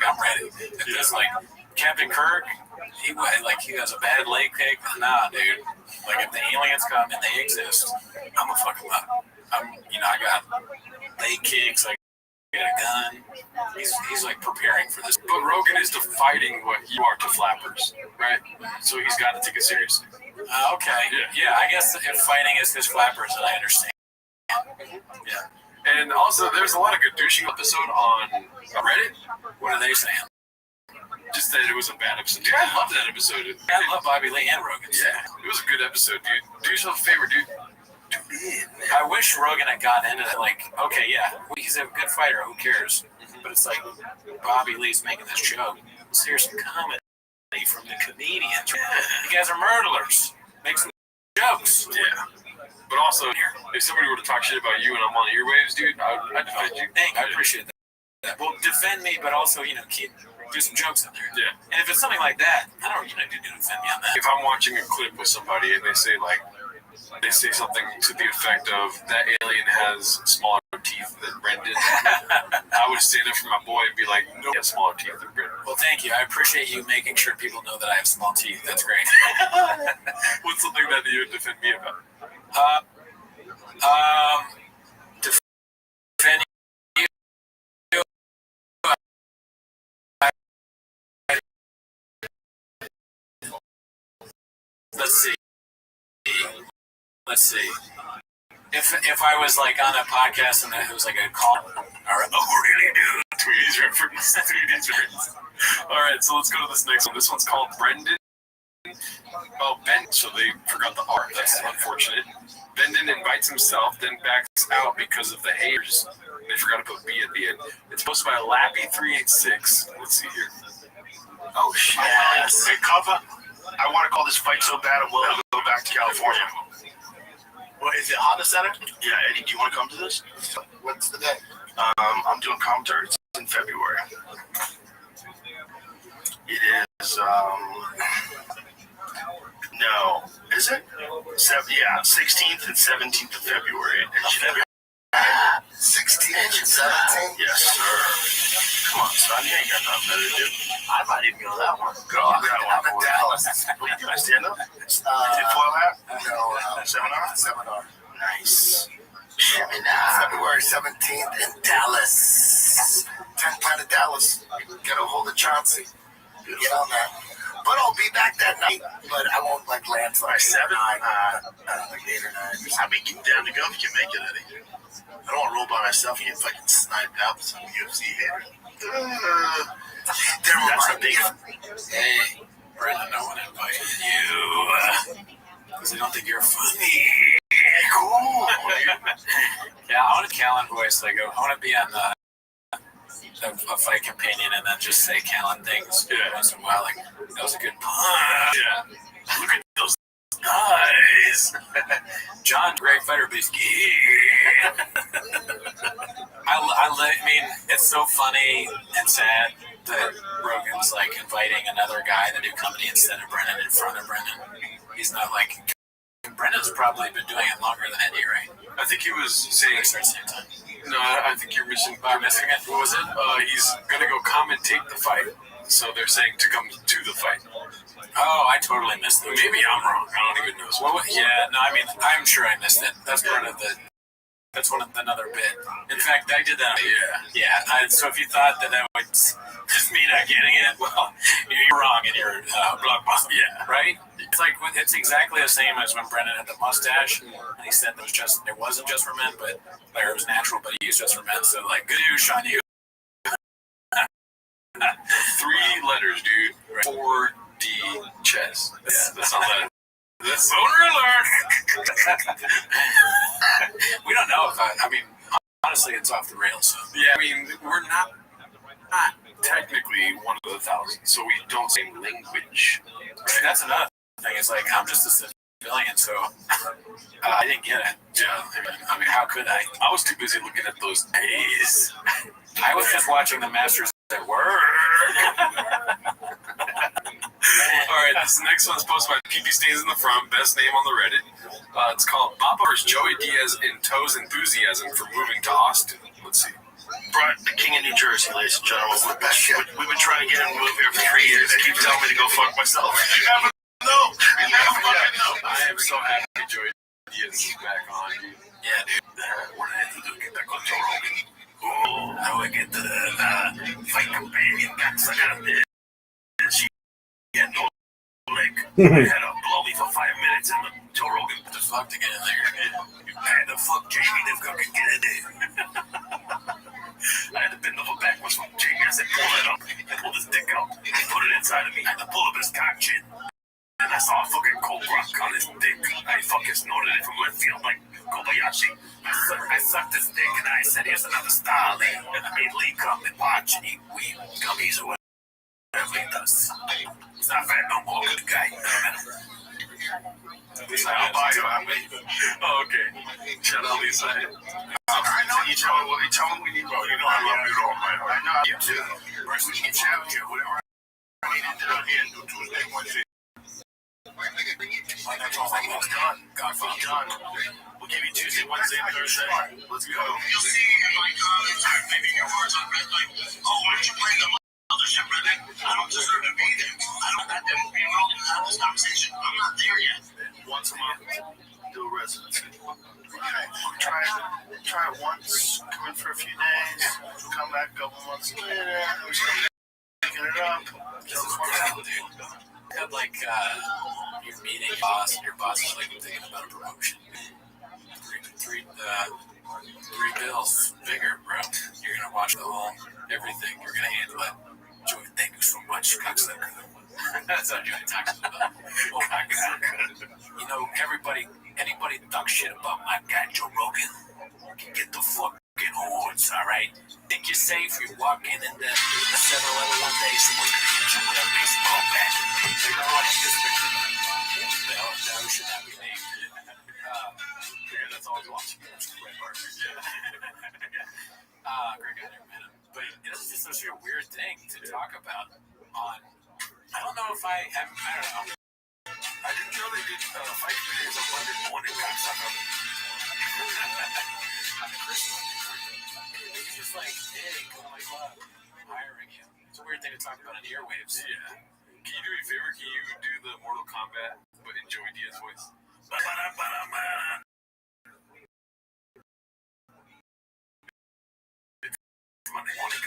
I'm ready. And just like Captain Kirk, he has a bad leg kick. Nah, dude. Like if the aliens come and they exist, I'm gonna fuck them up. I got leg kicks. I got a gun. He's like preparing for this. But Rogan is fighting what you are to flappers, right? So he's got to take it seriously. Okay. Yeah. I guess if fighting is his flappers, then I understand. Yeah. And also, there's a lot of good douching episode on Reddit. What are they saying? Just that it was a bad episode. Dude, I love that episode. I love Bobby Lee and Rogan. Yeah, it was a good episode, dude. Do yourself a favor, dude. I wish Rogan had gotten into it. Like, okay, yeah, he's a good fighter. Who cares? But it's like Bobby Lee's making this joke. Let's hear some comedy from the comedians. You guys are murderers. Make some jokes. Yeah. But also, if somebody were to talk shit about you and I'm on the earwaves, dude, I'd defend you. Thank you. I appreciate that. Well, defend me, but also, do some jokes in there. Yeah. And if it's something like that, I don't need to defend me on that. If I'm watching a clip with somebody and they say something to the effect of that alien has smaller teeth than Brendan, I would stand up for my boy and be like, no, he has smaller teeth than Brendan. Well, thank you. I appreciate you making sure people know that I have small teeth. That's great. What's something that you would defend me about? Defend you. Let's see. If I was like on a podcast and it was like a call, really, dude? Tweety's reference. All right, so let's go to this next one. This one's called Brendan. Oh, Ben. So they forgot the R. That's unfortunate. Brendan invites himself, then backs out because of the haters. They forgot to put B at the end. It's posted by Lappy386. Let's see here. Oh shit! Hey, cover. I want to call this fight so bad I'm willing to go back to California. What is it? Honda Center? Yeah, Eddie. Do you want to come to this? What's the day? I'm doing commentary. It's in February. It is. No, is it? 16th and 17th of February in Geneva. 16th and 17th? Yes, sir. Come on, son. You ain't got nothing better to do. I might even go that one. Go. I'm in Dallas. What are you doing? Stand up? Tinfoil hat? No. Seminar? Seminar. Nice. February 17th in Dallas. 10 Planet Dallas. Get a hold of Chauncey. Get on that. But I'll be back that night. But I won't land till 7, 9, 8 or 9. I'll be down to go if you can make it, Eddie. I don't want to roll by myself and get fucking sniped out with some UFC hater. That's a big. Hey, Brendan, no one invited you because they don't think you're funny. Cool. Yeah, I want to Callan voice. I want to be on a fight companion and then just say Callan things once in a while. Like, that was a good punch. Yeah. Look at those eyes. John, great fighter, but he's gay. I mean, it's so funny and sad that Rogan's like inviting another guy to do comedy instead of Brendan in front of Brendan. He's not like, Brendan Brennan's probably been doing it longer than Eddie, right? I think he was saying At the same time. no. I think you're missing. Missing it? What was it? He's gonna go commentate the fight. So they're saying to come to the fight. Oh, I totally missed it. Maybe I'm wrong. I don't even know. Yeah, no, I mean, I'm sure I missed it. That's part of the. That's another bit. In fact, I did that. Yeah. So if you thought that was just me not getting it, well, you're wrong in your blockbuster. Yeah, right. It's exactly the same as when Brennan had the mustache, and he said it wasn't just for men, but it was natural, but he used just for men. So good news on you. 3 letters, dude. 4D chess. Yeah, that's all that. That's owner alert. We don't know if I mean, honestly, it's off the rails. So. Yeah, I mean, we're not technically one of the 1,000, so we don't say language. Right? That's another thing. It's I'm just a civilian, so I didn't get it. Yeah, I mean, how could I? I was too busy looking at those days. I was just watching the Masters at work. Alright, this next one's posted by PP Stains in the Front, best name on the Reddit. It's called Papa vs. Joey Diaz in Toe's enthusiasm for moving to Austin. Let's see. Brian, the king of New Jersey, ladies and gentlemen. We've been trying to get him to move here for 3 years. They keep telling me to go fuck myself. You never know. You never fucking know. I am so happy Joey Diaz is back on, dude. Yeah, dude. What did I have to do to get back on Joe Rogan? Oh, how do I get to the fight companion? I got this. She had no leg. I had to blow me for 5 minutes and Joe Rogan put the fuck to get in there. I had to fuck Jamie if I could get in there. I had to bend over backwards from Jamie. I said, pull it up. I pulled his dick out. He put it inside of me. I had to pull up his cock chin. And I saw a fucking cold rock on his dick. I fucking snorted it from left field like Kobayashi. I sucked his dick and I said, here's another star, Lee. And I made Lee come and watch and eat weed gummies or whatever he does. He's not fat no more, good guy. Lisa, I'll buy you. Oh, okay. Shout out Lisa. I know you tell me we need to go. You know I love you all, man. I know you too. First we can chat here, whatever I need to do here and do Tuesday, Wednesday. That's all almost done. Godfather done. We'll give you Tuesday, Wednesday, and Thursday. Let's go. You'll see in my comments, maybe your words on red light. Oh, why don't you bring the mothership, Red? I don't deserve to be there. I don't have to be involved in this conversation. I'm not there yet. Once a month, do a residency. Try it once, come in for a few days, come back a couple months later, and we start picking it up. Had you're meeting your boss, and your boss is thinking about a promotion. Three bills bigger, bro. You're gonna watch the whole everything. You're gonna handle it. Joey, thank you so much, cocksucker. That's how Joey talks about. Oh my God. You know, anybody talk shit about my guy Joe Rogan can get the fucking horns, all right? Think you're safe? You walk in the 7-Eleven one day, someone's gonna hit you with a baseball bat. You know what? That should not be named. That's always watching. Greg I never met him. But it's just such a weird thing to talk about on. I don't know if I don't know. I didn't know they did fight videos on Monday morning. On Christmas. It's just hey, come to my club. I'm hiring you. It's a weird thing to talk about on airwaves. Yeah. Can you do me a favor? Can you do the Mortal Kombat, but in Joey Diaz voice? Monday morning.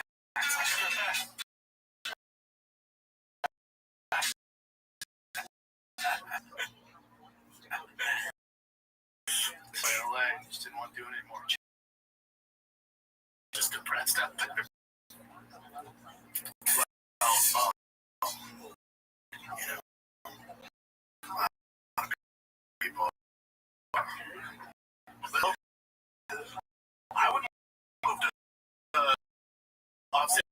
Just didn't want to do it anymore. Just depressed out there. People. I would move to offset.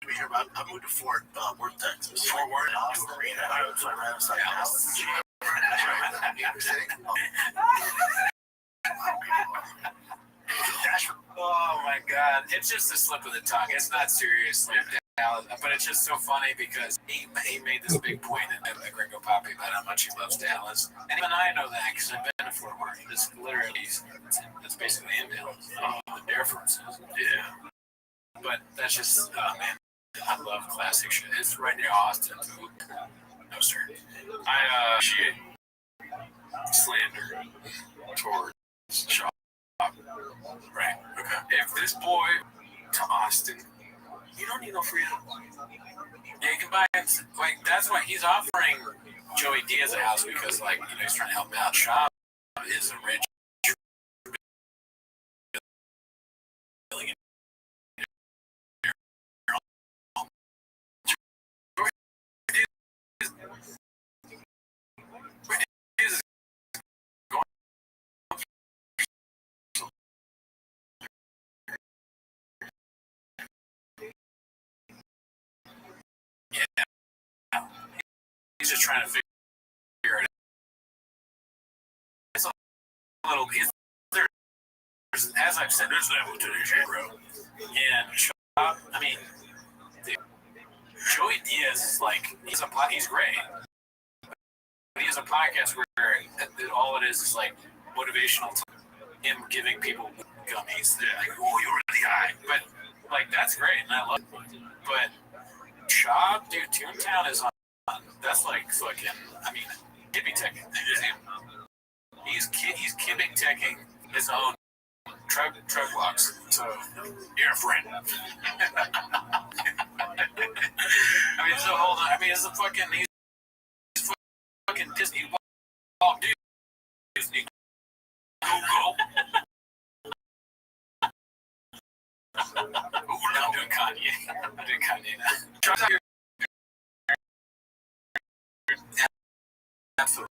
We hear about I moved to Fort Worth, Texas. Fort Worth, Oh my God! It's just a slip of the tongue. It's not serious. Dallas, but it's just so funny because he made this big point in the Gringo Poppy about how much he loves Dallas, and even I know that because I've been to Fort Worth. This literally, it's basically in Dallas. The Air Force is. Yeah, but that's just man, I love classic shit. It's right near Austin. No sir, I appreciate slander towards Shaw. Right. Okay. If this boy to Austin, you don't need no freedom. Yeah, you can buy it. Like that's why he's offering Joey Diaz a house because, like, you know, he's trying to help him out. Shaw is a rich. He's just trying to figure it out. It's a little. As I've said, there's level to the shit, bro. And Shaw, I mean, Joey Diaz is like he's great. But he has a podcast where all it is like motivational. Him giving people gummies. They're like, "Oh, you're really high," but like that's great, and I love it. But Shaw, dude, Toontown is on. That's like fucking. I mean, hippie teching. He's kibbing teching his own truck blocks. So you're a friend. I mean, so hold on. I mean, it's a fucking. He's fucking Disney. Oh, dude, Disney. Go. Ooh, now I'm doing Kanye. Now. Absolutely.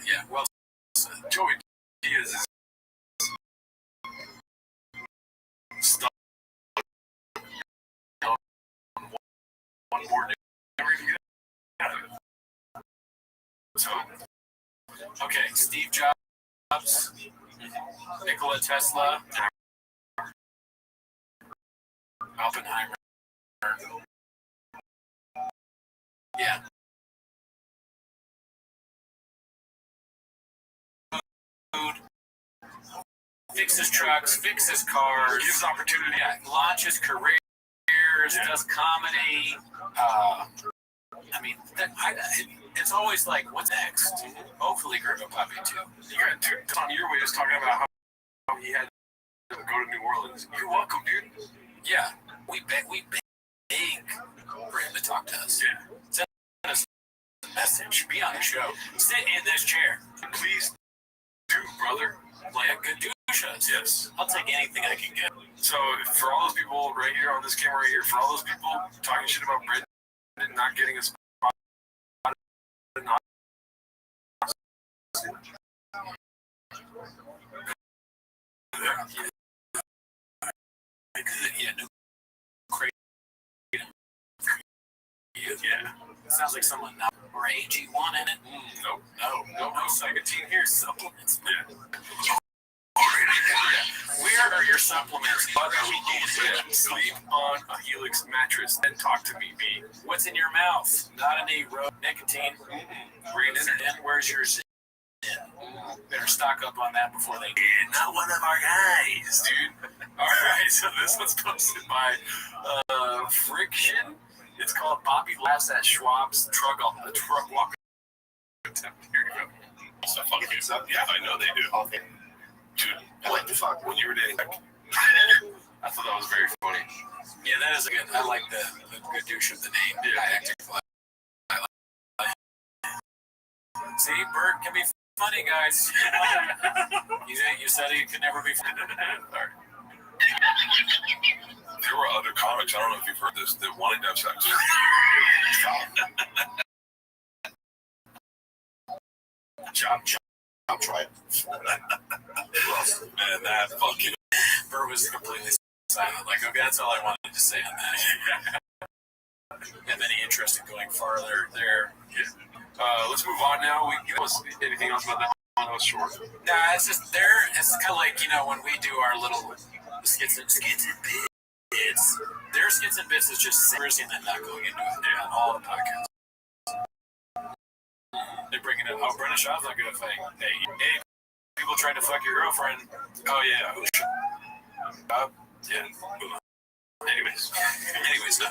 Yeah, well, Joey Diaz is stuck on one more day. So, okay, Steve Jobs, Nikola Tesla, Oppenheimer. Yeah. Food. Fix his trucks, fix his cars, gives opportunity, launches careers, does comedy. I mean, it's always like, what's next? Hopefully, Gringo Poppy too. You got Tom Yearway was talking about how he had to go to New Orleans. You're welcome, dude. Yeah, we beg for him to talk to us. Yeah. Send us a message. Be on the show. Sit in this chair. Please do, brother. Like a good douche. Yes. I'll take anything I can get. So for all those people right here on this camera right here, for all those people talking shit about Britain and not getting a spot, yeah. Sounds like someone not or AG1 in it. No Sagotine here. Supplements. Yeah. Where are your supplements? What are we doing? Sleep on a Helix mattress and talk to me, B. What's in your mouth? Not any nicotine. Brandon, where's yours? Better stock up on that before they get. Not one of our guys, dude. All right, so this one's posted by Friction. It's called Bobby Laughs at Schwab's Truck Walker. Here you go. So fuck you. Yeah, I know they do. Dude, what the fuck? When you were dating, I thought that was very funny. Yeah, that is a good. I like the good douche of the name. Yeah. I acted fly. See, Bert can be funny, guys. You said he could never be funny. There were other comics. I don't know if you've heard this. That wanted to have sex. I'll try it. Man, that fucking Bert was completely silent. Like, okay, that's all I wanted to say on that. Have any interest in going farther there? Yeah. Let's move on now. Anything else about that? I was short. Nah, it's just it's kind of like, when we do our little skits and bits. Their skits and bits is just seriously and then not going into it. Yeah, on all the podcasts. They're bringing it. Oh, Brendan Shaw's not good at fighting. Hey, people trying to fuck your girlfriend. Oh yeah. Yeah. Anyways, no.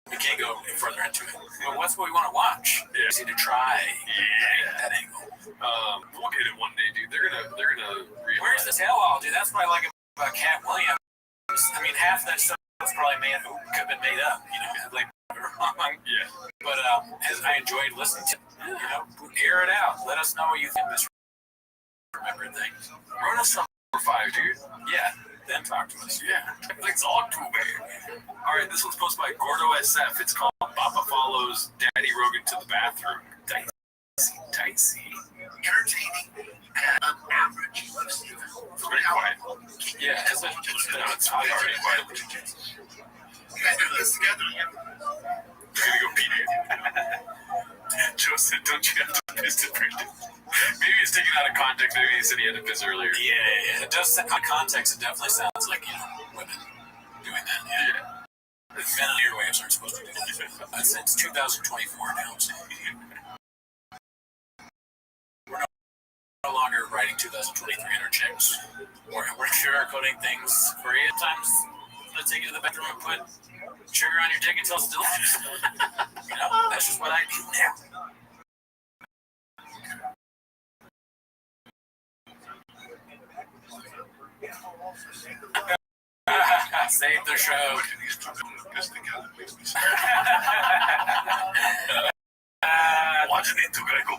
We can't go further into it. But what's what we want to watch? Yeah. We need to try. Yeah. That angle. We'll get it one day, dude. They're gonna. Where's the tail wall, dude? That's what I like about Cat Williams. I mean, half that stuff was probably could have been made up. Like wrong. Yeah. But as I enjoyed listening to, air it out. Let us know what you think. Misremembered things. Run us some 5, dude. Yeah. Then talk to us. Yeah. Thanks all too bad. All right, this one's posted by Gordo SF. It's called Papa Follows Daddy Rogan to the Bathroom. Dicey. Entertaining and average. It's pretty quiet. Yeah, it's already quiet. You guys do this together. We're gonna go pee, dude. Joe said, don't you have to piss to Brendan? Maybe he's taken out of context. Maybe he said he had to piss earlier. Yeah. It does. Out of context, it definitely sounds like, women doing that. Yeah. Men on airwaves aren't supposed to do that. Since 2024 now. So. We're no longer writing 2023 interjects. We're sugarcoating things for you. At times, let's take you to the bedroom and put sugar on your dick until it's delicious. That's just what I do now. Save the show. Watching it two guys go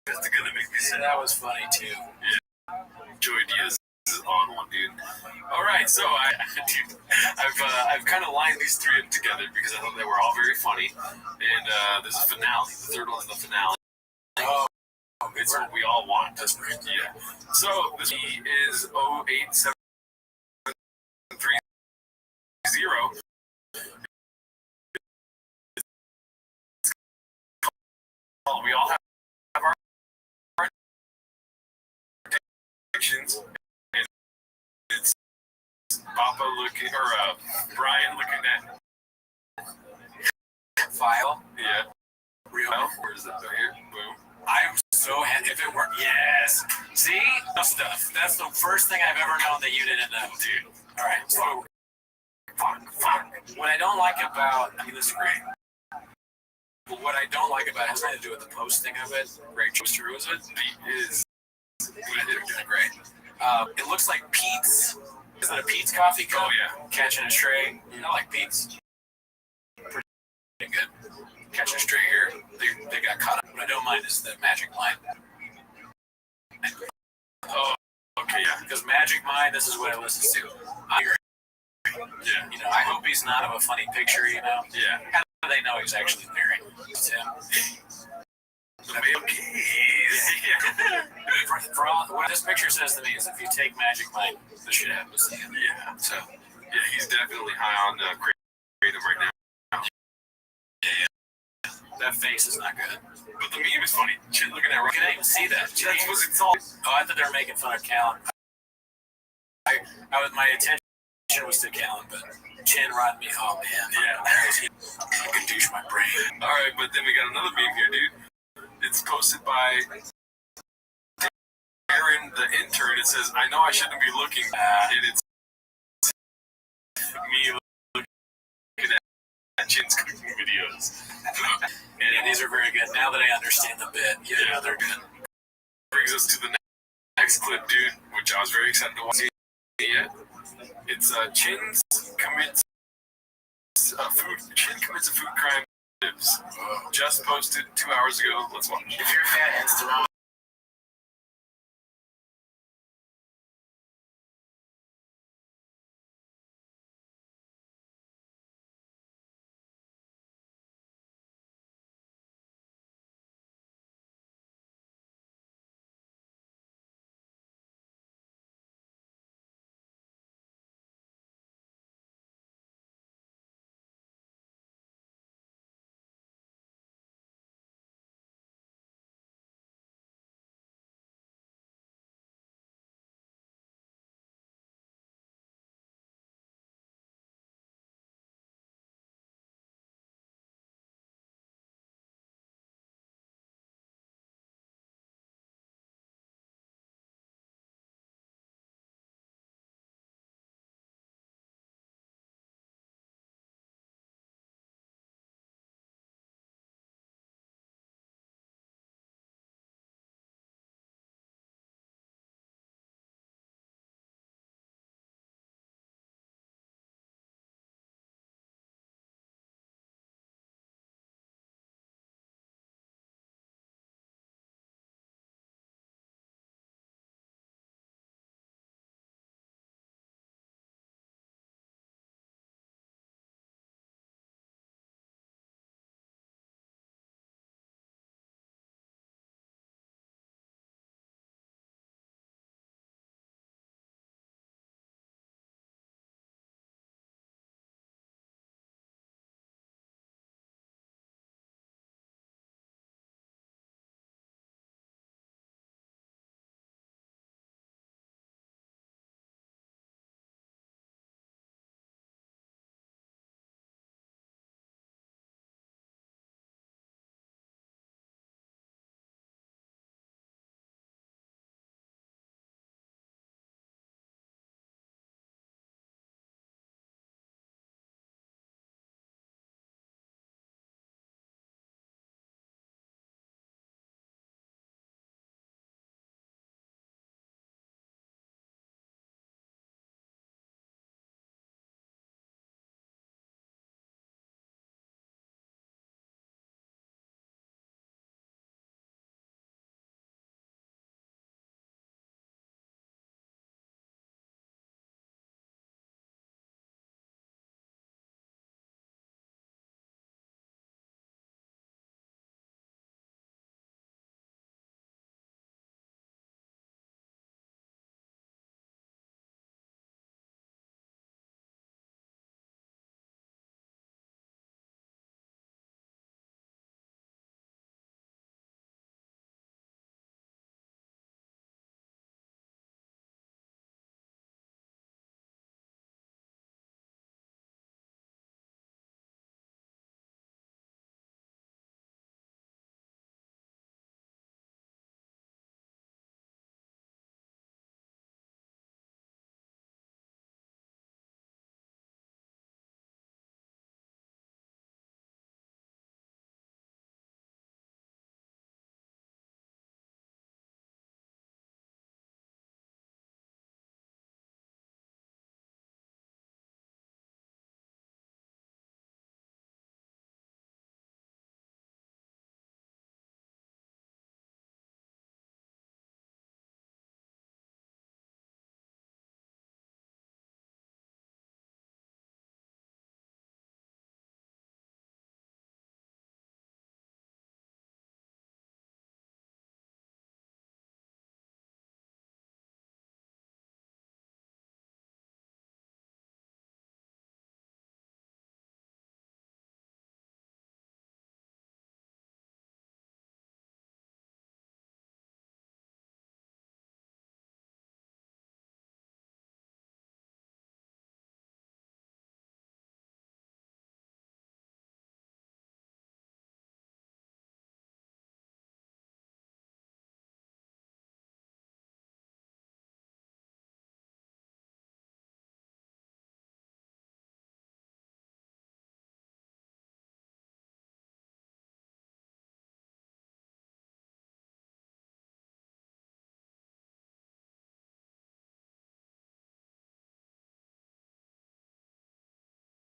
piss together makes me sad. That was funny too. Yeah. Joey Diaz is on one, dude. All right, so I've kind of lined these three up together because I thought they were all very funny, and there's a finale. The third one's the finale. Oh, it's what we all want. That's right. Yeah. So this is 08730. We all have our predictions, and it's Papa looking, or Brian looking at file. Yeah. Real. Where is that? Right here. Boom. I'm so happy if it worked. Yes. See? Stuff. That's the first thing I've ever known that you didn't know, dude. All right. So, fuck. What I don't like about, this is great. But what I don't like about it has nothing to do with the posting of it. Great poster was it? Is doing great. It looks like Pete's. Is that a Pete's coffee cup? Oh yeah. Catching a stray. I like Pete's. Pretty good. Catching a stray here. They got caught up. What I don't mind is the Magic Mind. Oh, okay, yeah. Because Magic Mind, this is what I listen to. Yeah. I hope he's not of a funny picture, Yeah. How do they know he's actually married? It's him. The male keys. For all, what this picture says to me is if you take Magic Mind, this shit happens to him. Yeah. So, yeah, he's definitely high on Kratom right now. Yeah. That face is not good. But the meme is funny. Shit, looking at it. I can't even see that. That's what it's all. Oh, I thought they were making fun of Callan. My attention was to Callan, but Chin rod me. Oh man, yeah, I can douche my brain. All right, but then we got another meme here, dude. It's posted by Aaron, the intern. It says, "I know I shouldn't be looking," and it's me looking at Chin's cooking videos. And these are very good. Now that I understand the bit, yeah, they're good. Brings us to the next clip, dude, which I was very excited to watch. Yeah, it's Chin commits a food crime. Just posted 2 hours ago. Let's watch. If you're a fan, Instagram.